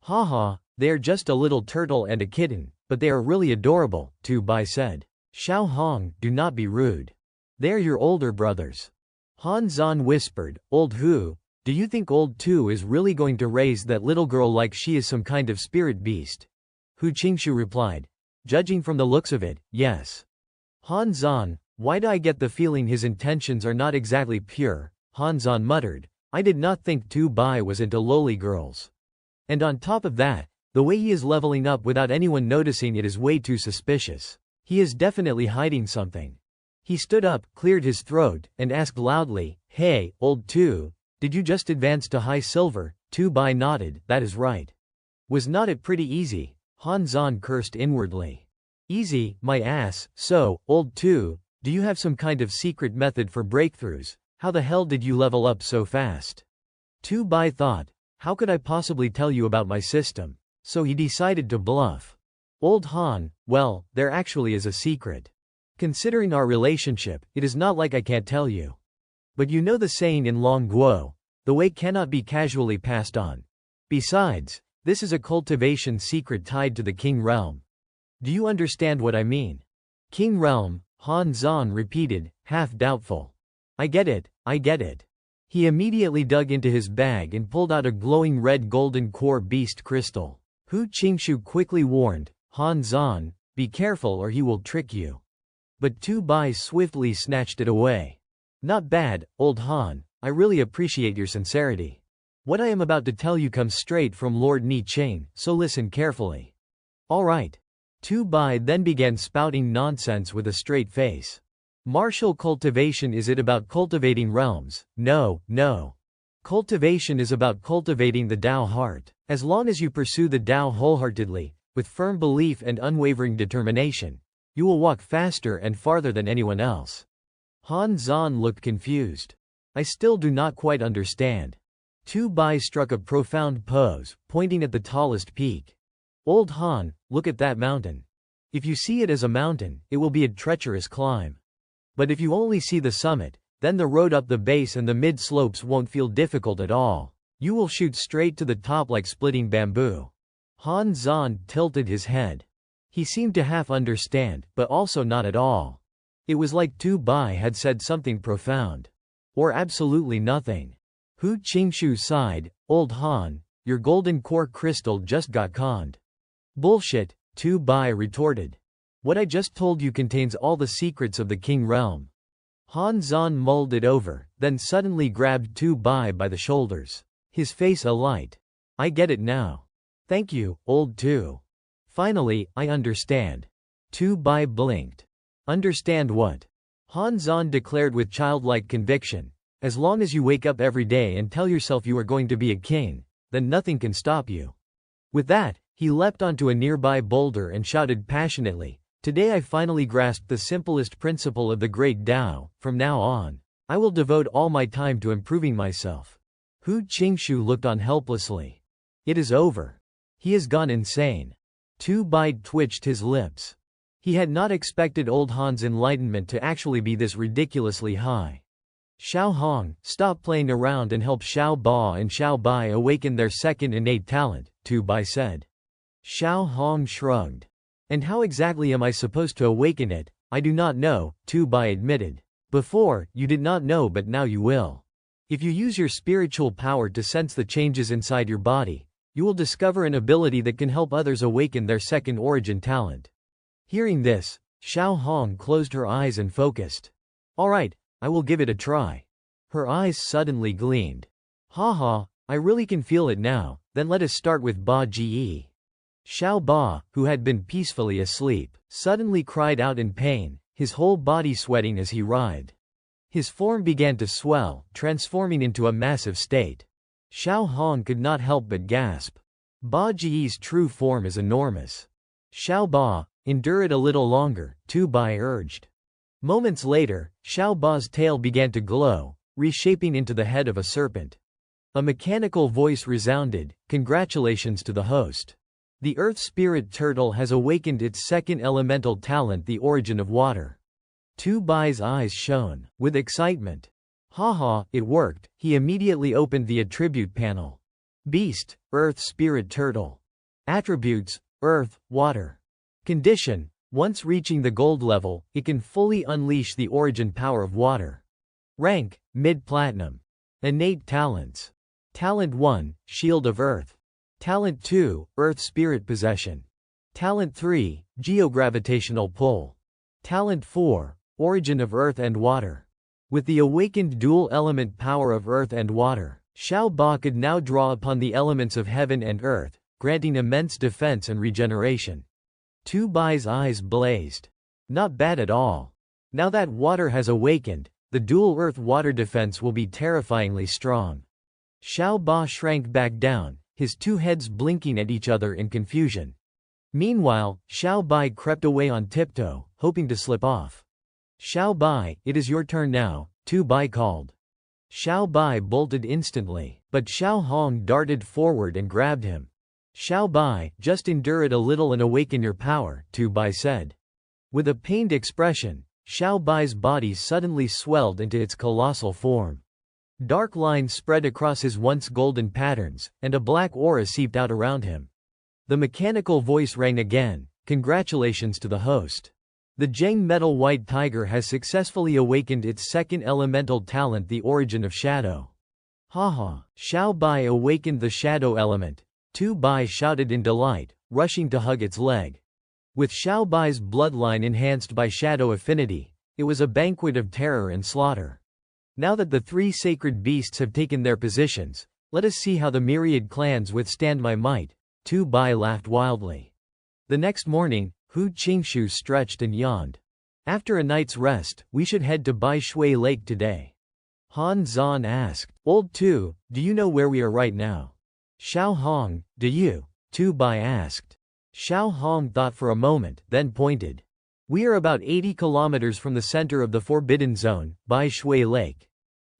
Haha, they are just a little turtle and a kitten, but they are really adorable, 2 Bai said. Xiao Hong, do not be rude. They are your older brothers. Han Zan whispered, Old Hu, do you think old 2 is really going to raise that little girl like she is some kind of spirit beast? Hu Qingshu replied. Judging from the looks of it, yes. Han Zan, why do I get the feeling his intentions are not exactly pure? Han Zan muttered. I did not think 2 Bai was into lowly girls. And on top of that, the way he is leveling up without anyone noticing it is way too suspicious. He is definitely hiding something. He stood up, cleared his throat, and asked loudly, Hey, old 2, did you just advance to high silver? 2 Bai nodded, that is right. Was not it pretty easy? Han Zan cursed inwardly. Easy, my ass. So, old 2, do you have some kind of secret method for breakthroughs? How the hell did you level up so fast? 2 Bai thought, how could I possibly tell you about my system? So he decided to bluff. Old Han, well, there actually is a secret. Considering our relationship, it is not like I can't tell you. But you know the saying in Long Guo, the way cannot be casually passed on. Besides, this is a cultivation secret tied to the King Realm. Do you understand what I mean? King Realm, Han Zan repeated, half doubtful. I get it. He immediately dug into his bag and pulled out a glowing red golden core beast crystal. Hu Qingshu quickly warned, Han Zan, be careful or he will trick you. But Tu Bai swiftly snatched it away. Not bad, old Han, I really appreciate your sincerity. What I am about to tell you comes straight from Lord Ni Ching, so listen carefully. Alright. Tu Bai then began spouting nonsense with a straight face. Martial cultivation, is it about cultivating realms? No, no. Cultivation is about cultivating the Tao heart. As long as you pursue the Tao wholeheartedly, with firm belief and unwavering determination, you will walk faster and farther than anyone else. Han Zan looked confused. I still do not quite understand. Tu Bai struck a profound pose, pointing at the tallest peak. Old Han, look at that mountain. If you see it as a mountain, it will be a treacherous climb. But if you only see the summit, then the road up the base and the mid-slopes won't feel difficult at all. You will shoot straight to the top like splitting bamboo. Han Zan tilted his head. He seemed to half understand, but also not at all. It was like Tu Bai had said something profound. Or absolutely nothing. Hu Qingshu sighed, Old Han, your golden core crystal just got conned. Bullshit, Tu Bai retorted. What I just told you contains all the secrets of the King realm. Han Zan mulled it over, then suddenly grabbed Tu Bai by the shoulders. His face alight. I get it now. Thank you, old Tu. Finally, I understand. Tu Bai blinked. Understand what? Han Zan declared with childlike conviction. As long as you wake up every day and tell yourself you are going to be a king, then nothing can stop you. With that, he leapt onto a nearby boulder and shouted passionately, Today I finally grasped the simplest principle of the great Tao. From now on, I will devote all my time to improving myself. Hu Qingshu looked on helplessly. It is over. He has gone insane. Tu Bai twitched his lips. He had not expected old Han's enlightenment to actually be this ridiculously high. Xiao Hong, stop playing around and help Xiao Ba and Xiao Bai awaken their second innate talent, Tu Bai said. Xiao Hong shrugged. And how exactly am I supposed to awaken it? I do not know, Tu Bai admitted. Before, you did not know, but now you will. If you use your spiritual power to sense the changes inside your body, you will discover an ability that can help others awaken their second origin talent. Hearing this, Xiao Hong closed her eyes and focused. Alright, I will give it a try. Her eyes suddenly gleamed. Haha, I really can feel it now, then let us start with Ba Ji. Xiao Ba, who had been peacefully asleep, suddenly cried out in pain, his whole body sweating as he writhed. His form began to swell, transforming into a massive state. Xiao Hong could not help but gasp. Ba Ji's true form is enormous. Xiao Ba, endure it a little longer, Tu Bai urged. Moments later, Xiao Ba's tail began to glow, reshaping into the head of a serpent. A mechanical voice resounded, Congratulations to the host. The Earth Spirit Turtle has awakened its second elemental talent, the origin of water. Tu Bai's eyes shone with excitement. Haha, it worked. He immediately opened the attribute panel. Beast, Earth Spirit Turtle. Attributes, Earth, Water. Condition, once reaching the gold level, it can fully unleash the origin power of water. Rank, mid-platinum. Innate talents. Talent 1, Shield of Earth. Talent 2, Earth Spirit Possession. Talent 3, Geogravitational Pull. Talent 4, Origin of Earth and Water. With the awakened dual-element power of Earth and Water, Xiao Ba could now draw upon the elements of heaven and earth, granting immense defense and regeneration. Tu Bai's eyes blazed. Not bad at all. Now that water has awakened, the dual earth-water defense will be terrifyingly strong. Xiao Ba shrank back down, his two heads blinking at each other in confusion. Meanwhile, Xiao Bai crept away on tiptoe, hoping to slip off. Xiao Bai, it is your turn now, Tu Bai called. Xiao Bai bolted instantly, but Xiao Hong darted forward and grabbed him. Xiao Bai, just endure it a little and awaken your power, Tu Bai said. With a pained expression, Xiao Bai's body suddenly swelled into its colossal form. Dark lines spread across his once golden patterns, and a black aura seeped out around him. The mechanical voice rang again, Congratulations to the host. The Zheng Metal White Tiger has successfully awakened its second elemental talent, the origin of shadow. Haha, Xiao Bai awakened the shadow element. Tu Bai shouted in delight, rushing to hug its leg. With Xiao Bai's bloodline enhanced by shadow affinity, it was a banquet of terror and slaughter. Now that the three sacred beasts have taken their positions, let us see how the myriad clans withstand my might. Tu Bai laughed wildly. The next morning, Hu Qingshu stretched and yawned. After a night's rest, we should head to Bai Shui Lake today. Han Zan asked, Old Tu, do you know where we are right now? Xiao Hong, do you? Tu Bai asked. Xiao Hong thought for a moment, then pointed. We are about 80 kilometers from the center of the Forbidden Zone, Bai Shui Lake.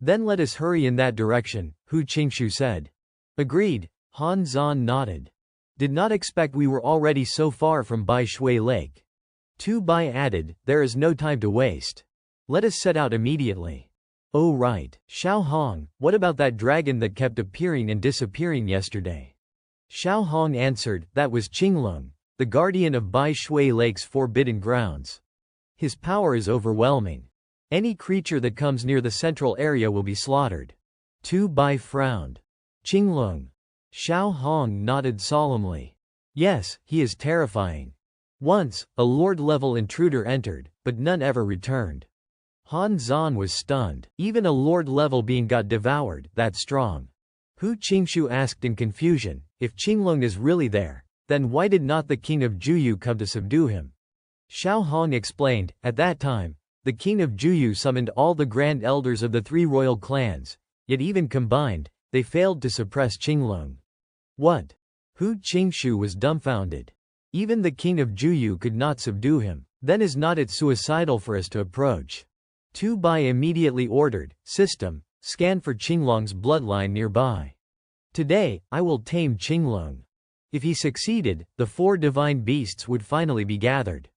Then let us hurry in that direction, Hu Qingshu said. Agreed, Han Zan nodded. Did not expect we were already so far from Bai Shui Lake. Tu Bai added, there is no time to waste. Let us set out immediately. Oh right, Xiao Hong, what about that dragon that kept appearing and disappearing yesterday? Xiao Hong answered, that was Qinglong, the guardian of Bai Shui Lake's forbidden grounds. His power is overwhelming. Any creature that comes near the central area will be slaughtered. Tu Bai frowned. Qinglong. Xiao Hong nodded solemnly. Yes, he is terrifying. Once, a lord-level intruder entered, but none ever returned. Han Zan was stunned. Even a lord-level being got devoured, that strong. Hu Qingshu asked in confusion, if Qinglong is really there, then why did not the king of Juyu come to subdue him? Xiao Hong explained, at that time, the king of Juyu summoned all the grand elders of the three royal clans, yet even combined, they failed to suppress Qinglong. What? Hu Qingshu was dumbfounded. Even the king of Juyu could not subdue him. Then is not it suicidal for us to approach? Tu Bai immediately ordered, system, scan for Qinglong's bloodline nearby. Today, I will tame Qinglong. If he succeeded, the four divine beasts would finally be gathered.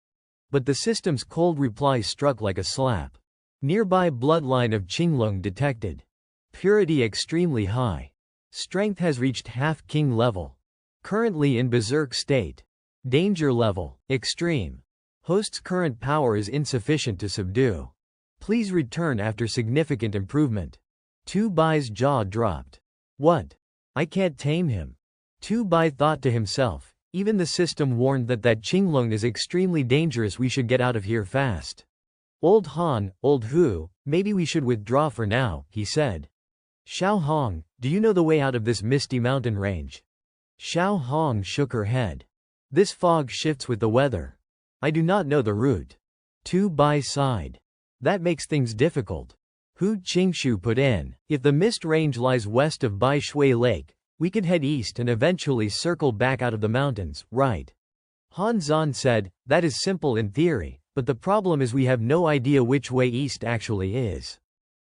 But the system's cold reply struck like a slap. Nearby bloodline of Qinglong detected. Purity extremely high. Strength has reached half-king level. Currently in berserk state. Danger level, extreme. Host's current power is insufficient to subdue. Please return after significant improvement. Tu Bai's jaw dropped. What? I can't tame him. Tu Bai thought to himself, even the system warned that Qinglong is extremely dangerous, we should get out of here fast. Old Han, old Hu, maybe we should withdraw for now, he said. Xiao Hong, do you know the way out of this misty mountain range? Xiao Hong shook her head. This fog shifts with the weather. I do not know the route. Tu Bai sighed. That makes things difficult. Hu Qingshu put in, if the mist range lies west of Bai Shui Lake, we could head east and eventually circle back out of the mountains, right? Han Zan said, that is simple in theory, but the problem is we have no idea which way east actually is.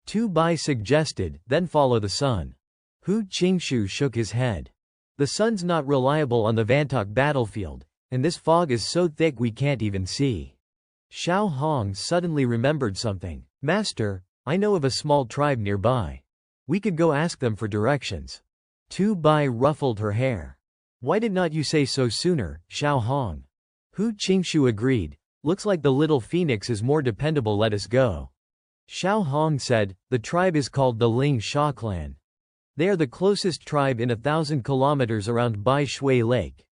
Tu Bai suggested, then follow the sun. Hu Qingshu shook his head. The sun's not reliable on the Vantok battlefield, and this fog is so thick we can't even see. Xiao Hong suddenly remembered something. Master, I know of a small tribe nearby. We could go ask them for directions. Tu Bai ruffled her hair. Why did not you say so sooner, Xiao Hong? Hu Qingshu agreed. Looks like the little phoenix is more dependable, let us go. Xiao Hong said, the tribe is called the Ling Sha clan. They are the closest tribe in 1,000 kilometers around Bai Shui Lake.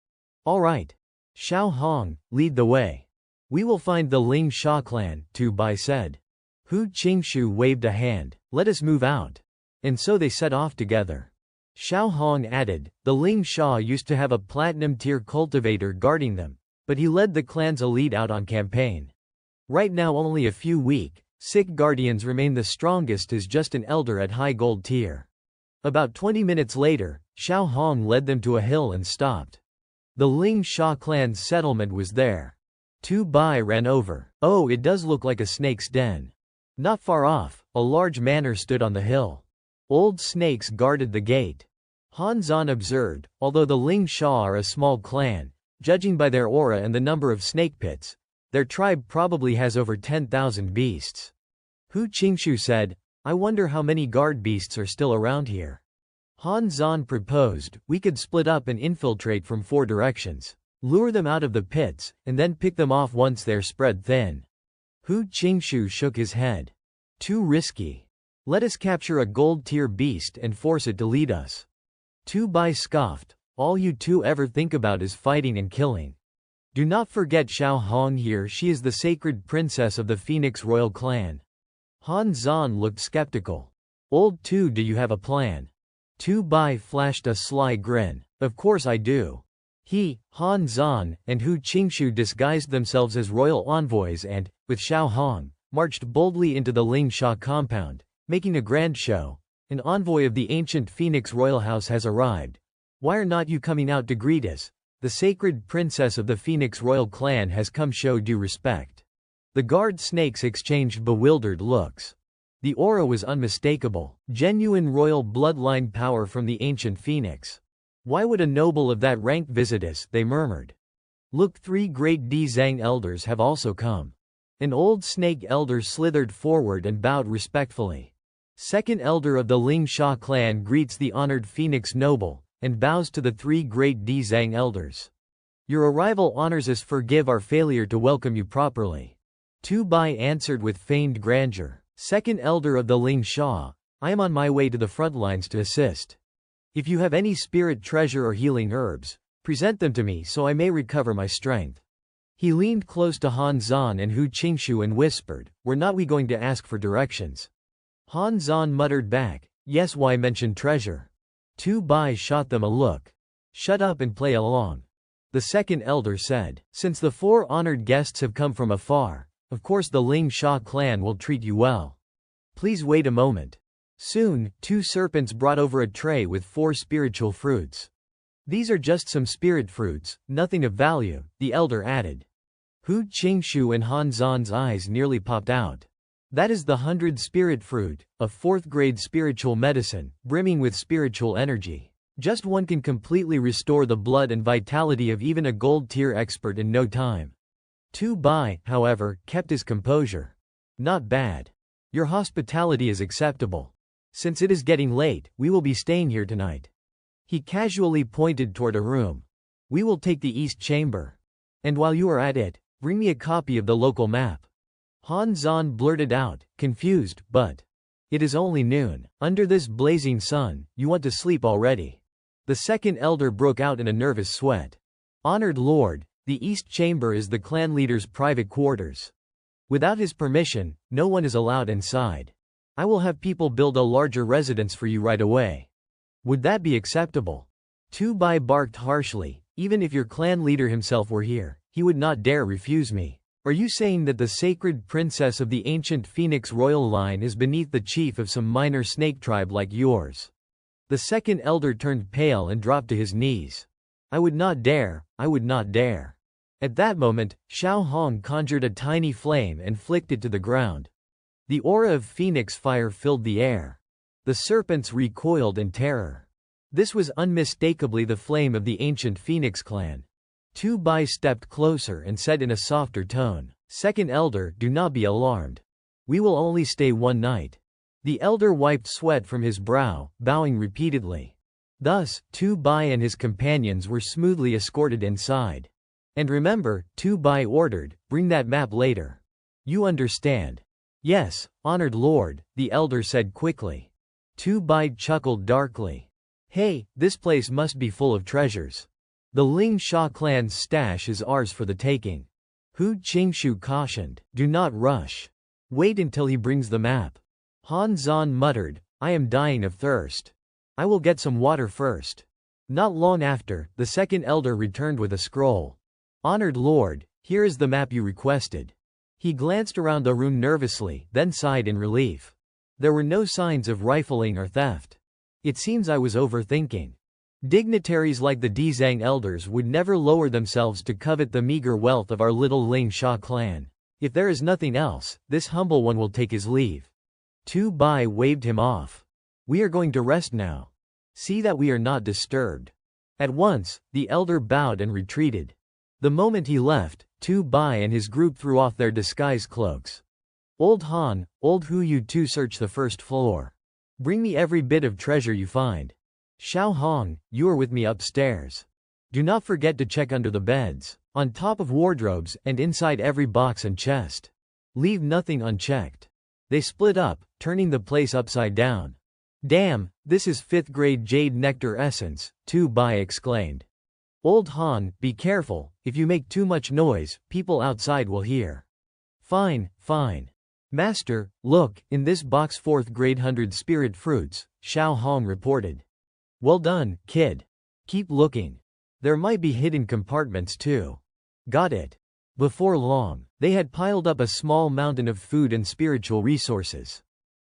All right. Xiao Hong, lead the way. We will find the Ling Sha clan, Tu Bai said. Hu Qingshu waved a hand. Let us move out. And so they set off together. Xiao Hong added, the Ling Sha used to have a platinum-tier cultivator guarding them, but he led the clan's elite out on campaign. Right now only a few weak, sick guardians remain, the strongest is just an elder at high gold tier. About 20 minutes later, Xiao Hong led them to a hill and stopped. The Ling Sha clan's settlement was there. Tu Bai ran over. Oh, it does look like a snake's den. Not far off, a large manor stood on the hill. Old snakes guarded the gate. Han Zan observed, although the Ling Sha are a small clan, judging by their aura and the number of snake pits, their tribe probably has over 10,000 beasts. Hu Qingshu said, I wonder how many guard beasts are still around here. Han Zan proposed, we could split up and infiltrate from 4 directions. Lure them out of the pits, and then pick them off once they're spread thin. Hu Qingshu shook his head. Too risky. Let us capture a gold-tier beast and force it to lead us. Tu Bai scoffed, all you two ever think about is fighting and killing. Do not forget Xiao Hong here, she is the sacred princess of the Phoenix royal clan. Han Zhan looked skeptical. Old Tu, do you have a plan? Tu Bai flashed a sly grin. Of course I do. He, Han Zhan, and Hu Qingshu disguised themselves as royal envoys and, with Xiao Hong, marched boldly into the Ling Sha compound, making a grand show. An envoy of the ancient Phoenix royal house has arrived. Why are not you coming out to greet us? The sacred princess of the Phoenix royal clan has come, show due respect. The guard snakes exchanged bewildered looks. The aura was unmistakable, genuine royal bloodline power from the ancient Phoenix. Why would a noble of that rank visit us, they murmured. Look, 3 great Dzang elders have also come. An old snake elder slithered forward and bowed respectfully. Second elder of the Ling Sha clan greets the honored Phoenix noble, and bows to the 3 great Dzang elders. Your arrival honors us, forgive our failure to welcome you properly. Tu Bai answered with feigned grandeur. Second elder of the Ling Sha, I am on my way to the front lines to assist. If you have any spirit treasure or healing herbs, present them to me so I may recover my strength. He leaned close to Han Zhan and Hu Qingshu and whispered, were not we going to ask for directions? Han Zhan muttered back, yes, why mention treasure? Tu Bai shot them a look. Shut up and play along. The second elder said, since the 4 honored guests have come from afar, of course the Ling Sha clan will treat you well. Please wait a moment. Soon, 2 serpents brought over a tray with 4 spiritual fruits. These are just some spirit fruits, nothing of value, the elder added. Hu Qingshu and Han Zhan's eyes nearly popped out. That is the 100 spirit fruit, a 4th grade spiritual medicine, brimming with spiritual energy. Just one can completely restore the blood and vitality of even a gold tier expert in no time. Tu Bai, however, kept his composure. Not bad. Your hospitality is acceptable. Since it is getting late, we will be staying here tonight. He casually pointed toward a room. We will take the east chamber. And while you are at it, bring me a copy of the local map. Han Zhan blurted out, confused, but it is only noon. Under this blazing sun, you want to sleep already. The second elder broke out in a nervous sweat. Honored lord, the east chamber is the clan leader's private quarters. Without his permission, no one is allowed inside. I will have people build a larger residence for you right away. Would that be acceptable? Tu Bai barked harshly, even if your clan leader himself were here, he would not dare refuse me. Are you saying that the sacred princess of the ancient Phoenix royal line is beneath the chief of some minor snake tribe like yours? The second elder turned pale and dropped to his knees. I would not dare, I would not dare. At that moment, Xiao Hong conjured a tiny flame and flicked it to the ground. The aura of phoenix fire filled the air. The serpents recoiled in terror. This was unmistakably the flame of the ancient Phoenix clan. Tu Bai stepped closer and said in a softer tone, Second elder, do not be alarmed. We will only stay one night. The elder wiped sweat from his brow, bowing repeatedly. Thus, Tu Bai and his companions were smoothly escorted inside. And remember, Tu Bai ordered, bring that map later. You understand? Yes, honored lord, the elder said quickly. Tu Bai chuckled darkly. Hey, this place must be full of treasures. The Ling Sha clan's stash is ours for the taking. Hu Qingshu cautioned, do not rush. Wait until he brings the map. Han Zhan muttered, I am dying of thirst. I will get some water first. Not long after, the second elder returned with a scroll. Honored lord, here is the map you requested. He glanced around the room nervously, then sighed in relief. There were no signs of rifling or theft. It seems I was overthinking. Dignitaries like the Dzang elders would never lower themselves to covet the meager wealth of our little Ling Sha clan. If there is nothing else, this humble one will take his leave. Tu Bai waved him off. We are going to rest now. See that we are not disturbed. At once, the elder bowed and retreated. The moment he left, Tu Bai and his group threw off their disguise cloaks. Old Han, old Hu, you two search the first floor. Bring me every bit of treasure you find. Xiao Hong, you are with me upstairs. Do not forget to check under the beds, on top of wardrobes, and inside every box and chest. Leave nothing unchecked. They split up, turning the place upside down. Damn, this is 5th grade jade nectar essence, Tu Bai exclaimed. Old Han, be careful, if you make too much noise, people outside will hear. Fine, fine. Master, look, in this box 4th grade 100 spirit fruits, Xiao Hong reported. Well done, kid. Keep looking. There might be hidden compartments too. Got it. Before long, they had piled up a small mountain of food and spiritual resources.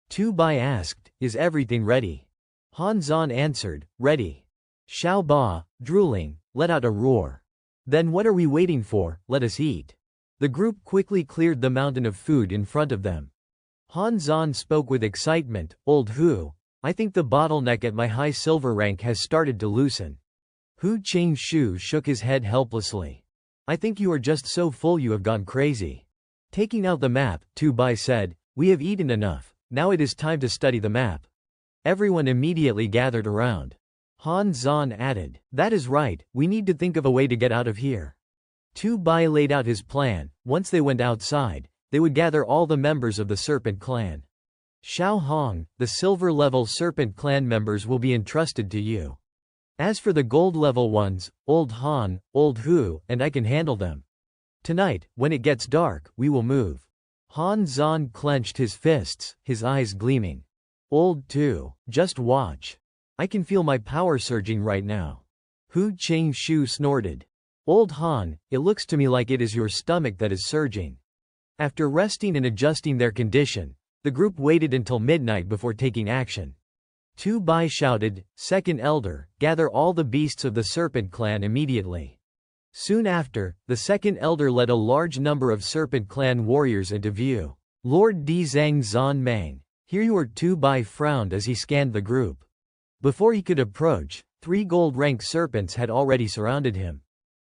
Tu Bai asked, is everything ready? Han Zan answered, ready. Xiao Ba, drooling, let out a roar. Then what are we waiting for, let us eat. The group quickly cleared the mountain of food in front of them. Han Zan spoke with excitement, Old Hu, I think the bottleneck at my high silver rank has started to loosen. Hu Qingshu shook his head helplessly. I think you are just so full you have gone crazy. Taking out the map, Tu Bai said, we have eaten enough, now it is time to study the map. Everyone immediately gathered around. Han Zan added, that is right, we need to think of a way to get out of here. Tu Bai laid out his plan. Once they went outside, they would gather all the members of the Serpent Clan. Xiao Hong, the silver-level Serpent Clan members will be entrusted to you. As for the gold-level ones, Old Han, Old Hu, and I can handle them. Tonight, when it gets dark, we will move. Han Zan clenched his fists, his eyes gleaming. Old Tu, just watch. I can feel my power surging right now. Hu Qingshu snorted. Old Han, it looks to me like it is your stomach that is surging. After resting and adjusting their condition, the group waited until midnight before taking action. Tu Bai shouted, Second Elder, gather all the beasts of the Serpent Clan immediately. Soon after, the Second Elder led a large number of Serpent Clan warriors into view. Lord Di Zhang Zan Mang, here you are. Tu Bai frowned as he scanned the group. Before he could approach, 3 gold-rank serpents had already surrounded him.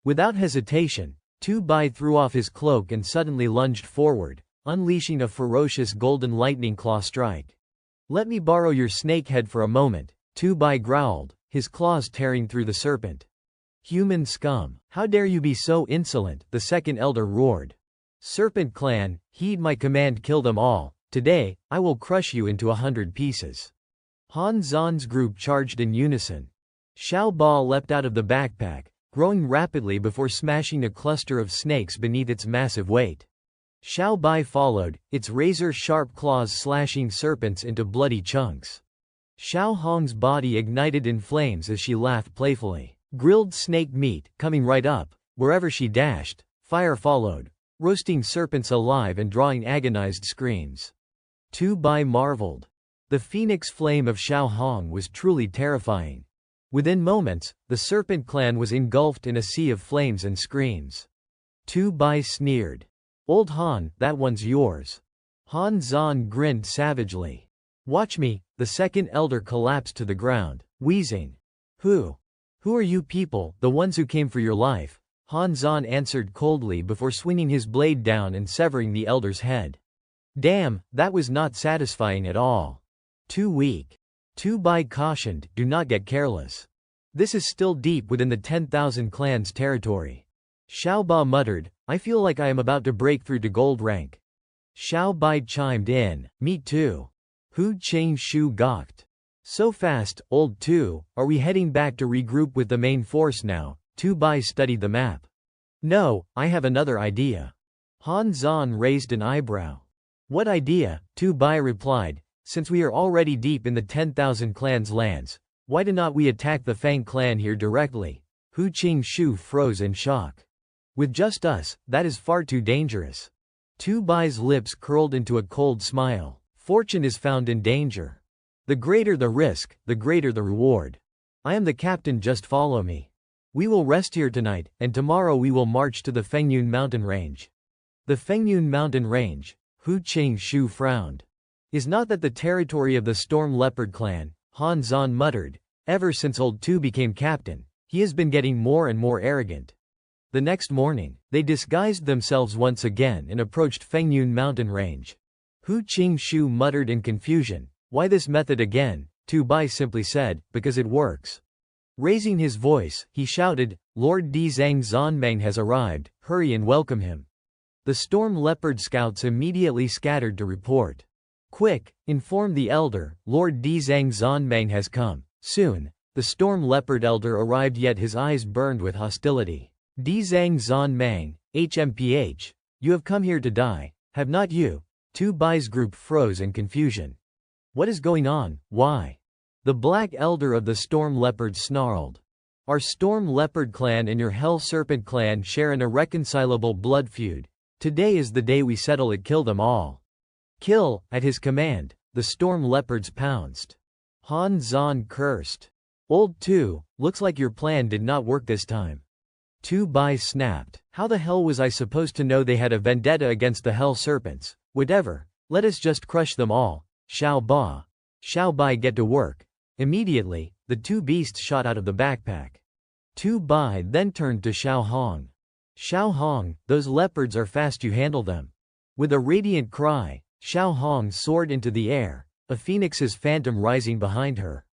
Without hesitation, Tu Bai threw off his cloak and suddenly lunged forward, unleashing a ferocious golden lightning claw strike. Let me borrow your snake head for a moment, Tu Bai growled, his claws tearing through the serpent. Human scum, how dare you be so insolent, the Second Elder roared. Serpent Clan, heed my command, kill them all. Today, I will crush you into 100 pieces. Han Zan's group charged in unison. Xiao Ba leapt out of the backpack, growing rapidly before smashing a cluster of snakes beneath its massive weight. Xiao Bai followed, its razor-sharp claws slashing serpents into bloody chunks. Xiao Hong's body ignited in flames as she laughed playfully. Grilled snake meat, coming right up. Wherever she dashed, fire followed, roasting serpents alive and drawing agonized screams. Tu Bai marveled. The phoenix flame of Xiao Hong was truly terrifying. Within moments, the Serpent Clan was engulfed in a sea of flames and screams. Tu Bai sneered. Old Han, that one's yours. Han Zan grinned savagely. Watch me, the Second Elder collapsed to the ground, wheezing. Who are you people, the ones who came for your life? Han Zan answered coldly before swinging his blade down and severing the Elder's head. Damn, that was not satisfying at all. Too weak. Tu Bai cautioned, do not get careless. This is still deep within the 10,000 clans territory. Xiao Ba muttered, I feel like I am about to break through to gold rank. Xiao Bai chimed in, me too. Hu Qingshu gawked. So fast, Old Tu, are we heading back to regroup with the main force now? Tu Bai studied the map. No, I have another idea. Han Zan raised an eyebrow. What idea? Tu Bai replied, since we are already deep in the 10,000 clans lands, why do not we attack the Fang clan here directly? Hu Qingshu froze in shock. With just us, that is far too dangerous. Tu Bai's lips curled into a cold smile. Fortune is found in danger. The greater the risk, the greater the reward. I am the captain, just follow me. We will rest here tonight, and tomorrow we will march to the Fengyun mountain range. The Fengyun mountain range, Hu Qingshu frowned. Is not that the territory of the Storm Leopard clan? Han Zan muttered. Ever since Old Tu became captain, he has been getting more and more arrogant. The next morning, they disguised themselves once again and approached Fengyun mountain range. Hu Qingshu muttered in confusion. Why this method again? Tu Bai simply said, because it works. Raising his voice, he shouted, Lord Di Zhang Zanmeng has arrived, hurry and welcome him. The Storm Leopard scouts immediately scattered to report. Quick, inform the elder, Lord Di Zhang Zanmeng has come. Soon, The storm leopard elder arrived, yet his eyes burned with hostility. Di Zhang Zan Mang, HMPH. You have come here to die, have not you? Tu Bai's group froze in confusion. What is going on? Why? The black elder of the storm leopard snarled. Our storm leopard clan and your hell serpent clan share an irreconcilable blood feud. Today is the day we settle it. Kill them all. Kill, at his command, the storm leopards pounced. Han Zan cursed. Old Tu, looks like your plan did not work this time. Tu Bai snapped. How the hell was I supposed to know they had a vendetta against the hell serpents? Whatever, let us just crush them all. Xiao Ba. Xiao Bai, get to work. Immediately, the two beasts shot out of the backpack. Tu Bai then turned to Xiao Hong. Xiao Hong, those leopards are fast, you handle them. With a radiant cry, Xiao Hong soared into the air, a phoenix's phantom rising behind her.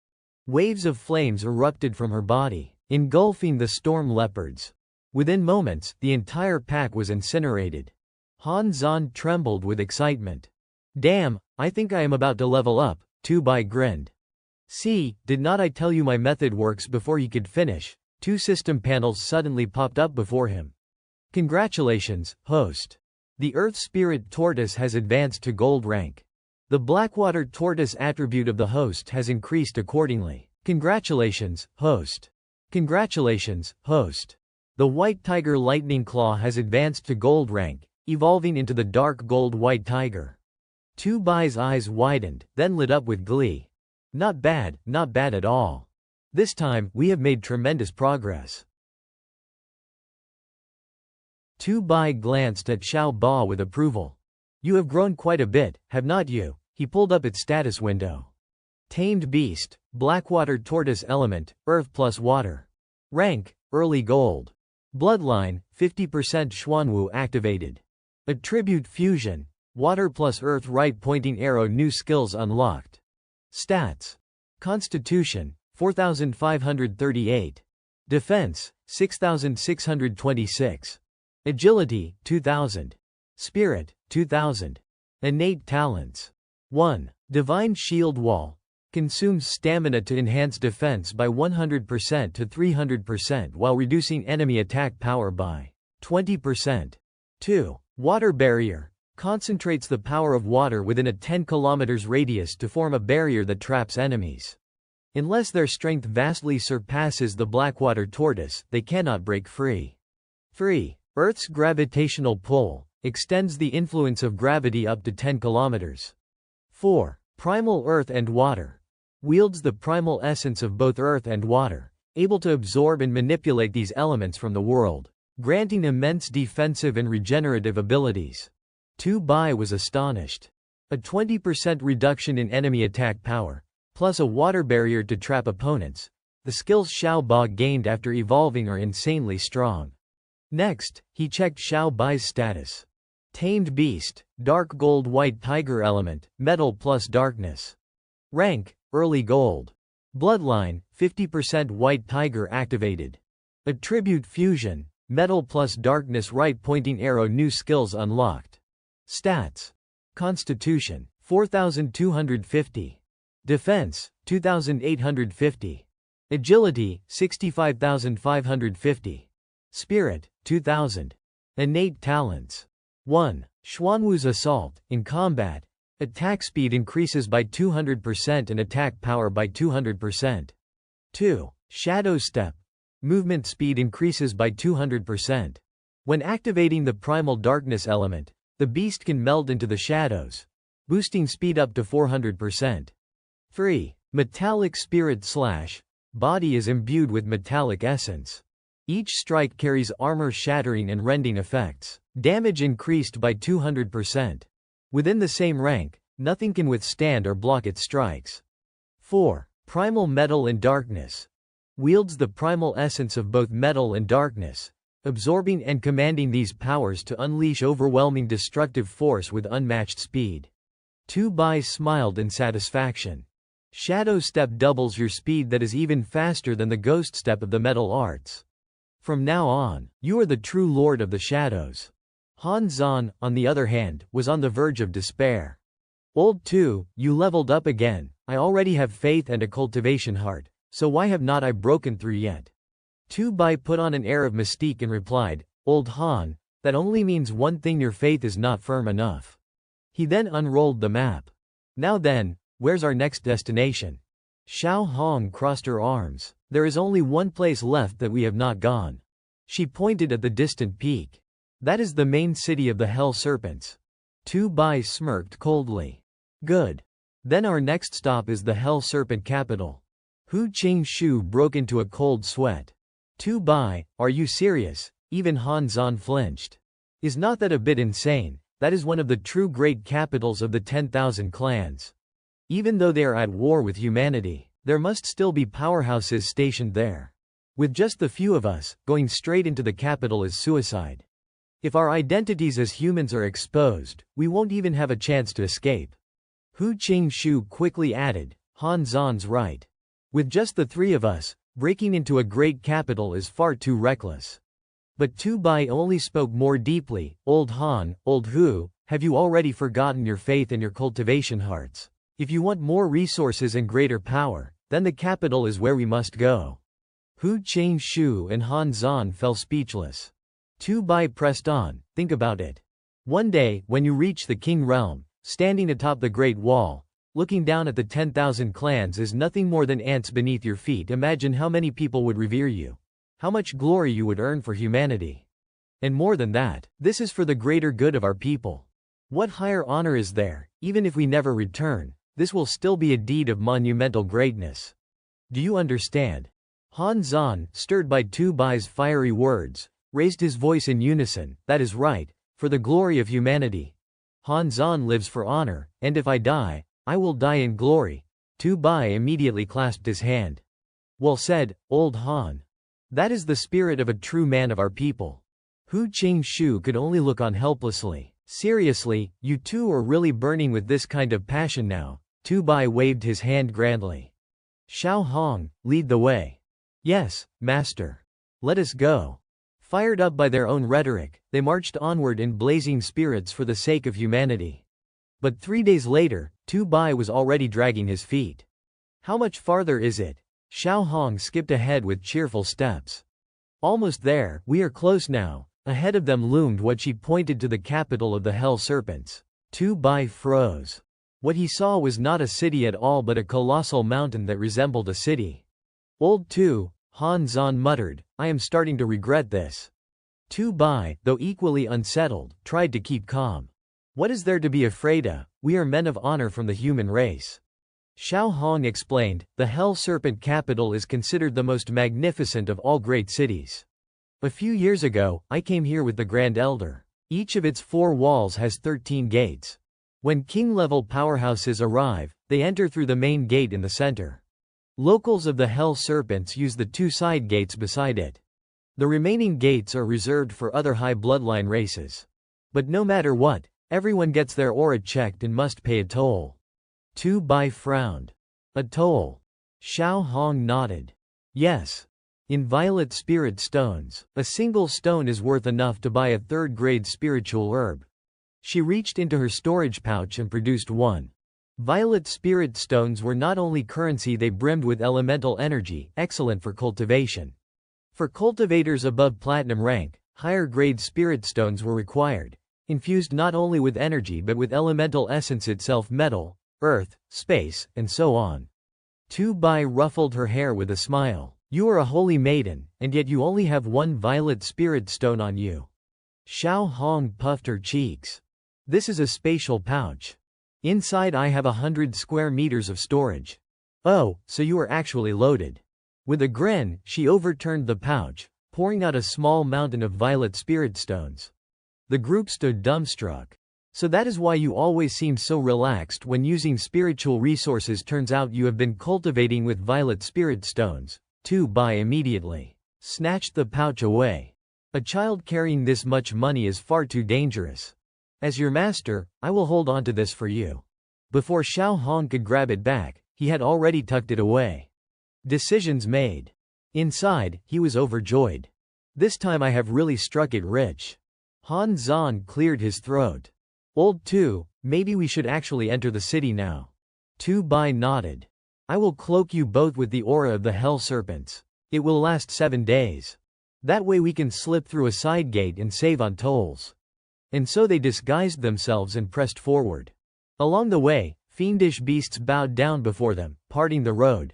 Waves of flames erupted from her body, engulfing the storm leopards. Within moments, the entire pack was incinerated. Han Zan trembled with excitement. Damn, I think I am about to level up, Tu Bai grinned. See, did not I tell you my method works? Before he could finish, two system panels suddenly popped up before him. Congratulations, host. The Earth Spirit Tortoise has advanced to gold rank. The Blackwater Tortoise attribute of the host has increased accordingly. Congratulations, host. Congratulations, host. The White Tiger Lightning Claw has advanced to gold rank, evolving into the dark gold White Tiger. Tu Bai's eyes widened, then lit up with glee. Not bad at all. This time, we have made tremendous progress. Tu Bai glanced at Xiao Ba with approval. You have grown quite a bit, have not you? He pulled up its status window. Tamed beast, Blackwater Tortoise element, earth plus water. Rank, early gold. Bloodline, 50% Xuanwu activated. Attribute fusion, water plus earth right pointing arrow, new skills unlocked. Stats. Constitution, 4538. Defense, 6626. Agility, 2000. Spirit, 2000. Innate talents. 1. Divine Shield Wall. Consumes stamina to enhance defense by 100% to 300% while reducing enemy attack power by 20%. 2. Water Barrier. Concentrates the power of water within a 10 km radius to form a barrier that traps enemies. Unless their strength vastly surpasses the Blackwater Tortoise, they cannot break free. 3. Earth's gravitational pull. Extends the influence of gravity up to 10 km. 4. Primal Earth and Water. Wields the primal essence of both earth and water, able to absorb and manipulate these elements from the world, granting immense defensive and regenerative abilities. Tu Bai was astonished. A 20% reduction in enemy attack power, plus a water barrier to trap opponents. The skills Xiao Ba gained after evolving are insanely strong. Next, he checked Xiao Bai's status. Tamed beast, dark gold White Tiger element, metal plus darkness. Rank, early gold. Bloodline, 50% White Tiger activated. Attribute fusion, metal plus darkness right pointing arrow, new skills unlocked. Stats. Constitution, 4250. Defense, 2850. Agility, 65550. Spirit, 2000. Innate talents. 1. Xuanwu's Assault. In combat, attack speed increases by 200% and attack power by 200%. 2. Shadow Step. Movement speed increases by 200%. When activating the Primal Darkness element, the beast can meld into the shadows, boosting speed up to 400%. 3. Metallic Spirit Slash. Body is imbued with metallic essence. Each strike carries armor-shattering and rending effects. Damage increased by 200%. Within the same rank, nothing can withstand or block its strikes. 4. Primal Metal and Darkness. Wields the primal essence of both metal and darkness, absorbing and commanding these powers to unleash overwhelming destructive force with unmatched speed. Tu Bai smiled in satisfaction. Shadow Step doubles your speed, that is even faster than the Ghost Step of the Metal Arts. From now on, you are the true Lord of the Shadows. Han Zan, on the other hand, was on the verge of despair. Old Tu, you leveled up again. I already have faith and a cultivation heart. So why have not I broken through yet? Tu Bai put on an air of mystique and replied, Old Han, that only means one thing: your faith is not firm enough. He then unrolled the map. Now then, where's our next destination? Xiao Hong crossed her arms. There is only one place left that we have not gone. She pointed at the distant peak. That is the main city of the Hell Serpents. Tu Bai smirked coldly. Good. Then our next stop is the Hell Serpent capital. Hu Qingxu broke into a cold sweat. Tu Bai, are you serious? Even Han Zan flinched. Is not that a bit insane? That is one of the true great capitals of the 10,000 clans. Even though they are at war with humanity, there must still be powerhouses stationed there. With just the few of us, going straight into the capital is suicide. If our identities as humans are exposed, we won't even have a chance to escape. Hu Qingxu quickly added, Han Zan's right. With just the three of us, breaking into a great capital is far too reckless. But Tu Bai only spoke more deeply. Old Han, old Hu, have you already forgotten your faith and your cultivation hearts? If you want more resources and greater power, then the capital is where we must go. Hu Qingxu and Han Zan fell speechless. Tu Bai pressed on, think about it. One day, when you reach the King Realm, standing atop the Great Wall, looking down at the 10,000 clans is nothing more than ants beneath your feet. Imagine how many people would revere you. How much glory you would earn for humanity. And more than that, this is for the greater good of our people. What higher honor is there? Even if we never return, this will still be a deed of monumental greatness. Do you understand? Han Zan, stirred by Tu Bai's fiery words, raised his voice in unison. That is right, for the glory of humanity. Han Zan lives for honor, and if I die, I will die in glory. Tu Bai immediately clasped his hand. Well said, old Han. That is the spirit of a true man of our people. Hu Qingxu could only look on helplessly. Seriously, you two are really burning with this kind of passion now. Tu Bai waved his hand grandly. Xiao Hong, lead the way. Yes, master. Let us go. Fired up by their own rhetoric, they marched onward in blazing spirits for the sake of humanity. But 3 days later, Tu Bai was already dragging his feet. How much farther is it? Xiao Hong skipped ahead with cheerful steps. Almost there, we are close now. Ahead of them loomed what she pointed to, the capital of the Hell Serpents. Tu Bai froze. What he saw was not a city at all but a colossal mountain that resembled a city. Old Tu, Han Zan muttered, I am starting to regret this. Tu Bai, though equally unsettled, tried to keep calm. What is there to be afraid of? We are men of honor from the human race. Xiao Hong explained, the Hell Serpent capital is considered the most magnificent of all great cities. A few years ago, I came here with the Grand Elder. Each of its 4 walls has 13 gates. When king-level powerhouses arrive, they enter through the main gate in the center. Locals of the Hell Serpents use the 2 side gates beside it. The remaining gates are reserved for other high bloodline races. But no matter what, everyone gets their aura checked and must pay a toll. Tu Bai frowned. A toll. Xiao Hong nodded. Yes. In violet spirit stones, a single stone is worth enough to buy a 3rd-grade spiritual herb. She reached into her storage pouch and produced one. Violet spirit stones were not only currency, they brimmed with elemental energy, excellent for cultivation. For cultivators above platinum rank, higher-grade spirit stones were required, infused not only with energy but with elemental essence itself, metal, earth, space, and so on. Tu Bai ruffled her hair with a smile. You are a holy maiden, and yet you only have 1 violet spirit stone on you. Xiao Hong puffed her cheeks. This is a spatial pouch. Inside I have 100 square meters of storage. Oh, so you are actually loaded. With a grin, she overturned the pouch, pouring out a small mountain of violet spirit stones. The group stood dumbstruck. So that is why you always seem so relaxed when using spiritual resources. Turns out you have been cultivating with violet spirit stones. Tu Bai immediately snatched the pouch away. A child carrying this much money is far too dangerous. As your master, I will hold on to this for you. Before Xiao Hong could grab it back, he had already tucked it away. Decisions made. Inside, he was overjoyed. This time I have really struck it rich. Han Zan cleared his throat. Old Tu, maybe we should actually enter the city now. Tu Bai nodded. I will cloak you both with the aura of the hell serpents. It will last 7 days. That way we can slip through a side gate and save on tolls." And so they disguised themselves and pressed forward. Along the way, fiendish beasts bowed down before them, parting the road.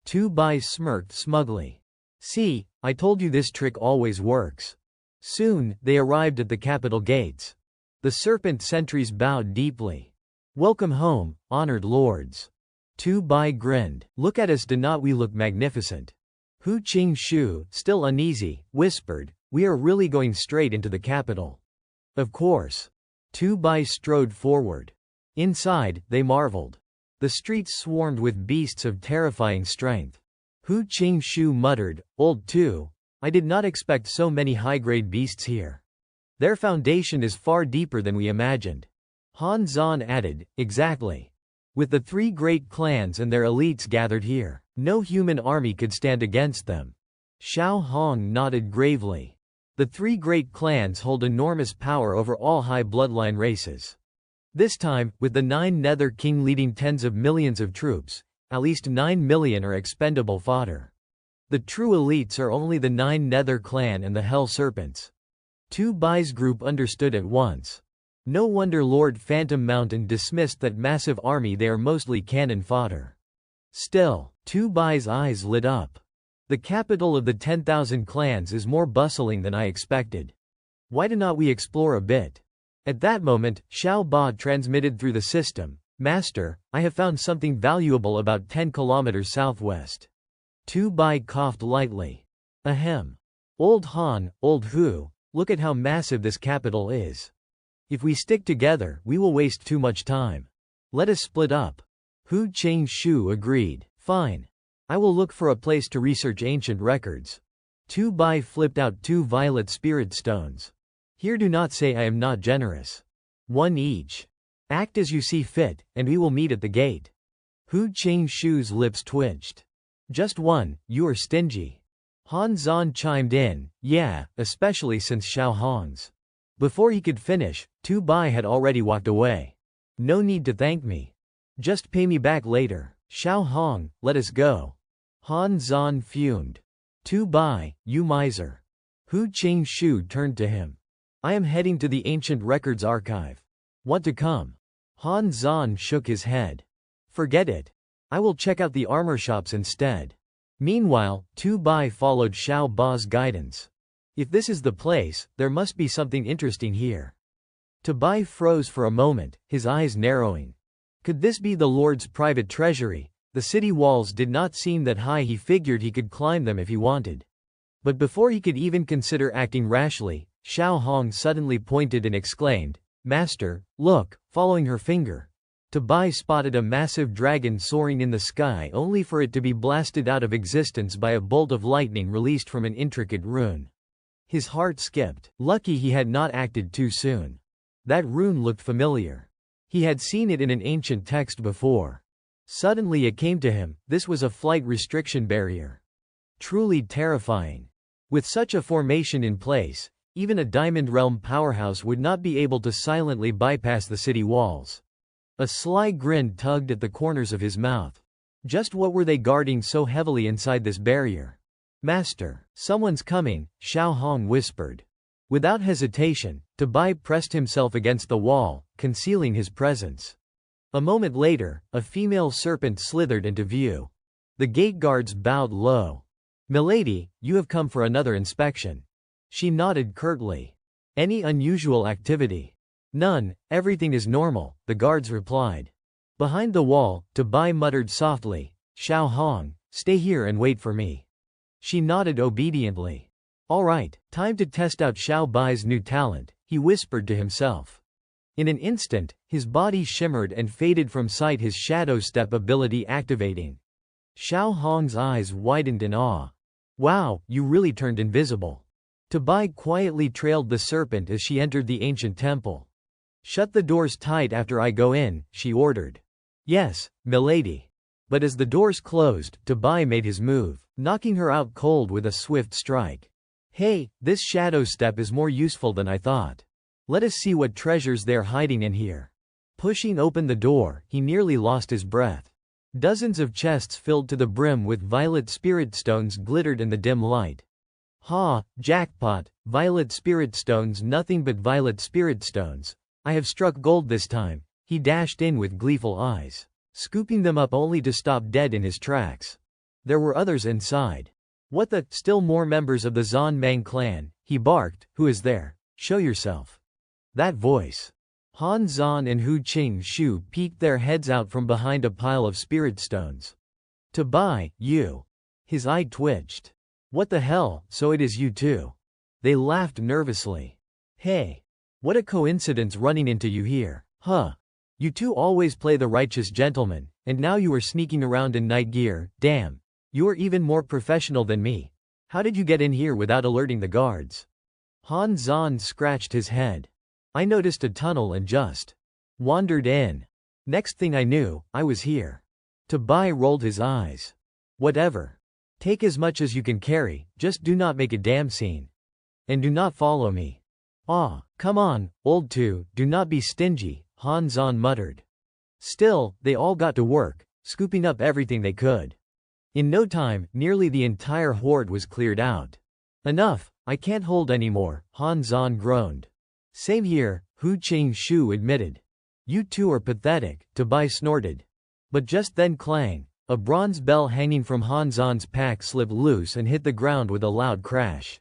Two Bai smirked smugly. "See, I told you this trick always works." Soon, they arrived at the capital gates. The serpent sentries bowed deeply. "Welcome home, honored lords." Tu Bai grinned. "Look at us, do not we look magnificent?" Hu Qing-shu, still uneasy, whispered, "We are really going straight into the capital." "Of course." Tu Bai strode forward. Inside, they marveled. The streets swarmed with beasts of terrifying strength. Hu Qing-shu muttered, "Old Tu, I did not expect so many high-grade beasts here. Their foundation is far deeper than we imagined." Han Zhan added, "Exactly. With the 3 great clans and their elites gathered here, no human army could stand against them." Xiao Hong nodded gravely. The 3 great clans hold enormous power over all high bloodline races. This time, with the 9 Nether King leading tens of millions of troops, at least 9 million are expendable fodder. The true elites are only the 9 Nether clan and the Hell Serpents. Tu Bai's group understood at once. No wonder Lord Phantom Mountain dismissed that massive army, they are mostly cannon fodder. Still, Tu Bai's eyes lit up. The capital of the 10,000 clans is more bustling than I expected. Why do not we explore a bit? At that moment, Xiao Ba transmitted through the system, "Master, I have found something valuable about 10 kilometers southwest." Tu Bai coughed lightly. "Ahem. Old Han, old Hu, look at how massive this capital is. If we stick together, we will waste too much time. Let us split up." Hu Qing-shu agreed. "Fine. I will look for a place to research ancient records." Tu Bai flipped out 2 violet spirit stones. "Here, do not say I am not generous. 1 each. Act as you see fit, and we will meet at the gate." Hu Qing-shu's lips twitched. "Just 1, you are stingy." Han Zhan chimed in, "Yeah, especially since Xiao Hong's." Before he could finish, Tu Bai had already walked away. "No need to thank me. Just pay me back later." "Xiao Hong, let us go." Han Zhan fumed. "Tu Bai, you miser." Hu Qing-shu turned to him. "I am heading to the Ancient Records Archive. Want to come?" Han Zhan shook his head. "Forget it. I will check out the armor shops instead." Meanwhile, Tu Bai followed Xiao Ba's guidance. If this is the place, there must be something interesting here. Tu Bai froze for a moment, his eyes narrowing. Could this be the Lord's private treasury? The city walls did not seem that high. He figured he could climb them if he wanted. But before he could even consider acting rashly, Xiao Hong suddenly pointed and exclaimed, "Master, look," following her finger. Tu Bai spotted a massive dragon soaring in the sky, only for it to be blasted out of existence by a bolt of lightning released from an intricate rune. His heart skipped. Lucky he had not acted too soon. That rune looked familiar. He had seen it in an ancient text before. Suddenly it came to him, this was a flight restriction barrier. Truly terrifying. With such a formation in place, even a Diamond Realm powerhouse would not be able to silently bypass the city walls. A sly grin tugged at the corners of his mouth. Just what were they guarding so heavily inside this barrier? "Master, someone's coming," Xiao Hong whispered. Without hesitation, Tu Bai pressed himself against the wall, concealing his presence. A moment later, a female serpent slithered into view. The gate guards bowed low. "Milady, you have come for another inspection." She nodded curtly. "Any unusual activity?" "None, everything is normal," the guards replied. Behind the wall, Tu Bai muttered softly, "Xiao Hong, stay here and wait for me." She nodded obediently. "All right, time to test out Xiao Bai's new talent," he whispered to himself. In an instant, his body shimmered and faded from sight, his shadow step ability activating. Xiao Hong's eyes widened in awe. "Wow, you really turned invisible." Tu Bai quietly trailed the serpent as she entered the ancient temple. "Shut the doors tight after I go in," she ordered. "Yes, milady." But as the doors closed, Tu Bai made his move, knocking her out cold with a swift strike. "Hey, this shadow step is more useful than I thought. Let us see what treasures they're hiding in here." Pushing open the door, he nearly lost his breath. Dozens of chests filled to the brim with violet spirit stones glittered in the dim light. Ha, jackpot, violet spirit stones, nothing but violet spirit stones. I have struck gold this time, he dashed in with gleeful eyes, scooping them up only to stop dead in his tracks. There were others inside. What the? Still more members of the Zan Mang clan, he barked. Who is there? Show yourself. That voice. Han Zan and Hu Qing Shu peeked their heads out from behind a pile of spirit stones. To buy, you. His eye twitched. What the hell, so it is you too. They laughed nervously. Hey. What a coincidence running into you here, huh? You two always play the righteous gentleman, and now you are sneaking around in night gear, damn. You are even more professional than me. How did you get in here without alerting the guards? Han Zan scratched his head. I noticed a tunnel and just wandered in. Next thing I knew, I was here. Tabai rolled his eyes. Whatever. Take as much as you can carry, just do not make a damn scene. And do not follow me. Ah, come on, old two, do not be stingy, Han Zan muttered. Still, they all got to work, scooping up everything they could. In no time, nearly the entire hoard was cleared out. Enough, I can't hold anymore, Han Zan groaned. Same here, Hu Qing Shu admitted. You two are pathetic, Tabai snorted. But just then clang, a bronze bell hanging from Han Zan's pack slipped loose and hit the ground with a loud crash.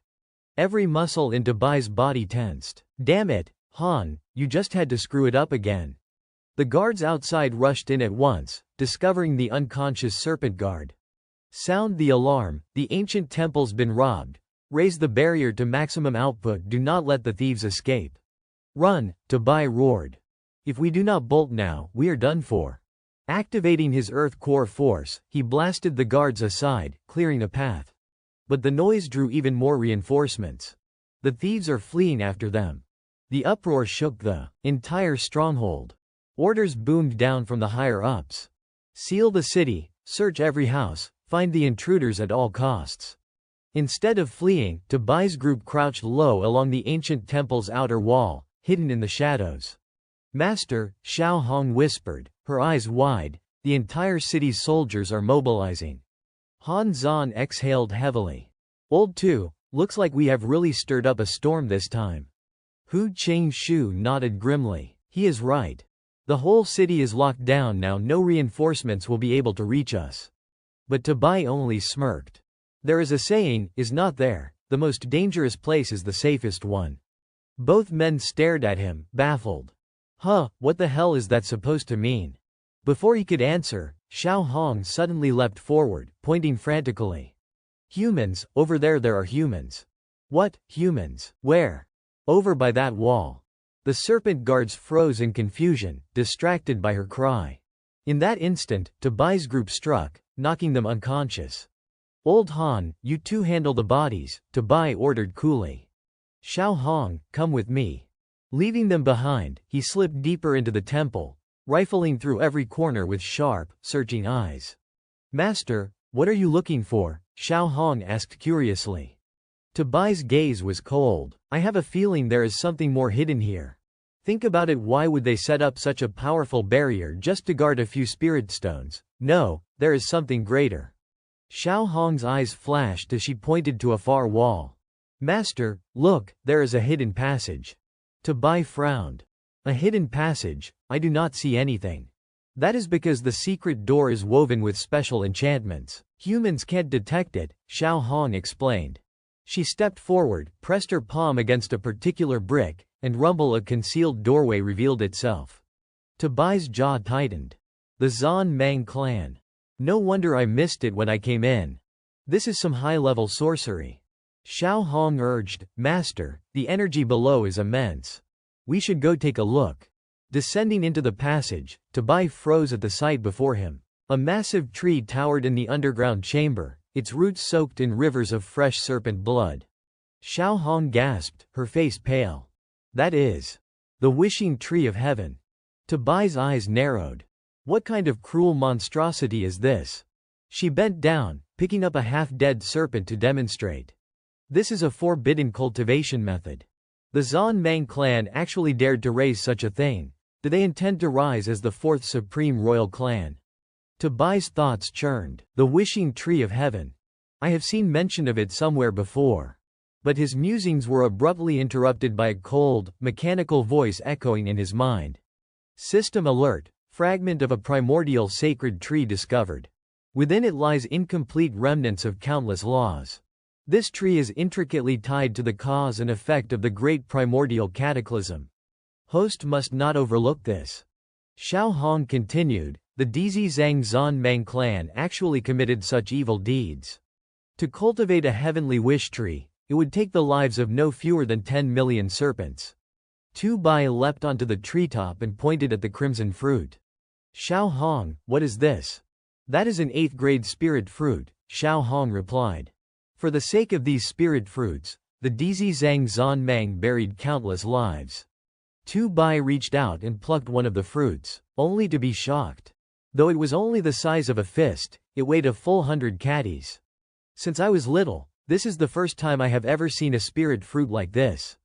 Every muscle in Tabai's body tensed. Damn it, Han, you just had to screw it up again. The guards outside rushed in at once, discovering the unconscious serpent guard. Sound the alarm, the ancient temple's been robbed. Raise the barrier to maximum output, do not let the thieves escape. Run, Tabai roared. If we do not bolt now, we are done for. Activating his earth core force, he blasted the guards aside, clearing a path. But the noise drew even more reinforcements. The thieves are fleeing after them. The uproar shook the entire stronghold. Orders boomed down from the higher-ups. Seal the city, search every house, find the intruders at all costs. Instead of fleeing, Tabai's group crouched low along the ancient temple's outer wall, hidden in the shadows. Master, Xiao Hong whispered, her eyes wide, the entire city's soldiers are mobilizing. Han Zan exhaled heavily. Old two, looks like we have really stirred up a storm this time. Hu Qing Shu nodded grimly. He is right. The whole city is locked down now, no reinforcements will be able to reach us. But Tabai only smirked. There is a saying, is not there, the most dangerous place is the safest one. Both men stared at him, baffled. Huh, what the hell is that supposed to mean? Before he could answer, Xiao Hong suddenly leapt forward, pointing frantically. Humans, over there are humans. What, humans? Where? Over by that wall. The serpent guards froze in confusion, distracted by her cry. In that instant, Tabai's group struck, knocking them unconscious. Old Han, you two handle the bodies, Tabai ordered coolly. Xiao Hong, come with me. Leaving them behind, he slipped deeper into the temple, rifling through every corner with sharp, searching eyes. Master, what are you looking for? Xiao Hong asked curiously. Tabai's gaze was cold. I have a feeling there is something more hidden here. Think about it, why would they set up such a powerful barrier just to guard a few spirit stones? No, there is something greater. Xiao Hong's eyes flashed as she pointed to a far wall. Master, look, there is a hidden passage. Tabai frowned. A hidden passage? I do not see anything. That is because the secret door is woven with special enchantments. Humans can't detect it, Xiao Hong explained. She stepped forward, pressed her palm against a particular brick, and a concealed doorway revealed itself. Tabai's jaw tightened. The Zan Mang clan. No wonder I missed it when I came in. This is some high-level sorcery. Xiao Hong urged, Master, the energy below is immense. We should go take a look. Descending into the passage, Tabai froze at the sight before him. A massive tree towered in the underground chamber, its roots soaked in rivers of fresh serpent blood. Xiao Hong gasped, her face pale. That is the wishing tree of heaven. Tabai's eyes narrowed. What kind of cruel monstrosity is this? She bent down, picking up a half-dead serpent to demonstrate. This is a forbidden cultivation method. The Zan Mang clan actually dared to raise such a thing. Do they intend to rise as the fourth supreme royal clan? Bai's thoughts churned. The wishing tree of heaven. I have seen mention of it somewhere before. But his musings were abruptly interrupted by a cold, mechanical voice echoing in his mind. System alert. Fragment of a primordial sacred tree discovered. Within it lies incomplete remnants of countless laws. This tree is intricately tied to the cause and effect of the great primordial cataclysm. Host must not overlook this. Xiao Hong continued, the Dizi Zhang Zanmeng clan actually committed such evil deeds. To cultivate a heavenly wish tree, it would take the lives of no fewer than 10 million serpents. Bai leapt onto the treetop and pointed at the crimson fruit. Xiao Hong, what is this? That is an 8th grade spirit fruit, Xiao Hong replied. For the sake of these spirit fruits, the Dizi Zhang Zanmeng buried countless lives. Bai reached out and plucked one of the fruits, only to be shocked. Though it was only the size of a fist, it weighed a full 100 catties. Since I was little, this is the first time I have ever seen a spirit fruit like this.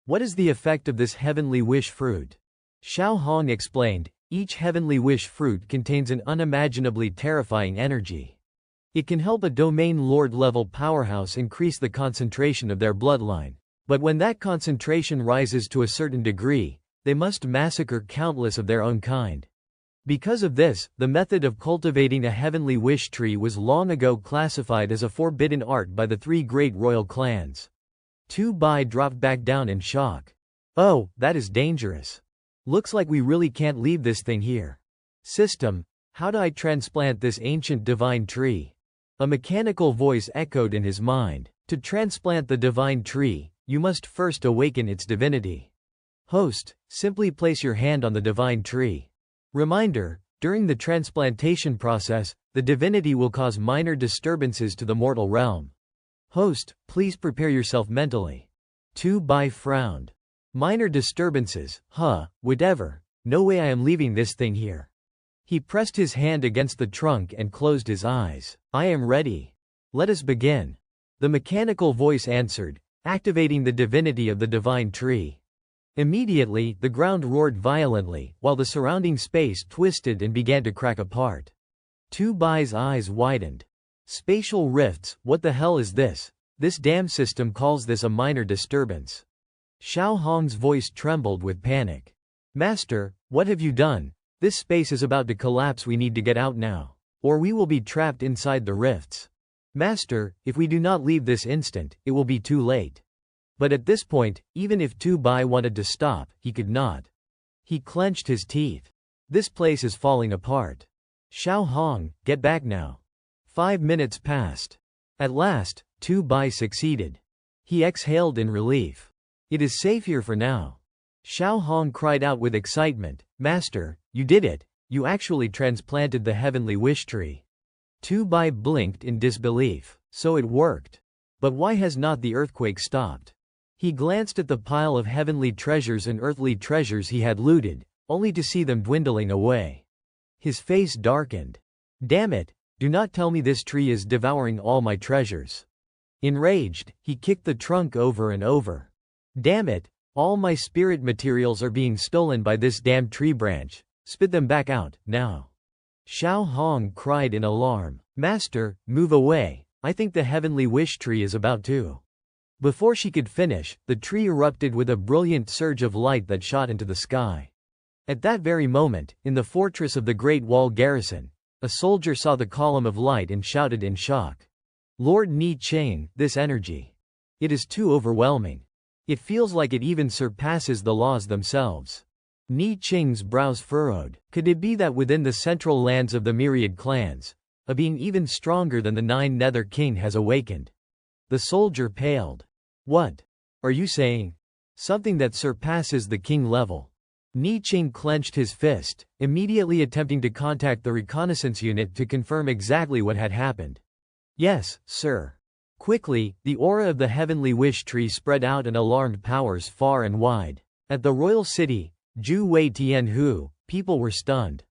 What is the effect of this heavenly wish fruit? Xiao Hong explained, each heavenly wish fruit contains an unimaginably terrifying energy. It can help a domain lord level powerhouse increase the concentration of their bloodline. But when that concentration rises to a certain degree, they must massacre countless of their own kind. Because of this, the method of cultivating a heavenly wish tree was long ago classified as a forbidden art by the 3 great royal clans. Bai dropped back down in shock. Oh, that is dangerous. Looks like we really can't leave this thing here. System, how do I transplant this ancient divine tree? A mechanical voice echoed in his mind. To transplant the divine tree, you must first awaken its divinity. Host, simply place your hand on the divine tree. Reminder, during the transplantation process, the divinity will cause minor disturbances to the mortal realm. Host, please prepare yourself mentally. Bai frowned. Minor disturbances, whatever. No way I am leaving this thing here. He pressed his hand against the trunk and closed his eyes. I am ready. Let us begin. The mechanical voice answered, activating the divinity of the divine tree. Immediately, the ground roared violently, while the surrounding space twisted and began to crack apart. Bai's eyes widened. Spatial rifts, what the hell is this? This damn system calls this a minor disturbance. Xiao Hong's voice trembled with panic. Master, what have you done? This space is about to collapse, we need to get out now. Or we will be trapped inside the rifts. Master, if we do not leave this instant, it will be too late. But at this point, even if Bai wanted to stop, he could not. He clenched his teeth. This place is falling apart. Xiao Hong, get back now. 5 minutes passed. At last, Bai succeeded. He exhaled in relief. It is safe here for now. Xiao Hong cried out with excitement, Master, you did it. You actually transplanted the heavenly wish tree. Bai blinked in disbelief. So it worked. But why has not the earthquake stopped? He glanced at the pile of heavenly treasures and earthly treasures he had looted, only to see them dwindling away. His face darkened. Damn it, do not tell me this tree is devouring all my treasures. Enraged, he kicked the trunk over and over. Damn it, all my spirit materials are being stolen by this damn tree branch. Spit them back out, now. Xiao Hong cried in alarm. Master, move away. I think the heavenly wish tree is about to. Before she could finish, the tree erupted with a brilliant surge of light that shot into the sky. At that very moment, in the fortress of the Great Wall garrison, a soldier saw the column of light and shouted in shock. Lord Ni Cheng, this energy. It is too overwhelming. It feels like it even surpasses the laws themselves. Ni Cheng's brows furrowed. Could it be that within the central lands of the myriad clans, a being even stronger than the 9 Nether King has awakened? The soldier paled. What are you saying? Something that surpasses the king level. Ni Cheng clenched his fist, immediately attempting to contact the reconnaissance unit to confirm exactly what had happened. Yes, sir. Quickly, the aura of the heavenly wish tree spread out and alarmed powers far and wide. At the royal city, Zhu Wei Tianhu, people were stunned.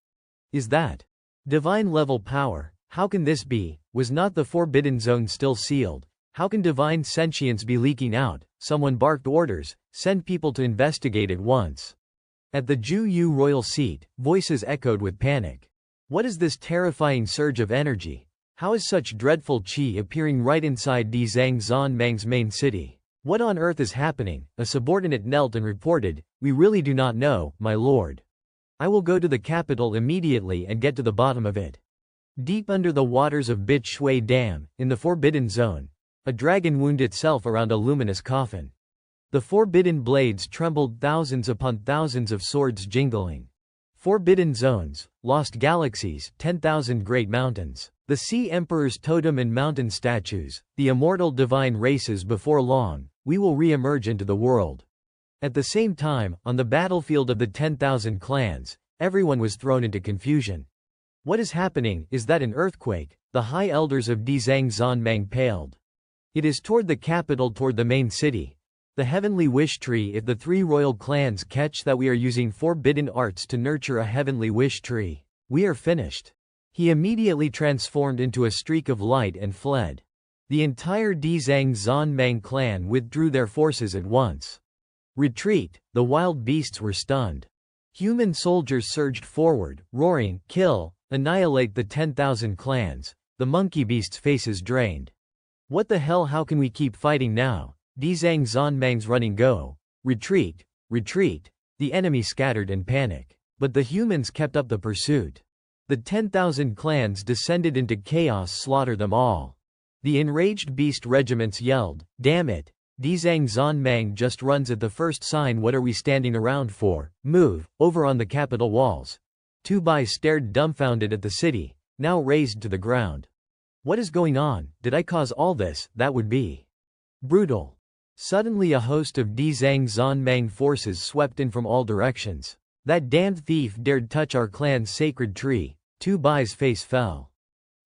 Is that divine level power? How can this be? Was not the forbidden zone still sealed? How can divine sentience be leaking out? Someone barked orders, send people to investigate at once. At the Zhu Yu royal seat, voices echoed with panic. What is this terrifying surge of energy? How is such dreadful chi appearing right inside Di Zhang Zanmang's main city? What on earth is happening? A subordinate knelt and reported, "We really do not know, my lord. I will go to the capital immediately and get to the bottom of it." Deep under the waters of Bit Shui Dam, in the Forbidden Zone, a dragon wound itself around a luminous coffin. The forbidden blades trembled, thousands upon thousands of swords jingling. Forbidden zones, lost galaxies, 10,000 great mountains. The Sea Emperor's totem and mountain statues, the immortal divine races. Before long, we will re-emerge into the world. At the same time, on the battlefield of the 10,000 clans, everyone was thrown into confusion. What is happening? Is that an earthquake? The high elders of Di Zhang Zanmang paled. It is toward the capital, toward the main city. The heavenly wish tree. If the three royal clans catch that we are using forbidden arts to nurture a heavenly wish tree, we are finished. He immediately transformed into a streak of light and fled. The entire Di Zhang Zanmang clan withdrew their forces at once. Retreat. The wild beasts were stunned. Human soldiers surged forward, roaring, "Kill! Annihilate the 10,000 clans." The monkey beasts' faces drained. What the hell? How can we keep fighting now? Di Zhang Zanmang's running. Go! Retreat! Retreat! The enemy scattered in panic. But the humans kept up the pursuit. The 10,000 clans descended into chaos. Slaughter them all. The enraged beast regiments yelled, "Damn it! Di Zhang Zanmang just runs at the first sign. What are we standing around for? Move, over on the capital walls." Tu Bai stared dumbfounded at the city, now razed to the ground. What is going on? Did I cause all this? That would be brutal. Suddenly a host of Di Zhang Zanmang forces swept in from all directions. That damned thief dared touch our clan's sacred tree. Tu Bai's face fell.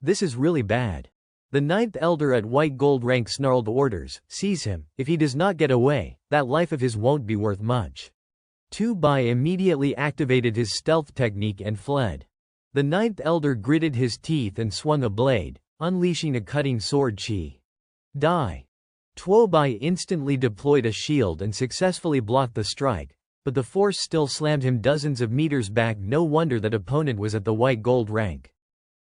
This is really bad. The ninth elder at white gold rank snarled orders, "Seize him. If he does not get away, that life of his won't be worth much." Tu Bai immediately activated his stealth technique and fled. The ninth elder gritted his teeth and swung a blade, unleashing a cutting sword chi. Die. Tuo Bai instantly deployed a shield and successfully blocked the strike, but the force still slammed him dozens of meters back. No wonder that opponent was at the white gold rank.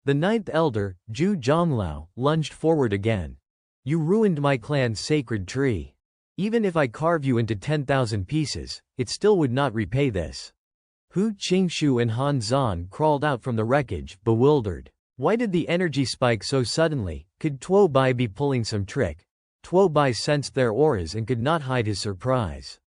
The ninth elder, Zhu Zhonglao, lunged forward again. "You ruined my clan's sacred tree. Even if I carve you into 10,000 pieces, it still would not repay this." Hu Qingshu and Han Zan crawled out from the wreckage, bewildered. Why did the energy spike so suddenly? Could Tuo Bai be pulling some trick? Tuo Bai sensed their auras and could not hide his surprise.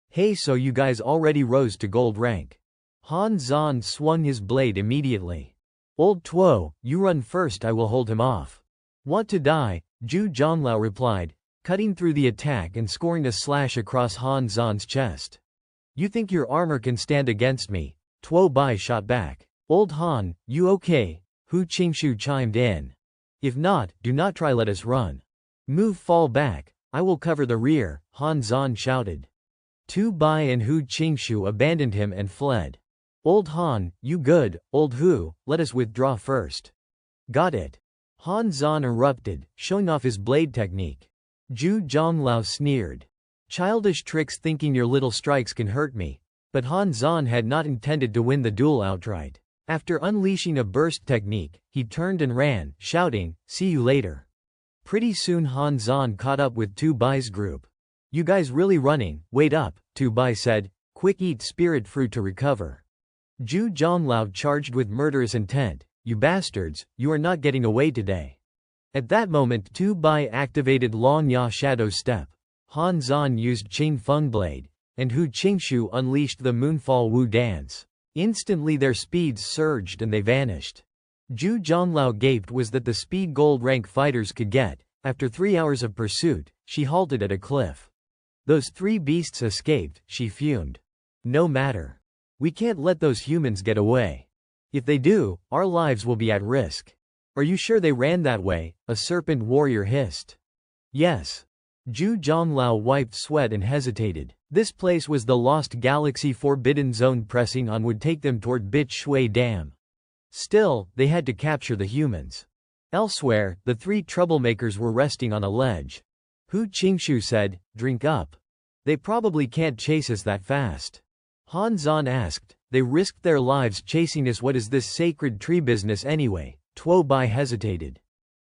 "Hey, so you guys already rose to gold rank?" Han Zan swung his blade immediately. "Old Tuo, you run first, I will hold him off." "Want to die?" Zhu Zhonglao replied, cutting through the attack and scoring a slash across Han Zan's chest. "You think your armor can stand against me?" Tuo Bai shot back. "Old Han, you okay?" Hu Qingshu chimed in. "If not, do not try, let us run." "Move, fall back. I will cover the rear," Han Zan shouted. Tu Bai and Hu Qingshu abandoned him and fled. "Old Han, you good, old Hu, let us withdraw first." "Got it." Han Zan erupted, showing off his blade technique. Zhu Zhonglao sneered. "Childish tricks, thinking your little strikes can hurt me." But Han Zan had not intended to win the duel outright. After unleashing a burst technique, he turned and ran, shouting, "See you later." Pretty soon Han Zan caught up with Tu Bai's group. "You guys really running? Wait up," Tu Bai said. "Quick, eat spirit fruit to recover." Zhu Zhonglao charged with murderous intent. "You bastards, you are not getting away today." At that moment Tu Bai activated Long Ya Shadow Step. Han Zan used Qing Feng Blade, and Hu Qingshu unleashed the Moonfall Wu Dance. Instantly their speeds surged and they vanished. Zhu Zhonglao gaped. Was that the speed gold rank fighters could get? After 3 hours of pursuit, she halted at a cliff. Those 3 beasts escaped, she fumed. "No matter. We can't let those humans get away. If they do, our lives will be at risk." "Are you sure they ran that way?" a serpent warrior hissed. "Yes." Zhu Zhonglao wiped sweat and hesitated. This place was the lost galaxy forbidden zone. Pressing on would take them toward Bit Shui Dam. Still, they had to capture the humans. Elsewhere, the 3 troublemakers were resting on a ledge. Hu Qingshu said, "Drink up. They probably can't chase us that fast." Han Zan asked, They risked their lives chasing us. What is this sacred tree business anyway? Tuo Bai hesitated.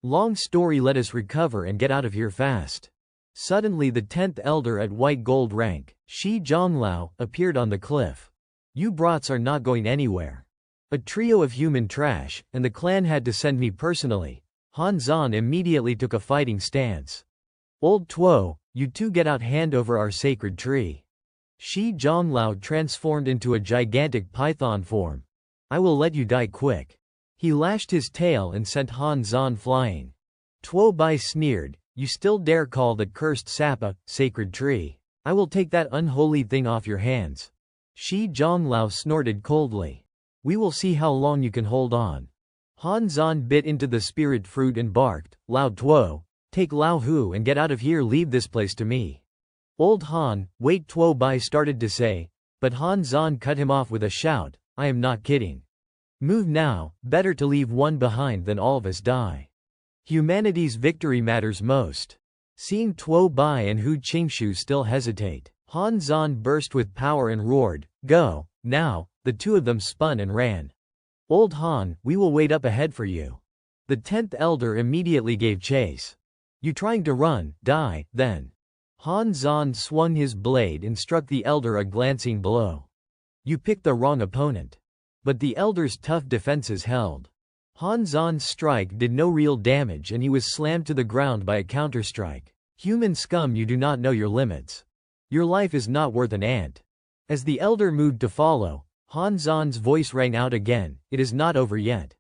Long story, let us recover and get out of here fast. Suddenly the 10th elder at white gold rank, Shi Zhonglao, appeared on the cliff. You brats are not going anywhere. A trio of human trash, and the clan had to send me personally. Han Zan immediately took a fighting stance. Old Tuo, you two get out, hand over our sacred tree. Shi Zhonglao transformed into a gigantic python form. I will let you die quick. He lashed his tail and sent Han Zan flying. Tuo Bai sneered, you still dare call that cursed sap a sacred tree? I will take that unholy thing off your hands. Shi Zhonglao snorted coldly. We will see how long you can hold on. Han Zan bit into the spirit fruit and barked, Lao Tuo, take Lao Hu and get out of here, leave this place to me. Old Han, wait, Tuo Bai started to say, but Han Zan cut him off with a shout, I am not kidding. Move now, better to leave one behind than all of us die. Humanity's victory matters most. Seeing Tuo Bai and Hu Qingshu still hesitate, Han Zan burst with power and roared, go, now. The two of them spun and ran. Old Han, we will wait up ahead for you. The 10th elder immediately gave chase. You trying to run, die, then. Han Zan swung his blade and struck the elder a glancing blow. You picked the wrong opponent. But the elder's tough defenses held. Han Zan's strike did no real damage and he was slammed to the ground by a counterstrike. Human scum, you do not know your limits. Your life is not worth an ant. As the elder moved to follow, Han Zan's voice rang out again, it is not over yet.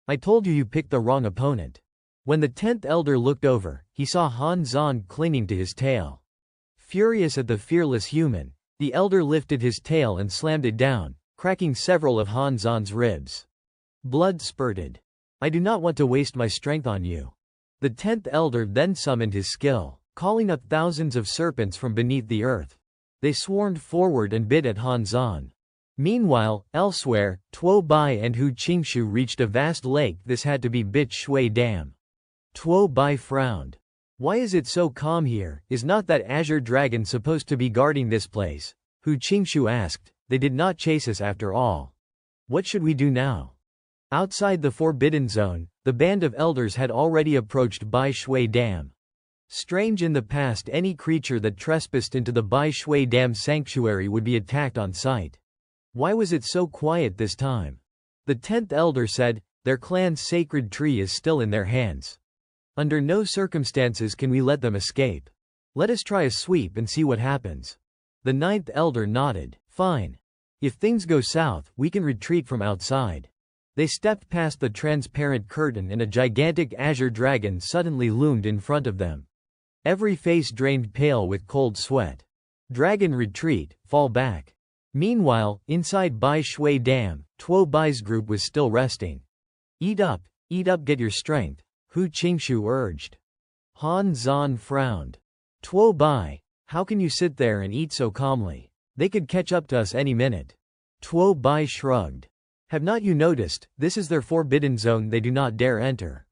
I told you you picked the wrong opponent. When the 10th elder looked over, he saw Han Zan clinging to his tail. Furious at the fearless human, the elder lifted his tail and slammed it down, cracking several of Han Zan's ribs. Blood spurted. I do not want to waste my strength on you. The 10th elder then summoned his skill, calling up thousands of serpents from beneath the earth. They swarmed forward and bit at Han Zan. Meanwhile, elsewhere, Tuo Bai and Hu Qingshu reached a vast lake. This had to be Bit Shui Dam. Tuo Bai frowned. Why is it so calm here? Is not that Azure Dragon supposed to be guarding this place? Hu Qingshu asked. They did not chase us after all. What should we do now? Outside the Forbidden Zone, the band of elders had already approached Bai Shui Dam. Strange, in the past any creature that trespassed into the Bai Shui Dam sanctuary would be attacked on sight. Why was it so quiet this time? The 10th elder said, their clan's sacred tree is still in their hands. Under no circumstances can we let them escape. Let us try a sweep and see what happens. The 9th elder nodded. Fine. If things go south, we can retreat from outside. They stepped past the transparent curtain and a gigantic azure dragon suddenly loomed in front of them. Every face drained pale with cold sweat. Dragon, retreat, fall back. Meanwhile, inside Bai Shui Dam, Tuo Bai's group was still resting. Eat up, get your strength, Hu Qingshu urged. Han Zan frowned. Tuo Bai, how can you sit there and eat so calmly? They could catch up to us any minute. Tuo Bai shrugged. Have not you noticed, this is their forbidden zone, they do not dare enter.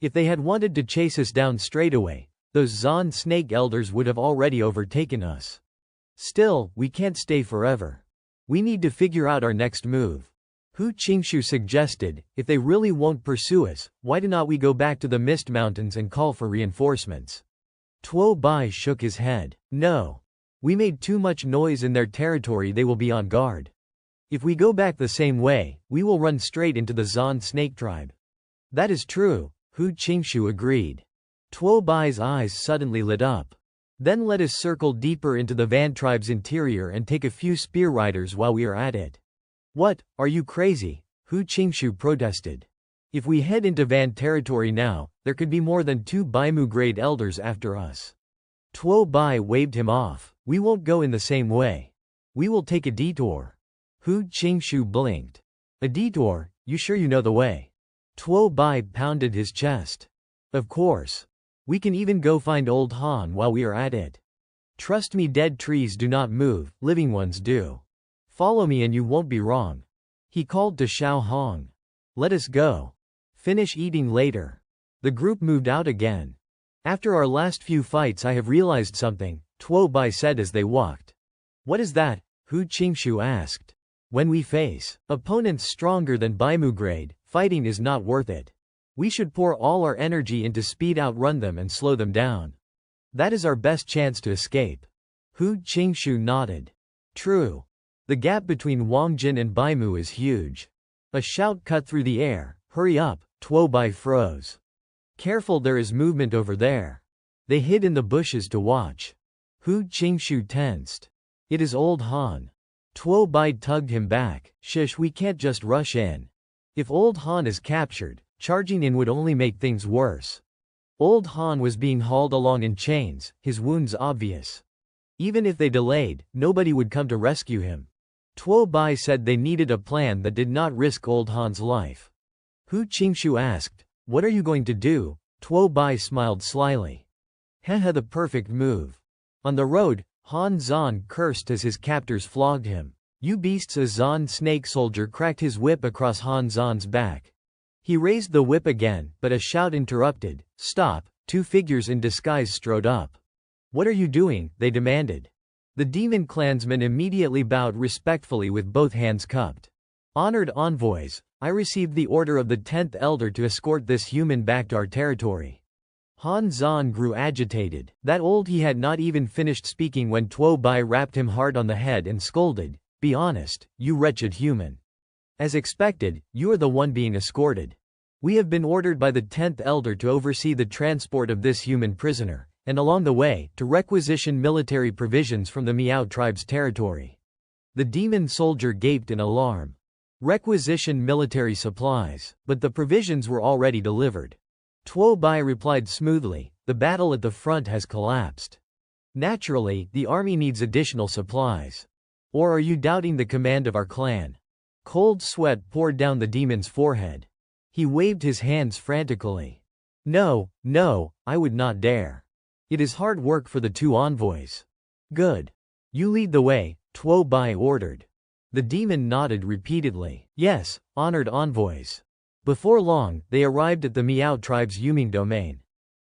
If they had wanted to chase us down straight away, those Zan snake elders would have already overtaken us. Still, we can't stay forever. We need to figure out our next move. Hu Qingshu suggested, if they really won't pursue us, why do not we go back to the Mist Mountains and call for reinforcements? Tuo Bai shook his head. No. We made too much noise in their territory, they will be on guard. If we go back the same way, we will run straight into the Zan snake tribe. That is true, Hu Qingshu agreed. Tuo Bai's eyes suddenly lit up. Then let us circle deeper into the Van tribe's interior and take a few spear riders while we are at it. What, are you crazy? Hu Qingshu protested. If we head into Van territory now, there could be more than 2 Baimu-grade elders after us. Tuo Bai waved him off. We won't go in the same way. We will take a detour. Hu Qingshu blinked. A detour? You sure you know the way? Tuo Bai pounded his chest. Of course. We can even go find old Han while we are at it. Trust me, dead trees do not move, living ones do. Follow me and you won't be wrong. He called to Xiao Hong. Let us go. Finish eating later. The group moved out again. After our last few fights I have realized something, Tuo Bai said as they walked. What is that? Hu Qingshu asked. When we face opponents stronger than Baimu grade, fighting is not worth it. We should pour all our energy into speed outrun them and slow them down. That is our best chance to escape. Hu Qingshu nodded. True. The gap between Wangjin and Baimu is huge. A shout cut through the air. Hurry up, Tuo Bai froze. Careful, there is movement over there. They hid in the bushes to watch. Hu Qingshu tensed. It is old Han. Tuo Bai tugged him back. Shish, we can't just rush in. If old Han is captured, charging in would only make things worse. Old Han was being hauled along in chains, his wounds obvious. Even if they delayed, nobody would come to rescue him. Tuo Bai said they needed a plan that did not risk old Han's life. Hu Qingshu asked, "What are you going to do?" Tuo Bai smiled slyly. Hehe, the perfect move. On the road, Han Zan cursed as his captors flogged him. You beasts! A Zan snake soldier cracked his whip across Han Zan's back. He raised the whip again, but a shout interrupted. Stop! Two figures in disguise strode up. What are you doing? They demanded. The demon clansmen immediately bowed respectfully with both hands cupped. Honored envoys, I received the order of the 10th Elder to escort this human back to our territory. Han Zan grew agitated. That old he had not even finished speaking when Tuo Bai rapped him hard on the head and scolded. Be honest, you wretched human. As expected, you are the one being escorted. We have been ordered by the 10th Elder to oversee the transport of this human prisoner, and along the way, to requisition military provisions from the Miao tribe's territory. The demon soldier gaped in alarm. Requisition military supplies, but the provisions were already delivered. Tuo Bai replied smoothly, the battle at the front has collapsed. Naturally, the army needs additional supplies. Or are you doubting the command of our clan? Cold sweat poured down the demon's forehead. He waved his hands frantically. No, I would not dare. It is hard work for the two envoys. Good. You lead the way, Tuo Bai ordered. The demon nodded repeatedly. Yes, honored envoys. Before long, they arrived at the Miao tribe's Yuming domain.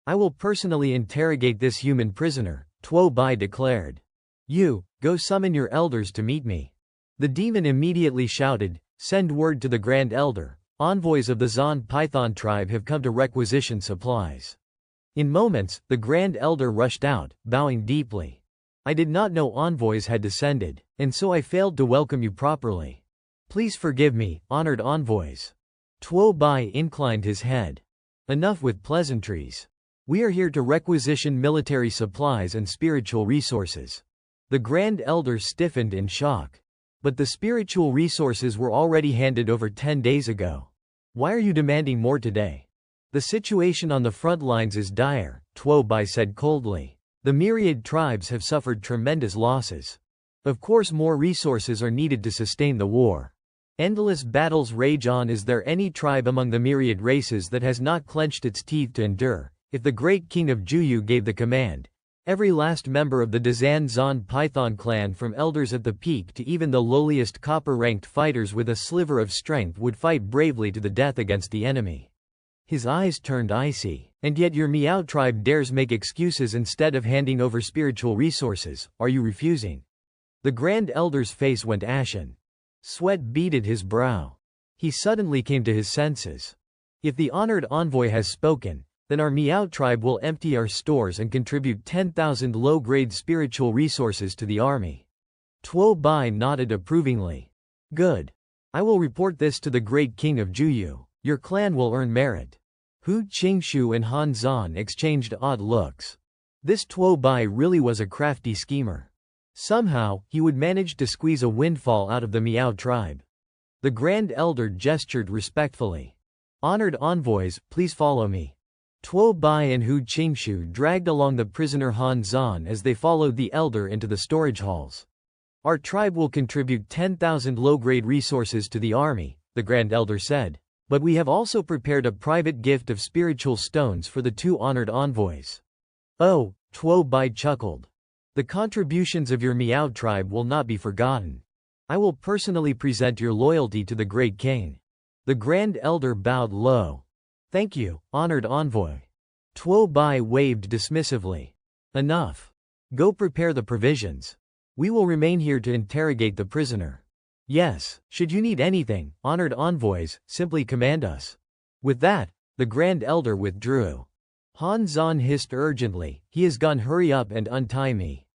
I will personally interrogate this human prisoner, Tuo Bai declared. You, go summon your elders to meet me. The demon immediately shouted, send word to the Grand Elder. Envoys of the Zan Python tribe have come to requisition supplies. In moments, the Grand Elder rushed out, bowing deeply. I did not know envoys had descended, and so I failed to welcome you properly. Please forgive me, honored envoys. Tuo Bai inclined his head. Enough with pleasantries. We are here to requisition military supplies and spiritual resources. The Grand Elder stiffened in shock. But the spiritual resources were already handed over 10 days ago. Why are you demanding more today? The situation on the front lines is dire, Tuo Bai said coldly. The myriad tribes have suffered tremendous losses. Of course, more resources are needed to sustain the war. Endless battles rage on. Is there any tribe among the myriad races that has not clenched its teeth to endure? If the great king of Juyu gave the command, every last member of the Dazan Zan Python clan, from elders at the peak to even the lowliest copper-ranked fighters with a sliver of strength, would fight bravely to the death against the enemy. His eyes turned icy. And yet your Miao tribe dares make excuses instead of handing over spiritual resources. Are you refusing? The Grand Elder's face went ashen. Sweat beaded his brow. He suddenly came to his senses. If the honored envoy has spoken, then our Miao tribe will empty our stores and contribute 10,000 low-grade spiritual resources to the army. Tuo Bai nodded approvingly. Good. I will report this to the great king of Juyu. Your clan will earn merit. Hu Qingshu and Han Zan exchanged odd looks. This Tuo Bai really was a crafty schemer. Somehow, he would manage to squeeze a windfall out of the Miao tribe. The Grand Elder gestured respectfully. Honored envoys, please follow me. Tuo Bai and Hu Qingshu dragged along the prisoner Han Zan as they followed the elder into the storage halls. Our tribe will contribute 10,000 low-grade resources to the army, the Grand Elder said. But we have also prepared a private gift of spiritual stones for the two honored envoys. Oh, Tuo Bai chuckled. The contributions of your Miao tribe will not be forgotten. I will personally present your loyalty to the great king. The Grand Elder bowed low. Thank you, honored envoy. Tuo Bai waved dismissively. Enough. Go prepare the provisions. We will remain here to interrogate the prisoner. Yes, should you need anything, honored envoys, simply command us. With that, the Grand Elder withdrew. Han Zan hissed urgently, he is gone, hurry up and untie me.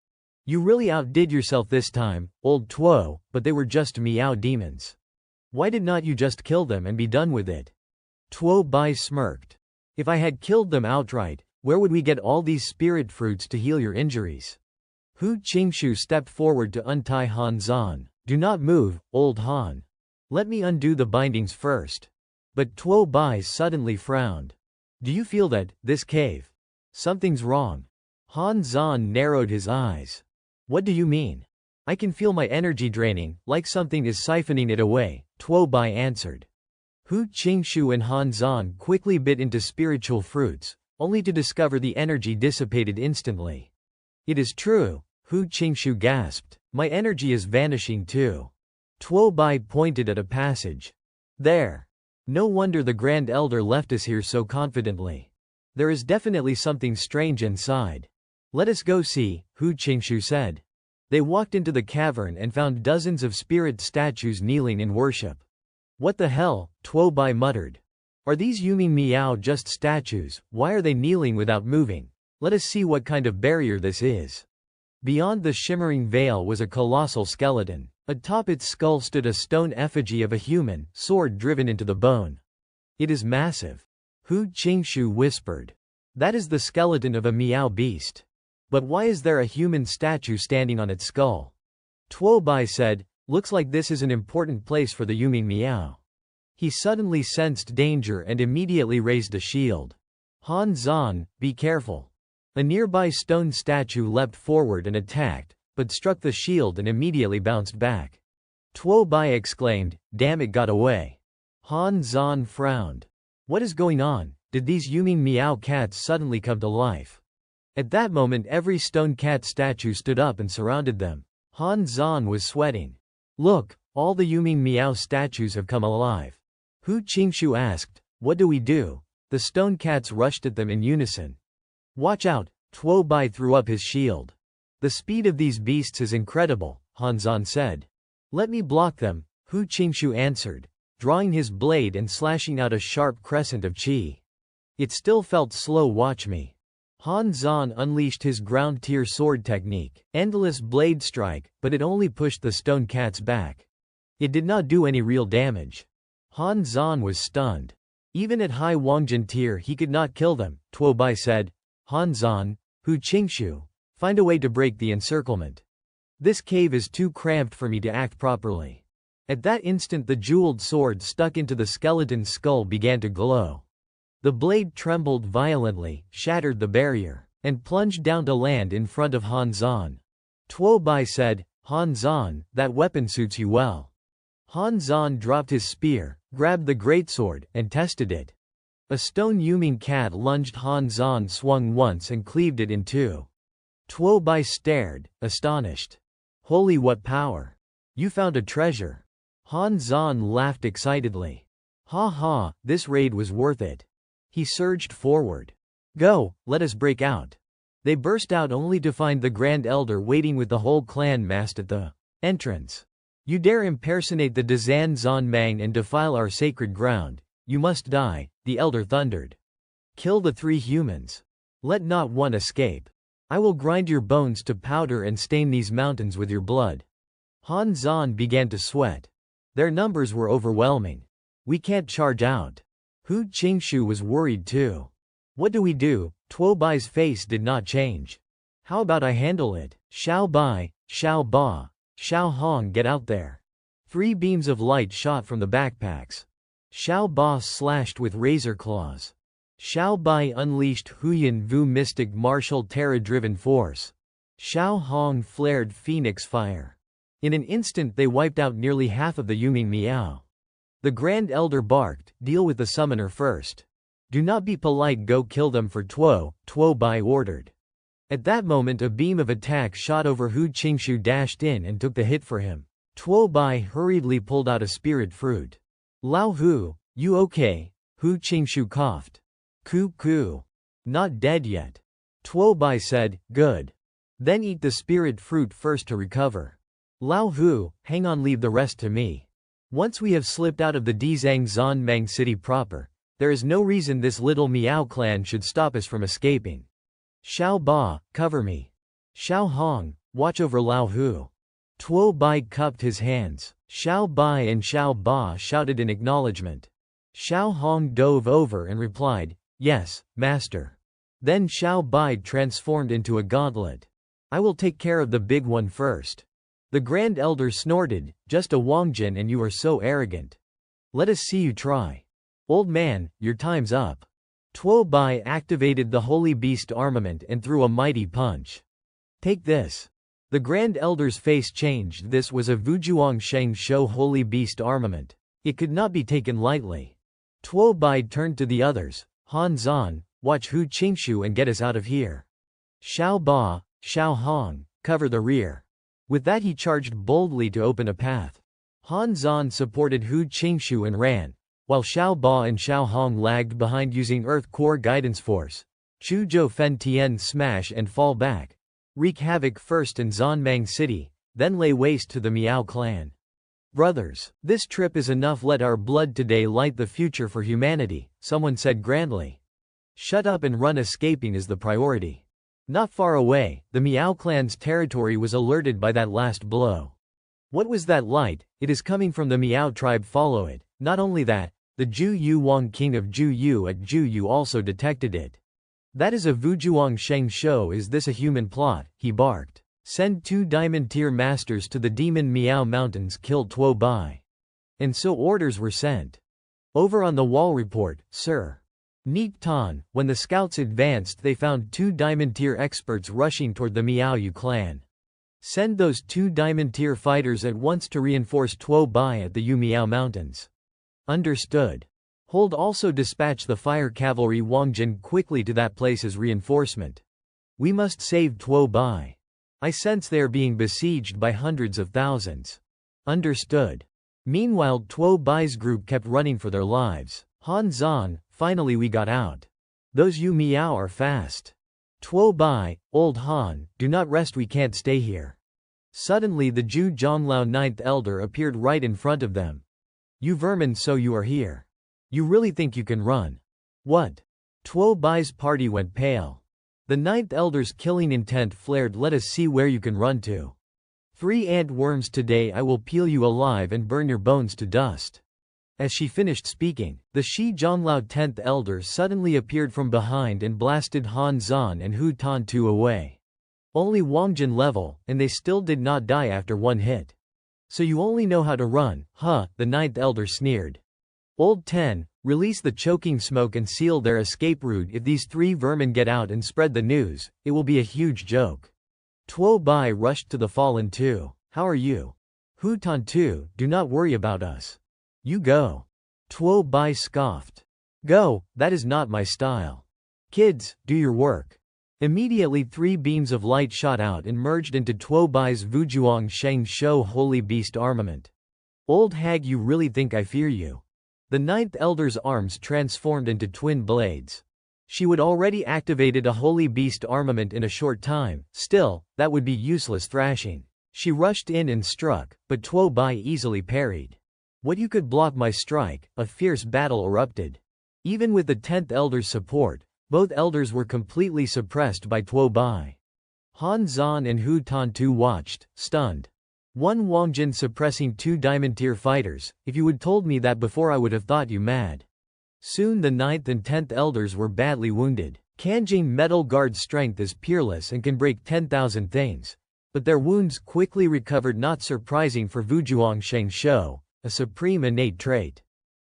You really outdid yourself this time, old Tuo, but they were just Miao demons. Why did not you just kill them and be done with it? Tuo Bai smirked. If I had killed them outright, where would we get all these spirit fruits to heal your injuries? Hu Qingshu stepped forward to untie Han Zan. Do not move, old Han. Let me undo the bindings first. But Tuo Bai suddenly frowned. Do you feel that, this cave? Something's wrong. Han Zan narrowed his eyes. What do you mean? I can feel my energy draining, like something is siphoning it away, Tuo Bai answered. Hu Qingshu and Han Zan quickly bit into spiritual fruits, only to discover the energy dissipated instantly. It is true, Hu Qingshu gasped. My energy is vanishing too. Tuo Bai pointed at a passage. There. No wonder the Grand Elder left us here so confidently. There is definitely something strange inside. Let us go see, Hu Qingshu said. They walked into the cavern and found dozens of spirit statues kneeling in worship. What the hell, Tuo Bai muttered. Are these Yuming Miao just statues? Why are they kneeling without moving? Let us see what kind of barrier this is. Beyond the shimmering veil was a colossal skeleton. Atop its skull stood a stone effigy of a human, sword driven into the bone. It is massive. Hu Qingshu whispered. That is the skeleton of a Miao beast. But why is there a human statue standing on its skull? Tuo Bai said, looks like this is an important place for the Yuming Miao. He suddenly sensed danger and immediately raised a shield. Han Zan, be careful. A nearby stone statue leapt forward and attacked, but struck the shield and immediately bounced back. Tuo Bai exclaimed, damn, it got away. Han Zan frowned. What is going on? Did these Yuming Miao cats suddenly come to life? At that moment every stone cat statue stood up and surrounded them. Han Zan was sweating. Look, all the Yuming Miao statues have come alive. Hu Qingshu asked, what do we do? The stone cats rushed at them in unison. Watch out, Tuo Bai threw up his shield. The speed of these beasts is incredible, Han Zan said. Let me block them, Hu Qingshu answered, drawing his blade and slashing out a sharp crescent of qi. It still felt slow, watch me. Han Zan unleashed his ground tier sword technique, endless blade strike, but it only pushed the stone cats back. It did not do any real damage. Han Zan was stunned. Even at high Wangjin tier he could not kill them, Tuo Bai said. Han Zan, Hu Qingshu, find a way to break the encirclement. This cave is too cramped for me to act properly. At that instant the jeweled sword stuck into the skeleton's skull began to glow. The blade trembled violently, shattered the barrier, and plunged down to land in front of Han Zan. Tuo Bai said, Han Zan, that weapon suits you well. Han Zan dropped his spear, grabbed the greatsword, and tested it. A stone Yuming cat lunged. Han Zan swung once and cleaved it in two. Tuo Bai stared, astonished. Holy, what power! You found a treasure. Han Zan laughed excitedly. Ha ha, this raid was worth it. He surged forward. Go, let us break out. They burst out only to find the Grand Elder waiting with the whole clan massed at the entrance. You dare impersonate the Dazan Zanmang and defile our sacred ground. You must die, the Elder thundered. Kill the 3 humans. Let not one escape. I will grind your bones to powder and stain these mountains with your blood. Han Zan began to sweat. Their numbers were overwhelming. We can't charge out. Hu Qingshu was worried too. What do we do? Tuo Bai's face did not change. How about I handle it? Xiao Bai, Xiao Ba, Xiao Hong, get out there. 3 beams of light shot from the backpacks. Xiao Ba slashed with razor claws. Xiao Bai unleashed Huyan Vu mystic martial Terra-driven force. Xiao Hong flared phoenix fire. In an instant they wiped out nearly half of the Yuming Miao. The Grand Elder barked, deal with the summoner first. Do not be polite, go kill them for Tuo Bai ordered. At that moment a beam of attack shot over. Hu Qingshu dashed in and took the hit for him. Tuo Bai hurriedly pulled out a spirit fruit. Lao Hu, you okay? Hu Qingshu coughed. Ku. Not dead yet. Tuo Bai said, good. Then eat the spirit fruit first to recover. Lao Hu, hang on, leave the rest to me. Once we have slipped out of the Dizang Zanmeng city proper, there is no reason this little Miao clan should stop us from escaping. Xiao Ba, cover me. Xiao Hong, watch over Lao Hu. Tuo Bai cupped his hands. Xiao Bai and Xiao Ba shouted in acknowledgement. Xiao Hong dove over and replied, yes, master. Then Xiao Bai transformed into a gauntlet. I will take care of the big one first. The Grand Elder snorted, just a Wangjin and you are so arrogant. Let us see you try. Old man, your time's up. Tuo Bai activated the Holy Beast armament and threw a mighty punch. Take this. The Grand Elder's face changed. This was a Wujuang Sheng Shou Holy Beast armament. It could not be taken lightly. Tuo Bai turned to the others. Han Zan, watch Hu Qingshu and get us out of here. Xiao Ba, Xiao Hong, cover the rear. With that he charged boldly to open a path. Han Zan supported Hu Qingshu and ran, while Xiao Ba and Xiao Hong lagged behind using Earth Core Guidance Force. Chu Zhou Fen Tian smash and fall back. Wreak havoc first in Zanmeng City, then lay waste to the Miao clan. Brothers, this trip is enough. Let our blood today light the future for humanity, someone said grandly. Shut up and run. Escaping is the priority. Not far away, the Miao clan's territory was alerted by that last blow. What was that light? It is coming from the Miao tribe. Follow it. Not only that, the Zhu Yu Wang king of Zhu Yu at Zhu Yu also detected it. That is a Wujuang Sheng Shou. Is this a human plot? He barked. Send 2 diamond tier masters to the demon Miao mountains. Kill Tuo Bai. And so orders were sent. Over on the wall. Report, sir. Neat Tan, when the scouts advanced they found 2 diamond tier experts rushing toward the Miao Yu clan. Send those 2 diamond tier fighters at once to reinforce Tuo Bai at the Yu Miao mountains. Understood. Hold. Also dispatch the fire cavalry Wangjin quickly to that place as reinforcement. We must save Tuo Bai. I sense they are being besieged by hundreds of thousands. Understood. Meanwhile Tuo Bai's group kept running for their lives. Han Zan, finally we got out. Those Yu Miao are fast. Tuo Bai, old Han, do not rest. We can't stay here. Suddenly the Zhu Zhonglao 9th elder appeared right in front of them. You vermin, so you are here. You really think you can run? What? Tuo Bai's party went pale. The 9th elder's killing intent flared. Let us see where you can run to. 3 ant worms today. I will peel you alive and burn your bones to dust. As she finished speaking, the Shi Zhonglao 10th elder suddenly appeared from behind and blasted Han Zan and Hu Tantu away. Only Wangjin level, and they still did not die after 1 hit. So you only know how to run, huh? The 9th elder sneered. Old 10, release the choking smoke and seal their escape route. If these 3 vermin get out and spread the news, it will be a huge joke. Tuo Bai rushed to the fallen 2. How are you? Hu Tantu, do not worry about us. You go. Tuo Bai scoffed. Go, that is not my style. Kids, do your work. Immediately 3 beams of light shot out and merged into Tuo Bai's Wujuang Sheng Shou Holy Beast armament. Old hag, you really think I fear you? The 9th elder's arms transformed into twin blades. She would already activated a Holy Beast armament in a short time. Still, that would be useless thrashing. She rushed in and struck, but Tuo Bai easily parried. What, you could block my strike? A fierce battle erupted. Even with the 10th elder's support, both elders were completely suppressed by Tuo Bai. Han Zan and Hu Tantu watched, stunned. 1 Wangjin suppressing 2 diamond tier fighters. If you would told me that before I would have thought you mad. Soon the 9th and 10th elders were badly wounded. Kanjing Metal Guard's strength is peerless and can break 10,000 things. But their wounds quickly recovered. Not surprising for Wujuang Sheng Shou, a supreme innate trait.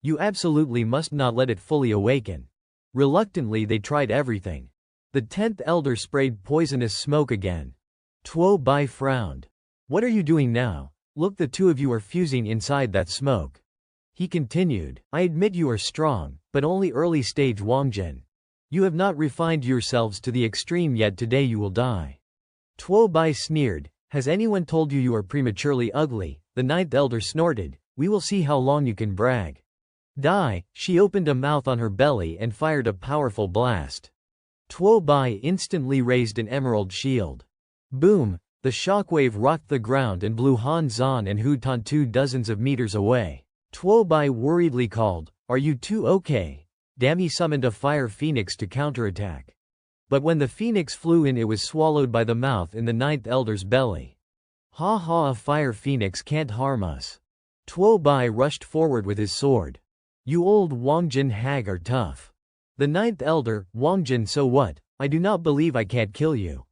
You absolutely must not let it fully awaken. Reluctantly they tried everything. The 10th elder sprayed poisonous smoke again. Tuo Bai frowned. What are you doing now? Look, the 2 of you are fusing inside that smoke. He continued, I admit you are strong, but only early stage Wangjin. You have not refined yourselves to the extreme yet. Today you will die. Tuo Bai sneered. Has anyone told you are prematurely ugly? The 9th elder snorted. We will see how long you can brag. Die. She opened a mouth on her belly and fired a powerful blast. Tuo Bai instantly raised an emerald shield. Boom. The shockwave rocked the ground and blew Han Zhan and Hu Tantu dozens of meters away. Tuo Bai worriedly called, "Are you two okay?" Damn, he summoned a fire phoenix to counterattack. But when the phoenix flew in, it was swallowed by the mouth in the ninth elder's belly. "Ha ha, a fire phoenix can't harm us." Tuo Bai rushed forward with his sword. "You old Wangjin hag are tough." The ninth elder, Wangjin, "So what? I do not believe I can't kill you."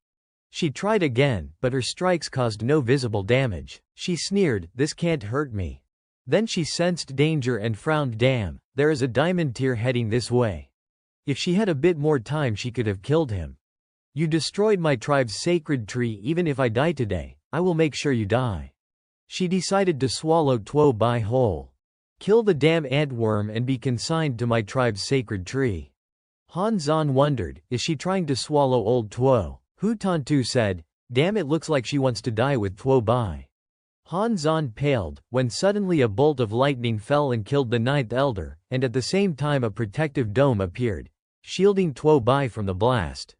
She tried again, but her strikes caused no visible damage. She sneered, "This can't hurt me." Then she sensed danger and frowned. "Damn, there is a diamond tier heading this way. If she had a bit more time she could have killed him. You destroyed my tribe's sacred tree. Even if I die today, I will make sure you die." She decided to swallow Tuo Bai whole. "Kill the damn antworm and be consigned to my tribe's sacred tree." Han Zhan wondered, is she trying to swallow old Tuo? Hu Tantu said, "Damn, it looks like she wants to die with Tuo Bai." Han Zhan paled, when suddenly a bolt of lightning fell and killed the ninth elder, and at the same time a protective dome appeared, shielding Tuo Bai from the blast.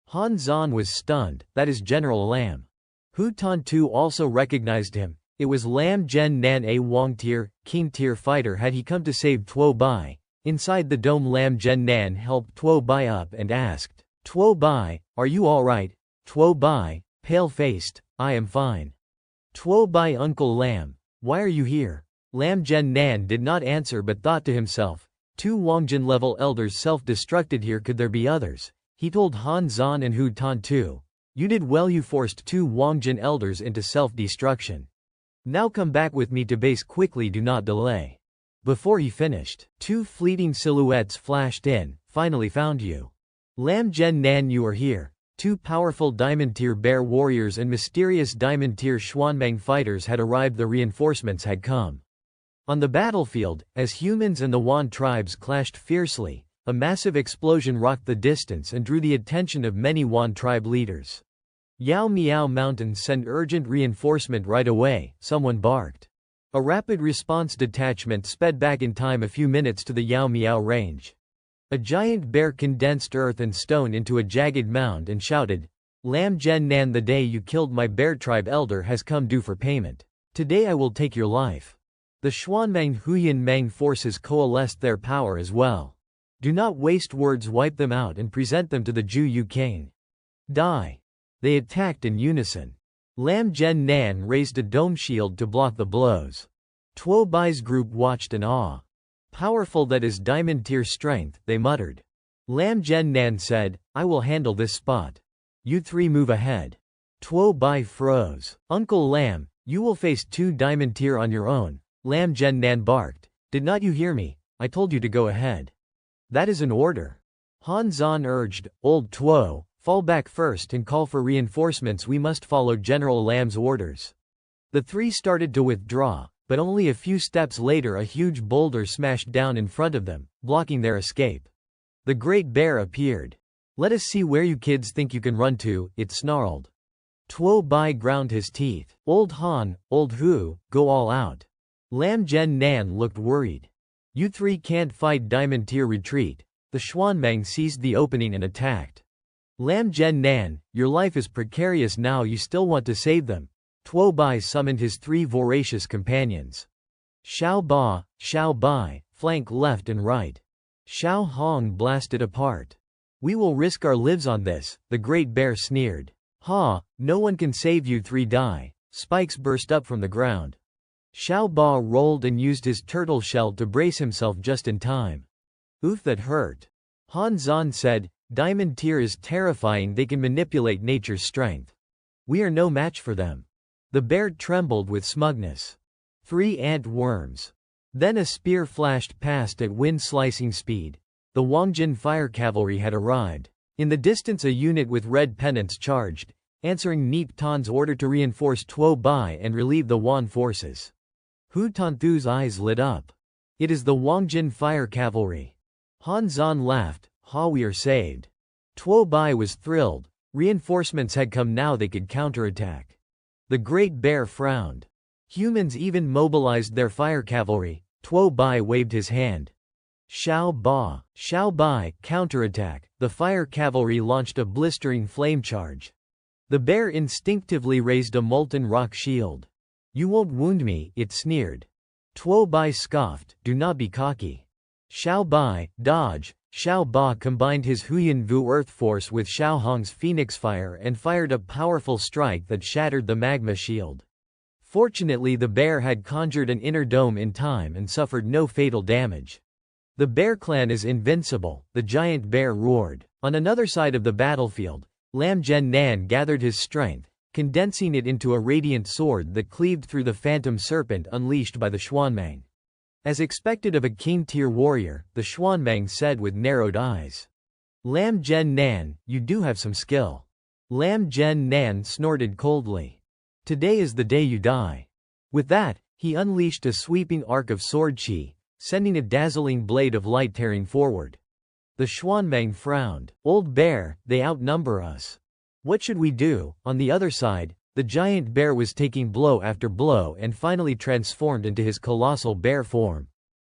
Han Zhan was stunned. "That is General Lam." Hu Tantu also recognized him. It was Lam Gen Nan, a Wang tier, King tier fighter. Had he come to save Tuo Bai? Inside the dome, Lam Gen Nan helped Tuo Bai up and asked, "Tuo Bai, are you alright?" Tuo Bai, pale-faced, "I am fine." Tuo Bai, "Uncle Lam, why are you here?" Lam Gen Nan did not answer but thought to himself, "Two Wangjin-level elders self-destructed here, could there be others?" He told Han Zhan and Hu Tantu, "You did well, you forced two Wangjin elders into self-destruction. Now come back with me to base quickly, do not delay." Before he finished, two fleeting silhouettes flashed in. "Finally found you. Lam Gen Nan, you are here." Two powerful Diamond Tier Bear warriors and mysterious Diamond Tier Xuanmeng fighters had arrived. The reinforcements had come. On the battlefield, as humans and the Wan tribes clashed fiercely, a massive explosion rocked the distance and drew the attention of many Wan tribe leaders. "Yao Miao Mountains, send urgent reinforcement right away," someone barked. A rapid response detachment sped back in time a few minutes to the Yao Miao range. A giant bear condensed earth and stone into a jagged mound and shouted, "Lam Gen Nan, the day you killed my bear tribe elder has come due for payment. Today I will take your life." The Xuanmeng Huyan Meng forces coalesced their power as well. "Do not waste words, wipe them out and present them to the Ju Yu King. Die." They attacked in unison. Lam Gen Nan raised a dome shield to block the blows. Tuo Bai's group watched in awe. "Powerful, that is Diamond Tier strength," they muttered. Lam Gen Nan said, "I will handle this spot. You three move ahead." Tuo Bai froze. "Uncle Lam, you will face two Diamond Tier on your own." Lam Gen Nan barked, "Did not you hear me? I told you to go ahead." "That is an order." Han Zhan urged, "Old Tuo, fall back first and call for reinforcements. We must follow General Lam's orders." The three started to withdraw, but only a few steps later a huge boulder smashed down in front of them, blocking their escape. The great bear appeared. "Let us see where you kids think you can run to," it snarled. Tuo Bai ground his teeth. "Old Han, old Hu, go all out." Lam Gen Nan looked worried. "You three can't fight Diamond Tier, retreat." The Xuanmeng seized the opening and attacked. Lam Gen Nan, your life is precarious now, you still want to save them. Tuo Bai summoned his three voracious companions. Xiao Bai, flank left and right. Xiao Hong blasted apart. "We will risk our lives on this," the great bear sneered. "Ha, no one can save you three, die." Spikes burst up from the ground. Xiao Ba rolled and used his turtle shell to brace himself just in time. "Oof, that hurt." Han Zhan said, "Diamond Tier is terrifying, they can manipulate nature's strength. We are no match for them." The bear trembled with smugness. "Three ant worms." Then a spear flashed past at wind-slicing speed. The Wangjin fire cavalry had arrived. In the distance a unit with red pennants charged, answering Neep Tan's order to reinforce Tuo Bai and relieve the Wan forces. Hu Tanthu's eyes lit up. "It is the Wangjin fire cavalry." Han Zhan laughed, "Ha, we are saved." Tuo Bai was thrilled. Reinforcements had come, now they could counterattack. The great bear frowned. Humans even mobilized their fire cavalry. Tuo Bai waved his hand. Xiao Bai, counterattack. The fire cavalry launched a blistering flame charge. The bear instinctively raised a molten rock shield. You won't wound me, it sneered. Tuo Bai scoffed, do not be cocky. Xiao Bai, dodge. Xiao Ba combined his Huyan Vu Earth Force with Xiao Hong's Phoenix Fire and fired a powerful strike that shattered the magma shield. Fortunately, the bear had conjured an inner dome in time and suffered no fatal damage. The bear clan is invincible, the giant bear roared. On another side of the battlefield, Lam Gen Nan gathered his strength, condensing it into a radiant sword that cleaved through the phantom serpent unleashed by the Xuanmang. As expected of a king-tier warrior, the Xuanmang said with narrowed eyes. Lam Gen Nan, you do have some skill. Lam Gen Nan snorted coldly. Today is the day you die. With that, he unleashed a sweeping arc of sword chi, sending a dazzling blade of light tearing forward. The Xuanmang frowned. Old bear, they outnumber us. What should we do? On the other side, the giant bear was taking blow after blow and finally transformed into his colossal bear form.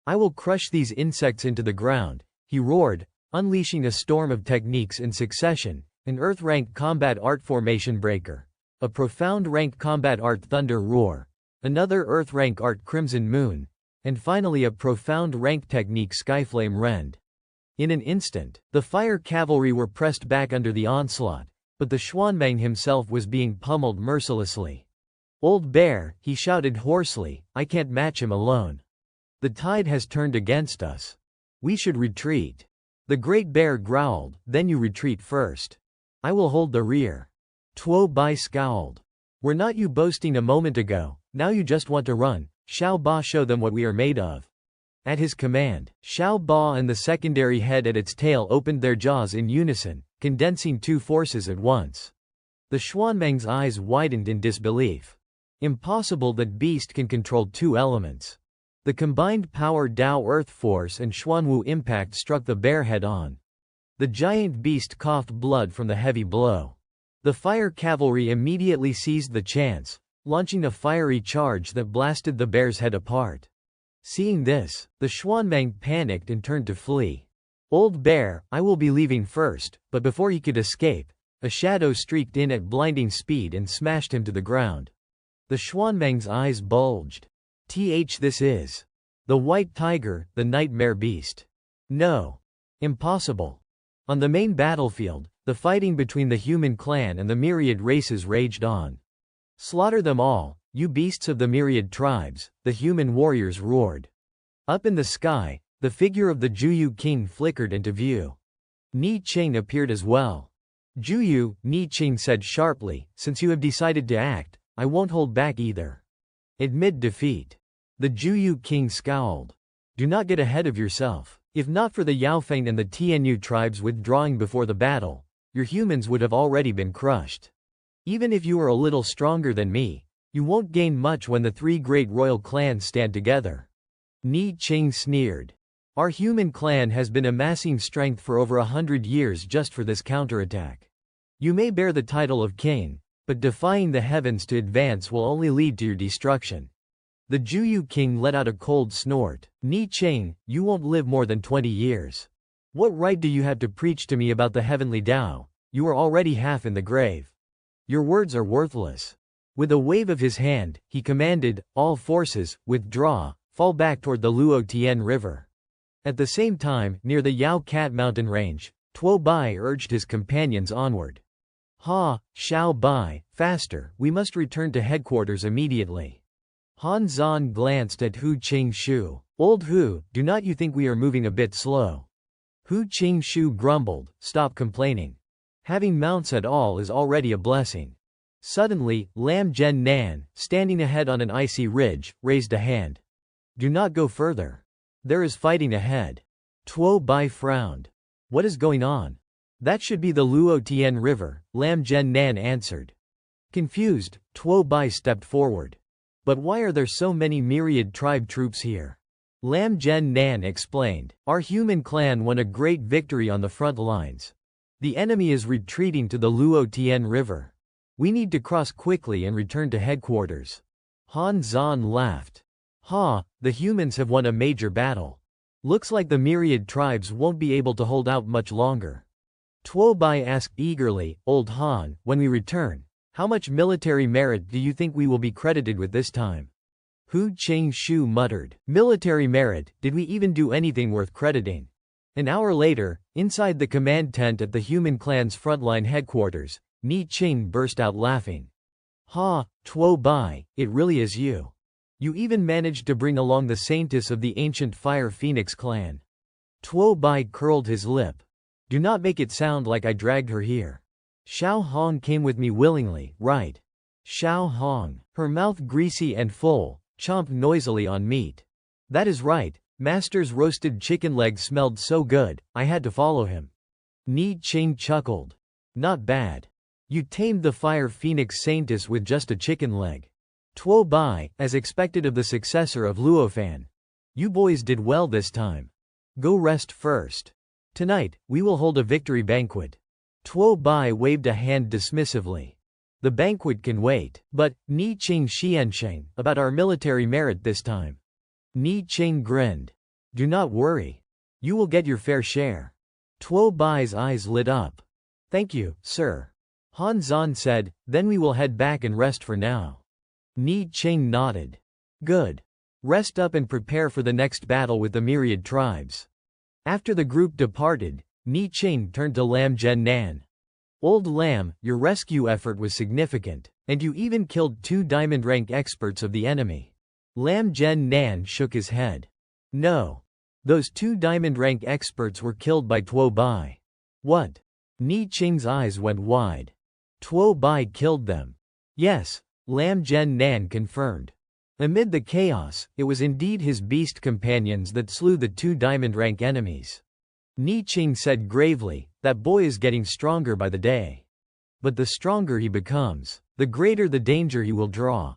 I will crush these insects into the ground, he roared, unleashing a storm of techniques in succession, an earth-rank combat art formation breaker, a profound rank combat art thunder roar, another earth-rank art crimson moon, and finally a profound rank technique skyflame rend. In an instant, the fire cavalry were pressed back under the onslaught, but the Xuanmang himself was being pummeled mercilessly. Old bear, he shouted hoarsely, I can't match him alone. The tide has turned against us. We should retreat. The great bear growled, then you retreat first. I will hold the rear. Tuo Bai scowled. Were not you boasting a moment ago, now you just want to run? Xiao Ba, show them what we are made of. At his command, Xiao Ba and the secondary head at its tail opened their jaws in unison, condensing two forces at once. The Xuanmang's eyes widened in disbelief. Impossible that beast can control two elements. The combined power Tao Earth Force and Xuanwu impact struck the bear head-on. The giant beast coughed blood from the heavy blow. The fire cavalry immediately seized the chance, launching a fiery charge that blasted the bear's head apart. Seeing this, the Xuanmang panicked and turned to flee. Old bear, I will be leaving first, but before he could escape, a shadow streaked in at blinding speed and smashed him to the ground. The Xuanmang's eyes bulged. This is the white tiger, the nightmare beast. No. Impossible. On the main battlefield, the fighting between the human clan and the myriad races raged on. Slaughter them all, you beasts of the myriad tribes, the human warriors roared. Up in the sky, the figure of the Juyu king flickered into view. Ni Qing appeared as well. Juyu, Ni Qing said sharply, since you have decided to act, I won't hold back either. Admit defeat. The Juyu king scowled. Do not get ahead of yourself. If not for the Yaofeng and the Tianyu tribes withdrawing before the battle, your humans would have already been crushed. Even if you are a little stronger than me, you won't gain much when the three great royal clans stand together. Ni Qing sneered. Our human clan has been amassing strength for over 100 years just for this counterattack. You may bear the title of king, but defying the heavens to advance will only lead to your destruction. The Juyu king let out a cold snort. Ni Qing, you won't live more than 20 years. What right do you have to preach to me about the heavenly Tao? You are already half in the grave. Your words are worthless. With a wave of his hand, he commanded, all forces, withdraw, fall back toward the Luo Tian River. At the same time, near the Yao Cat mountain range, Tuo Bai urged his companions onward. Ha, Xiao Bai, faster, we must return to headquarters immediately. Han Zan glanced at Hu Qing-shu. Old Hu, do not you think we are moving a bit slow? Hu Qing-shu grumbled, stop complaining. Having mounts at all is already a blessing. Suddenly, Lam Gen Nan, standing ahead on an icy ridge, raised a hand. Do not go further. There is fighting ahead. Tuo Bai frowned. What is going on? That should be the Luo Tian River, Lam Gen Nan answered. Confused, Tuo Bai stepped forward. But why are there so many myriad tribe troops here? Lam Gen Nan explained. Our human clan won a great victory on the front lines. The enemy is retreating to the Luo Tian River. We need to cross quickly and return to headquarters. Han Zan laughed. Ha, the humans have won a major battle. Looks like the myriad tribes won't be able to hold out much longer. Tuo Bai asked eagerly, Old Han, when we return, how much military merit do you think we will be credited with this time? Hu Cheng-shu muttered, military merit, did we even do anything worth crediting? An hour later, inside the command tent at the human clan's frontline headquarters, Ni Ching burst out laughing. Ha, Tuo Bai, it really is you. You even managed to bring along the saintess of the ancient Fire Phoenix clan. Tuo Bai curled his lip. Do not make it sound like I dragged her here. Xiao Hong came with me willingly, right? Xiao Hong, her mouth greasy and full, chomped noisily on meat. That is right, Master's roasted chicken leg smelled so good, I had to follow him. Ni Ching chuckled. Not bad. You tamed the Fire Phoenix saintess with just a chicken leg. Tuo Bai, as expected of the successor of Luofan. You boys did well this time. Go rest first. Tonight, we will hold a victory banquet. Tuo Bai waved a hand dismissively. The banquet can wait, but, Ni Ching Xiansheng, about our military merit this time. Ni Ching grinned. Do not worry. You will get your fair share. Tuo Bai's eyes lit up. Thank you, sir. Han Zhan said, then we will head back and rest for now. Ni Ching nodded. Good. Rest up and prepare for the next battle with the myriad tribes. After the group departed, Ni Ching turned to Lam Gen Nan. Old Lam, your rescue effort was significant, and you even killed 2 diamond rank experts of the enemy. Lam Gen Nan shook his head. No. Those 2 diamond rank experts were killed by Tuo Bai. What? Ni Ching's eyes went wide. Tuo Bai killed them. Yes, Lam Gen Nan confirmed. Amid the chaos, it was indeed his beast companions that slew the 2 diamond rank enemies. Ni Ching said gravely, that boy is getting stronger by the day. But the stronger he becomes, the greater the danger he will draw.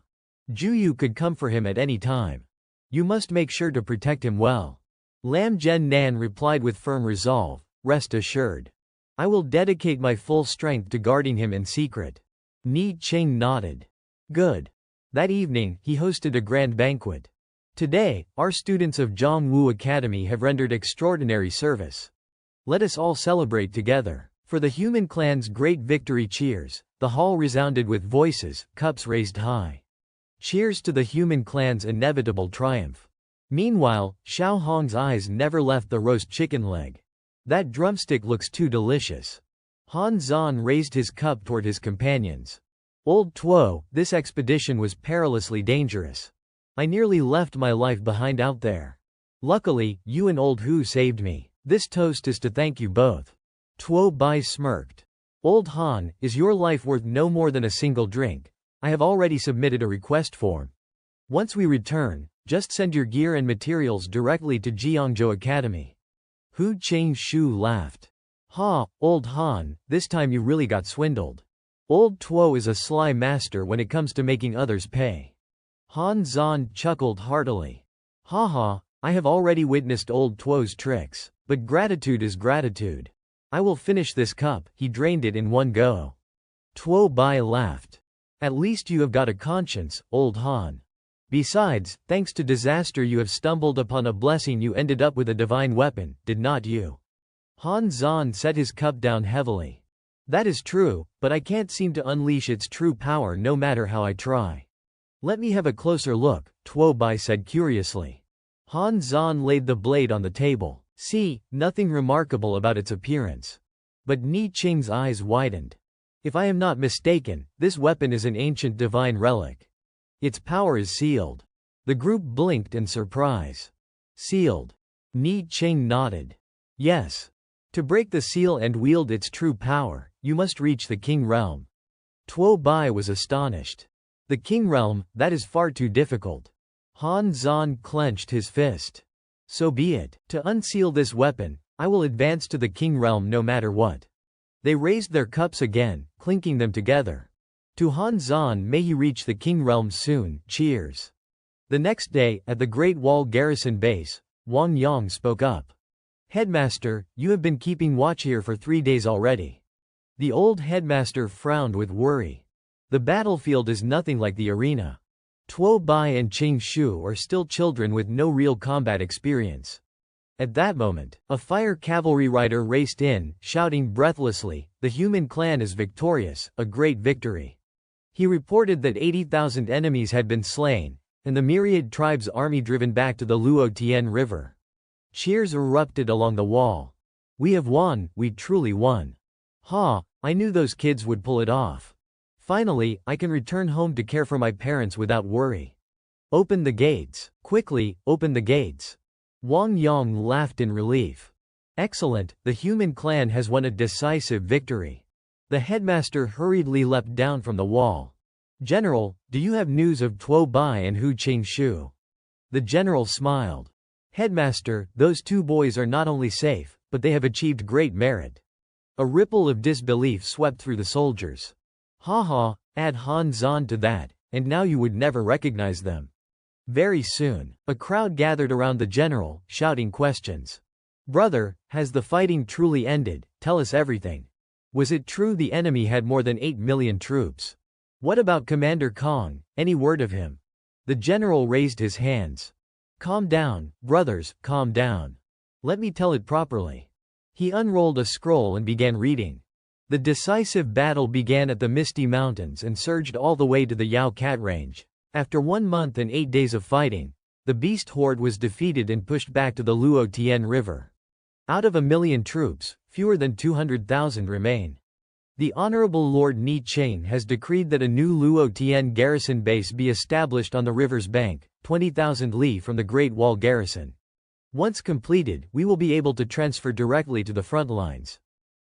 Juyu could come for him at any time. You must make sure to protect him well. Lam Gen Nan replied with firm resolve, rest assured. I will dedicate my full strength to guarding him in secret. Ni Ching nodded. Good. That evening, he hosted a grand banquet. Today, our students of Zhongwu Academy have rendered extraordinary service. Let us all celebrate together. For the human clan's great victory cheers, the hall resounded with voices, cups raised high. Cheers to the human clan's inevitable triumph. Meanwhile, Xiao Hong's eyes never left the roast chicken leg. That drumstick looks too delicious. Han Zhan raised his cup toward his companions. Old Tuo, this expedition was perilously dangerous. I nearly left my life behind out there. Luckily, you and Old Hu saved me. This toast is to thank you both. Tuo Bai smirked. Old Han, is your life worth no more than a single drink? I have already submitted a request form. Once we return, just send your gear and materials directly to Jiangzhou Academy. Hu Cheng-shu laughed. Ha, Old Han, this time you really got swindled. Old Tuo is a sly master when it comes to making others pay. Han Zhan chuckled heartily. Haha, I have already witnessed Old Tuo's tricks, but gratitude is gratitude. I will finish this cup. He drained it in one go. Tuo Bai laughed. At least you have got a conscience, Old Han. Besides, thanks to disaster you have stumbled upon a blessing, you ended up with a divine weapon, did not you? Han Zhan set his cup down heavily. That is true, but I can't seem to unleash its true power no matter how I try. Let me have a closer look, Tuo Bai said curiously. Han Zhan laid the blade on the table. See, nothing remarkable about its appearance. But Ni Ching's eyes widened. If I am not mistaken, this weapon is an ancient divine relic. Its power is sealed. The group blinked in surprise. Sealed. Ni Ching nodded. Yes. To break the seal and wield its true power, you must reach the King Realm. Tuo Bai was astonished. The King Realm, that is far too difficult. Han Zhan clenched his fist. So be it. To unseal this weapon, I will advance to the King Realm no matter what. They raised their cups again, clinking them together. To Han Zhan, may he reach the King Realm soon. Cheers. The next day, at the Great Wall Garrison Base, Wang Yang spoke up. Headmaster, you have been keeping watch here for 3 days already. The old headmaster frowned with worry. The battlefield is nothing like the arena. Tuo Bai and Ching Shu are still children with no real combat experience. At that moment, a fire cavalry rider raced in, shouting breathlessly, "The human clan is victorious, a great victory." He reported that 80,000 enemies had been slain, and the myriad tribe's army driven back to the Luotian River. Cheers erupted along the wall. "We have won, we truly won. Ha, I knew those kids would pull it off. Finally, I can return home to care for my parents without worry. Open the gates, quickly, open the gates." Wang Yang laughed in relief. "Excellent, the human clan has won a decisive victory." The headmaster hurriedly leapt down from the wall. "General, do you have news of Tuo Bai and Hu Qingshu?" The general smiled. "Headmaster, those two boys are not only safe, but they have achieved great merit." A ripple of disbelief swept through the soldiers. "Ha ha, add Han Zan to that, and now you would never recognize them." Very soon, a crowd gathered around the general, shouting questions. "Brother, has the fighting truly ended? Tell us everything. Was it true the enemy had more than 8 million troops? What about Commander Kong, any word of him?" The general raised his hands. "Calm down, brothers, calm down. Let me tell it properly." He unrolled a scroll and began reading. The decisive battle began at the Misty Mountains and surged all the way to the Yao Cat Range. After 1 month and 8 days of fighting, the beast horde was defeated and pushed back to the Luotian River. Out of 1 million troops, fewer than 200,000 remain. The Honorable Lord Ni Ching has decreed that a new Luotian garrison base be established on the river's bank, 20,000 li from the Great Wall garrison. Once completed, we will be able to transfer directly to the front lines.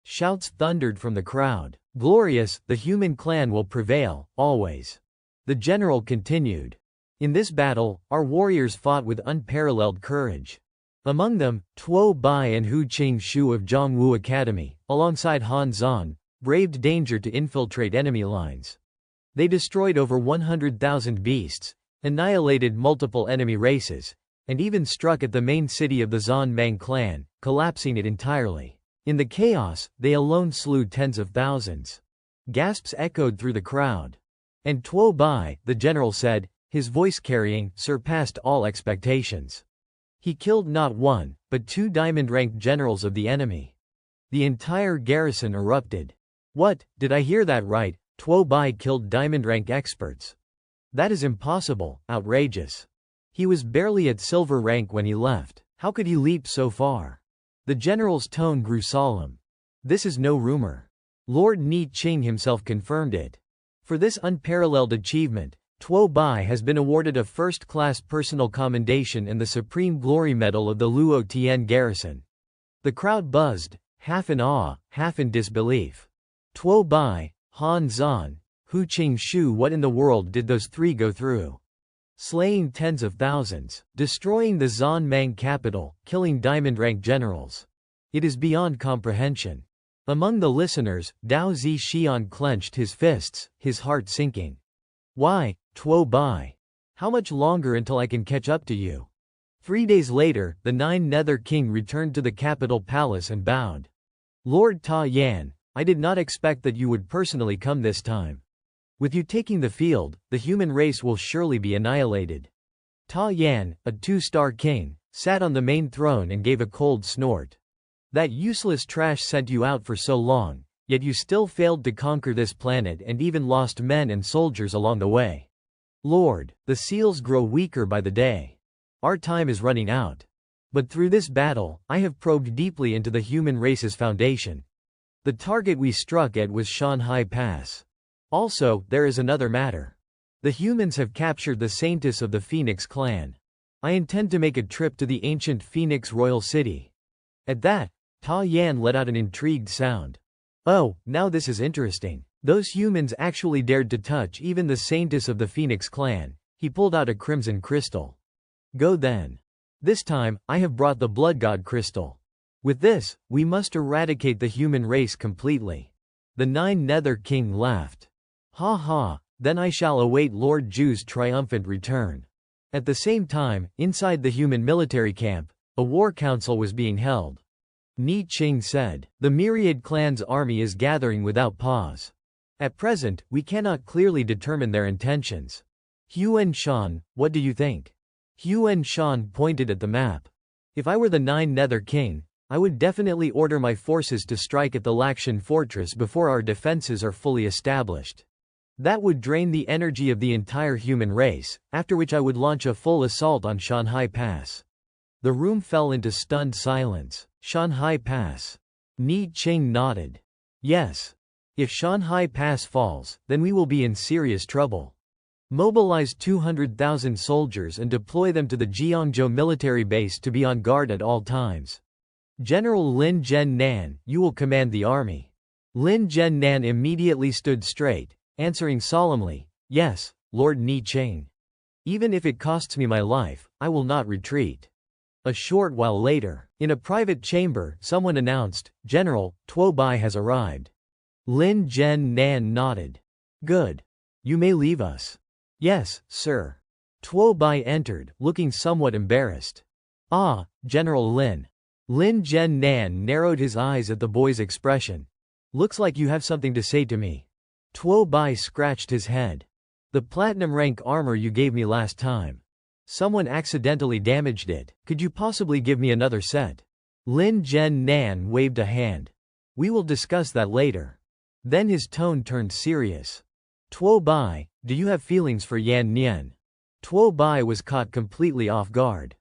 Shouts thundered from the crowd. "Glorious, the human clan will prevail, always." The general continued. "In this battle, our warriors fought with unparalleled courage. Among them, Tuo Bai and Hu Qingshu of Zhongwu Academy, alongside Han Zan, braved danger to infiltrate enemy lines. They destroyed over 100,000 beasts, annihilated multiple enemy races, and even struck at the main city of the Zan Mang clan, collapsing it entirely. In the chaos, they alone slew tens of thousands." Gasps echoed through the crowd. "And Tuo Bai," the general said, his voice carrying, surpassed all expectations. "He killed not 1, but 2 diamond-ranked generals of the enemy." The entire garrison erupted. "What, did I hear that right? Tuo Bai killed diamond-rank experts? That is impossible, outrageous. He was barely at silver rank when he left. How could he leap so far?" The general's tone grew solemn. "This is no rumor. Lord Ni Ching himself confirmed it. For this unparalleled achievement, Tuo Bai has been awarded a first-class personal commendation and the Supreme Glory Medal of the Luotian garrison." The crowd buzzed, half in awe, half in disbelief. Tuo Bai, Han Zan, Hu Qingshu, what in the world did those three go through? Slaying tens of thousands, destroying the Zan Mang capital, killing diamond-rank generals. It is beyond comprehension. Among the listeners, Dao Zixian clenched his fists, his heart sinking. "Why, Tuo Bai? How much longer until I can catch up to you?" 3 days later, the Nine Nether King returned to the capital palace and bowed. "Lord Ta Yan, I did not expect that you would personally come this time. With you taking the field, the human race will surely be annihilated." Ta Yan, a 2-star king, sat on the main throne and gave a cold snort. "That useless trash sent you out for so long, yet you still failed to conquer this planet and even lost men and soldiers along the way. Lord, the seals grow weaker by the day. Our time is running out. But through this battle, I have probed deeply into the human race's foundation. The target we struck at was Shanhai Pass. Also, there is another matter. The humans have captured the Saintess of the Phoenix clan. I intend to make a trip to the ancient Phoenix royal city." At that, Ta Yan let out an intrigued sound. "Oh, now this is interesting. Those humans actually dared to touch even the Saintess of the Phoenix clan." He pulled out a crimson crystal. "Go then. This time, I have brought the Blood God crystal. With this, we must eradicate the human race completely." The Nine Nether King laughed. "Ha ha, then I shall await Lord Ju's triumphant return." At the same time, inside the human military camp, a war council was being held. Ni Ching said, "The myriad clan's army is gathering without pause. At present, we cannot clearly determine their intentions. Huan Shan, what do you think?" Huan Shan pointed at the map. If I were the Nine Nether King, I would definitely order my forces to strike at the Lakshan fortress before our defenses are fully established. That would drain the energy of the entire human race, after which I would launch a full assault on Shanghai Pass. The room fell into stunned silence. Shanghai Pass. Ni Qing nodded. Yes. If Shanghai Pass falls, then we will be in serious trouble. Mobilize 200,000 soldiers and deploy them to the Jiangzhou military base to be on guard at all times. General Lin Zhen-nan, you will command the army. Lin Zhen-nan immediately stood straight, answering solemnly, yes, Lord Ni Qing. Even if it costs me my life, I will not retreat. A short while later, in a private chamber, someone announced, General, Tuo Bai has arrived. Lin Zhen-nan nodded. Good. You may leave us. Yes, sir. Tuo Bai entered, looking somewhat embarrassed. Ah, General Lin. Lin Zhen-nan narrowed his eyes at the boy's expression. Looks like you have something to say to me. Tuo Bai scratched his head. The platinum rank armor you gave me last time. Someone accidentally damaged it. Could you possibly give me another set? Lin Zhen-nan waved a hand. We will discuss that later. Then his tone turned serious. Tuo Bai, do you have feelings for Yan Nian? Tuo Bai was caught completely off guard.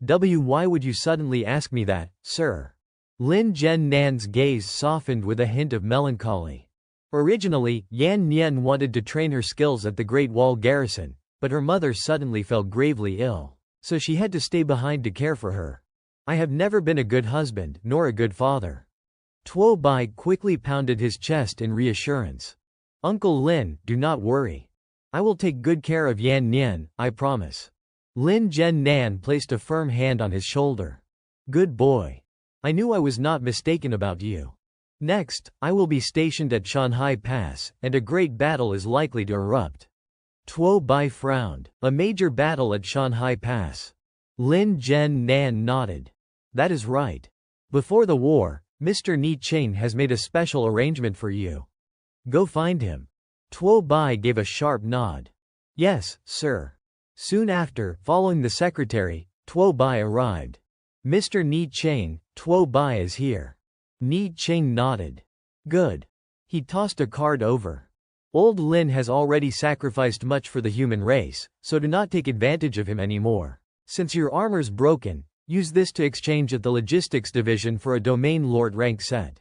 Why would you suddenly ask me that, sir? Lin Zhen-nan's gaze softened with a hint of melancholy. Originally, Yan Nian wanted to train her skills at the Great Wall Garrison, but her mother suddenly fell gravely ill, so she had to stay behind to care for her. I have never been a good husband, nor a good father. Tuo Bai quickly pounded his chest in reassurance. Uncle Lin, do not worry. I will take good care of Yan Nian, I promise. Lin Zhen-nan placed a firm hand on his shoulder. Good boy. I knew I was not mistaken about you. Next, I will be stationed at Shanghai Pass, and a great battle is likely to erupt. Tuo Bai frowned. A major battle at Shanghai Pass. Lin Zhen-nan nodded. That is right. Before the war, Mr. Ni Qing has made a special arrangement for you. Go find him. Tuo Bai gave a sharp nod. Yes, sir. Soon after, following the secretary, Tuo Bai arrived. Mr. Ni Qing, Tuo Bai is here. Ni Qing nodded. Good. He tossed a card over. Old Lin has already sacrificed much for the human race, so do not take advantage of him anymore. Since your armor's broken, use this to exchange at the logistics division for a domain lord rank set.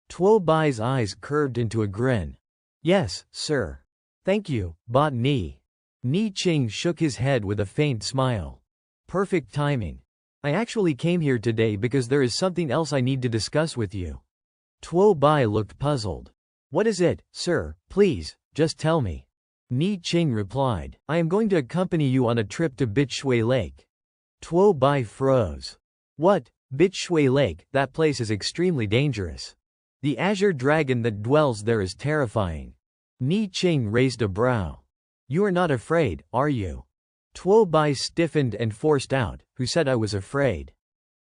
Tuo Bai's eyes curved into a grin. Yes, sir. Thank you, Bot Ni. Ni Qing shook his head with a faint smile. Perfect timing. I actually came here today because there is something else I need to discuss with you. Tuo Bai looked puzzled. What is it, sir? Please, just tell me. Ni Qing replied. I am going to accompany you on a trip to Bitshui Lake. Tuo Bai froze. What? Bitshui Lake? That place is extremely dangerous. The azure dragon that dwells there is terrifying. Ni Qing raised a brow. You are not afraid, are you? Tuo Bai stiffened and forced out, who said I was afraid?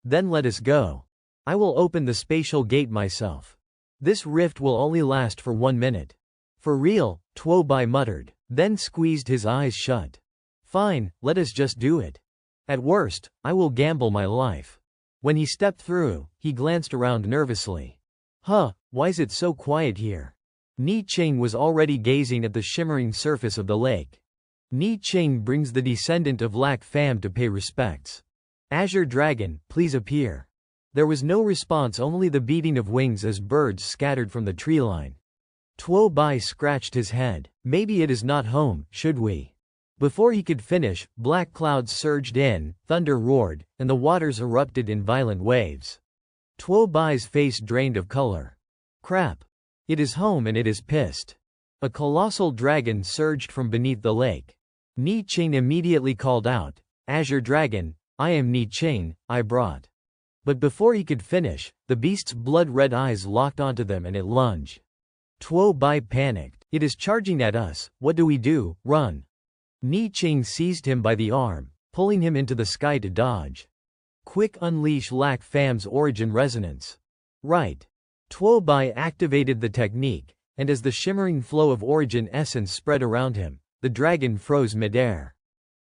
Then let us go. I will open the spatial gate myself. This rift will only last for 1 minute. For real, Tuo Bai muttered, then squeezed his eyes shut. Fine, let us just do it. At worst, I will gamble my life. When he stepped through, he glanced around nervously. Huh, why is it so quiet here? Ni Qing was already gazing at the shimmering surface of the lake. Ni Qing brings the descendant of Lak Pham to pay respects. Azure Dragon, please appear. There was no response, only the beating of wings as birds scattered from the tree line. Tuo Bai scratched his head. Maybe it is not home, should we? Before he could finish, black clouds surged in, thunder roared, and the waters erupted in violent waves. Tuo Bai's face drained of color. Crap. It is home and it is pissed. A colossal dragon surged from beneath the lake. Ni Qing immediately called out, Azure Dragon, I am Ni Qing, I brought. But before he could finish, the beast's blood-red eyes locked onto them and it lunged. Tuo Bai panicked. It is charging at us, what do we do? Run. Ni Qing seized him by the arm, pulling him into the sky to dodge. Quick, unleash Lak Pham's origin resonance. Right. Tuo Bai activated the technique, and as the shimmering flow of origin essence spread around him, the dragon froze midair.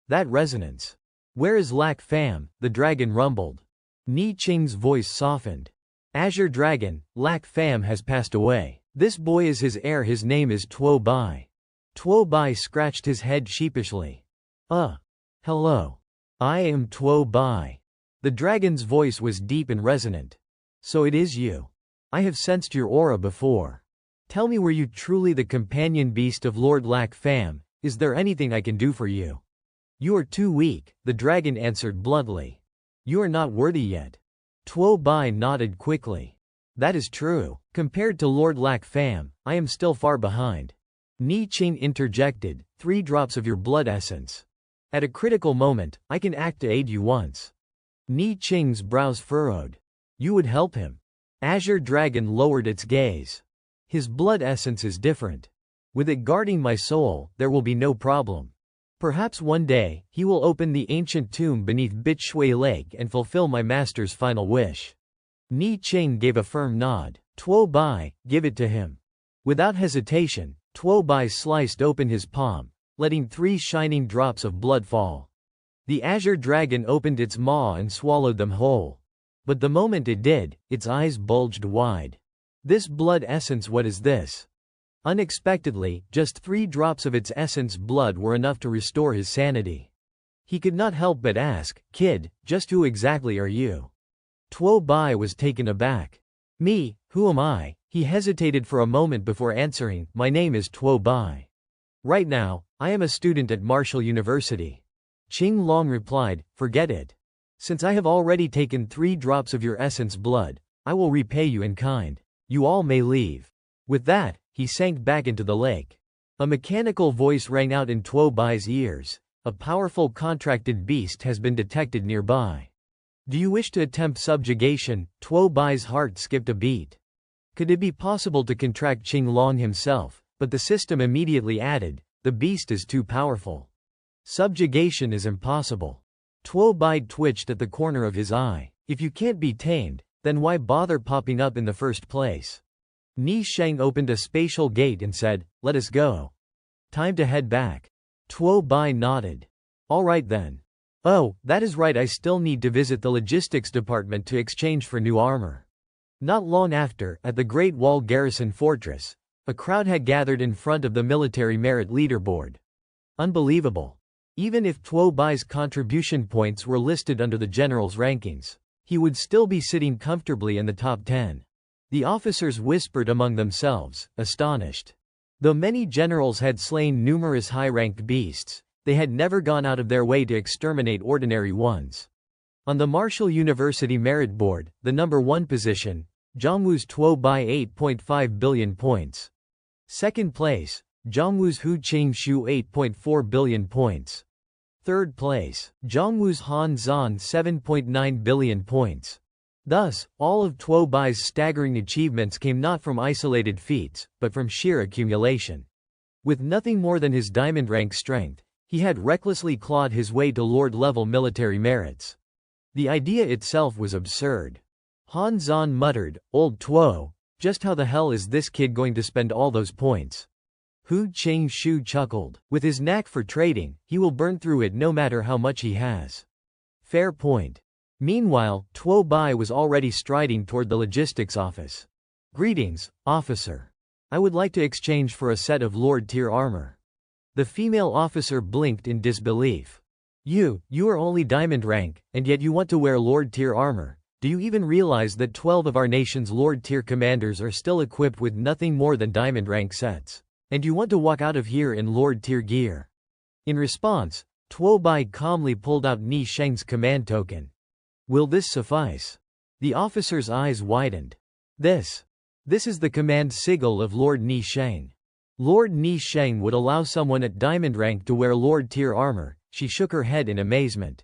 That resonance. Where is Lak Pham? The dragon rumbled. Ni Qing's voice softened. Azure Dragon, Lac Pham has passed away. This boy is his heir. His name is Tuo Bai. Tuo Bai scratched his head sheepishly. Hello. I am Tuo Bai. The dragon's voice was deep and resonant. So it is you. I have sensed your aura before. Tell me, were you truly the companion beast of Lord Lac Pham? Is there anything I can do for you? You are too weak, the dragon answered bluntly. You are not worthy yet. Tuo Bai nodded quickly. That is true. Compared to Lord Lac Pham, I am still far behind. Ni Qing interjected, 3 drops of your blood essence. At a critical moment, I can act to aid you once. Ni Qing's brows furrowed. You would help him. Azure Dragon lowered its gaze. His blood essence is different. With it guarding my soul, there will be no problem. Perhaps one day, he will open the ancient tomb beneath Bitshui Lake and fulfill my master's final wish. Ni Qing gave a firm nod. Tuo Bai, give it to him. Without hesitation, Tuo Bai sliced open his palm, letting 3 shining drops of blood fall. The Azure Dragon opened its maw and swallowed them whole. But the moment it did, its eyes bulged wide. This blood essence, what is this? Unexpectedly, just 3 drops of its essence blood were enough to restore his sanity. He could not help but ask, Kid, just who exactly are you? Tuo Bai was taken aback. Me, who am I? He hesitated for a moment before answering, my name is Tuo Bai. Right now, I am a student at Martial University. Qing Long replied, forget it. Since I have already taken 3 drops of your essence blood, I will repay you in kind. You all may leave. With that, he sank back into the lake. A mechanical voice rang out in Tuo Bai's ears. A powerful contracted beast has been detected nearby. Do you wish to attempt subjugation? Tuo Bai's heart skipped a beat. Could it be possible to contract Qing Long himself? But the system immediately added, the beast is too powerful. Subjugation is impossible. Tuo Bai twitched at the corner of his eye. If you can't be tamed, then why bother popping up in the first place? Ni Sheng opened a spatial gate and said, let us go. Time to head back. Tuo Bai nodded. All right then. Oh, that is right, I still need to visit the logistics department to exchange for new armor. Not long after, at the Great Wall Garrison Fortress, a crowd had gathered in front of the military merit leaderboard. Unbelievable. Even if Tuo Bai's contribution points were listed under the general's rankings, he would still be sitting comfortably in the top 10. The officers whispered among themselves, astonished. Though many generals had slain numerous high-ranked beasts, they had never gone out of their way to exterminate ordinary ones. On the Martial University Merit Board, the number 1 position, Zhongwu's Tuo Bai 8.5 billion points. Second place, Zhongwu's Hu Qingshu 8.4 billion points. Third place, Zhongwu's Han Zhan 7.9 billion points. Thus, all of Tuo Bai's staggering achievements came not from isolated feats, but from sheer accumulation. With nothing more than his diamond rank strength, he had recklessly clawed his way to lord-level military merits. The idea itself was absurd. Han Zhan muttered, old Tuo, just how the hell is this kid going to spend all those points? Hu Qingshu chuckled. With his knack for trading, he will burn through it no matter how much he has. Fair point. Meanwhile, Tuo Bai was already striding toward the logistics office. Greetings, officer. I would like to exchange for a set of Lord-tier armor. The female officer blinked in disbelief. You are only diamond rank, and yet you want to wear Lord-tier armor. Do you even realize that 12 of our nation's Lord-tier commanders are still equipped with nothing more than diamond rank sets? And you want to walk out of here in Lord-tier gear? In response, Tuo Bai calmly pulled out Ni Sheng's command token. Will this suffice? The officer's eyes widened. This is the command sigil of Lord Ni Sheng. Lord Ni Sheng would allow someone at diamond rank to wear Lord-tier armor. She shook her head in amazement.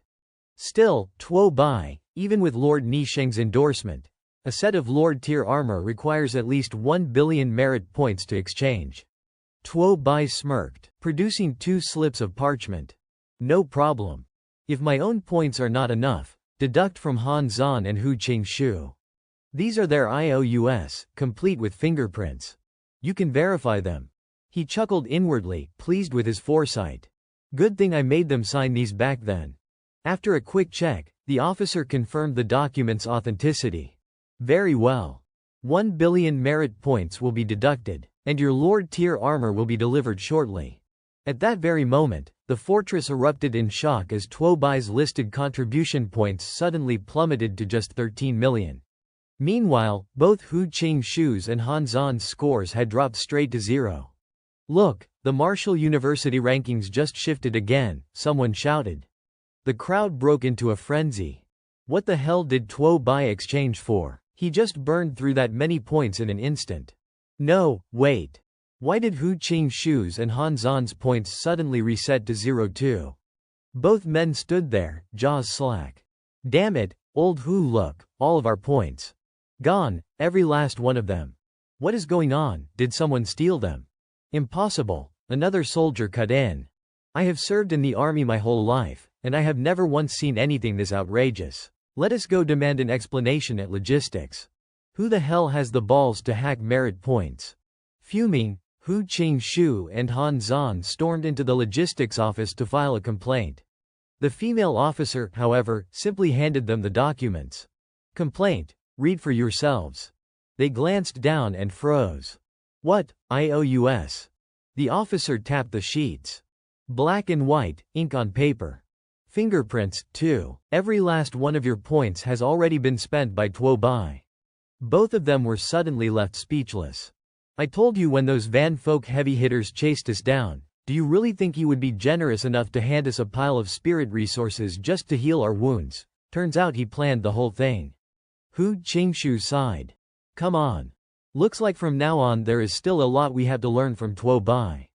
Still, Tuo Bai, even with Lord Ni Sheng's endorsement, a set of Lord-tier armor requires at least 1 billion merit points to exchange. Tuo Bai smirked, producing 2 slips of parchment. No problem. If my own points are not enough, deduct from Han Zhan and Hu Qingshu. These are their IOUs, complete with fingerprints. You can verify them. He chuckled inwardly, pleased with his foresight. Good thing I made them sign these back then. After a quick check, The officer confirmed the document's authenticity. Very well. 1 billion merit points will be deducted, and your Lord tier armor will be delivered shortly. At that very moment, the fortress erupted in shock as Tuo Bai's listed contribution points suddenly plummeted to just 13 million. Meanwhile, both Hu Qingshu's and Han Zan's scores had dropped straight to zero. Look, the Marshall University rankings just shifted again, someone shouted. The crowd broke into a frenzy. What the hell did Tuo Bai exchange for? He just burned through that many points in an instant. No, wait. Why did Hu Qingshu's and Han Zan's points suddenly reset to 0 too? Both men stood there, jaws slack. Damn it, old Hu, look, all of our points. Gone, every last one of them. What is going on? Did someone steal them? Impossible, another soldier cut in. I have served in the army my whole life, and I have never once seen anything this outrageous. Let us go demand an explanation at logistics. Who the hell has the balls to hack merit points? Fuming, Hu Qingshu and Han Zan stormed into the logistics office to file a complaint. The female officer, however, simply handed them the documents. Complaint, read for yourselves. They glanced down and froze. What, IOUS? The officer tapped the sheets. Black and white, ink on paper. Fingerprints, too. Every last one of your points has already been spent by Tuo Bai. Both of them were suddenly left speechless. I told you when those Van Folk heavy hitters chased us down, do you really think he would be generous enough to hand us a pile of spirit resources just to heal our wounds? Turns out he planned the whole thing. Hu Qingshu sighed. Come on. Looks like from now on there is still a lot we have to learn from Tuo Bai.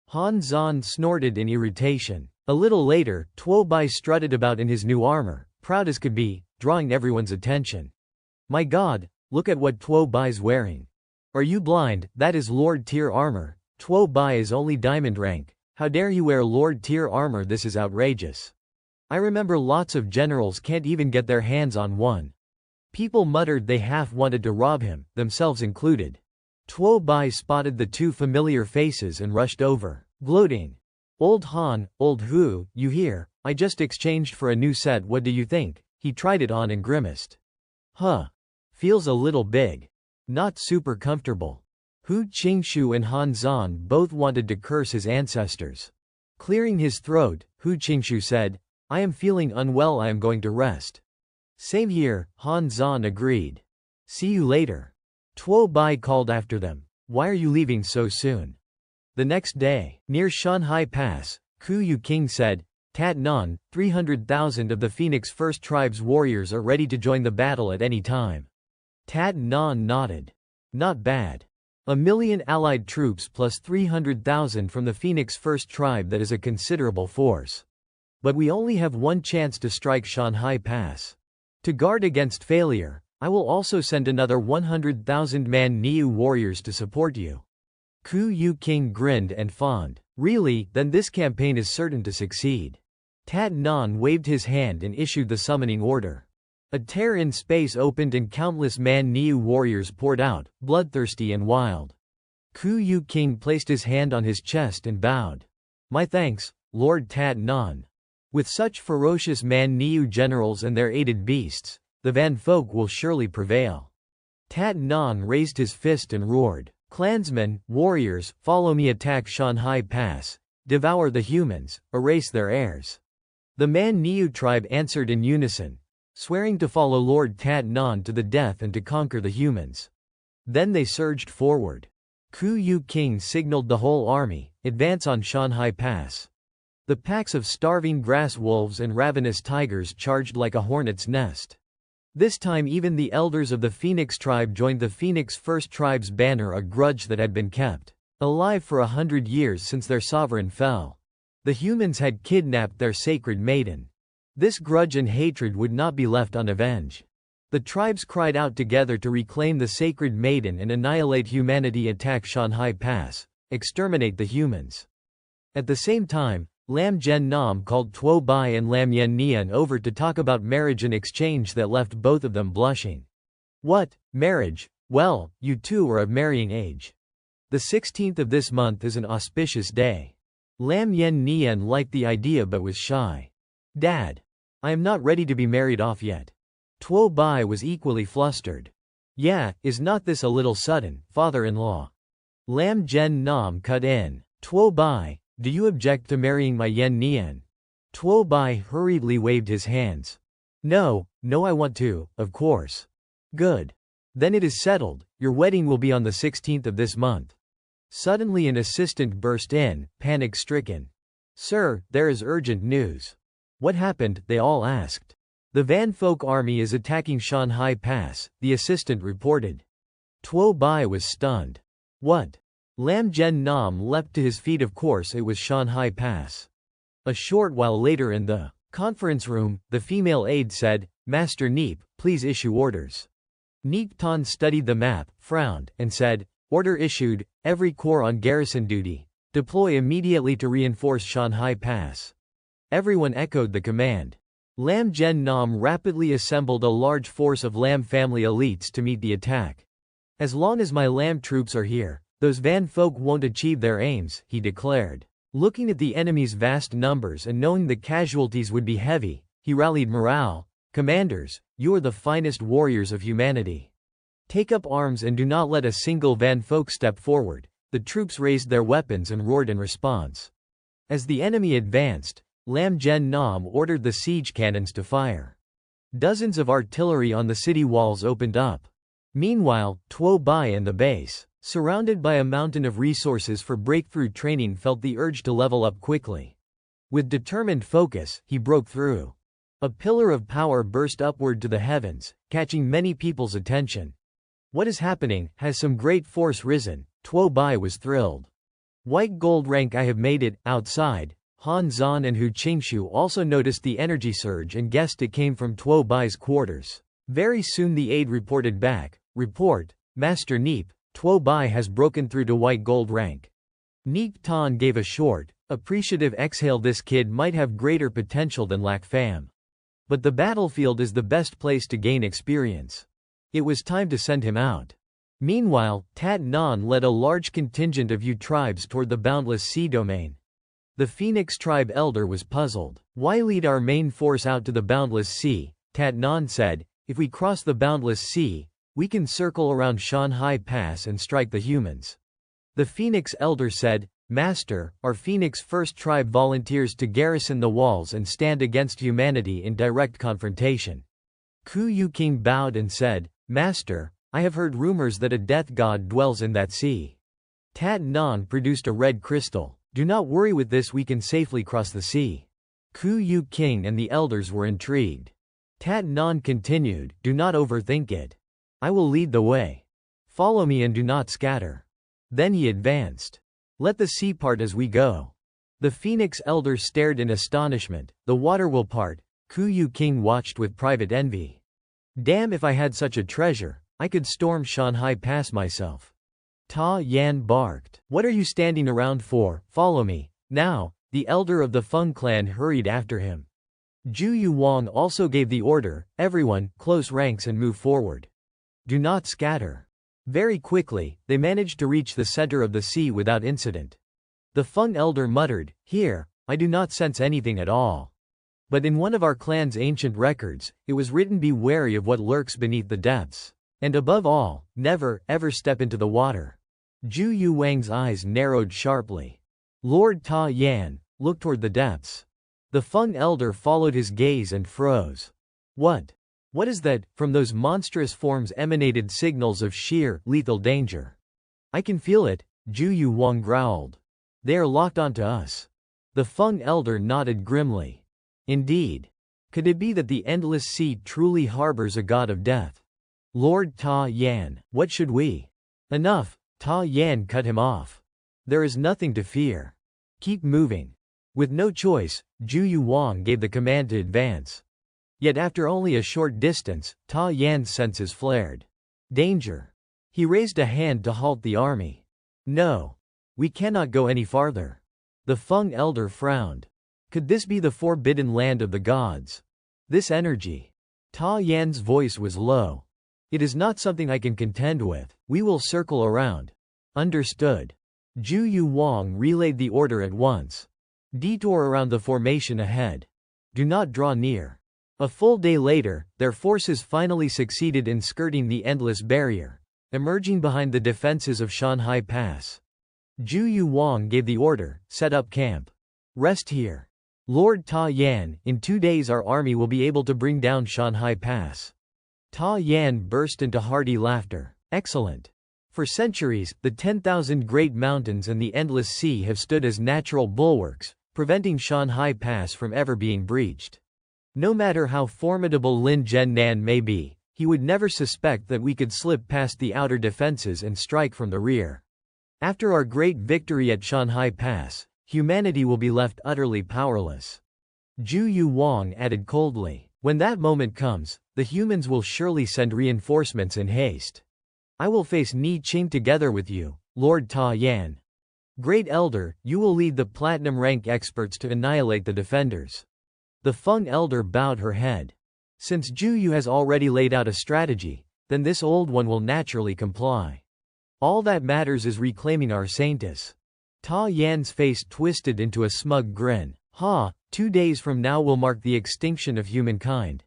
Han Zan snorted in irritation. A little later, Tuo Bai strutted about in his new armor, proud as could be, drawing everyone's attention. My god, look at what Tuo Bai's wearing. Are you blind? That is Lord tier armor. Tuo Bai is only diamond rank. How dare he wear Lord tier armor? This is outrageous. I remember lots of generals can't even get their hands on one. People muttered they half wanted to rob him, themselves included. Tuo Bai spotted the two familiar faces and rushed over, gloating. Old Han, old Hu, you hear? I just exchanged for a new set. What do you think? He tried it on and grimaced. Huh. Feels a little big. Not super comfortable. Hu Qingshu and Han Zan both wanted to curse his ancestors. Clearing his throat, Hu Qingshu said, I am feeling unwell, I am going to rest. Same here, Han Zan agreed. See you later. Tuo Bai called after them. Why are you leaving so soon? The next day, near Shanhai Pass, Ku Yu King said, Tat Non, 300,000 of the Phoenix First Tribe's warriors are ready to join the battle at any time. Tat Non nodded. Not bad. 1 million allied troops plus 300,000 from the Phoenix First Tribe, that is a considerable force. But we only have one chance to strike Shanhai Pass. To guard against failure, I will also send another 100,000 MANHWA warriors to support you. Ku Yu King grinned and fawned. Really? Then this campaign is certain to succeed. Tat Non waved his hand and issued the summoning order. A tear in space opened and countless MANHWA warriors poured out, bloodthirsty and wild. Ku Yu King placed his hand on his chest and bowed. My thanks, Lord Tat Non. With such ferocious MANHWA generals and their aided beasts, the Van Folk will surely prevail. Tat Non raised his fist and roared. Clansmen, warriors, follow me, attack Shanhai Pass, devour the humans, erase their heirs. The MANHWA tribe answered in unison, swearing to follow Lord Tat Non to the death and to conquer the humans. Then they surged forward. Ku Yu King signaled the whole army, advance on Shanhai Pass. The packs of starving grass wolves and ravenous tigers charged like a hornet's nest. This time even the elders of the Phoenix tribe joined the Phoenix First Tribe's banner, a grudge that had been kept alive for 100 years since their sovereign fell. The humans had kidnapped their sacred maiden. This grudge and hatred would not be left unavenged. The tribes cried out together to reclaim the sacred maiden and annihilate humanity. Attack Shanhai Pass, exterminate the humans. At the same time, Lam Gen Nam called Tuo Bai and Lam Yen Nian over to talk about marriage, an exchange that left both of them blushing. What, marriage? Well, you two are of marrying age. The 16th of this month is an auspicious day. Lam Yen Nian liked the idea but was shy. Dad. I am not ready to be married off yet. Tuo Bai was equally flustered. Yeah, is not this a little sudden, father-in-law? Lam Gen Nam cut in. Tuo Bai, do you object to marrying my Yen Nian? Tuo Bai hurriedly waved his hands. No, I want to, of course. Good. Then it is settled, your wedding will be on the 16th of this month. Suddenly an assistant burst in, panic-stricken. Sir, there is urgent news. What happened? They all asked. The Van Folk army is attacking Shanhai Pass, the assistant reported. Tuo Bai was stunned. What? Lam Gen Nam leapt to his feet. Of course it was Shanhai Pass. A short while later in the conference room, the female aide said, Master Neep, please issue orders. Neep Tan studied the map, frowned, and said, Order issued, every corps on garrison duty. Deploy immediately to reinforce Shanhai Pass. Everyone echoed the command. Lam Gen Nam rapidly assembled a large force of Lam family elites to meet the attack. As long as my Lam troops are here, those Van Folk won't achieve their aims, he declared. Looking at the enemy's vast numbers and knowing the casualties would be heavy, he rallied morale. Commanders, you are the finest warriors of humanity. Take up arms and do not let a single Van Folk step forward. The troops raised their weapons and roared in response. As the enemy advanced, Lam Gen Nam ordered the siege cannons to fire. Dozens of artillery on the city walls opened up. Meanwhile, Tuo Bai and the base, surrounded by a mountain of resources for breakthrough training, felt the urge to level up quickly. With determined focus, he broke through. A pillar of power burst upward to the heavens, catching many people's attention. What is happening? Has some great force risen? Tuo Bai was thrilled. White gold rank, I have made it. Outside, Han Zan and Hu Qingshu also noticed the energy surge and guessed it came from Tuo Bai's quarters. Very soon the aide reported back. Report, Master Neep, Tuo Bai has broken through to white gold rank. Neep Tan gave a short, appreciative exhale. This kid might have greater potential than Lak Pham. But the battlefield is the best place to gain experience. It was time to send him out. Meanwhile, Tat Nan led a large contingent of Yu tribes toward the Boundless Sea domain. The Phoenix tribe elder was puzzled. Why lead our main force out to the Boundless Sea? Tat Nan said, if we cross the Boundless Sea, we can circle around Shanhai Pass and strike the humans. The Phoenix elder said, Master, our Phoenix First tribe volunteers to garrison the walls and stand against humanity in direct confrontation. Ku Yu King bowed and said, Master, I have heard rumors that a death god dwells in that sea. Tat Nan produced a red crystal. Do not worry with this, we can safely cross the sea. Ku Yu King and the elders were intrigued. Tat Nan continued, do not overthink it. I will lead the way. Follow me and do not scatter. Then he advanced. Let the sea part as we go. The Phoenix elder stared in astonishment. The water will part. Ku Yu King watched with private envy. Damn, if I had such a treasure, I could storm Shanhai Pass myself. Ta Yan barked. What are you standing around for? Follow me. Now. The elder of the Feng clan hurried after him. Zhu Yu Wang also gave the order, everyone, close ranks and move forward. Do not scatter. Very quickly, they managed to reach the center of the sea without incident. The Feng elder muttered, Here, I do not sense anything at all. But in one of our clan's ancient records, it was written, be wary of what lurks beneath the depths. And above all, never, ever step into the water. Zhu Yu Wang's eyes narrowed sharply. Lord Ta Yan, look toward the depths. The Feng elder followed his gaze and froze. What? What is that? From those monstrous forms emanated signals of sheer, lethal danger. I can feel it, Zhu Yu Wang growled. They are locked onto us. The Feng elder nodded grimly. Indeed. Could it be that the endless sea truly harbors a god of death? Lord Ta Yan, what should we? Enough, Ta Yan cut him off. There is nothing to fear. Keep moving. With no choice, Zhu Yu Wang gave the command to advance. Yet after only a short distance, Ta Yan's senses flared. Danger. He raised a hand to halt the army. No. We cannot go any farther. The Feng elder frowned. Could this be the forbidden land of the gods? This energy. Ta Yan's voice was low. It is not something I can contend with. We will circle around. Understood. Zhu Yu Wang relayed the order at once. Detour around the formation ahead. Do not draw near. A full day later, their forces finally succeeded in skirting the endless barrier, emerging behind the defenses of Shanhai Pass. Zhu Yu Wang gave the order, set up camp. Rest here. Lord Ta Yan, in 2 days our army will be able to bring down Shanhai Pass. Ta Yan burst into hearty laughter. Excellent. For centuries, the 10,000 great mountains and the endless sea have stood as natural bulwarks, preventing Shanhai Pass from ever being breached. No matter how formidable Lin Zhennan may be, he would never suspect that we could slip past the outer defenses and strike from the rear. After our great victory at Shanhai Pass, humanity will be left utterly powerless. Zhu Yu Wang added coldly. When that moment comes, the humans will surely send reinforcements in haste. I will face Ni Qing together with you, Lord Ta Yan. Great Elder, you will lead the platinum rank experts to annihilate the defenders. The Feng Elder bowed her head. Since Zhu Yu has already laid out a strategy, then this old one will naturally comply. All that matters is reclaiming our saintess. Ta Yan's face twisted into a smug grin. 2 days from now will mark the extinction of humankind.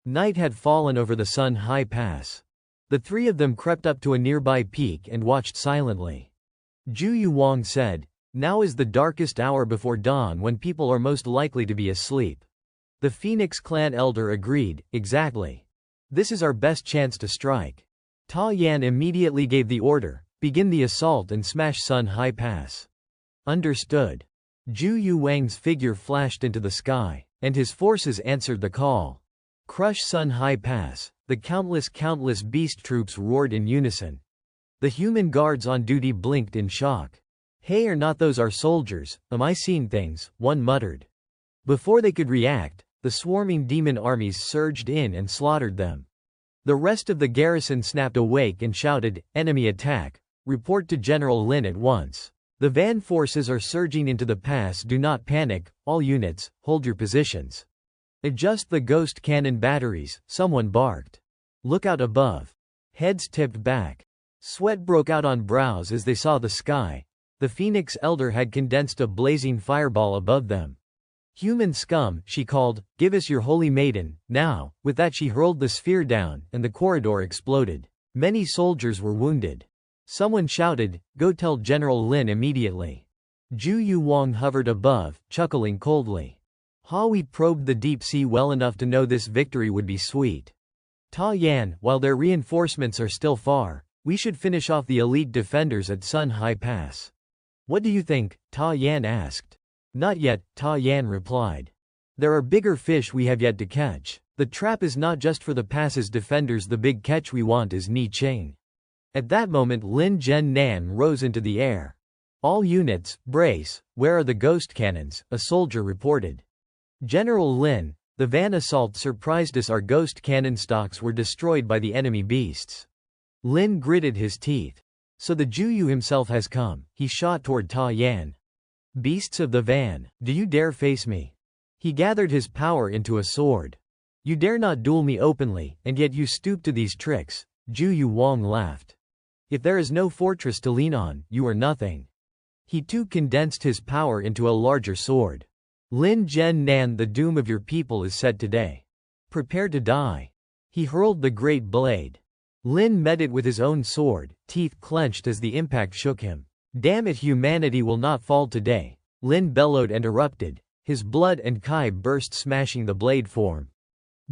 Night had fallen over the Shanhai Pass. The three of them crept up to a nearby peak and watched silently. Zhu Yu Wang said, "Now is the darkest hour before dawn when people are most likely to be asleep." The Phoenix Clan elder agreed, exactly. This is our best chance to strike. Ta Yan immediately gave the order, begin the assault and smash Shanhai Pass. Understood. Zhu Yu Wang's figure flashed into the sky, and his forces answered the call. Crush Shanhai Pass. The countless beast troops roared in unison. The human guards on duty blinked in shock. Hey, are not those our soldiers? Am I seeing things? One muttered. Before they could react, the swarming demon armies surged in and slaughtered them. The rest of the garrison snapped awake and shouted, "Enemy attack! Report to General Lin at once. The van forces are surging into the pass. Do not panic, all units, hold your positions. Adjust the ghost cannon batteries," someone barked. Look out above. Heads tipped back. Sweat broke out on brows as they saw the sky. The Phoenix Elder had condensed a blazing fireball above them. "Human scum," she called, "give us your holy maiden, now." With that she hurled the sphere down, and the corridor exploded. Many soldiers were wounded. Someone shouted, "Go tell General Lin immediately." Zhu Yu Wang hovered above, chuckling coldly. We probed the deep sea well enough to know this victory would be sweet. Ta Yan, while their reinforcements are still far, we should finish off the elite defenders at Shanhai Pass. What do you think? Ta Yan asked. Not yet, Ta Yan replied. There are bigger fish we have yet to catch. The trap is not just for the pass's defenders, the big catch we want is Ni Qing. At that moment Lin Zhennan rose into the air. All units, brace, where are the ghost cannons? A soldier reported. General Lin, the van assault surprised us. Our ghost cannon stocks were destroyed by the enemy beasts. Lin gritted his teeth. So the Zhu Yu himself has come. He shot toward Ta Yan. Beasts of the van, do you dare face me? He gathered his power into a sword. You dare not duel me openly, and yet you stoop to these tricks. Zhu Yu Wang laughed. If there is no fortress to lean on, you are nothing. He too condensed his power into a larger sword. Lin Zhennan, the doom of your people is set today. Prepare to die. He hurled the great blade. Lin met it with his own sword, teeth clenched as the impact shook him. Damn it, humanity will not fall today. Lin bellowed and erupted. His blood and kai burst, smashing the blade form.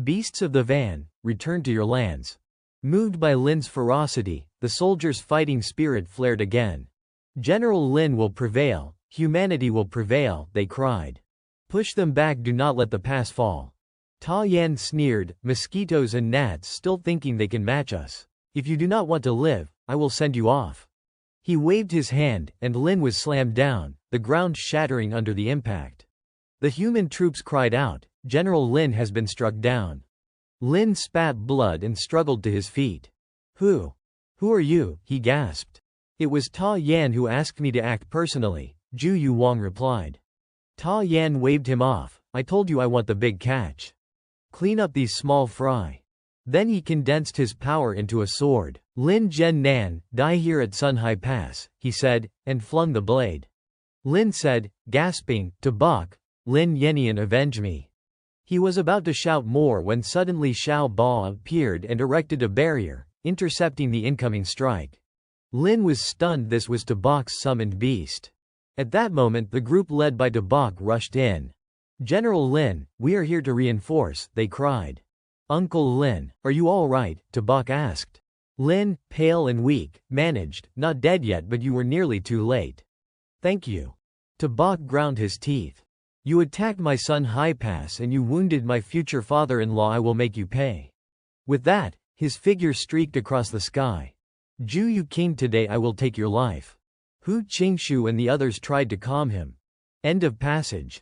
Beasts of the van, return to your lands. Moved by Lin's ferocity, the soldiers' fighting spirit flared again. General Lin will prevail, humanity will prevail, they cried. Push them back, do not let the pass fall. Ta Yan sneered, mosquitoes and gnats still thinking they can match us. If you do not want to live, I will send you off. He waved his hand, and Lin was slammed down, the ground shattering under the impact. The human troops cried out, General Lin has been struck down. Lin spat blood and struggled to his feet. Who are you? He gasped. It was Ta Yan who asked me to act personally, Zhu Yu Wang replied. Ta Yan waved him off. I told you I want the big catch. Clean up these small fry. Then he condensed his power into a sword. Lin Zhennan, die here at Shanhai Pass, he said, and flung the blade. Lin said, gasping, to Bok, Lin Yenian, avenge me. He was about to shout more when suddenly Xiao Ba appeared and erected a barrier, intercepting the incoming strike. Lin was stunned. This was Tabak's summoned beast. At that moment the group led by Tabak rushed in. "General Lin, we are here to reinforce," they cried. "Uncle Lin, are you all right?" Tabak asked. Lin, pale and weak, managed, "Not dead yet, but you were nearly too late." "Thank you." Tabak ground his teeth. "You attacked my son High Pass and you wounded my future father-in-law. I will make you pay." With that, his figure streaked across the sky. "Ju Yu King, today I will take your life." Hu Qingshu and the others tried to calm him. End of passage.